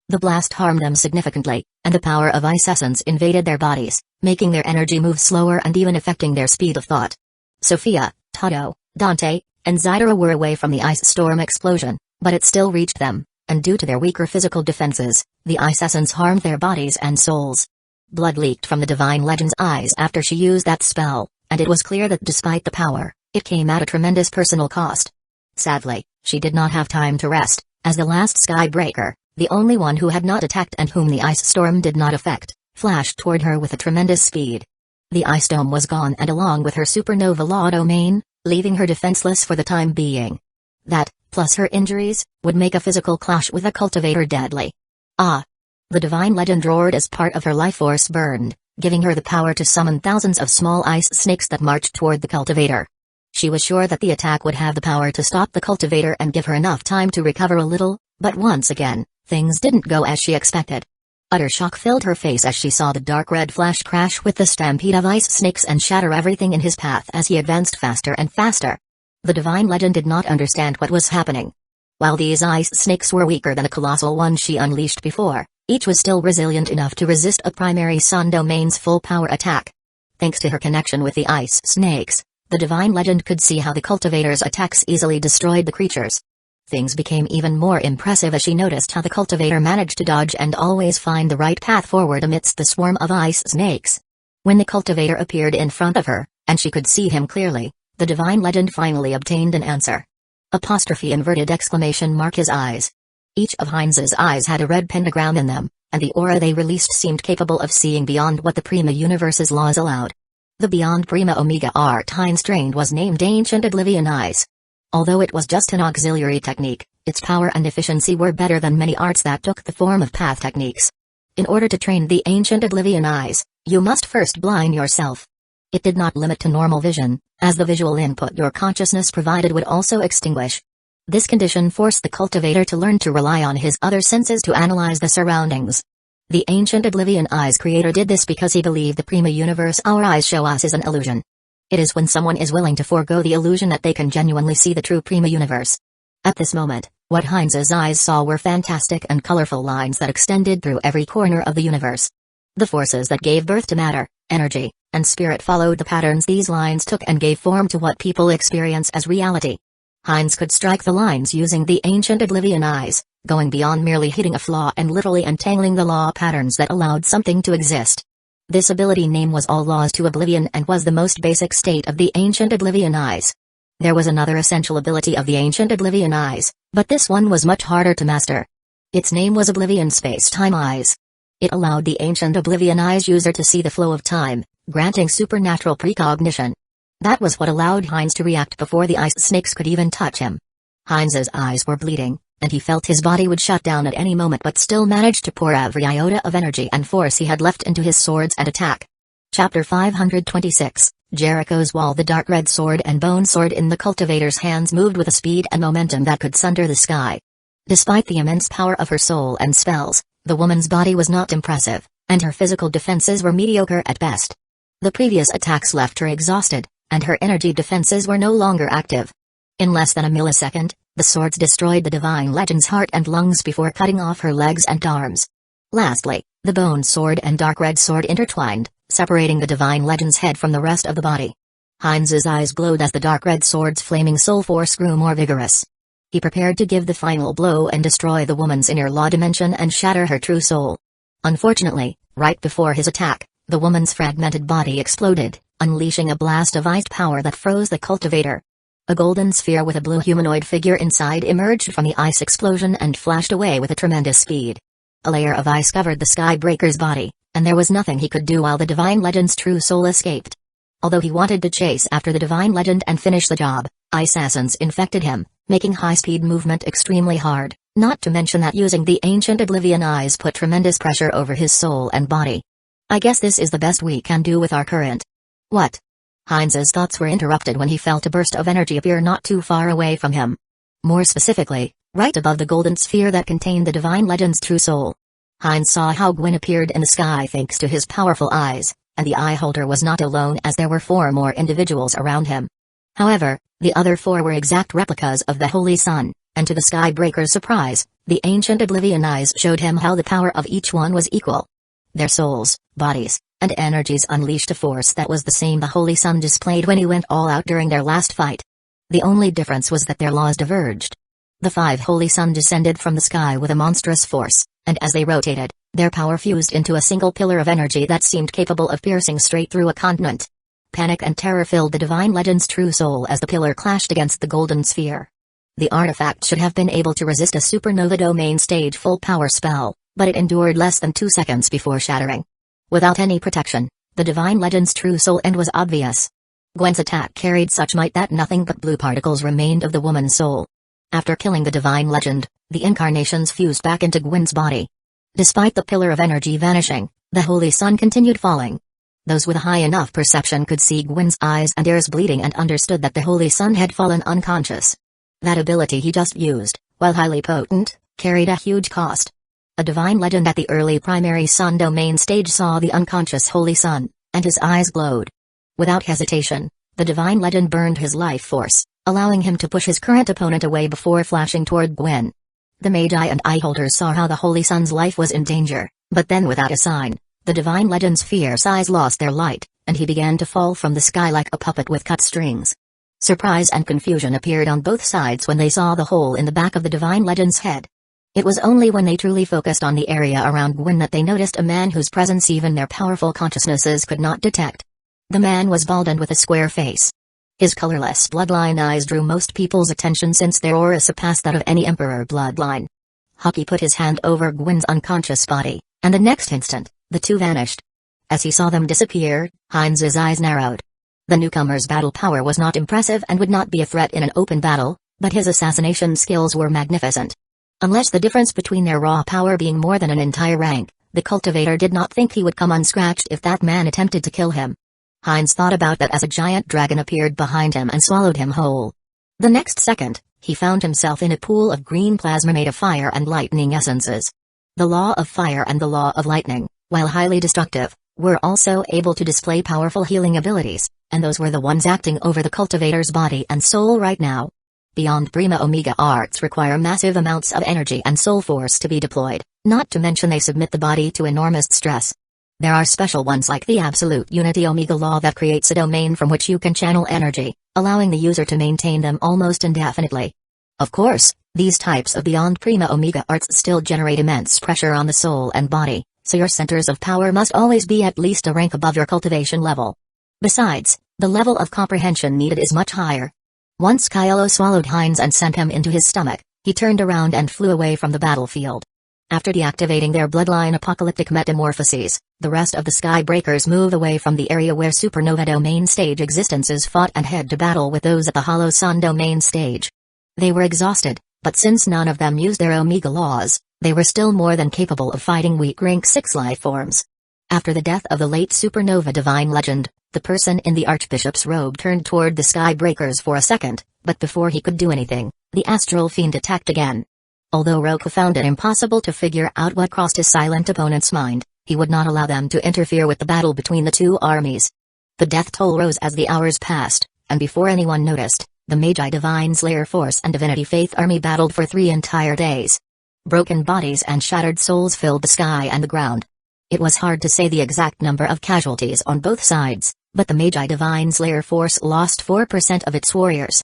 The blast harmed them significantly, and the power of ice essence invaded their bodies, making their energy move slower and even affecting their speed of thought. Sophia, Tato, Dante, and Zyra were away from the ice storm explosion, but it still reached them, and due to their weaker physical defenses, the ice essence harmed their bodies and souls. Blood leaked from the Divine Legend's eyes after she used that spell, and it was clear that despite the power, it came at a tremendous personal cost. Sadly, she did not have time to rest, as the last Skybreaker, the only one who had not attacked and whom the ice storm did not affect, flashed toward her with a tremendous speed. The ice dome was gone and along with her supernova law domain, leaving her defenseless for the time being. That, plus her injuries, would make a physical clash with a cultivator deadly. Ah! The Divine Legend roared as part of her life force burned, giving her the power to summon thousands of small ice snakes that marched toward the cultivator. She was sure that the attack would have the power to stop the cultivator and give her enough time to recover a little, but once again, things didn't go as she expected. Utter shock filled her face as she saw the dark red flash crash with the stampede of ice snakes and shatter everything in his path as he advanced faster and faster. The Divine Legend did not understand what was happening. While these ice snakes were weaker than the colossal ones she unleashed before, each was still resilient enough to resist a primary sun domain's full power attack. Thanks to her connection with the ice snakes, the Divine Legend could see how the cultivator's attacks easily destroyed the creatures. Things became even more impressive as she noticed how the cultivator managed to dodge and always find the right path forward amidst the swarm of ice snakes. When the cultivator appeared in front of her, and she could see him clearly, the Divine Legend finally obtained an answer. Inverted exclamation mark his eyes. Each of Heinz's eyes had a red pentagram in them, and the aura they released seemed capable of seeing beyond what the Prima Universe's laws allowed. The Beyond Prima Omega art Heinz trained was named Ancient Oblivion Eyes. Although it was just an auxiliary technique, its power and efficiency were better than many arts that took the form of path techniques. In order to train the Ancient Oblivion Eyes, you must first blind yourself. It did not limit to normal vision, as the visual input your consciousness provided would also extinguish. This condition forced the cultivator to learn to rely on his other senses to analyze the surroundings. The Ancient Oblivion Eyes creator did this because he believed the Prima Universe our eyes show us is an illusion. It is when someone is willing to forego the illusion that they can genuinely see the true Prima Universe. At this moment, what Heinz's eyes saw were fantastic and colorful lines that extended through every corner of the universe. The forces that gave birth to matter, energy, and spirit followed the patterns these lines took and gave form to what people experience as reality. Heinz could strike the lines using the Ancient Oblivion Eyes, going beyond merely hitting a flaw and literally untangling the law patterns that allowed something to exist. This ability name was All Laws to Oblivion and was the most basic state of the Ancient Oblivion Eyes. There was another essential ability of the Ancient Oblivion Eyes, but this one was much harder to master. Its name was Oblivion Space-Time Eyes. It allowed the Ancient Oblivion Eyes user to see the flow of time, granting supernatural precognition. That was what allowed Heinz to react before the ice snakes could even touch him. Heinz's eyes were bleeding, and he felt his body would shut down at any moment, but still managed to pour every iota of energy and force he had left into his swords and attack. Chapter 526, Jericho's Wall. The dark red sword and bone sword in the cultivator's hands moved with a speed and momentum that could sunder the sky. Despite the immense power of her soul and spells, the woman's body was not impressive, and her physical defenses were mediocre at best. The previous attacks left her exhausted, and her energy defenses were no longer active. In less than a millisecond, the swords destroyed the divine legend's heart and lungs before cutting off her legs and arms. Lastly, the bone sword and dark red sword intertwined, separating the divine legend's head from the rest of the body. Heinz's eyes glowed as the dark red sword's flaming soul force grew more vigorous. He prepared to give the final blow and destroy the woman's inner law dimension and shatter her true soul. Unfortunately, right before his attack, the woman's fragmented body exploded, unleashing a blast of ice power that froze the cultivator. A golden sphere with a blue humanoid figure inside emerged from the ice explosion and flashed away with a tremendous speed. A layer of ice covered the Skybreaker's body, and there was nothing he could do while the divine legend's true soul escaped. Although he wanted to chase after the divine legend and finish the job, ice essence infected him, making high-speed movement extremely hard, not to mention that using the ancient Oblivion eyes put tremendous pressure over his soul and body. I guess this is the best we can do with our current. What? Heinz's thoughts were interrupted when he felt a burst of energy appear not too far away from him. More specifically, right above the golden sphere that contained the divine legend's true soul. Heinz saw how Gwyn appeared in the sky thanks to his powerful eyes, and the eye holder was not alone as there were 4 more individuals around him. However, the other 4 were exact replicas of the Holy Sun, and to the Skybreaker's surprise, the ancient Oblivion eyes showed him how the power of each one was equal. Their souls, bodies, and energies unleashed a force that was the same the Holy Sun displayed when he went all out during their last fight. The only difference was that their laws diverged. The 5 Holy Sun descended from the sky with a monstrous force, and as they rotated, their power fused into a single pillar of energy that seemed capable of piercing straight through a continent. Panic and terror filled the divine legend's true soul as the pillar clashed against the golden sphere. The artifact should have been able to resist a supernova domain stage full power spell, but it endured less than 2 seconds before shattering. Without any protection, the divine legend's true soul end was obvious. Gwen's attack carried such might that nothing but blue particles remained of the woman's soul. After killing the divine legend, the incarnations fused back into Gwen's body. Despite the pillar of energy vanishing, the Holy Sun continued falling. Those with a high enough perception could see Gwen's eyes and ears bleeding and understood that the Holy Sun had fallen unconscious. That ability he just used, while highly potent, carried a huge cost. A divine legend at the early primary sun domain stage saw the unconscious Holy Sun, and his eyes glowed. Without hesitation, the divine legend burned his life force, allowing him to push his current opponent away before flashing toward Gwen. The Magi and Eyeholders saw how the Holy Sun's life was in danger, but then without a sign, the divine legend's fierce eyes lost their light, and he began to fall from the sky like a puppet with cut strings. Surprise and confusion appeared on both sides when they saw the hole in the back of the divine legend's head. It was only when they truly focused on the area around Gwen that they noticed a man whose presence even their powerful consciousnesses could not detect. The man was bald and with a square face. His colorless bloodline eyes drew most people's attention since their aura surpassed that of any emperor bloodline. Hucky put his hand over Gwen's unconscious body, and the next instant, the two vanished. As he saw them disappear, Heinz's eyes narrowed. The newcomer's battle power was not impressive and would not be a threat in an open battle, but his assassination skills were magnificent. Unless the difference between their raw power being more than an entire rank, the cultivator did not think he would come unscratched if that man attempted to kill him. Heinz thought about that as a giant dragon appeared behind him and swallowed him whole. The next second, he found himself in a pool of green plasma made of fire and lightning essences. The law of fire and the law of lightning, while highly destructive, were also able to display powerful healing abilities, and those were the ones acting over the cultivator's body and soul right now. Beyond Prima Omega arts require massive amounts of energy and soul force to be deployed, not to mention they submit the body to enormous stress. There are special ones like the Absolute Unity Omega Law that creates a domain from which you can channel energy, allowing the user to maintain them almost indefinitely. Of course, these types of Beyond Prima Omega arts still generate immense pressure on the soul and body, so your centers of power must always be at least a rank above your cultivation level. Besides, the level of comprehension needed is much higher. Once Kylo swallowed Heinz and sent him into his stomach, he turned around and flew away from the battlefield. After deactivating their bloodline apocalyptic metamorphoses, the rest of the Skybreakers moved away from the area where supernova domain stage existences fought and head to battle with those at the Hollow Sun domain stage. They were exhausted, but since none of them used their Omega laws, they were still more than capable of fighting weak rank 6 life forms. After the death of the late supernova divine legend, the person in the Archbishop's robe turned toward the Sky Breakers for a second, but before he could do anything, the astral fiend attacked again. Although Roku found it impossible to figure out what crossed his silent opponent's mind, he would not allow them to interfere with the battle between the two armies. The death toll rose as the hours passed, and before anyone noticed, the Magi Divine Slayer Force and Divinity Faith Army battled for 3 entire days. Broken bodies and shattered souls filled the sky and the ground. It was hard to say the exact number of casualties on both sides, but the Magi Divine Slayer Force lost 4% of its warriors.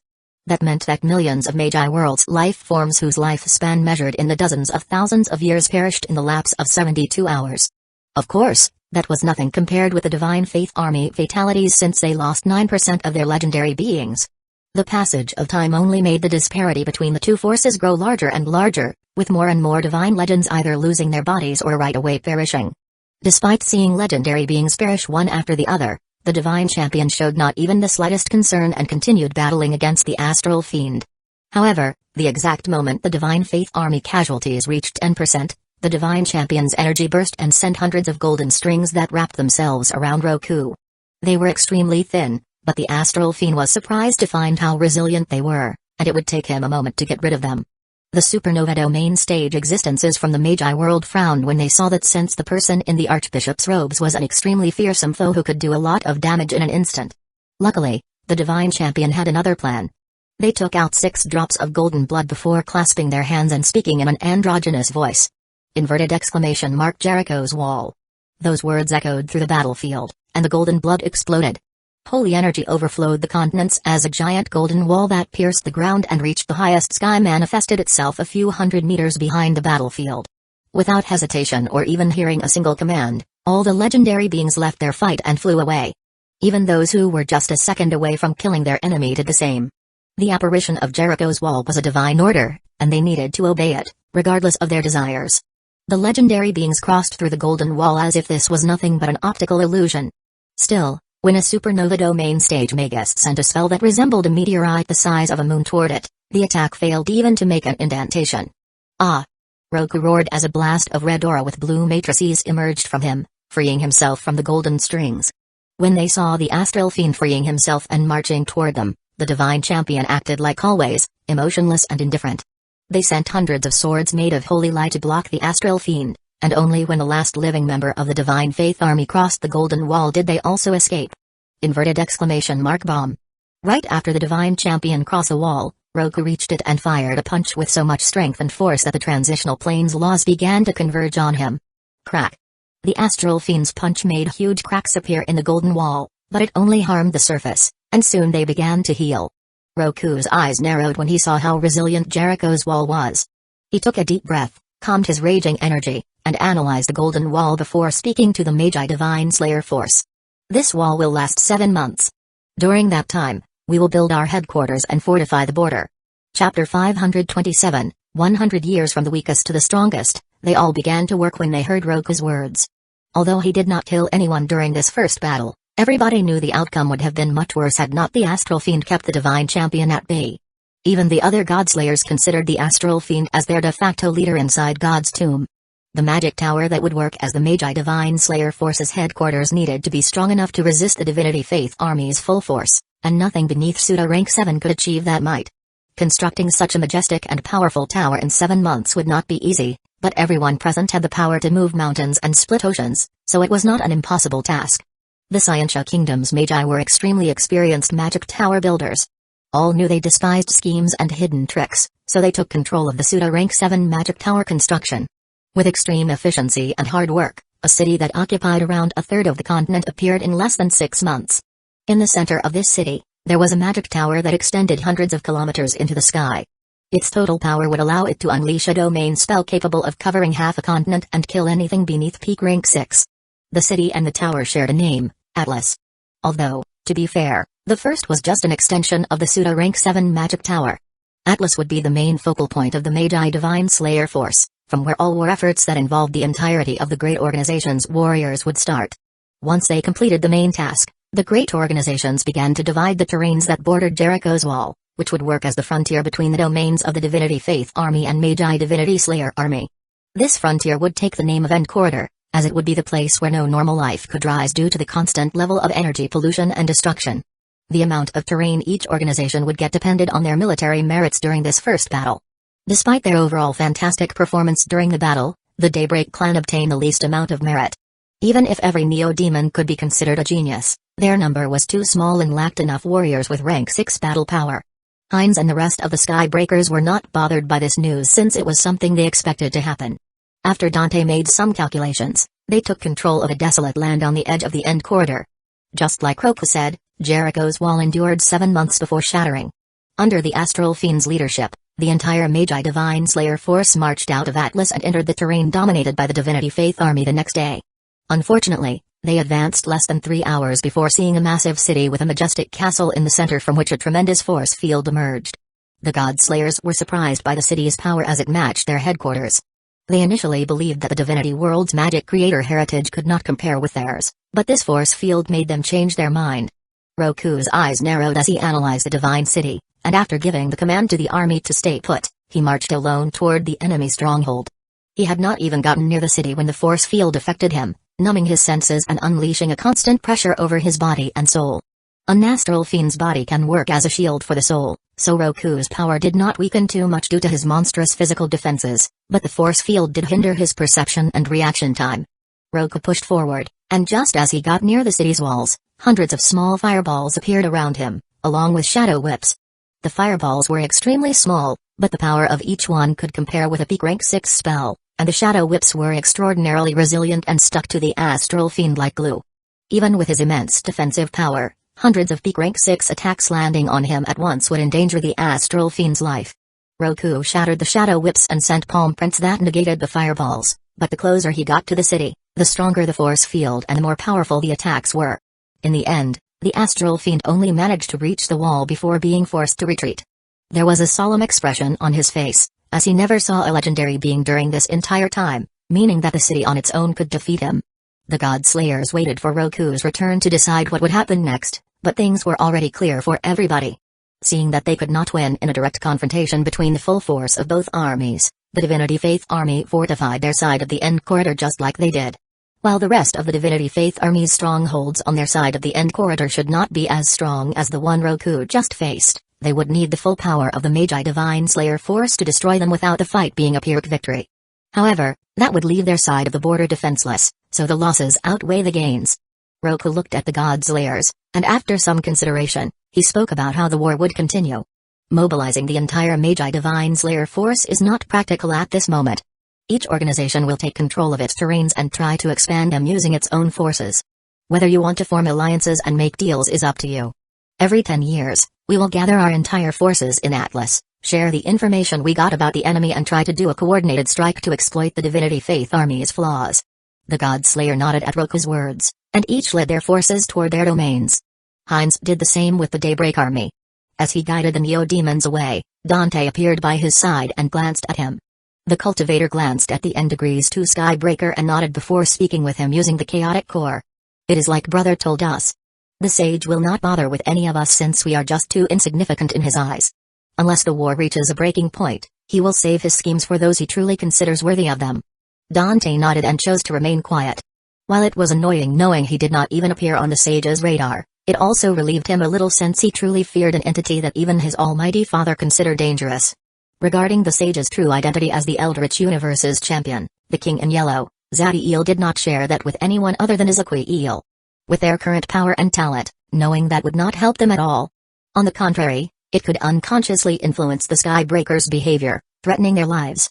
That meant that millions of Magi worlds' life forms whose lifespan measured in the dozens of thousands of years perished in the lapse of 72 hours. Of course, that was nothing compared with the Divine Faith Army fatalities since they lost 9% of their legendary beings. The passage of time only made the disparity between the two forces grow larger and larger, with more and more divine legends either losing their bodies or right away perishing. Despite seeing legendary beings perish one after the other, the Divine Champion showed not even the slightest concern and continued battling against the Astral Fiend. However, the exact moment the Divine Faith Army casualties reached 10%, the Divine Champion's energy burst and sent hundreds of golden strings that wrapped themselves around Roku. They were extremely thin, but the Astral Fiend was surprised to find how resilient they were, and it would take him a moment to get rid of them. The supernova domain stage existences from the Magi world frowned when they saw that since the person in the Archbishop's robes was an extremely fearsome foe who could do a lot of damage in an instant. Luckily, the Divine Champion had another plan. They took out 6 drops of golden blood before clasping their hands and speaking in an androgynous voice. Jericho's wall. Those words echoed through the battlefield, and the golden blood exploded. Holy energy overflowed the continents as a giant golden wall that pierced the ground and reached the highest sky manifested itself a few hundred meters behind the battlefield. Without hesitation or even hearing a single command, all the legendary beings left their fight and flew away. Even those who were just a second away from killing their enemy did the same. The apparition of Jericho's wall was a divine order, and they needed to obey it, regardless of their desires. The legendary beings crossed through the golden wall as if this was nothing but an optical illusion. Still, when a supernova domain stage Magus sent a spell that resembled a meteorite the size of a moon toward it, the attack failed even to make an indentation. Ah! Roku roared as a blast of red aura with blue matrices emerged from him, freeing himself from the golden strings. When they saw the Astral Fiend freeing himself and marching toward them, the Divine Champion acted like always, emotionless and indifferent. They sent hundreds of swords made of holy light to block the Astral Fiend, and only when the last living member of the Divine Faith Army crossed the golden wall did they also escape. Bomb. Right after the Divine Champion crossed a wall, Roku reached it and fired a punch with so much strength and force that the transitional plane's laws began to converge on him. Crack. The Astral Fiend's punch made huge cracks appear in the golden wall, but it only harmed the surface, and soon they began to heal. Roku's eyes narrowed when he saw how resilient Jericho's wall was. He took a deep breath, calmed his raging energy, and analyzed the golden wall before speaking to the Magi Divine Slayer Force. This wall will last 7 months. During that time, we will build our headquarters and fortify the border. Chapter 527, 100 years from the weakest to the strongest, they all began to work when they heard Roku's words. Although he did not kill anyone during this first battle, everybody knew the outcome would have been much worse had not the Astral Fiend kept the Divine Champion at bay. Even the other Godslayers considered the Astral Fiend as their de facto leader inside God's tomb. The magic tower that would work as the Magi Divine Slayer Force's headquarters needed to be strong enough to resist the Divinity Faith Army's full force, and nothing beneath Suda Rank 7 could achieve that might. Constructing such a majestic and powerful tower in 7 months would not be easy, but everyone present had the power to move mountains and split oceans, so it was not an impossible task. The Scientia Kingdom's Magi were extremely experienced magic tower builders. All knew they despised schemes and hidden tricks, so they took control of the Suda Rank 7 magic tower construction. With extreme efficiency and hard work, a city that occupied around a third of the continent appeared in less than 6 months. In the center of this city, there was a magic tower that extended hundreds of kilometers into the sky. Its total power would allow it to unleash a domain spell capable of covering half a continent and kill anything beneath peak rank 6. The city and the tower shared a name, Atlas. Although, to be fair, the first was just an extension of the Suda Rank 7 magic tower. Atlas would be the main focal point of the Magi Divine Slayer Force, from where all war efforts that involved the entirety of the great organization's warriors would start. Once they completed the main task, the great organizations began to divide the terrains that bordered Jericho's wall, which would work as the frontier between the domains of the Divinity Faith Army and Magi Divinity Slayer Army. This frontier would take the name of End Corridor, as it would be the place where no normal life could rise due to the constant level of energy pollution and destruction. The amount of terrain each organization would get depended on their military merits during this first battle. Despite their overall fantastic performance during the battle, the Daybreak clan obtained the least amount of merit. Even if every Neo-Demon could be considered a genius, their number was too small and lacked enough warriors with rank 6 battle power. Heinz and the rest of the Skybreakers were not bothered by this news since it was something they expected to happen. After Dante made some calculations, they took control of a desolate land on the edge of the End Corridor. Just like Roku said, Jericho's wall endured 7 months before shattering. Under the Astral Fiend's leadership, the entire Magi Divine Slayer force marched out of Atlas and entered the terrain dominated by the Divinity Faith Army the next day. Unfortunately, they advanced less than 3 hours before seeing a massive city with a majestic castle in the center from which a tremendous force field emerged. The God Slayers were surprised by the city's power as it matched their headquarters. They initially believed that the Divinity World's magic creator heritage could not compare with theirs, but this force field made them change their mind. Roku's eyes narrowed as he analyzed the Divine City, and after giving the command to the army to stay put, he marched alone toward the enemy stronghold. He had not even gotten near the city when the force field affected him, numbing his senses and unleashing a constant pressure over his body and soul. A Astral Fiend's body can work as a shield for the soul, so Roku's power did not weaken too much due to his monstrous physical defenses, but the force field did hinder his perception and reaction time. Roku pushed forward, and just as he got near the city's walls, hundreds of small fireballs appeared around him, along with shadow whips. The fireballs were extremely small, but the power of each one could compare with a peak rank 6 spell, and the shadow whips were extraordinarily resilient and stuck to the Astral Fiend like glue. Even with his immense defensive power, hundreds of peak rank 6 attacks landing on him at once would endanger the Astral Fiend's life. Roku shattered the shadow whips and sent palm prints that negated the fireballs, but the closer he got to the city, the stronger the force field and the more powerful the attacks were. In the end, the Astral Fiend only managed to reach the wall before being forced to retreat. There was a solemn expression on his face, as he never saw a legendary being during this entire time, meaning that the city on its own could defeat him. The God Slayers waited for Roku's return to decide what would happen next, but things were already clear for everybody. Seeing that they could not win in a direct confrontation between the full force of both armies, the Divinity Faith Army fortified their side of the End Corridor just like they did. While the rest of the Divinity Faith Army's strongholds on their side of the End Corridor should not be as strong as the one Roku just faced, they would need the full power of the Magi Divine Slayer force to destroy them without the fight being a Pyrrhic victory. However, that would leave their side of the border defenseless, so the losses outweigh the gains. Roku looked at the God Slayers, and after some consideration, he spoke about how the war would continue. Mobilizing the entire Magi Divine Slayer force is not practical at this moment. Each organization will take control of its terrains and try to expand them using its own forces. Whether you want to form alliances and make deals is up to you. Every 10 years, we will gather our entire forces in Atlas, share the information we got about the enemy and try to do a coordinated strike to exploit the Divinity Faith Army's flaws. The God Slayer nodded at Roku's words, and each led their forces toward their domains. Heinz did the same with the Daybreak Army. As he guided the Neo-Demons away, Dante appeared by his side and glanced at him. The cultivator glanced at the N-2 Skybreaker and nodded before speaking with him using the chaotic core. It is like brother told us. The sage will not bother with any of us since we are just too insignificant in his eyes. Unless the war reaches a breaking point, he will save his schemes for those he truly considers worthy of them. Dante nodded and chose to remain quiet. While it was annoying knowing he did not even appear on the sage's radar, it also relieved him a little since he truly feared an entity that even his almighty father considered dangerous. Regarding the sage's true identity as the Eldritch Universe's champion, the King in Yellow, Zadie did not share that with anyone other than Izuku. With their current power and talent, knowing that would not help them at all. On the contrary, it could unconsciously influence the Skybreakers' behavior, threatening their lives.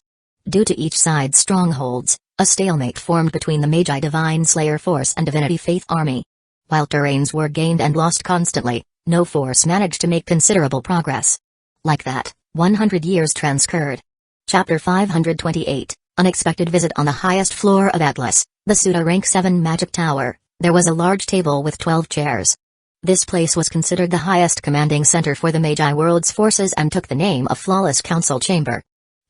Due to each side's strongholds, a stalemate formed between the Magi Divine Slayer force and Divinity Faith Army. While terrains were gained and lost constantly, no force managed to make considerable progress. Like that, 100 years transcurred. Chapter 528, Unexpected Visit. On the highest floor of Atlas, the Pseudo-Rank 7 Magic Tower, there was a large table with 12 chairs. This place was considered the highest commanding center for the Magi World's forces and took the name of Flawless Council Chamber.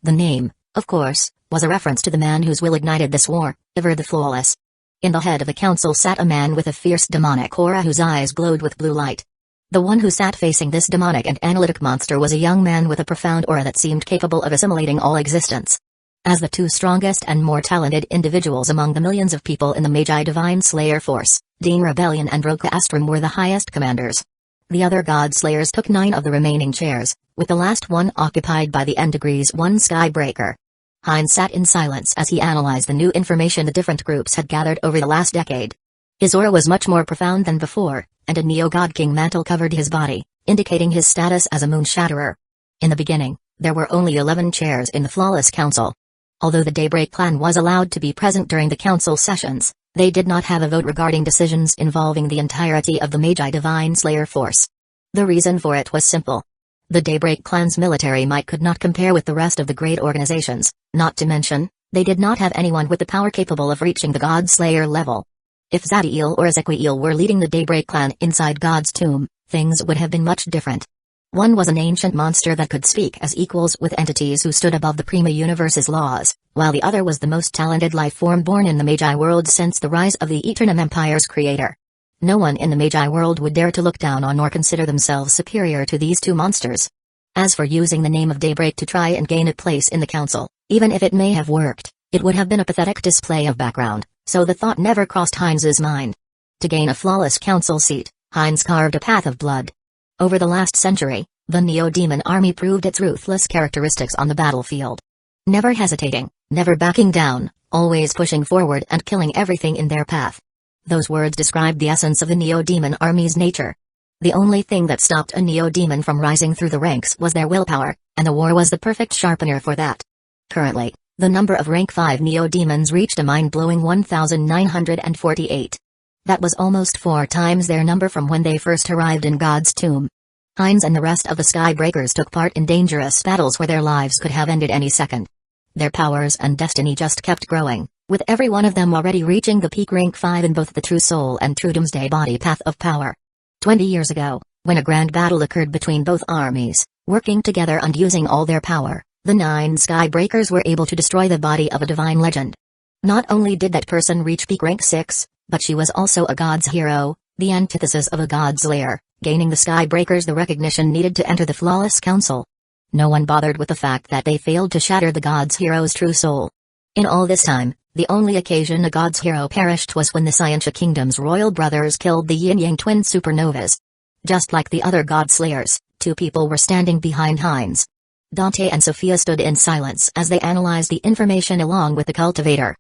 The name, of course, was a reference to the man whose will ignited this war, Ivar the Flawless. In the head of the council sat a man with a fierce demonic aura whose eyes glowed with blue light. The one who sat facing this demonic and analytic monster was a young man with a profound aura that seemed capable of assimilating all existence. As the two strongest and more talented individuals among the millions of people in the Magi Divine Slayer force, Dean Rebellion and Roka Astrum were the highest commanders. The other God Slayers took 9 of the remaining chairs, with the last one occupied by the N-1 Skybreaker. Heinz sat in silence as he analyzed the new information the different groups had gathered over the last decade. His aura was much more profound than before, and a Neo-God King mantle covered his body, indicating his status as a moon shatterer. In the beginning, there were only 11 chairs in the Flawless Council. Although the Daybreak clan was allowed to be present during the council sessions, they did not have a vote regarding decisions involving the entirety of the Magi Divine Slayer force. The reason for it was simple. The Daybreak clan's military might could not compare with the rest of the great organizations, not to mention, they did not have anyone with the power capable of reaching the God Slayer level. If Zadiel or Ezequiel were leading the Daybreak clan inside God's tomb, things would have been much different. One was an ancient monster that could speak as equals with entities who stood above the Prima Universe's laws, while the other was the most talented life form born in the Magi world since the rise of the Eternum Empire's creator. No one in the Magi world would dare to look down on or consider themselves superior to these two monsters. As for using the name of Daybreak to try and gain a place in the council, even if it may have worked, it would have been a pathetic display of background, so the thought never crossed Heinz's mind. To gain a flawless council seat, Heinz carved a path of blood. Over the last century, the Neo-Demon army proved its ruthless characteristics on the battlefield. Never hesitating, never backing down, always pushing forward and killing everything in their path. Those words described the essence of the Neo-Demon army's nature. The only thing that stopped a Neo-Demon from rising through the ranks was their willpower, and the war was the perfect sharpener for that. Currently, the number of rank 5 Neo-Demons reached a mind-blowing 1,948. That was almost 4 times their number from when they first arrived in God's tomb. Heinz and the rest of the Skybreakers took part in dangerous battles where their lives could have ended any second. Their powers and destiny just kept growing, with every one of them already reaching the peak rank 5 in both the True Soul and True Doomsday body path of power. 20 years ago, when a grand battle occurred between both armies, working together and using all their power, the 9 Skybreakers were able to destroy the body of a divine legend. Not only did that person reach peak rank 6, but she was also a god's hero, the antithesis of a god slayer, gaining the Skybreakers the recognition needed to enter the Flawless Council. No one bothered with the fact that they failed to shatter the god's hero's true soul. In all this time, the only occasion a god's hero perished was when the Scientia Kingdom's royal brothers killed the yin-yang twin supernovas. Just like the other god slayers, 2 people were standing behind Heinz. Dante and Sophia stood in silence as they analyzed the information along with the cultivator.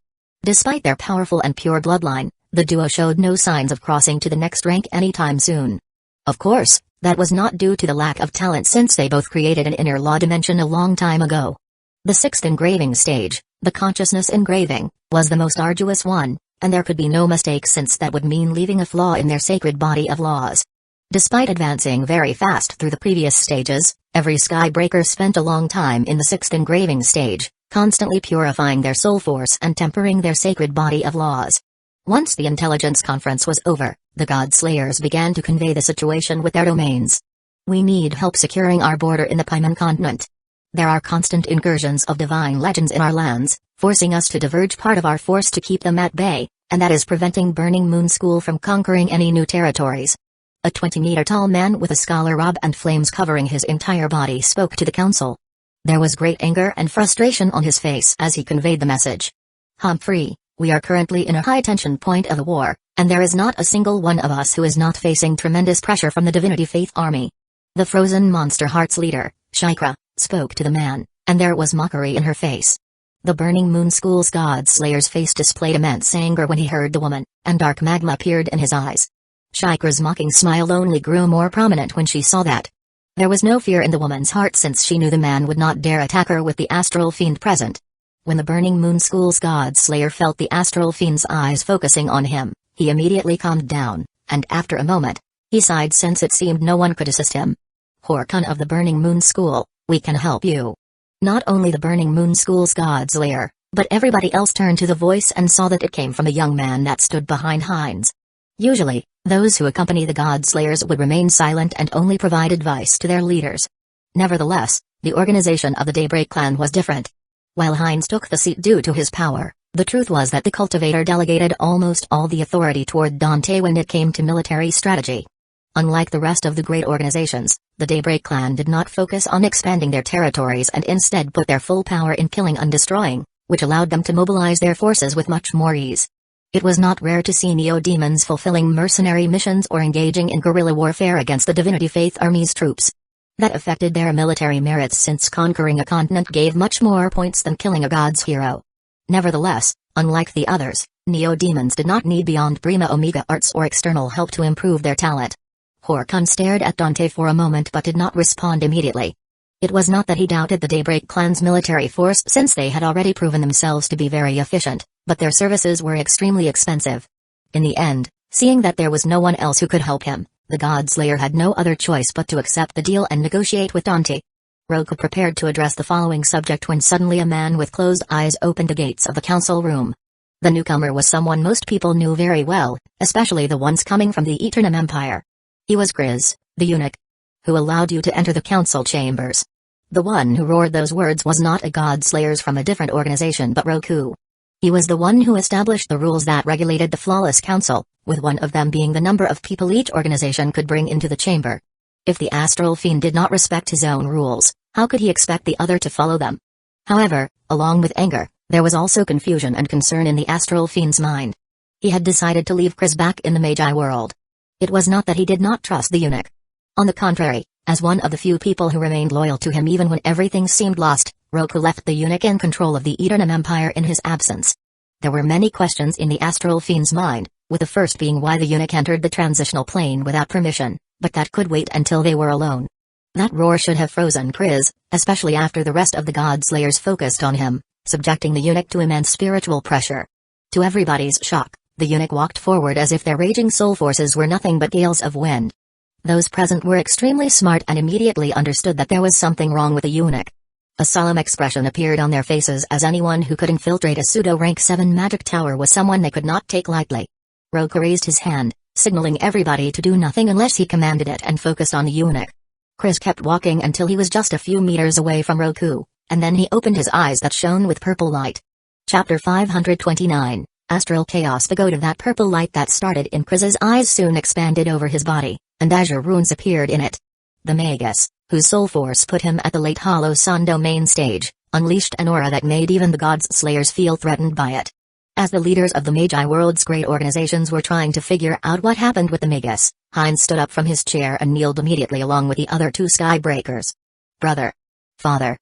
Despite their powerful and pure bloodline, the duo showed no signs of crossing to the next rank anytime soon. Of course, that was not due to the lack of talent since they both created an inner law dimension a long time ago. The 6th engraving stage, the consciousness engraving, was the most arduous one, and there could be no mistake since that would mean leaving a flaw in their sacred body of laws. Despite advancing very fast through the previous stages, every Skybreaker spent a long time in the 6th engraving stage, constantly purifying their soul force and tempering their sacred body of laws. Once the intelligence conference was over, the God Slayers began to convey the situation with their domains. We need help securing our border in the Paimon continent. There are constant incursions of divine legends in our lands, forcing us to diverge part of our force to keep them at bay, and that is preventing Burning Moon School from conquering any new territories. A 20-meter-tall man with a scholar robe and flames covering his entire body spoke to the council. There was great anger and frustration on his face as he conveyed the message. Humphrey, we are currently in a high-tension point of the war, and there is not a single one of us who is not facing tremendous pressure from the Divinity Faith Army. The frozen monster heart's leader, Shikra, spoke to the man, and there was mockery in her face. The Burning Moon School's God Slayer's face displayed immense anger when he heard the woman, and dark magma appeared in his eyes. Shikra's mocking smile only grew more prominent when she saw that. There was no fear in the woman's heart since she knew the man would not dare attack her with the astral fiend present. When the Burning Moon School's God Slayer felt the astral fiend's eyes focusing on him, he immediately calmed down, and after a moment, he sighed since it seemed no one could assist him. Horkun of the Burning Moon School, we can help you. Not only the Burning Moon School's God Slayer, but everybody else turned to the voice and saw that it came from a young man that stood behind Heinz. Usually, those who accompany the God Slayers would remain silent and only provide advice to their leaders. Nevertheless, the organization of the Daybreak clan was different. While Heinz took the seat due to his power, the truth was that the cultivator delegated almost all the authority toward Dante when it came to military strategy. Unlike the rest of the great organizations, the Daybreak clan did not focus on expanding their territories and instead put their full power in killing and destroying, which allowed them to mobilize their forces with much more ease. It was not rare to see neo-demons fulfilling mercenary missions or engaging in guerrilla warfare against the Divinity Faith Army's troops. That affected their military merits since conquering a continent gave much more points than killing a god's hero. Nevertheless, unlike the others, neo-demons did not need beyond Prima Omega arts or external help to improve their talent. Hueco stared at Dante for a moment but did not respond immediately. It was not that he doubted the Daybreak clan's military force since they had already proven themselves to be very efficient, but their services were extremely expensive. In the end, seeing that there was no one else who could help him, the Godslayer had no other choice but to accept the deal and negotiate with Dante. Hueco prepared to address the following subject when suddenly a man with closed eyes opened the gates of the council room. The newcomer was someone most people knew very well, especially the ones coming from the Eternum Empire. He was Chris, the eunuch. Who allowed you to enter the council chambers? The one who roared those words was not a Godslayers from a different organization but Hueco. He was the one who established the rules that regulated the Flawless Council, with one of them being the number of people each organization could bring into the chamber. If the Astral Fiend did not respect his own rules, how could he expect the other to follow them? However, along with anger, there was also confusion and concern in the Astral Fiend's mind. He had decided to leave Chris back in the Magi world. It was not that he did not trust the eunuch. On the contrary, as one of the few people who remained loyal to him even when everything seemed lost, Hueco left the eunuch in control of the Eternum Empire in his absence. There were many questions in the Astral Fiend's mind, with the first being why the eunuch entered the transitional plane without permission, but that could wait until they were alone. That roar should have frozen Chris, especially after the rest of the Godslayers focused on him, subjecting the eunuch to immense spiritual pressure. To everybody's shock, the eunuch walked forward as if their raging soul forces were nothing but gales of wind. Those present were extremely smart and immediately understood that there was something wrong with the eunuch. A solemn expression appeared on their faces as anyone who could infiltrate a pseudo-rank 7 magic tower was someone they could not take lightly. Hueco raised his hand, signaling everybody to do nothing unless he commanded it and focused on the eunuch. Chris kept walking until he was just a few meters away from Hueco, and then he opened his eyes that shone with purple light. Chapter 529, Astral Chaos. The goat of that purple light that started in Chris's eyes soon expanded over his body, and azure runes appeared in it. The Magus, whose soul force put him at the late Hollow Sun domain stage, unleashed an aura that made even the Godslayers feel threatened by it. As the leaders of the Magi world's great organizations were trying to figure out what happened with the Magus, Heinz stood up from his chair and kneeled immediately along with the other two Skybreakers. Brother. Father.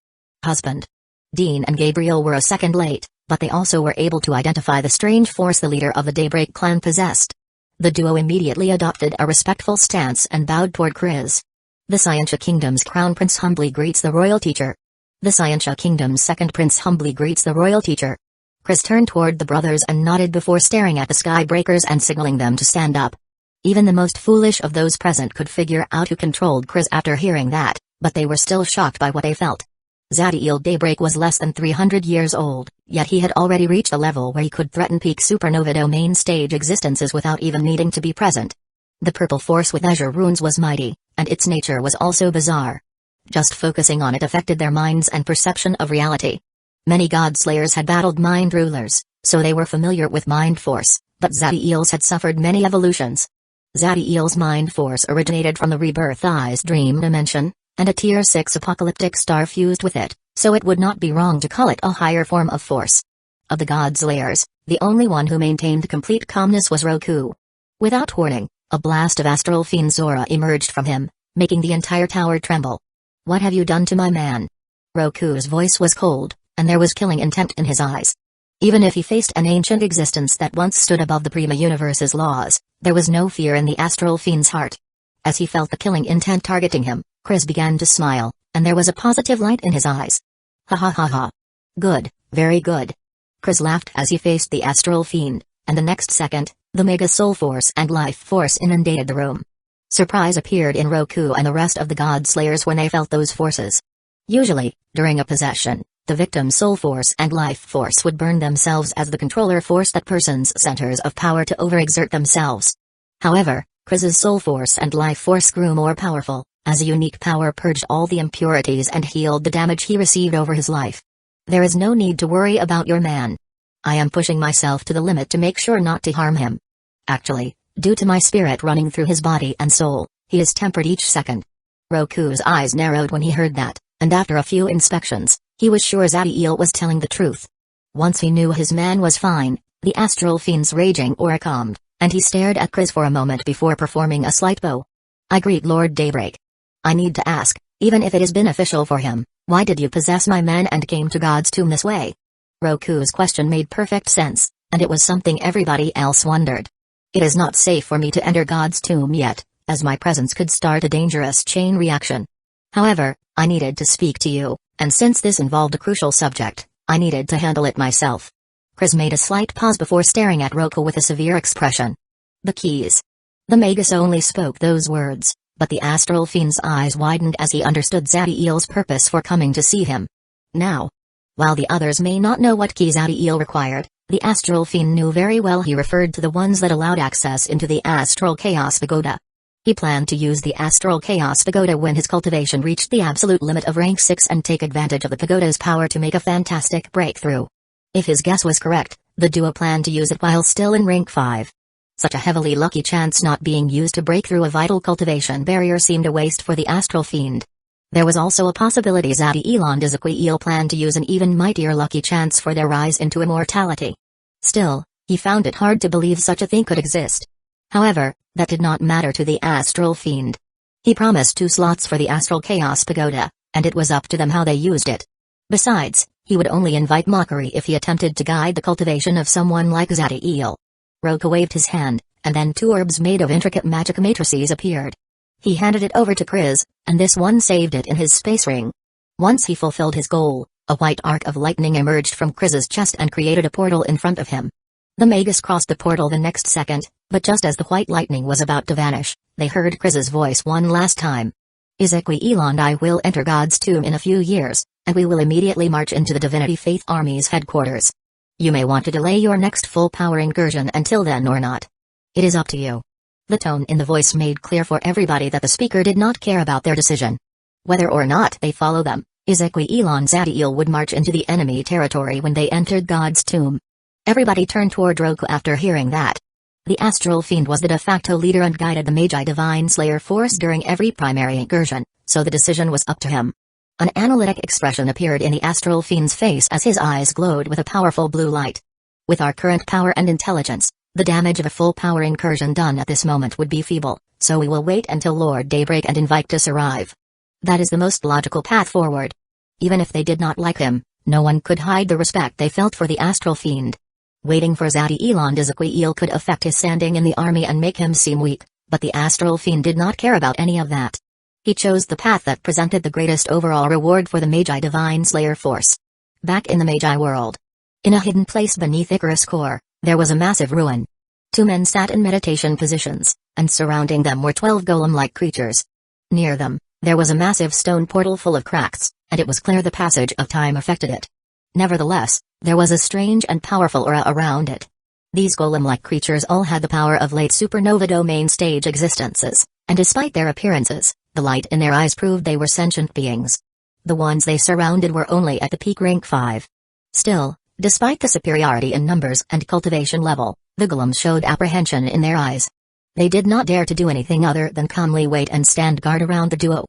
Husband. Dean and Gabriel were a second late, but they also were able to identify the strange force the leader of the Daybreak clan possessed. The duo immediately adopted a respectful stance and bowed toward Chris. The Scientia Kingdom's Crown Prince humbly greets the Royal Teacher. The Scientia Kingdom's Second Prince humbly greets the Royal Teacher. Chris turned toward the brothers and nodded before staring at the Skybreakers and signaling them to stand up. Even the most foolish of those present could figure out who controlled Chris after hearing that, but they were still shocked by what they felt. Zadiel Daybreak was less than 300 years old, yet he had already reached a level where he could threaten peak supernova domain stage existences without even needing to be present. The purple force with azure runes was mighty, and its nature was also bizarre. Just focusing on it affected their minds and perception of reality. Many Godslayers had battled mind rulers, so they were familiar with mind force, but Zadiel's had suffered many evolutions. Zadiel's mind force originated from the Rebirth Eyes dream dimension, and a Tier 6 apocalyptic star fused with it, so it would not be wrong to call it a higher form of force. Of the Godslayers, the only one who maintained complete calmness was Hueco. Without warning, a blast of Astral Fiend's aura emerged from him, making the entire tower tremble. "What have you done to my man?" Hueco's voice was cold, and there was killing intent in his eyes. Even if he faced an ancient existence that once stood above the Prima Universe's laws, there was no fear in the Astral Fiend's heart. As he felt the killing intent targeting him, Chris began to smile, and there was a positive light in his eyes. "Ha ha ha ha. Good, very good." Chris laughed as he faced the Astral Fiend, and the next second, the Mega Soul Force and Life Force inundated the room. Surprise appeared in Hueco and the rest of the Godslayers when they felt those forces. Usually, during a possession, the victim's soul force and life force would burn themselves as the controller forced that person's centers of power to overexert themselves. However, Chris's soul force and life force grew more powerful, as a unique power purged all the impurities and healed the damage he received over his life. "There is no need to worry about your man. I am pushing myself to the limit to make sure not to harm him. Actually, due to my spirit running through his body and soul, He is tempered each second. Roku's eyes narrowed when he heard that, and after a few inspections, he was sure Zadiel was telling the truth. Once he knew his man was fine, the astral fiend's raging aura calmed, and he stared at Chris for a moment before performing a slight bow. I greet Lord Daybreak. I need to ask, even if it is beneficial for him, why did you possess my men and came to God's tomb this way? Roku's question made perfect sense, and it was something everybody else wondered. It is not safe for me to enter God's tomb yet, as my presence could start a dangerous chain reaction. However, I needed to speak to you, and since this involved a crucial subject, I needed to handle it myself. Chris made a slight pause before staring at Roku with a severe expression. The keys. The Magus only spoke those words, but the astral fiend's eyes widened as he understood Zadiel's purpose for coming to see him. Now, while the others may not know what keys Zadiel required, the astral fiend knew very well he referred to the ones that allowed access into the astral chaos pagoda. He planned to use the astral chaos pagoda when his cultivation reached the absolute limit of rank 6 and take advantage of the pagoda's power to make a fantastic breakthrough. If his guess was correct, the duo planned to use it while still in rank 5. Such a heavily lucky chance not being used to break through a vital cultivation barrier seemed a waste for the astral fiend. There was also a possibility Zadiel and Ezequiel planned to use an even mightier lucky chance for their rise into immortality. Still, he found it hard to believe such a thing could exist. However, that did not matter to the astral fiend. He promised 2 slots for the astral chaos pagoda, and it was up to them how they used it. Besides, he would only invite mockery if he attempted to guide the cultivation of someone like Zadiel. Roku waved his hand, and then 2 orbs made of intricate magic matrices appeared. He handed it over to Chris, and this one saved it in his space ring. Once he fulfilled his goal, a white arc of lightning emerged from Chris's chest and created a portal in front of him. The Magus crossed the portal the next second, but just as the white lightning was about to vanish, they heard Chris's voice one last time. Ezequiel and I will enter God's tomb in a few years, and we will immediately march into the Divinity Faith Army's headquarters. You may want to delay your next full power incursion until then or not. It is up to you. The tone in the voice made clear for everybody that the speaker did not care about their decision. Whether or not they follow them, Ezequiel and Zadiel would march into the enemy territory when they entered God's tomb. Everybody turned toward Roku after hearing that. The astral fiend was the de facto leader and guided the Magi Divine Slayer force during every primary incursion, so the decision was up to him. An analytic expression appeared in the astral fiend's face as his eyes glowed with a powerful blue light. With our current power and intelligence, the damage of a full power incursion done at this moment would be feeble, so we will wait until Lord Daybreak and Invictus arrive. That is the most logical path forward. Even if they did not like him, no one could hide the respect they felt for the astral fiend. Waiting for Zadiel and Ezequiel could affect his standing in the army and make him seem weak, but the astral fiend did not care about any of that. He chose the path that presented the greatest overall reward for the Magi Divine Slayer force. Back in the Magi world, in a hidden place beneath Icarus Core, there was a massive ruin. 2 men sat in meditation positions, and surrounding them were 12 golem-like creatures. Near them, there was a massive stone portal full of cracks, and it was clear the passage of time affected it. Nevertheless, there was a strange and powerful aura around it. These golem-like creatures all had the power of late supernova domain stage existences, and despite their appearances, the light in their eyes proved they were sentient beings. The ones they surrounded were only at the peak rank 5. Still, despite the superiority in numbers and cultivation level, the golems showed apprehension in their eyes. They did not dare to do anything other than calmly wait and stand guard around the duo.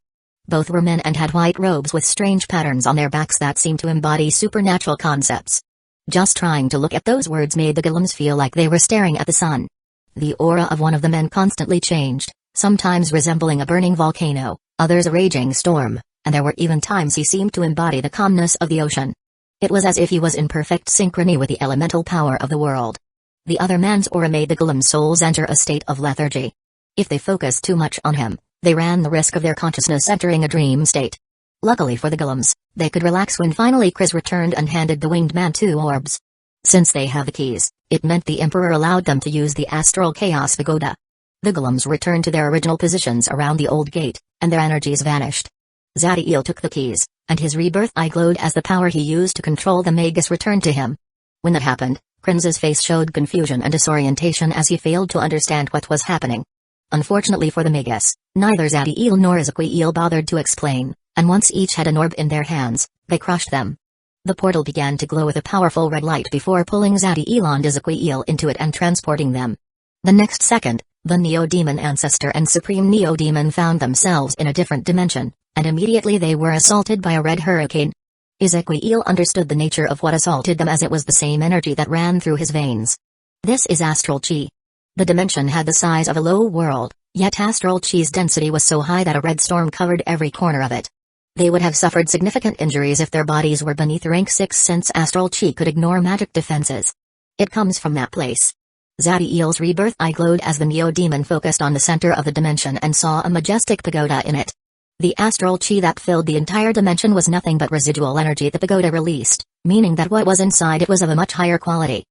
Both were men and had white robes with strange patterns on their backs that seemed to embody supernatural concepts. Just trying to look at those words made the golems feel like they were staring at the sun. The aura of one of the men constantly changed, sometimes resembling a burning volcano, others a raging storm, and there were even times he seemed to embody the calmness of the ocean. It was as if he was in perfect synchrony with the elemental power of the world. The other man's aura made the golem souls enter a state of lethargy. If they focused too much on him, they ran the risk of their consciousness entering a dream state. Luckily for the golems, they could relax when finally Chris returned and handed the winged man 2 orbs. Since they have the keys, it meant the Emperor allowed them to use the astral chaos pagoda. The golems returned to their original positions around the old gate, and their energies vanished. Zadiel took the keys, and his rebirth eye glowed as the power he used to control the Magus returned to him. When that happened, Crims's face showed confusion and disorientation as he failed to understand what was happening. Unfortunately for the Magus, neither Zadiel nor Ezequiel bothered to explain, and once each had an orb in their hands, they crushed them. The portal began to glow with a powerful red light before pulling Zadiel and Ezequiel into it and transporting them. The next second, The Neo-Demon Ancestor and Supreme Neo-Demon found themselves in a different dimension, and immediately they were assaulted by a red hurricane. Ezequiel understood the nature of what assaulted them, as it was the same energy that ran through his veins. This is astral chi. The dimension had the size of a low world, yet astral chi's density was so high that a red storm covered every corner of it. They would have suffered significant injuries if their bodies were beneath rank 6, since astral chi could ignore magic defenses. It comes from that place. Zadiel's rebirth eye glowed as the Neo-Demon focused on the center of the dimension and saw a majestic pagoda in it. The astral chi that filled the entire dimension was nothing but residual energy the pagoda released, meaning that what was inside it was of a much higher quality.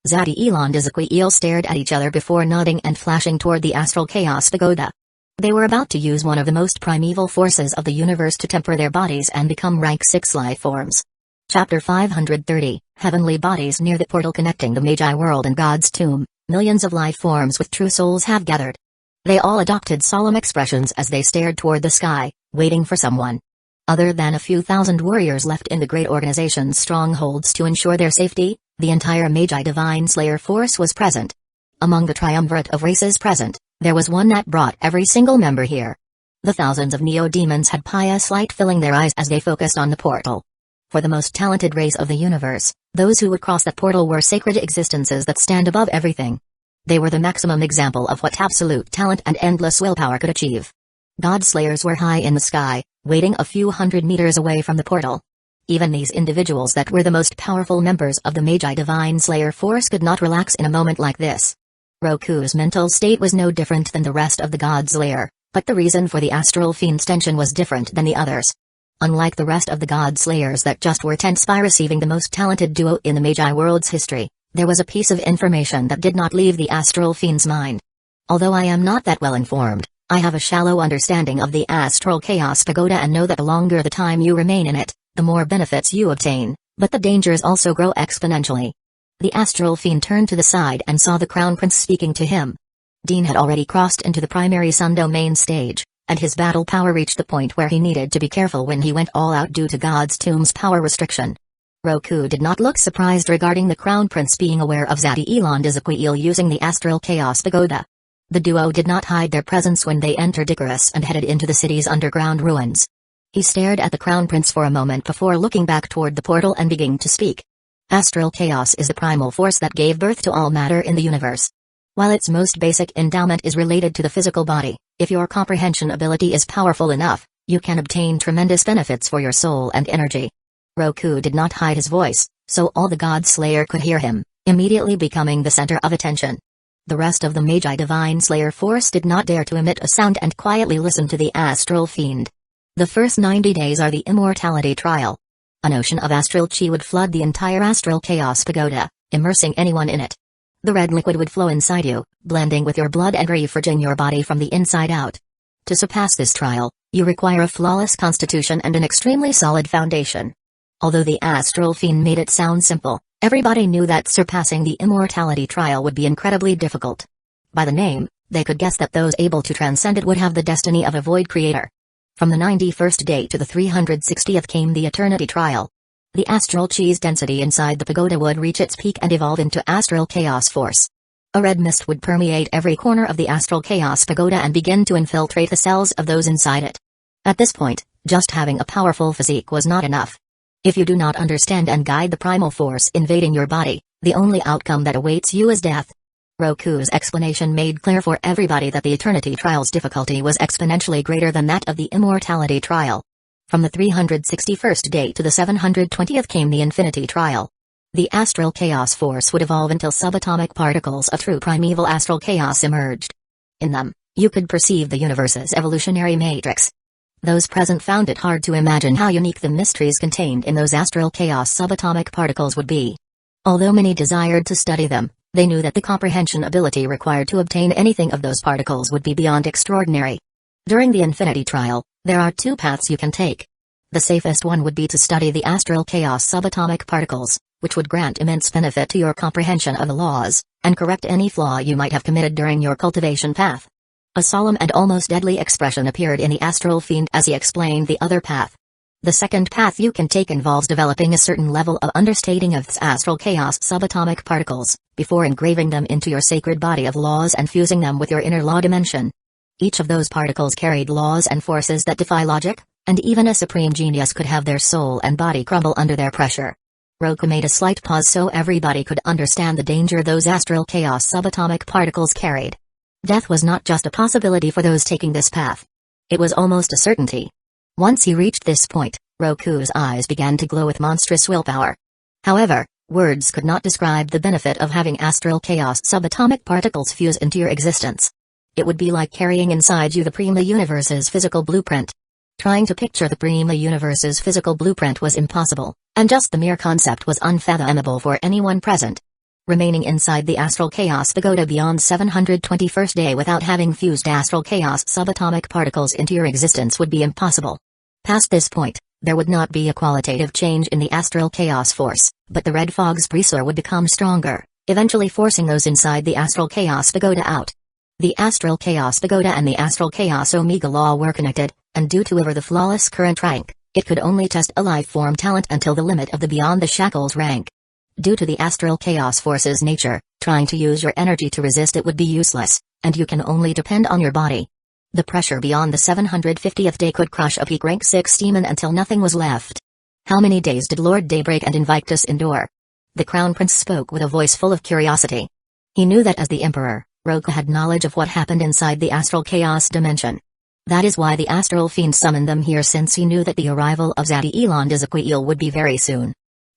Zadiel and Ezequiel stared at each other before nodding and flashing toward the astral chaos pagoda. They were about to use one of the most primeval forces of the universe to temper their bodies and become rank 6 life forms. Chapter 530, Heavenly Bodies. Near the portal connecting the Magi world and God's tomb, millions of life forms with true souls have gathered. They all adopted solemn expressions as they stared toward the sky, waiting for someone. Other than a few thousand warriors left in the great organization's strongholds to ensure their safety, the entire Magi Divine Slayer force was present. Among the triumvirate of races present, there was one that brought every single member here. The thousands of Neo-Demons had pious light filling their eyes as they focused on the portal. For the most talented race of the universe, those who would cross that portal were sacred existences that stand above everything. They were the maximum example of what absolute talent and endless willpower could achieve. God Slayers were high in the sky, waiting a few hundred meters away from the portal. Even these individuals that were the most powerful members of the Magi Divine Slayer force could not relax in a moment like this. Roku's mental state was no different than the rest of the God Slayer, but the reason for the astral fiend's tension was different than the others. Unlike the rest of the God Slayers that just were tense by receiving the most talented duo in the Magi world's history, there was a piece of information that did not leave the astral fiend's mind. Although I am not that well informed, I have a shallow understanding of the astral chaos pagoda and know that the longer the time you remain in it, the more benefits you obtain, but the dangers also grow exponentially. The astral fiend turned to the side and saw the Crown Prince speaking to him. Dean had already crossed into the primary Sun Domain stage, and his battle power reached the point where he needed to be careful when he went all out due to God's tomb's power restriction. Roku did not look surprised regarding the Crown Prince being aware of Zadiel and Ezequiel using the astral chaos pagoda. The duo did not hide their presence when they entered Icarus and headed into the city's underground ruins. He stared at the Crown Prince for a moment before looking back toward the portal and beginning to speak. Astral chaos is the primal force that gave birth to all matter in the universe. While its most basic endowment is related to the physical body, if your comprehension ability is powerful enough, you can obtain tremendous benefits for your soul and energy. Roku did not hide his voice, so all the God Slayer could hear him, immediately becoming the center of attention. The rest of the Magi Divine Slayer force did not dare to emit a sound and quietly listen to the astral fiend. The first 90 days are the immortality trial. An ocean of astral chi would flood the entire astral chaos pagoda, immersing anyone in it. The red liquid would flow inside you, blending with your blood and refrigerating your body from the inside out. To surpass this trial, you require a flawless constitution and an extremely solid foundation. Although the astral fiend made it sound simple, everybody knew that surpassing the immortality trial would be incredibly difficult. By the name, they could guess that those able to transcend it would have the destiny of a void creator. From the 91st day to the 360th came the eternity trial. The astral chi's density inside the pagoda would reach its peak and evolve into astral chaos force. A red mist would permeate every corner of the astral chaos pagoda and begin to infiltrate the cells of those inside it. At this point, just having a powerful physique was not enough. If you do not understand and guide the primal force invading your body, the only outcome that awaits you is death. Roku's explanation made clear for everybody that the eternity trial's difficulty was exponentially greater than that of the immortality trial. From the 361st day to the 720th came the infinity trial. The astral chaos force would evolve until subatomic particles of true primeval astral chaos emerged. In them, you could perceive the universe's evolutionary matrix. Those present found it hard to imagine how unique the mysteries contained in those astral chaos subatomic particles would be. Although many desired to study them, they knew that the comprehension ability required to obtain anything of those particles would be beyond extraordinary. During the infinity trial, there are two paths you can take. The safest one would be to study the astral chaos subatomic particles, which would grant immense benefit to your comprehension of the laws, and correct any flaw you might have committed during your cultivation path. A solemn and almost deadly expression appeared in the astral fiend as he explained the other path. The second path you can take involves developing a certain level of understanding of astral chaos subatomic particles, before engraving them into your sacred body of laws and fusing them with your inner law dimension. Each of those particles carried laws and forces that defy logic, and even a supreme genius could have their soul and body crumble under their pressure. Roku made a slight pause so everybody could understand the danger those astral chaos subatomic particles carried. Death was not just a possibility for those taking this path. It was almost a certainty. Once he reached this point, Roku's eyes began to glow with monstrous willpower. However, words could not describe the benefit of having astral chaos subatomic particles fuse into your existence. It would be like carrying inside you the Prima Universe's physical blueprint. Trying to picture the Prima Universe's physical blueprint was impossible, and just the mere concept was unfathomable for anyone present. Remaining inside the astral chaos pagoda beyond 721st day without having fused astral chaos subatomic particles into your existence would be impossible. Past this point, there would not be a qualitative change in the astral chaos force, but the red fog's pressure would become stronger, eventually forcing those inside the astral chaos pagoda out. The astral chaos pagoda and the astral chaos omega law were connected, and due to ever the flawless current rank, it could only test a life form talent until the limit of the beyond the shackles rank. Due to the astral chaos force's nature, trying to use your energy to resist it would be useless, and you can only depend on your body. The pressure beyond the 750th day could crush a peak rank 6 demon until nothing was left. How many days did Lord Daybreak and Invictus endure? The Crown Prince spoke with a voice full of curiosity. He knew that as the Emperor, Roku had knowledge of what happened inside the astral chaos dimension. That is why the astral fiend summoned them here, since he knew that the arrival of Zati Elon Dizakwiel would be very soon.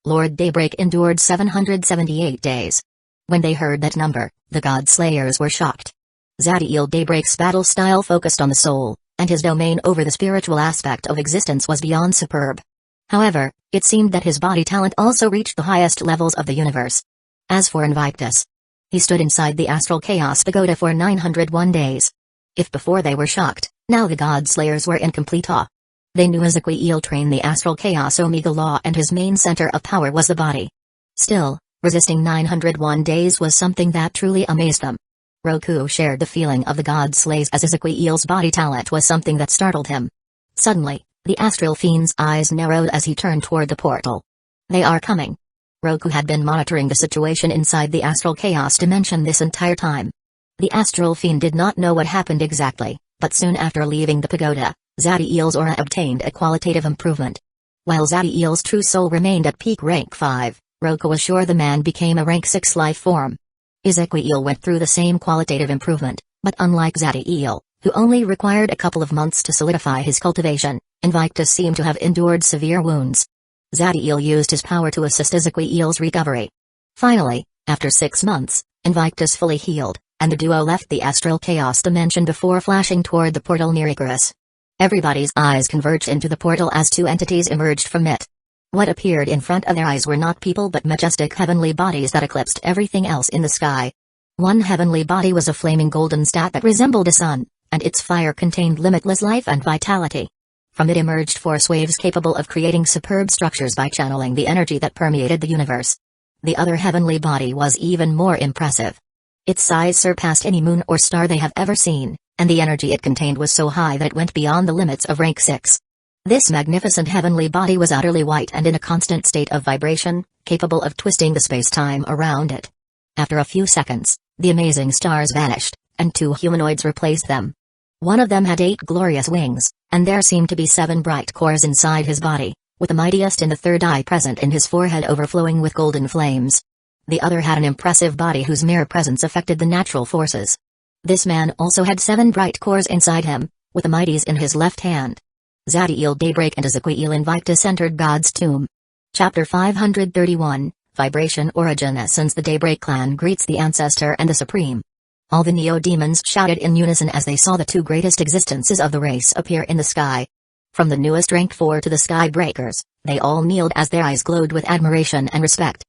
Lord Daybreak endured 778 days. When they heard that number, the God Slayers were shocked. Zadiel Daybreak's battle style focused on the soul, and his domain over the spiritual aspect of existence was beyond superb. However, it seemed that his body talent also reached the highest levels of the universe. As for Invictus, he stood inside the astral chaos pagoda for 901 days. If before they were shocked, now the God Slayers were in complete awe. They knew Ezequiel trained the astral chaos omega law and his main center of power was the body. Still, resisting 901 days was something that truly amazed them. Roku shared the feeling of the God Slays as Ezequiel's body talent was something that startled him. Suddenly, the astral fiend's eyes narrowed as he turned toward the portal. They are coming. Roku had been monitoring the situation inside the astral chaos dimension this entire time. The astral fiend did not know what happened exactly, but soon after leaving the pagoda, Zadiel's aura obtained a qualitative improvement. While Zadiel's true soul remained at peak rank 5, Roku was sure the man became a rank 6 life form. Ezequiel went through the same qualitative improvement, but unlike Zadiel, who only required a couple of months to solidify his cultivation, Invictus seemed to have endured severe wounds. Zadiel used his power to assist Ezequiel's recovery. Finally, after 6 months, Invictus fully healed, and the duo left the astral chaos dimension before flashing toward the portal near Icarus. Everybody's eyes converged into the portal as two entities emerged from it. What appeared in front of their eyes were not people but majestic heavenly bodies that eclipsed everything else in the sky. One heavenly body was a flaming golden stat that resembled a sun, and its fire contained limitless life and vitality. From it emerged force waves capable of creating superb structures by channeling the energy that permeated the universe. The other heavenly body was even more impressive. Its size surpassed any moon or star they have ever seen, and the energy it contained was so high that it went beyond the limits of rank 6. This magnificent heavenly body was utterly white and in a constant state of vibration, capable of twisting the space-time around it. After a few seconds, the amazing stars vanished, and 2 humanoids replaced them. One of them had 8 glorious wings, and there seemed to be 7 bright cores inside his body, with the mightiest in the third eye present in his forehead overflowing with golden flames. The other had an impressive body whose mere presence affected the natural forces. This man also had 7 bright cores inside him, with the mighties in his left hand. Zadiel Daybreak and Ezequiel Invictus entered God's tomb. Chapter 531, Vibration Origin Essence. The Daybreak clan greets the Ancestor and the Supreme. All the Neo-Demons shouted in unison as they saw the 2 greatest existences of the race appear in the sky. From the newest rank 4 to the Sky Breakers, they all kneeled as their eyes glowed with admiration and respect.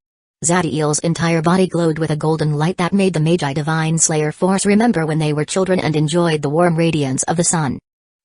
Zadiel's entire body glowed with a golden light that made the Magi Divine Slayer Force remember when they were children and enjoyed the warm radiance of the sun.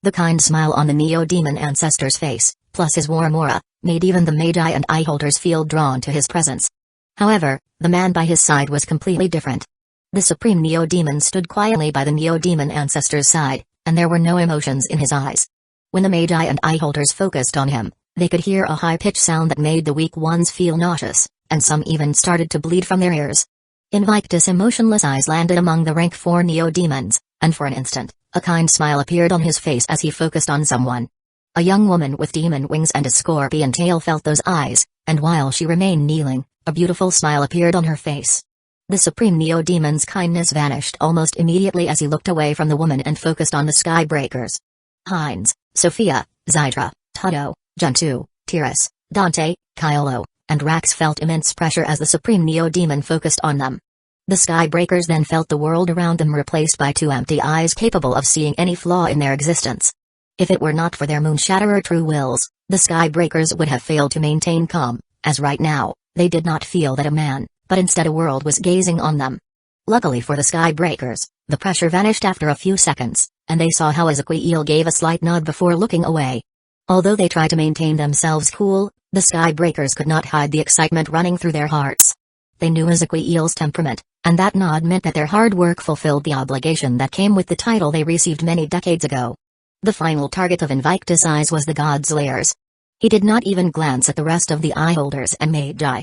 The kind smile on the Neo-Demon Ancestor's face, plus his warm aura, made even the Magi and Eyeholders feel drawn to his presence. However, the man by his side was completely different. The Supreme Neo-Demon stood quietly by the Neo-Demon Ancestor's side, and there were no emotions in his eyes. When the Magi and Eyeholders focused on him, They could hear a high-pitched sound that made the weak ones feel nauseous, and some even started to bleed from their ears. Invictus' emotionless eyes landed among the rank 4 Neo-Demons, and for an instant, a kind smile appeared on his face as he focused on someone. A young woman with demon wings and a scorpion tail felt those eyes, and while she remained kneeling, a beautiful smile appeared on her face. The Supreme Neo-Demon's kindness vanished almost immediately as he looked away from the woman and focused on the Skybreakers. Hines, Sophia, Zydra, Todo, Juntu, Tiras, Dante, Kyolo, and Rax felt immense pressure as the Supreme Neo-Demon focused on them. The Skybreakers then felt the world around them replaced by 2 empty eyes capable of seeing any flaw in their existence. If it were not for their Moonshatterer true wills, the Skybreakers would have failed to maintain calm, as right now, they did not feel that a man, but instead a world was gazing on them. Luckily for the Skybreakers, the pressure vanished after a few seconds, and they saw how Ezequiel gave a slight nod before looking away. Although they tried to maintain themselves cool, the Skybreakers could not hide the excitement running through their hearts. They knew Ezequiel's temperament, and that nod meant that their hard work fulfilled the obligation that came with the title they received many decades ago. The final target of Invictus' eyes was the God Slayers. He did not even glance at the rest of the Eyeholders and Magi.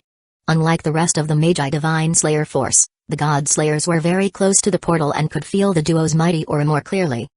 Unlike the rest of the Magi Divine Slayer force, the God Slayers were very close to the portal and could feel the duo's mighty aura more clearly.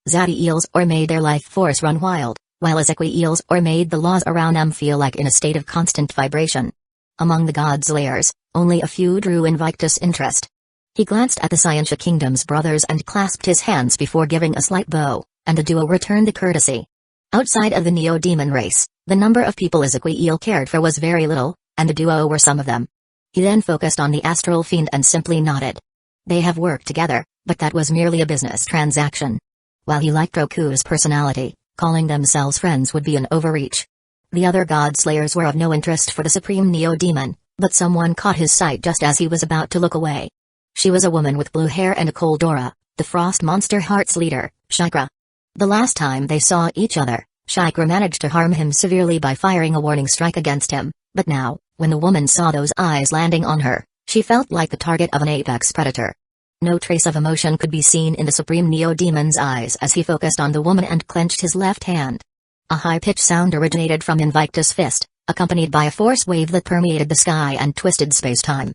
Zadiel's aura made their life force run wild, while Ezequiel's aura made the laws around them feel like in a state of constant vibration. Among the God Slayers, only a few drew Invictus' interest. He glanced at the Scientia Kingdom's brothers and clasped his hands before giving a slight bow, and the duo returned the courtesy. Outside of the Neo-Demon race, the number of people Ezequiel cared for was very little, and the duo were some of them. He then focused on the Astral Fiend and simply nodded. They have worked together, but that was merely a business transaction. While he liked Roku's personality, calling themselves friends would be an overreach. The other God Slayers were of no interest for the Supreme Neo-Demon, but someone caught his sight just as he was about to look away. She was a woman with blue hair and a cold aura, the Frost Monster Heart's leader, Shikra. The last time they saw each other, Shikra managed to harm him severely by firing a warning strike against him, but now, when the woman saw those eyes landing on her, she felt like the target of an apex predator. No trace of emotion could be seen in the Supreme Neo-Demon's eyes as he focused on the woman and clenched his left hand. A high-pitched sound originated from Invictus' fist, accompanied by a force wave that permeated the sky and twisted space-time.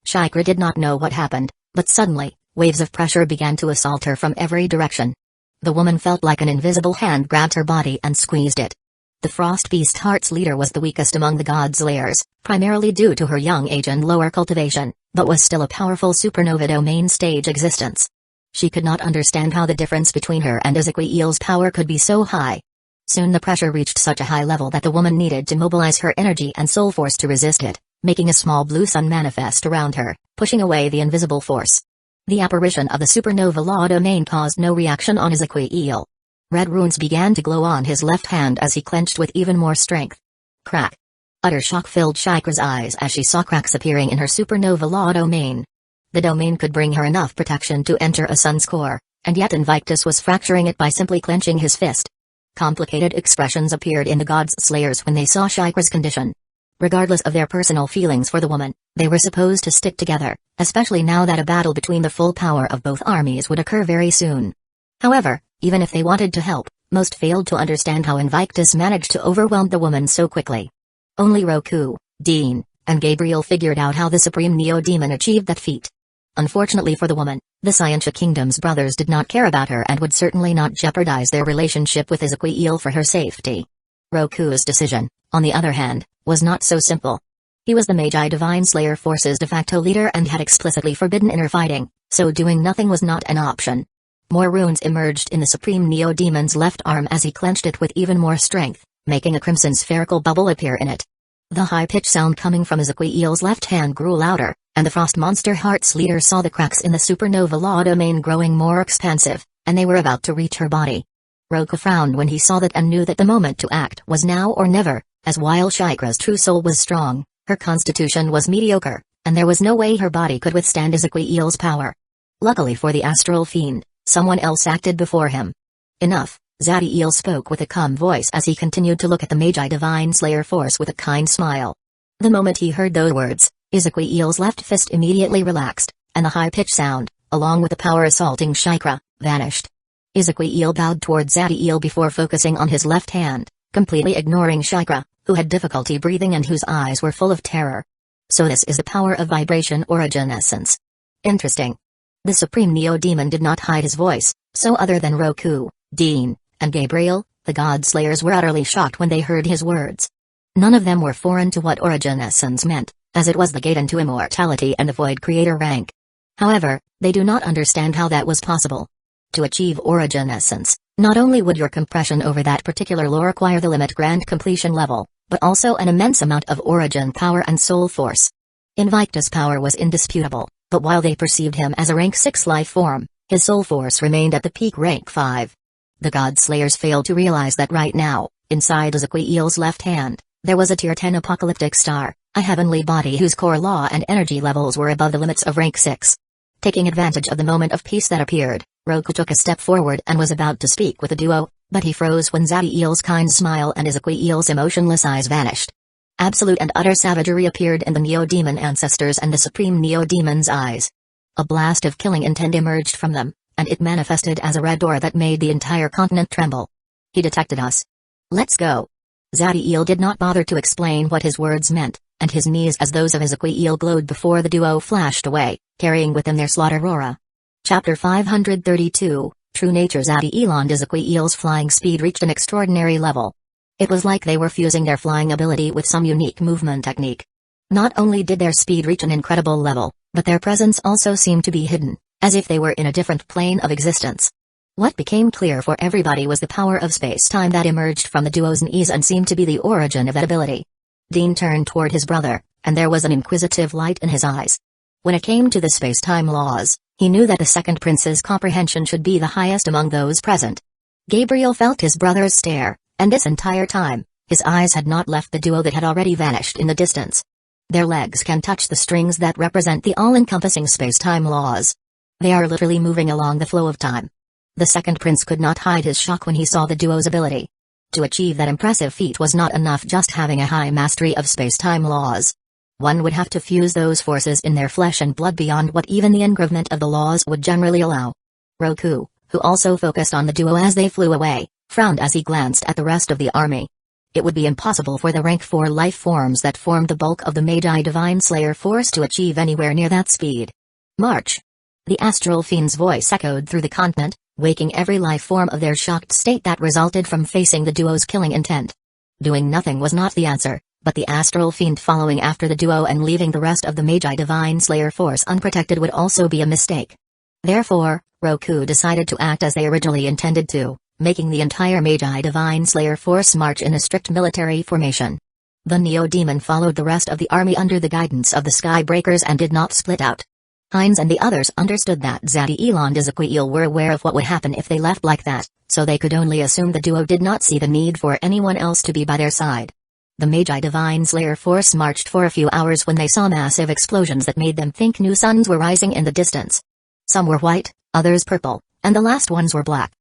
Shikra did not know what happened, but suddenly, waves of pressure began to assault her from every direction. The woman felt like an invisible hand grabbed her body and squeezed it. The Frost Beast Heart's leader was the weakest among the God Slayers, primarily due to her young age and lower cultivation, but was still a powerful supernova domain stage existence. She could not understand how the difference between her and Ezequiel's power could be so high. Soon the pressure reached such a high level that the woman needed to mobilize her energy and soul force to resist it, making a small blue sun manifest around her, pushing away the invisible force. The apparition of the supernova law domain caused no reaction on Ezequiel. Red runes began to glow on his left hand as he clenched with even more strength. Crack! Utter shock filled Shikra's eyes as she saw cracks appearing in her supernova law domain. The domain could bring her enough protection to enter a sun's core, and yet Invictus was fracturing it by simply clenching his fist. Complicated expressions appeared in the God's Slayers when they saw Shikra's condition. Regardless of their personal feelings for the woman, they were supposed to stick together, especially now that a battle between the full power of both armies would occur very soon. However, even if they wanted to help, most failed to understand how Invictus managed to overwhelm the woman so quickly. Only Roku, Dean, and Gabriel figured out how the Supreme Neo-Demon achieved that feat. Unfortunately for the woman, the Scientia Kingdom's brothers did not care about her and would certainly not jeopardize their relationship with Ezequiel for her safety. Roku's decision, on the other hand, was not so simple. He was the Magi Divine Slayer Force's de facto leader and had explicitly forbidden inner fighting, so doing nothing was not an option. More runes emerged in the Supreme Neo-Demon's left arm as he clenched it with even more strength, making a crimson spherical bubble appear in it. The high-pitched sound coming from Ezequiel's left hand grew louder, and the Frost Monster Heart's leader saw the cracks in the supernova law domain growing more expansive, and they were about to reach her body. Roku frowned when he saw that and knew that the moment to act was now or never, as while Shikra's true soul was strong, her constitution was mediocre, and there was no way her body could withstand Ezequiel's power. Luckily for the Astral Fiend, someone else acted before him. Enough, Zadiel spoke with a calm voice as he continued to look at the Magi Divine Slayer force with a kind smile. The moment he heard those words, Ezequiel's left fist immediately relaxed, and the high-pitched sound, along with the power assaulting Shikra, vanished. Ezequiel bowed towards Zadiel before focusing on his left hand, completely ignoring Shikra, who had difficulty breathing and whose eyes were full of terror. So this is the power of vibration origin essence. Interesting. The Supreme Neo-Demon did not hide his voice, so other than Roku, Dean, and Gabriel, the God Slayers were utterly shocked when they heard his words. None of them were foreign to what origin essence meant, as it was the gate into immortality and the Void Creator rank. However, they do not understand how that was possible. To achieve origin essence, not only would your compression over that particular law require the limit grand completion level, but also an immense amount of origin power and soul force. Invictus' power was indisputable, but while they perceived him as a rank 6 life form, his soul force remained at the peak rank 5. The God Slayers failed to realize that right now, inside Ezequiel's left hand, there was a tier 10 apocalyptic star, a heavenly body whose core law and energy levels were above the limits of rank 6. Taking advantage of the moment of peace that appeared, Roku took a step forward and was about to speak with the duo, but he froze when Zadiel's kind smile and Ezequiel's emotionless eyes vanished. Absolute and utter savagery appeared in the Neo-Demon ancestors and the Supreme Neo-Demon's eyes. A blast of killing intent emerged from them, and it manifested as a red door that made the entire continent tremble. He detected us. Let's go. Zadiel did not bother to explain what his words meant, and his knees as those of Ezequiel glowed before the duo flashed away, carrying with them their slaughter aura. Chapter 532, True Nature. Zadiel and Ezequiel's flying speed reached an extraordinary level. It was like they were fusing their flying ability with some unique movement technique. Not only did their speed reach an incredible level, but their presence also seemed to be hidden, as if they were in a different plane of existence. What became clear for everybody was the power of space-time that emerged from the duo's knees and seemed to be the origin of that ability. Dean turned toward his brother, and there was an inquisitive light in his eyes. When it came to the space-time laws, he knew that the second prince's comprehension should be the highest among those present. Gabriel felt his brother's stare, and this entire time, his eyes had not left the duo that had already vanished in the distance. Their legs can touch the strings that represent the all-encompassing space-time laws. They are literally moving along the flow of time. The second prince could not hide his shock when he saw the duo's ability. To achieve that impressive feat was not enough just having a high mastery of space-time laws. One would have to fuse those forces in their flesh and blood beyond what even the engravement of the laws would generally allow. Roku, who also focused on the duo as they flew away, frowned as he glanced at the rest of the army. It would be impossible for the rank 4 life forms that formed the bulk of the Magi Divine Slayer force to achieve anywhere near that speed. March! The astral fiend's voice echoed through the continent, waking every life form of their shocked state that resulted from facing the duo's killing intent. Doing nothing was not the answer, but the astral fiend following after the duo and leaving the rest of the Magi Divine Slayer force unprotected would also be a mistake. Therefore, Roku decided to act as they originally intended to, making the entire Magi Divine Slayer force march in a strict military formation. The Neo-Demon followed the rest of the army under the guidance of the Skybreakers and did not split out. Heinz and the others understood that Zadiel and Ezequiel were aware of what would happen if they left like that, so they could only assume the duo did not see the need for anyone else to be by their side. The Magi Divine Slayer force marched for a few hours when they saw massive explosions that made them think new suns were rising in the distance. Some were white, others purple, and the last ones were black.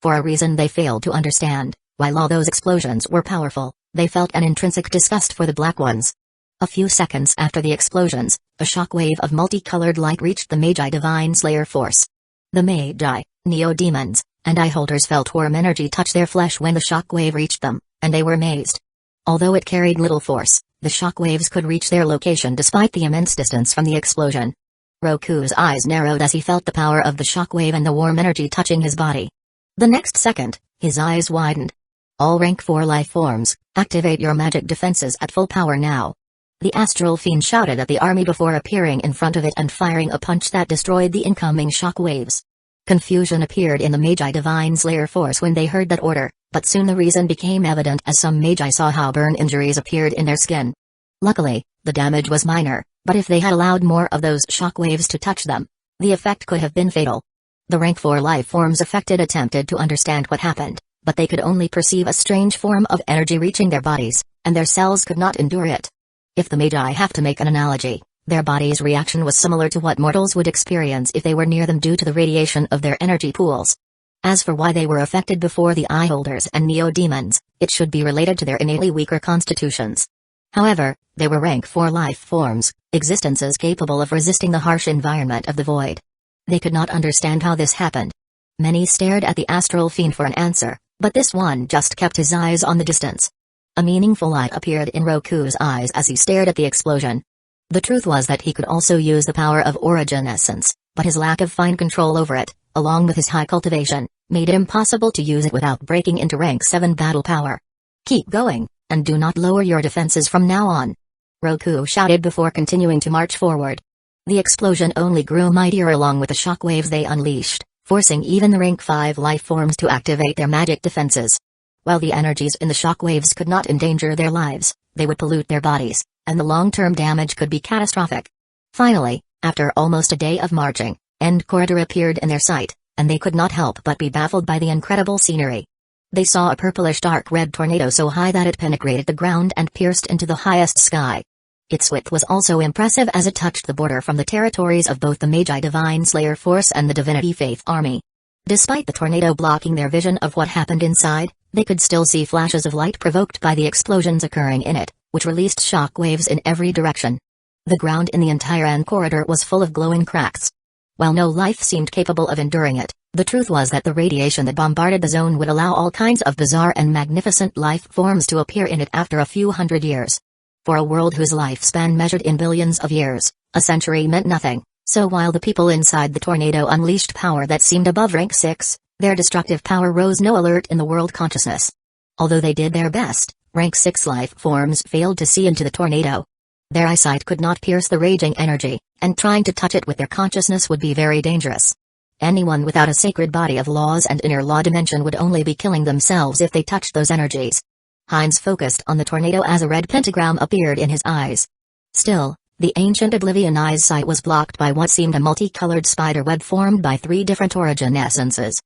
For a reason they failed to understand, while all those explosions were powerful, they felt an intrinsic disgust for the black ones. A few seconds after the explosions, a shockwave of multicolored light reached the Magi Divine Slayer force. The Magi, Neo-Demons, and Eye-Holders felt warm energy touch their flesh when the shockwave reached them, and they were amazed. Although it carried little force, the shockwaves could reach their location despite the immense distance from the explosion. Roku's eyes narrowed as he felt the power of the shockwave and the warm energy touching his body. The next second, his eyes widened. All rank 4 life forms, activate your magic defenses at full power now. The astral fiend shouted at the army before appearing in front of it and firing a punch that destroyed the incoming shockwaves. Confusion appeared in the Magi Divine Slayer force when they heard that order, but soon the reason became evident as some Magi saw how burn injuries appeared in their skin. Luckily, the damage was minor, but if they had allowed more of those shockwaves to touch them, the effect could have been fatal. The rank 4 life forms affected attempted to understand what happened, but they could only perceive a strange form of energy reaching their bodies, and their cells could not endure it. If the Magi have to make an analogy, their body's reaction was similar to what mortals would experience if they were near them due to the radiation of their energy pools. As for why they were affected before the Eye-Holders and Neo-Demons, it should be related to their innately weaker constitutions. However, they were rank 4 life forms, existences capable of resisting the harsh environment of the void. They could not understand how this happened. Many stared at the astral fiend for an answer, but this one just kept his eyes on the distance. A meaningful light appeared in Roku's eyes as he stared at the explosion. The truth was that he could also use the power of origin essence, but his lack of fine control over it, along with his high cultivation, made it impossible to use it without breaking into rank 7 battle power. "Keep going, and do not lower your defenses from now on," Roku shouted before continuing to march forward. The explosion only grew mightier along with the shockwaves they unleashed, forcing even the rank 5 life forms to activate their magic defenses. While the energies in the shockwaves could not endanger their lives, they would pollute their bodies, and the long-term damage could be catastrophic. Finally, after almost a day of marching, End Corridor appeared in their sight, and they could not help but be baffled by the incredible scenery. They saw a purplish dark red tornado so high that it penetrated the ground and pierced into the highest sky. Its width was also impressive as it touched the border from the territories of both the Magi Divine Slayer Force and the Divinity Faith Army. Despite the tornado blocking their vision of what happened inside, they could still see flashes of light provoked by the explosions occurring in it, which released shock waves in every direction. The ground in the entire End Corridor was full of glowing cracks. While no life seemed capable of enduring it, the truth was that the radiation that bombarded the zone would allow all kinds of bizarre and magnificent life forms to appear in it after a few hundred years. For a world whose lifespan measured in billions of years, a century meant nothing, so while the people inside the tornado unleashed power that seemed above rank 6, their destructive power rose no alert in the world consciousness. Although they did their best, rank 6 life forms failed to see into the tornado. Their eyesight could not pierce the raging energy, and trying to touch it with their consciousness would be very dangerous. Anyone without a sacred body of laws and inner law dimension would only be killing themselves if they touched those energies. Heinz focused on the tornado as a red pentagram appeared in his eyes. Still, the ancient Oblivion Eye's sight was blocked by what seemed a multicolored spider web formed by 3 different origin essences.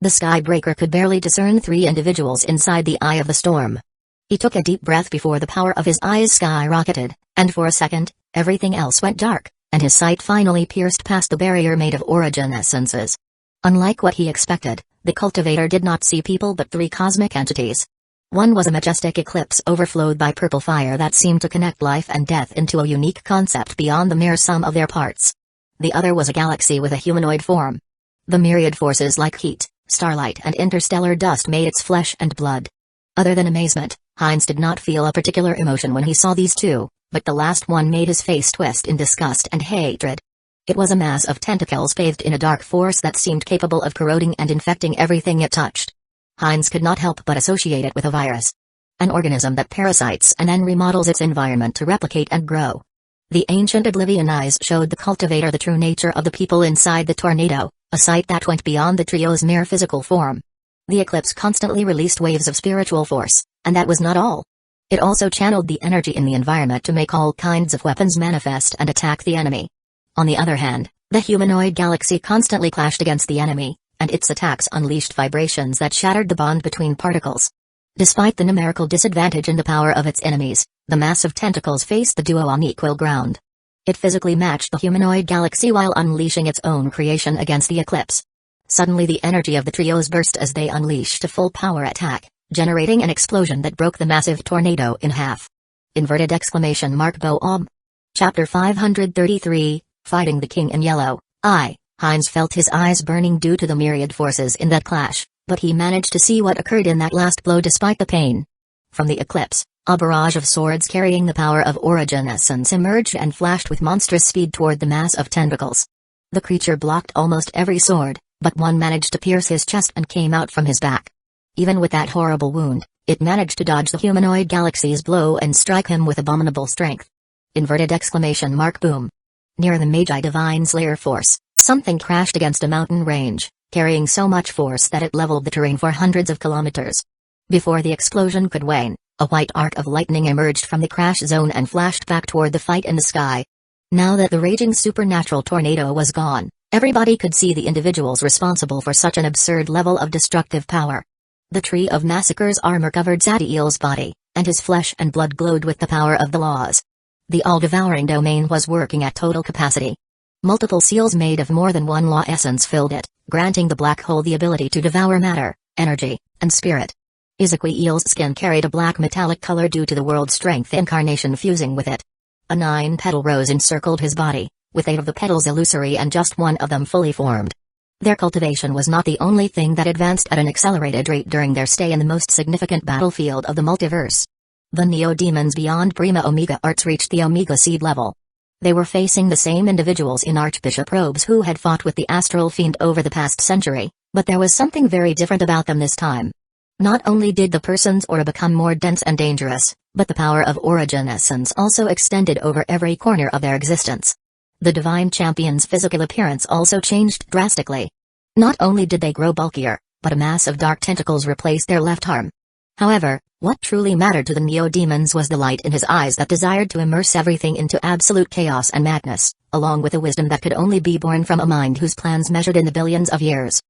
The Skybreaker could barely discern 3 individuals inside the Eye of the Storm. He took a deep breath before the power of his eyes skyrocketed, and for a second, everything else went dark, and his sight finally pierced past the barrier made of origin essences. Unlike what he expected, the cultivator did not see people but 3 cosmic entities. One was a majestic eclipse overflowed by purple fire that seemed to connect life and death into a unique concept beyond the mere sum of their parts. The other was a galaxy with a humanoid form. The myriad forces like heat, starlight and interstellar dust made its flesh and blood. Other than amazement, Heinz did not feel a particular emotion when he saw these 2, but the last one made his face twist in disgust and hatred. It was a mass of tentacles bathed in a dark force that seemed capable of corroding and infecting everything it touched. Heinz could not help but associate it with a virus. An organism that parasites and then remodels its environment to replicate and grow. The ancient Oblivion Eyes showed the cultivator the true nature of the people inside the tornado, a sight that went beyond the trio's mere physical form. The eclipse constantly released waves of spiritual force, and that was not all. It also channeled the energy in the environment to make all kinds of weapons manifest and attack the enemy. On the other hand, the humanoid galaxy constantly clashed against the enemy, and its attacks unleashed vibrations that shattered the bond between particles. Despite the numerical disadvantage in the power of its enemies, the massive tentacles faced the duo on equal ground. It physically matched the humanoid galaxy while unleashing its own creation against the eclipse. Suddenly the energy of the trios burst as they unleashed a full power attack, generating an explosion that broke the massive tornado in half. Bob. Chapter 533, Fighting the King in Yellow. Heinz felt his eyes burning due to the myriad forces in that clash, but he managed to see what occurred in that last blow despite the pain. From the eclipse, a barrage of swords carrying the power of origin essence emerged and flashed with monstrous speed toward the mass of tentacles. The creature blocked almost every sword, but one managed to pierce his chest and came out from his back. Even with that horrible wound, it managed to dodge the humanoid galaxy's blow and strike him with abominable strength. Boom. Near the Magi Divine Slayer Force, something crashed against a mountain range, carrying so much force that it leveled the terrain for hundreds of kilometers. Before the explosion could wane, a white arc of lightning emerged from the crash zone and flashed back toward the fight in the sky. Now that the raging supernatural tornado was gone, everybody could see the individuals responsible for such an absurd level of destructive power. The Tree of Massacre's armor covered Zadiel's body, and his flesh and blood glowed with the power of the laws. The all-devouring domain was working at total capacity. Multiple seals made of more than one law essence filled it, granting the black hole the ability to devour matter, energy, and spirit. Ezequiel's skin carried a black metallic color due to the world strength incarnation fusing with it. A 9-petal rose encircled his body, with 8 of the petals illusory and just 1 of them fully formed. Their cultivation was not the only thing that advanced at an accelerated rate during their stay in the most significant battlefield of the multiverse. The Neo-Demons beyond Prima Omega Arts reached the Omega Seed level. They were facing the same individuals in Archbishop robes who had fought with the Astral Fiend over the past century, but there was something very different about them this time. Not only did the person's aura become more dense and dangerous, but the power of origin essence also extended over every corner of their existence. The Divine Champion's physical appearance also changed drastically. Not only did they grow bulkier, but a mass of dark tentacles replaced their left arm. However, what truly mattered to the Neo-Demons was the light in his eyes that desired to immerse everything into absolute chaos and madness, along with a wisdom that could only be born from a mind whose plans measured in the billions of years.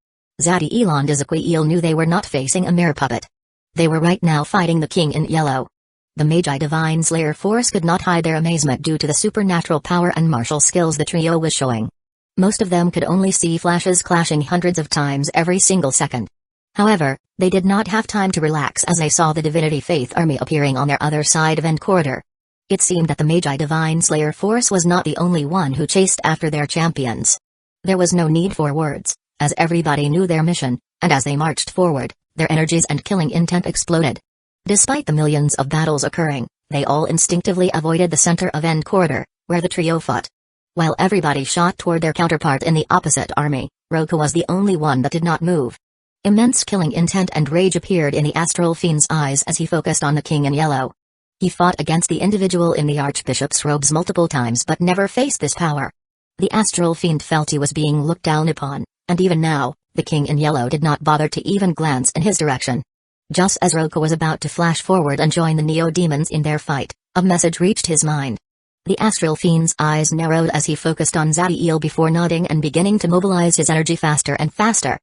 Zadiel and Ezequiel knew they were not facing a mere puppet. They were right now fighting the King in Yellow. The Magi Divine Slayer force could not hide their amazement due to the supernatural power and martial skills the trio was showing. Most of them could only see flashes clashing hundreds of times every single second. However, they did not have time to relax as they saw the Divinity Faith army appearing on their other side of End Corridor. It seemed that the Magi Divine Slayer force was not the only one who chased after their champions. There was no need for words, as everybody knew their mission, and as they marched forward, their energies and killing intent exploded. Despite the millions of battles occurring, they all instinctively avoided the center of End Corridor, where the trio fought. While everybody shot toward their counterpart in the opposite army, Hueco was the only one that did not move. Immense killing intent and rage appeared in the Astral Fiend's eyes as he focused on the King in Yellow. He fought against the individual in the Archbishop's robes multiple times but never faced this power. The Astral Fiend felt he was being looked down upon, and even now, the King in Yellow did not bother to even glance in his direction. Just as Hueco was about to flash forward and join the Neo-Demons in their fight, a message reached his mind. The Astral Fiend's eyes narrowed as he focused on Zadiel before nodding and beginning to mobilize his energy faster and faster.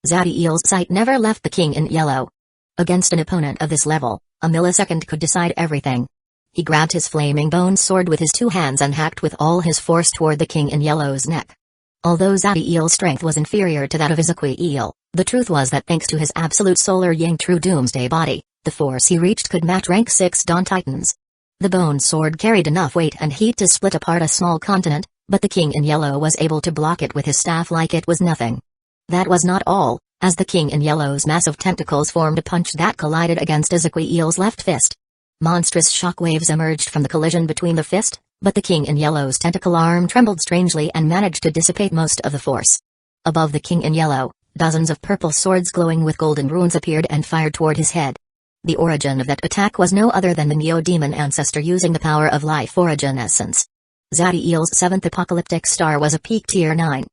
Zadiel's sight never left the King in Yellow. Against an opponent of this level, a millisecond could decide everything. He grabbed his flaming bone sword with his two hands and hacked with all his force toward the King in Yellow's neck. Although Zadiel's strength was inferior to that of Ezequiel, the truth was that thanks to his absolute solar yang true doomsday body, the force he reached could match rank 6 Dawn Titans. The bone sword carried enough weight and heat to split apart a small continent, but the King in Yellow was able to block it with his staff like it was nothing. That was not all, as the King in Yellow's massive tentacles formed a punch that collided against Ezequiel's left fist. Monstrous shockwaves emerged from the collision between the fist, but the King in Yellow's tentacle arm trembled strangely and managed to dissipate most of the force. Above the King in Yellow, dozens of purple swords glowing with golden runes appeared and fired toward his head. The origin of that attack was no other than the Neo-Demon ancestor using the power of life origin essence. Zadiel's 7th apocalyptic star was a peak tier 9.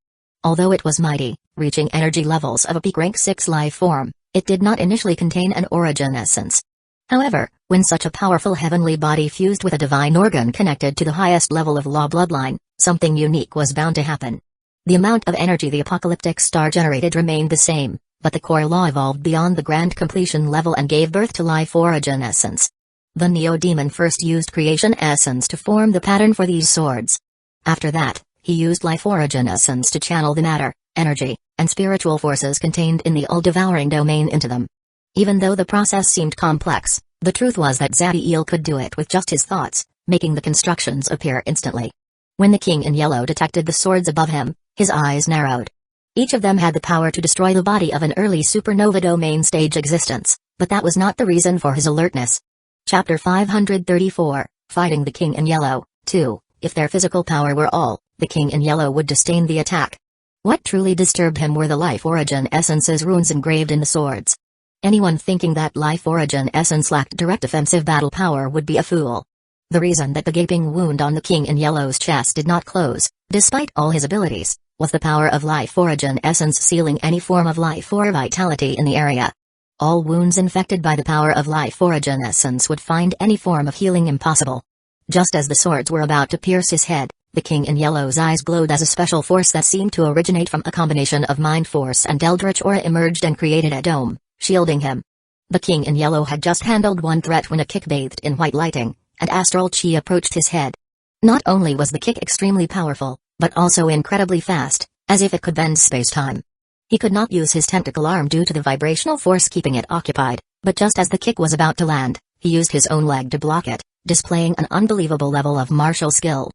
Although it was mighty, reaching energy levels of a peak rank 6 life form, it did not initially contain an origin essence. However, when such a powerful heavenly body fused with a divine organ connected to the highest level of law bloodline, something unique was bound to happen. The amount of energy the apocalyptic star generated remained the same, but the core law evolved beyond the grand completion level and gave birth to life origin essence. The Neo-Demon first used creation essence to form the pattern for these swords. After that, he used life origin essence to channel the matter, energy, and spiritual forces contained in the all-devouring domain into them. Even though the process seemed complex, the truth was that Zadiel could do it with just his thoughts, making the constructions appear instantly. When the King in Yellow detected the swords above him, his eyes narrowed. Each of them had the power to destroy the body of an early supernova domain stage existence, but that was not the reason for his alertness. Chapter 534, Fighting the King in Yellow, 2. If their physical power were all, the King in Yellow would disdain the attack. What truly disturbed him were the life origin essence's runes engraved in the swords. Anyone thinking that life origin essence lacked direct offensive battle power would be a fool. The reason that the gaping wound on the King in Yellow's chest did not close, despite all his abilities, was the power of life origin essence sealing any form of life or vitality in the area. All wounds infected by the power of life origin essence would find any form of healing impossible. Just as the swords were about to pierce his head, the King in Yellow's eyes glowed as a special force that seemed to originate from a combination of mind force and eldritch aura emerged and created a dome, shielding him. The King in Yellow had just handled one threat when a kick bathed in white lighting, and astral chi approached his head. Not only was the kick extremely powerful, but also incredibly fast, as if it could bend space-time. He could not use his tentacle arm due to the vibrational force keeping it occupied, but just as the kick was about to land, he used his own leg to block it, displaying an unbelievable level of martial skill.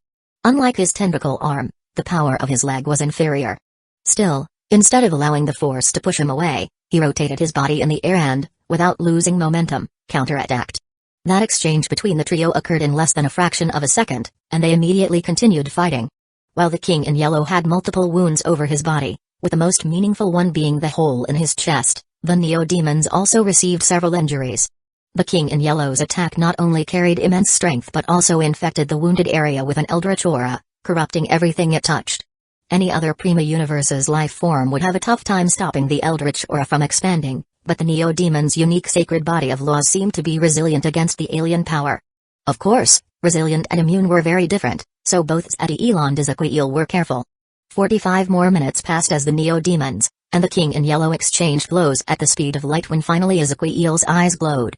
Unlike his tentacle arm, the power of his leg was inferior. Still, instead of allowing the force to push him away, he rotated his body in the air and, without losing momentum, counterattacked. That exchange between the trio occurred in less than a fraction of a second, and they immediately continued fighting. While the king in yellow had multiple wounds over his body, with the most meaningful one being the hole in his chest, the neo-demons also received several injuries. The king in yellow's attack not only carried immense strength but also infected the wounded area with an eldritch aura, corrupting everything it touched. Any other Prima Universe's life form would have a tough time stopping the eldritch aura from expanding, but the neo-demon's unique sacred body of laws seemed to be resilient against the alien power. Of course, resilient and immune were very different, so both Zati-Eel and Izaquiel were careful. 45 more minutes passed as the neo-demons and the king in yellow exchanged blows at the speed of light when finally Izaquiel's eyes glowed.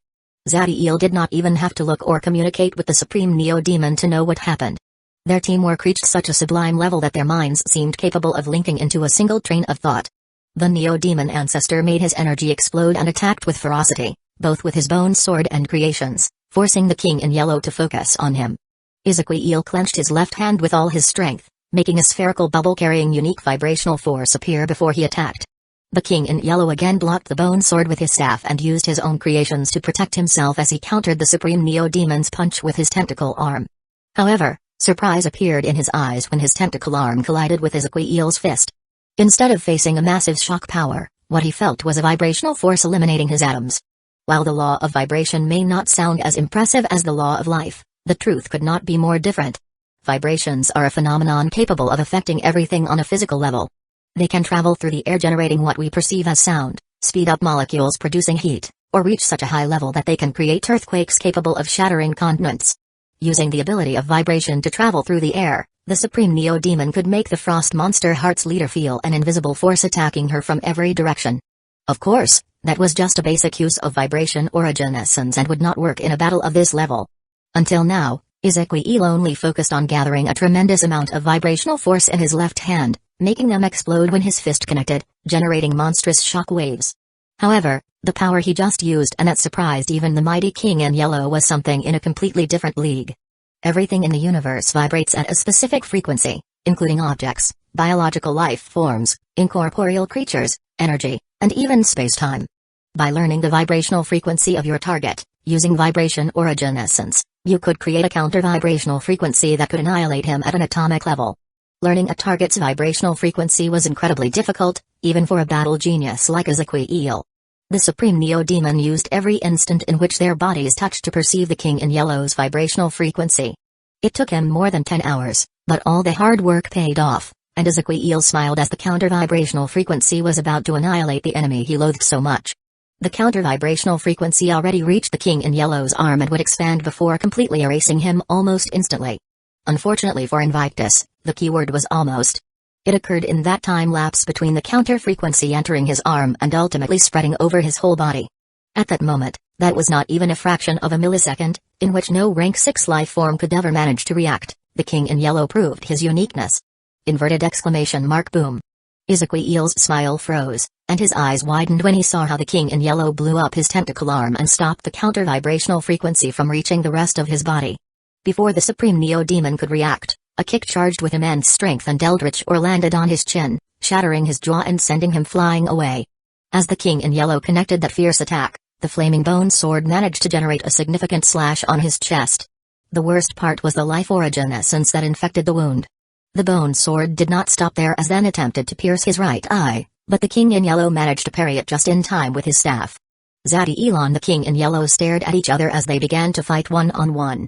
Zati-Eel did not even have to look or communicate with the supreme neo-demon to know what happened. Their teamwork reached such a sublime level that their minds seemed capable of linking into a single train of thought. The neo-demon ancestor made his energy explode and attacked with ferocity, both with his bone sword and creations, forcing the king in yellow to focus on him. Izaquiel clenched his left hand with all his strength, making a spherical bubble carrying unique vibrational force appear before he attacked. The king in yellow again blocked the bone sword with his staff and used his own creations to protect himself as he countered the supreme neo-demon's punch with his tentacle arm. However, surprise appeared in his eyes when his tentacle arm collided with Izaquiel's fist. Instead of facing a massive shock power, what he felt was a vibrational force eliminating his atoms. While the law of vibration may not sound as impressive as the law of life, the truth could not be more different. Vibrations are a phenomenon capable of affecting everything on a physical level. They can travel through the air generating what we perceive as sound, speed up molecules producing heat, or reach such a high level that they can create earthquakes capable of shattering continents. Using the ability of vibration to travel through the air, the supreme neo-demon could make the frost monster Harut's leader feel an invisible force attacking her from every direction. Of course, that was just a basic use of vibration origin-essence and would not work in a battle of this level. Until now, Izaquiel only focused on gathering a tremendous amount of vibrational force in his left hand, making them explode when his fist connected, generating monstrous shock waves. However, the power he just used and that surprised even the mighty king in yellow was something in a completely different league. Everything in the universe vibrates at a specific frequency, including objects, biological life forms, incorporeal creatures, energy, and even space-time. By learning the vibrational frequency of your target, using vibration origin essence, you could create a counter-vibrational frequency that could annihilate him at an atomic level. Learning a target's vibrational frequency was incredibly difficult, even for a battle genius like Izaquiel. The supreme neo-demon used every instant in which their bodies touched to perceive the king in yellow's vibrational frequency. It took him more than 10 hours, but all the hard work paid off, and Izaquiel smiled as the counter-vibrational frequency was about to annihilate the enemy he loathed so much. The counter-vibrational frequency already reached the king in yellow's arm and would expand before completely erasing him almost instantly. Unfortunately for Invictus, the keyword was almost. It occurred in that time lapse between the counter-frequency entering his arm and ultimately spreading over his whole body. At that moment, that was not even a fraction of a millisecond, in which no rank 6 life form could ever manage to react, the king in yellow proved his uniqueness. Inverted exclamation mark boom. Izaquiel's smile froze, and his eyes widened when he saw how the king in yellow blew up his tentacle arm and stopped the counter-vibrational frequency from reaching the rest of his body. Before the supreme neo-demon could react, a kick charged with immense strength and eldritch or landed on his chin, shattering his jaw and sending him flying away. As the king in yellow connected that fierce attack, the flaming bone sword managed to generate a significant slash on his chest. The worst part was the life origin essence that infected the wound. The bone sword did not stop there as then attempted to pierce his right eye, but the king in yellow managed to parry it just in time with his staff. Zati-Eel and the king in yellow stared at each other as they began to fight one-on-one.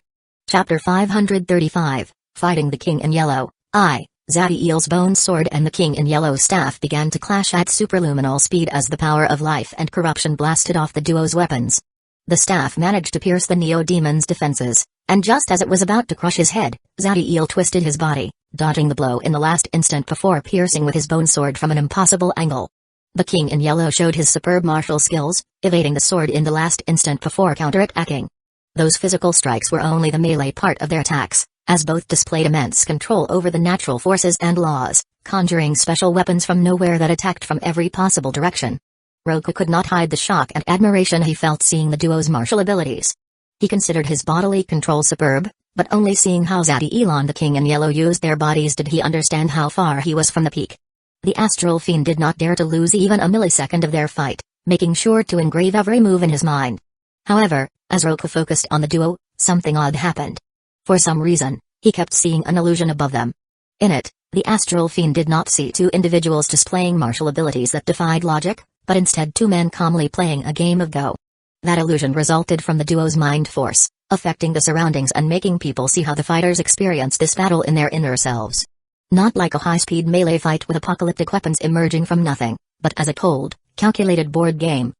Chapter 535, Fighting the King in Yellow. Zati-Eel's bone sword and the king in yellow staff began to clash at superluminal speed as the power of life and corruption blasted off the duo's weapons. The staff managed to pierce the neo-demon's defenses, and just as it was about to crush his head, Zati-Eel twisted his body, dodging the blow in the last instant before piercing with his bone sword from an impossible angle. The king in yellow showed his superb martial skills, evading the sword in the last instant before counterattacking. Those physical strikes were only the melee part of their attacks, as both displayed immense control over the natural forces and laws, conjuring special weapons from nowhere that attacked from every possible direction. Rukongai could not hide the shock and admiration he felt seeing the duo's martial abilities. He considered his bodily control superb, but only seeing how Zati-Eel and the king in yellow used their bodies did he understand how far he was from the peak. The astral fiend did not dare to lose even a millisecond of their fight, making sure to engrave every move in his mind. However, as Roku focused on the duo, something odd happened. For some reason, he kept seeing an illusion above them. In it, the astral fiend did not see two individuals displaying martial abilities that defied logic, but instead two men calmly playing a game of Go. That illusion resulted from the duo's mind force, affecting the surroundings and making people see how the fighters experienced this battle in their inner selves. Not like a high-speed melee fight with apocalyptic weapons emerging from nothing, but as a cold, calculated board game.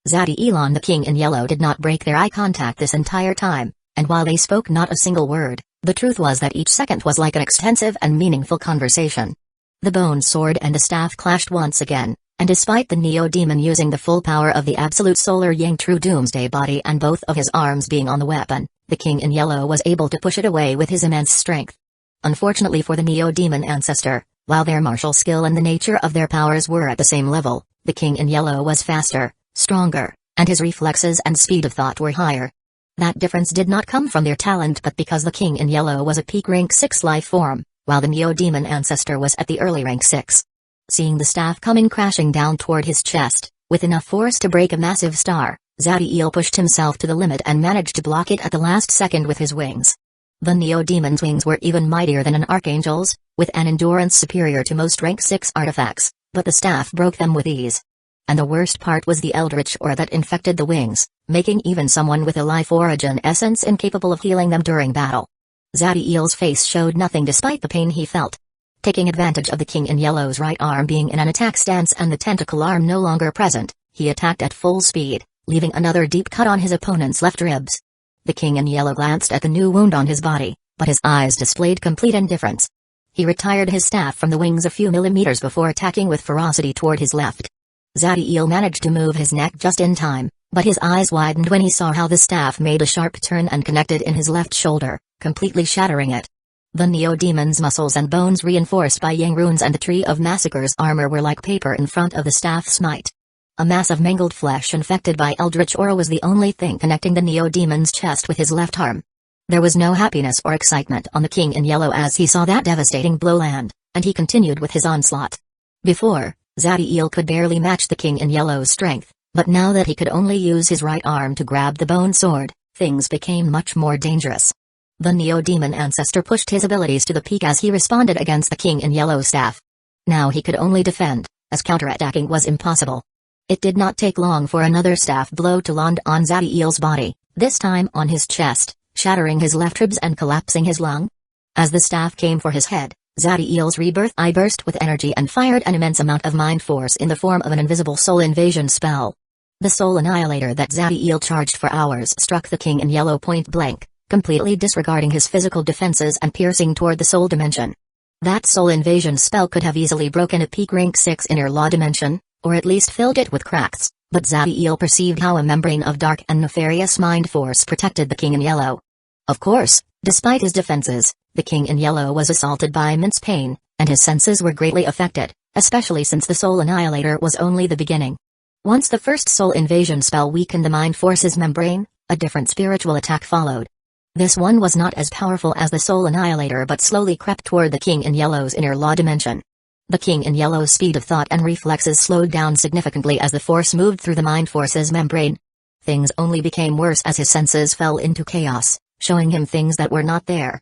Zadie-Elon the King in Yellow did not break their eye contact this entire time, and while they spoke not a single word, the truth was that each second was like an extensive and meaningful conversation. The bone sword and the staff clashed once again, and despite the Neo-Demon using the full power of the absolute Solar Yang True Doomsday body and both of his arms being on the weapon, the King in Yellow was able to push it away with his immense strength. Unfortunately for the Neo-Demon ancestor, while their martial skill and the nature of their powers were at the same level, the King in Yellow was faster, stronger, and his reflexes and speed of thought were higher. That difference did not come from their talent but because the King in Yellow was a peak rank 6 life form, while the Neo-Demon ancestor was at the early rank 6. Seeing the staff coming crashing down toward his chest, with enough force to break a massive star, Zadie-El pushed himself to the limit and managed to block it at the last second with his wings. The Neo-Demon's wings were even mightier than an Archangel's, with an endurance superior to most rank 6 artifacts, but the staff broke them with ease. And the worst part was the eldritch aura that infected the wings, making even someone with a life origin essence incapable of healing them during battle. Zadie-El's face showed nothing despite the pain he felt. Taking advantage of the King in Yellow's right arm being in an attack stance and the tentacle arm no longer present, he attacked at full speed, leaving another deep cut on his opponent's left ribs. The King in Yellow glanced at the new wound on his body, but his eyes displayed complete indifference. He retired his staff from the wings a few millimeters before attacking with ferocity toward his left. Zadie-El managed to move his neck just in time, but his eyes widened when he saw how the staff made a sharp turn and connected in his left shoulder, completely shattering it. The Neo-Demon's muscles and bones reinforced by Yang runes and the Tree of Massacre's armor were like paper in front of the staff's smite. A mass of mangled flesh infected by eldritch aura was the only thing connecting the Neo-Demon's chest with his left arm. There was no happiness or excitement on the King in Yellow as he saw that devastating blow land, and he continued with his onslaught. Before, Zadie-El could barely match the King in Yellow's strength, but now that he could only use his right arm to grab the bone sword, things became much more dangerous. The Neo-Demon ancestor pushed his abilities to the peak as he responded against the King in Yellow's staff. Now he could only defend, as counterattacking was impossible. It did not take long for another staff blow to land on Zadie-El's body, this time on his chest, shattering his left ribs and collapsing his lung. As the staff came for his head, Zadie-El's rebirth eye burst with energy and fired an immense amount of mind force in the form of an invisible soul invasion spell. The soul annihilator that Zadie-El charged for hours struck the King in Yellow point blank, completely disregarding his physical defenses and piercing toward the soul dimension. That soul invasion spell could have easily broken a peak rank 6 inner law dimension, or at least filled it with cracks, but Zadie-El perceived how a membrane of dark and nefarious mind force protected the King in Yellow. Of course, despite his defenses, the King in Yellow was assaulted by immense pain, and his senses were greatly affected, especially since the soul annihilator was only the beginning. Once the first soul invasion spell weakened the mind force's membrane, a different spiritual attack followed. This one was not as powerful as the soul annihilator but slowly crept toward the King in Yellow's inner law dimension. The King in Yellow's speed of thought and reflexes slowed down significantly as the force moved through the mind force's membrane. Things only became worse as his senses fell into chaos, showing him things that were not there.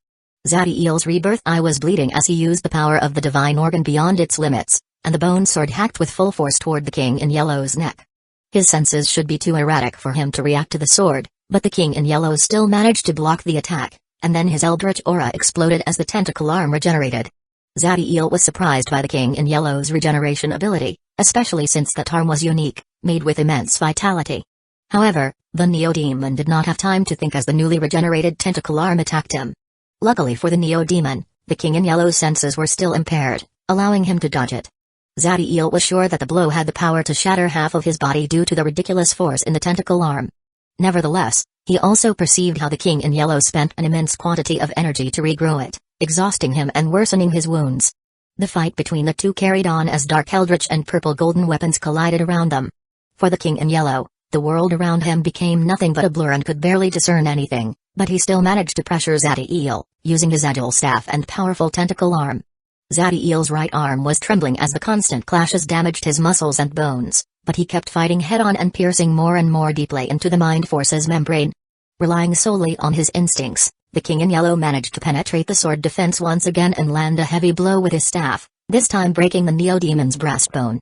Zadie-El's rebirth eye was bleeding as he used the power of the divine organ beyond its limits, and the bone sword hacked with full force toward the King in Yellow's neck. His senses should be too erratic for him to react to the sword, but the King in Yellow still managed to block the attack, and then his eldritch aura exploded as the tentacle arm regenerated. Zadie-El was surprised by the King in Yellow's regeneration ability, especially since that arm was unique, made with immense vitality. However, the Neo-Demon did not have time to think as the newly regenerated tentacle arm attacked him. Luckily for the Neo-Demon, the King in Yellow's senses were still impaired, allowing him to dodge it. Zadie-El was sure that the blow had the power to shatter half of his body due to the ridiculous force in the tentacle arm. Nevertheless, he also perceived how the King in Yellow spent an immense quantity of energy to regrow it, exhausting him and worsening his wounds. The fight between the two carried on as dark eldritch and purple golden weapons collided around them. For the King in Yellow, the world around him became nothing but a blur and could barely discern anything, but he still managed to pressure Zadie-El, using his agile staff and powerful tentacle arm. Zadie-El's right arm was trembling as the constant clashes damaged his muscles and bones, But he kept fighting head-on and piercing more and more deeply into the mind force's membrane. Relying solely on his instincts, the king in yellow managed to penetrate the sword defense once again and land a heavy blow with his staff, this time breaking the Neo-Demon's breastbone.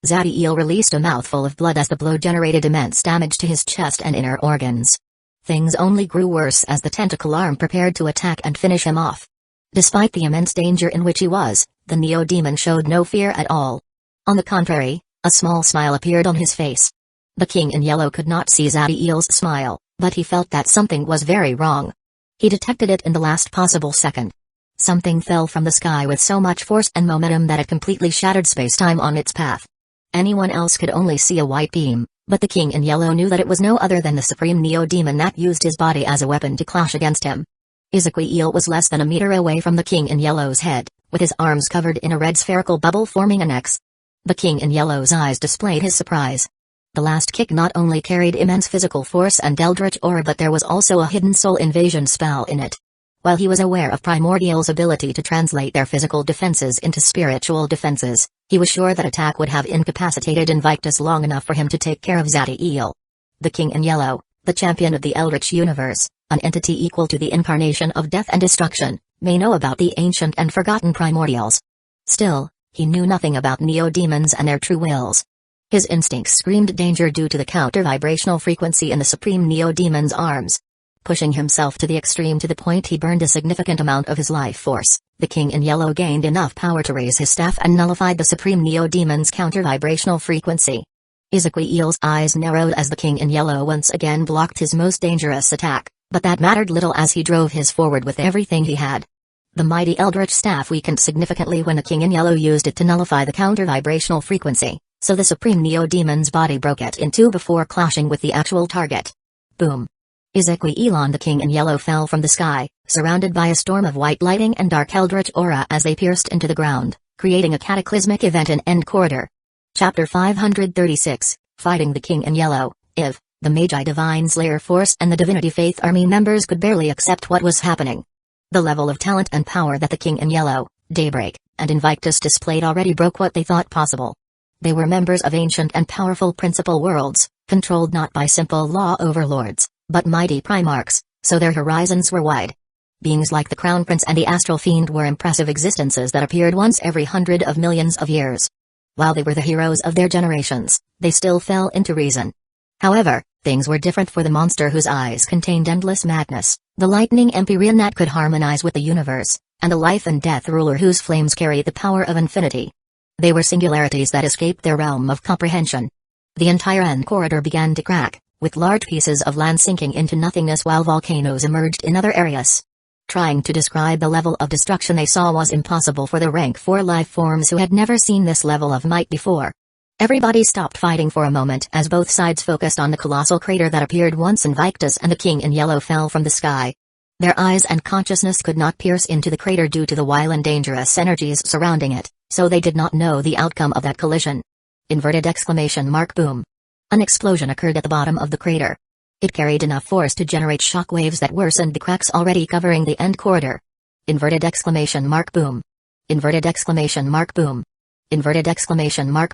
Zadiel released a mouthful of blood as the blow generated immense damage to his chest and inner organs. Things only grew worse as the tentacle arm prepared to attack and finish him off. Despite the immense danger in which he was, the Neo-Demon showed no fear at all. On the contrary, a small smile appeared on his face. The king in yellow could not see Zadiel's smile, but he felt that something was very wrong. He detected it in the last possible second. Something fell from the sky with so much force and momentum that it completely shattered space-time on its path. Anyone else could only see a white beam, but the king in yellow knew that it was no other than the supreme Neo-Demon that used his body as a weapon to clash against him. Ezekiel was less than a meter away from the king in yellow's head, with his arms covered in a red spherical bubble forming an X. The king in yellow's eyes displayed his surprise. The last kick not only carried immense physical force and eldritch aura, but there was also a hidden soul invasion spell in it. While he was aware of Primordial's ability to translate their physical defenses into spiritual defenses, he was sure that attack would have incapacitated Invictus long enough for him to take care of Zadiel. The king in yellow, the champion of the Eldritch universe, an entity equal to the incarnation of death and destruction, may know about the ancient and forgotten primordials. Still, he knew nothing about Neo-Demons and their true wills. His instincts screamed danger due to the counter-vibrational frequency in the supreme Neo-Demon's arms. Pushing himself to the extreme to the point he burned a significant amount of his life force, the king in yellow gained enough power to raise his staff and nullified the supreme Neo-Demon's counter-vibrational frequency. Ezekiel's eyes narrowed as the king in yellow once again blocked his most dangerous attack, but that mattered little as he drove his forward with everything he had. The mighty eldritch staff weakened significantly when the king in yellow used it to nullify the counter-vibrational frequency, so the supreme Neo-Demon's body broke it in two before clashing with the actual target. Boom. Ezekiel the king in yellow fell from the sky, surrounded by a storm of white lighting and dark eldritch aura as they pierced into the ground, creating a cataclysmic event in End Corridor. Chapter 536, Fighting the King in Yellow. The Magi Divine Slayer Force and the Divinity Faith Army members could barely accept what was happening. The level of talent and power that the king in yellow, Daybreak, and Invictus displayed already broke what they thought possible. They were members of ancient and powerful principal worlds, controlled not by simple law overlords, but mighty primarchs, so their horizons were wide. Beings like the Crown Prince and the Astral Fiend were impressive existences that appeared once every 100 of millions of years. While they were the heroes of their generations, they still fell into reason. However, things were different for the monster whose eyes contained endless madness, the lightning Empyrean that could harmonize with the universe, and the life and death ruler whose flames carried the power of infinity. They were singularities that escaped their realm of comprehension. The entire End Corridor began to crack, with large pieces of land sinking into nothingness while volcanoes emerged in other areas. Trying to describe the level of destruction they saw was impossible for the rank 4 life forms who had never seen this level of might before. Everybody stopped fighting for a moment as both sides focused on the colossal crater that appeared once Invictus and the king in yellow fell from the sky. Their eyes and consciousness could not pierce into the crater due to the wild and dangerous energies surrounding it, so they did not know the outcome of that collision. Boom. An explosion occurred at the bottom of the crater. It carried enough force to generate shock waves that worsened the cracks already covering the End Corridor. Boom.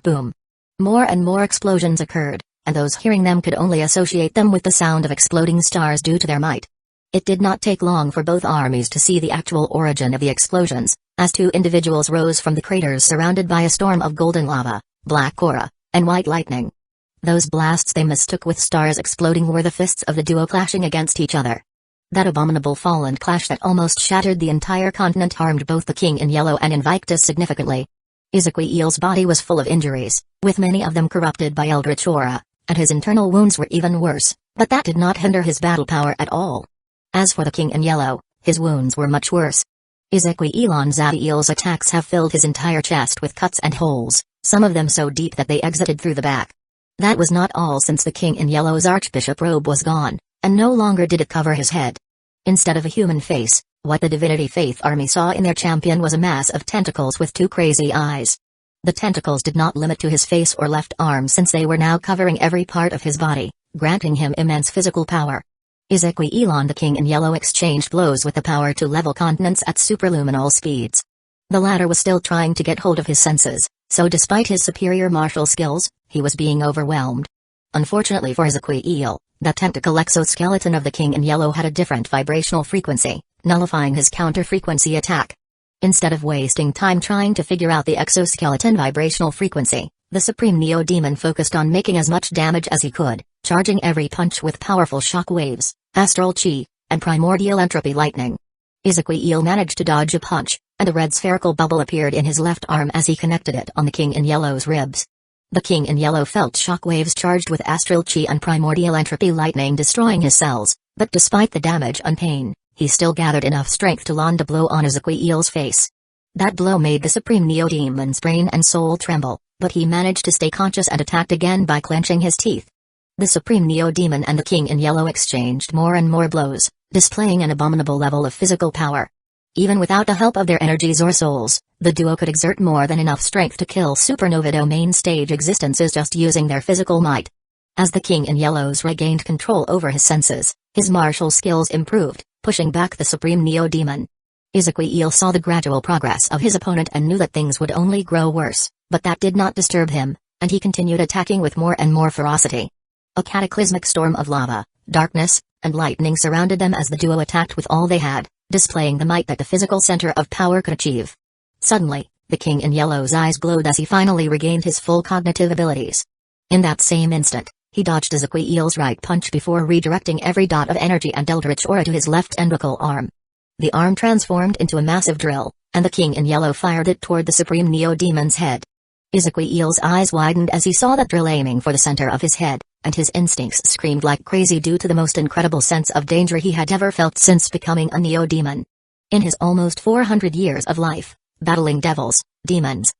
Boom. More and more explosions occurred, and those hearing them could only associate them with the sound of exploding stars due to their might. It did not take long for both armies to see the actual origin of the explosions, as two individuals rose from the craters surrounded by a storm of golden lava, black aura, and white lightning. Those blasts they mistook with stars exploding were the fists of the duo clashing against each other. That abominable fall and clash that almost shattered the entire continent harmed both the king in yellow and Invictus significantly. Ezekiel's body was full of injuries, with many of them corrupted by eldritch aura, and his internal wounds were even worse, but that did not hinder his battle power at all. As for the king in yellow, his wounds were much worse. Zadiel's attacks have filled his entire chest with cuts and holes, some of them so deep that they exited through the back. That was not all, since the king in yellow's archbishop robe was gone, and no longer did it cover his head. Instead of a human face, what the Divinity Faith Army saw in their champion was a mass of tentacles with two crazy eyes. The tentacles did not limit to his face or left arm, since they were now covering every part of his body, granting him immense physical power. The king in yellow exchanged blows with the power to level continents at superluminal speeds. The latter was still trying to get hold of his senses, so despite his superior martial skills, he was being overwhelmed. Unfortunately for Ezekiel, the tentacle exoskeleton of the King in Yellow had a different vibrational frequency, nullifying his counter-frequency attack. Instead of wasting time trying to figure out the exoskeleton vibrational frequency, the Supreme Neo-Demon focused on making as much damage as he could, charging every punch with powerful shock waves, astral chi, and primordial entropy lightning. Ezekiel managed to dodge a punch, and a red spherical bubble appeared in his left arm as he connected it on the King in Yellow's ribs. The King in Yellow felt shock waves charged with astral chi and primordial entropy lightning destroying his cells, but despite the damage and pain, he still gathered enough strength to land a blow on Ezekiel's face. That blow made the Supreme Neo-Demon's brain and soul tremble, but he managed to stay conscious and attacked again by clenching his teeth. The Supreme Neo-Demon and the King in Yellow exchanged more and more blows, displaying an abominable level of physical power. Even without the help of their energies or souls, the duo could exert more than enough strength to kill supernova domain stage existences just using their physical might. As the King in Yellow's regained control over his senses, his martial skills improved, pushing back the Supreme Neo-Demon. Ezekiel saw the gradual progress of his opponent and knew that things would only grow worse, but that did not disturb him, and he continued attacking with more and more ferocity. A cataclysmic storm of lava, darkness, and lightning surrounded them as the duo attacked with all they had, displaying the might that the physical center of power could achieve. Suddenly, the King in Yellow's eyes glowed as he finally regained his full cognitive abilities. In that same instant, he dodged Ezekiel's right punch before redirecting every dot of energy and eldritch aura to his left endocrine arm. The arm transformed into a massive drill, and the King in Yellow fired it toward the Supreme Neo-Demon's head. Ezekiel's eyes widened as he saw that drill aiming for the center of his head, and his instincts screamed like crazy due to the most incredible sense of danger he had ever felt since becoming a Neo-Demon. In his almost 400 years of life, battling devils, demons,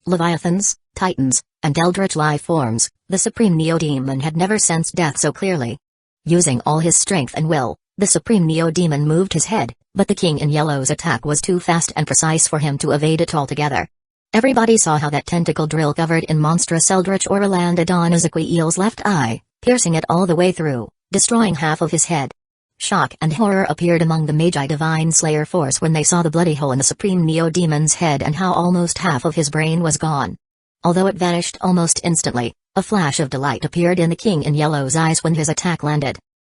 leviathans, titans, and eldritch life forms, the Supreme Neo-Demon had never sensed death so clearly. Using all his strength and will, the Supreme Neo-Demon moved his head, but the King in Yellow's attack was too fast and precise for him to evade it altogether. Everybody saw how that tentacle drill covered in monstrous eldritch aura landed on Ezekiel's left eye, piercing it all the way through, destroying half of his head. Shock and horror appeared among the Magi Divine Slayer force when they saw the bloody hole in the Supreme Neo-Demon's head and how almost half of his brain was gone. Although it vanished almost instantly, a flash of delight appeared in the King in Yellow's eyes when his attack landed.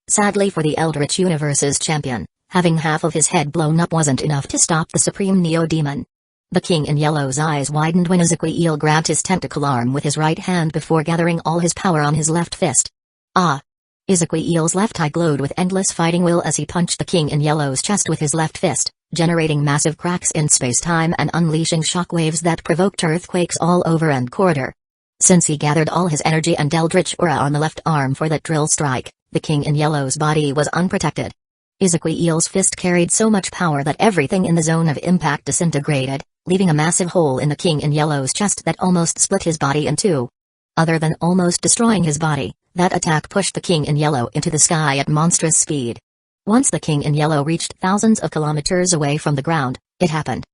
Sadly for the Eldritch Universe's champion, having half of his head blown up wasn't enough to stop the Supreme Neo-Demon. The King in Yellow's eyes widened when Ezekiel grabbed his tentacle arm with his right hand before gathering all his power on his left fist. Ah! Ezekiel's left eye glowed with endless fighting will as he punched the King in Yellow's chest with his left fist, generating massive cracks in space-time and unleashing shockwaves that provoked earthquakes all over and corridor. Since he gathered all his energy and eldritch aura on the left arm for that drill strike, the King in Yellow's body was unprotected. Ezekiel's fist carried so much power that everything in the zone of impact disintegrated, leaving a massive hole in the King in Yellow's chest that almost split his body in two. Other than almost destroying his body, that attack pushed the King in Yellow into the sky at monstrous speed. Once the King in Yellow reached thousands of kilometers away from the ground, it happened.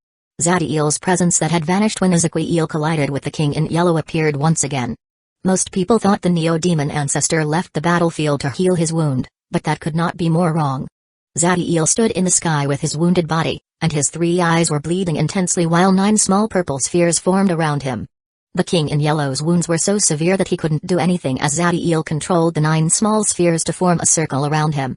Zadiel's presence that had vanished when Ezekiel collided with the King in Yellow appeared once again. Most people thought the Neo-Demon ancestor left the battlefield to heal his wound, but that could not be more wrong. Zadiel stood in the sky with his wounded body, and his 3 eyes were bleeding intensely while 9 small purple spheres formed around him. The King in Yellow's wounds were so severe that he couldn't do anything as Zadiel controlled the 9 small spheres to form a circle around him.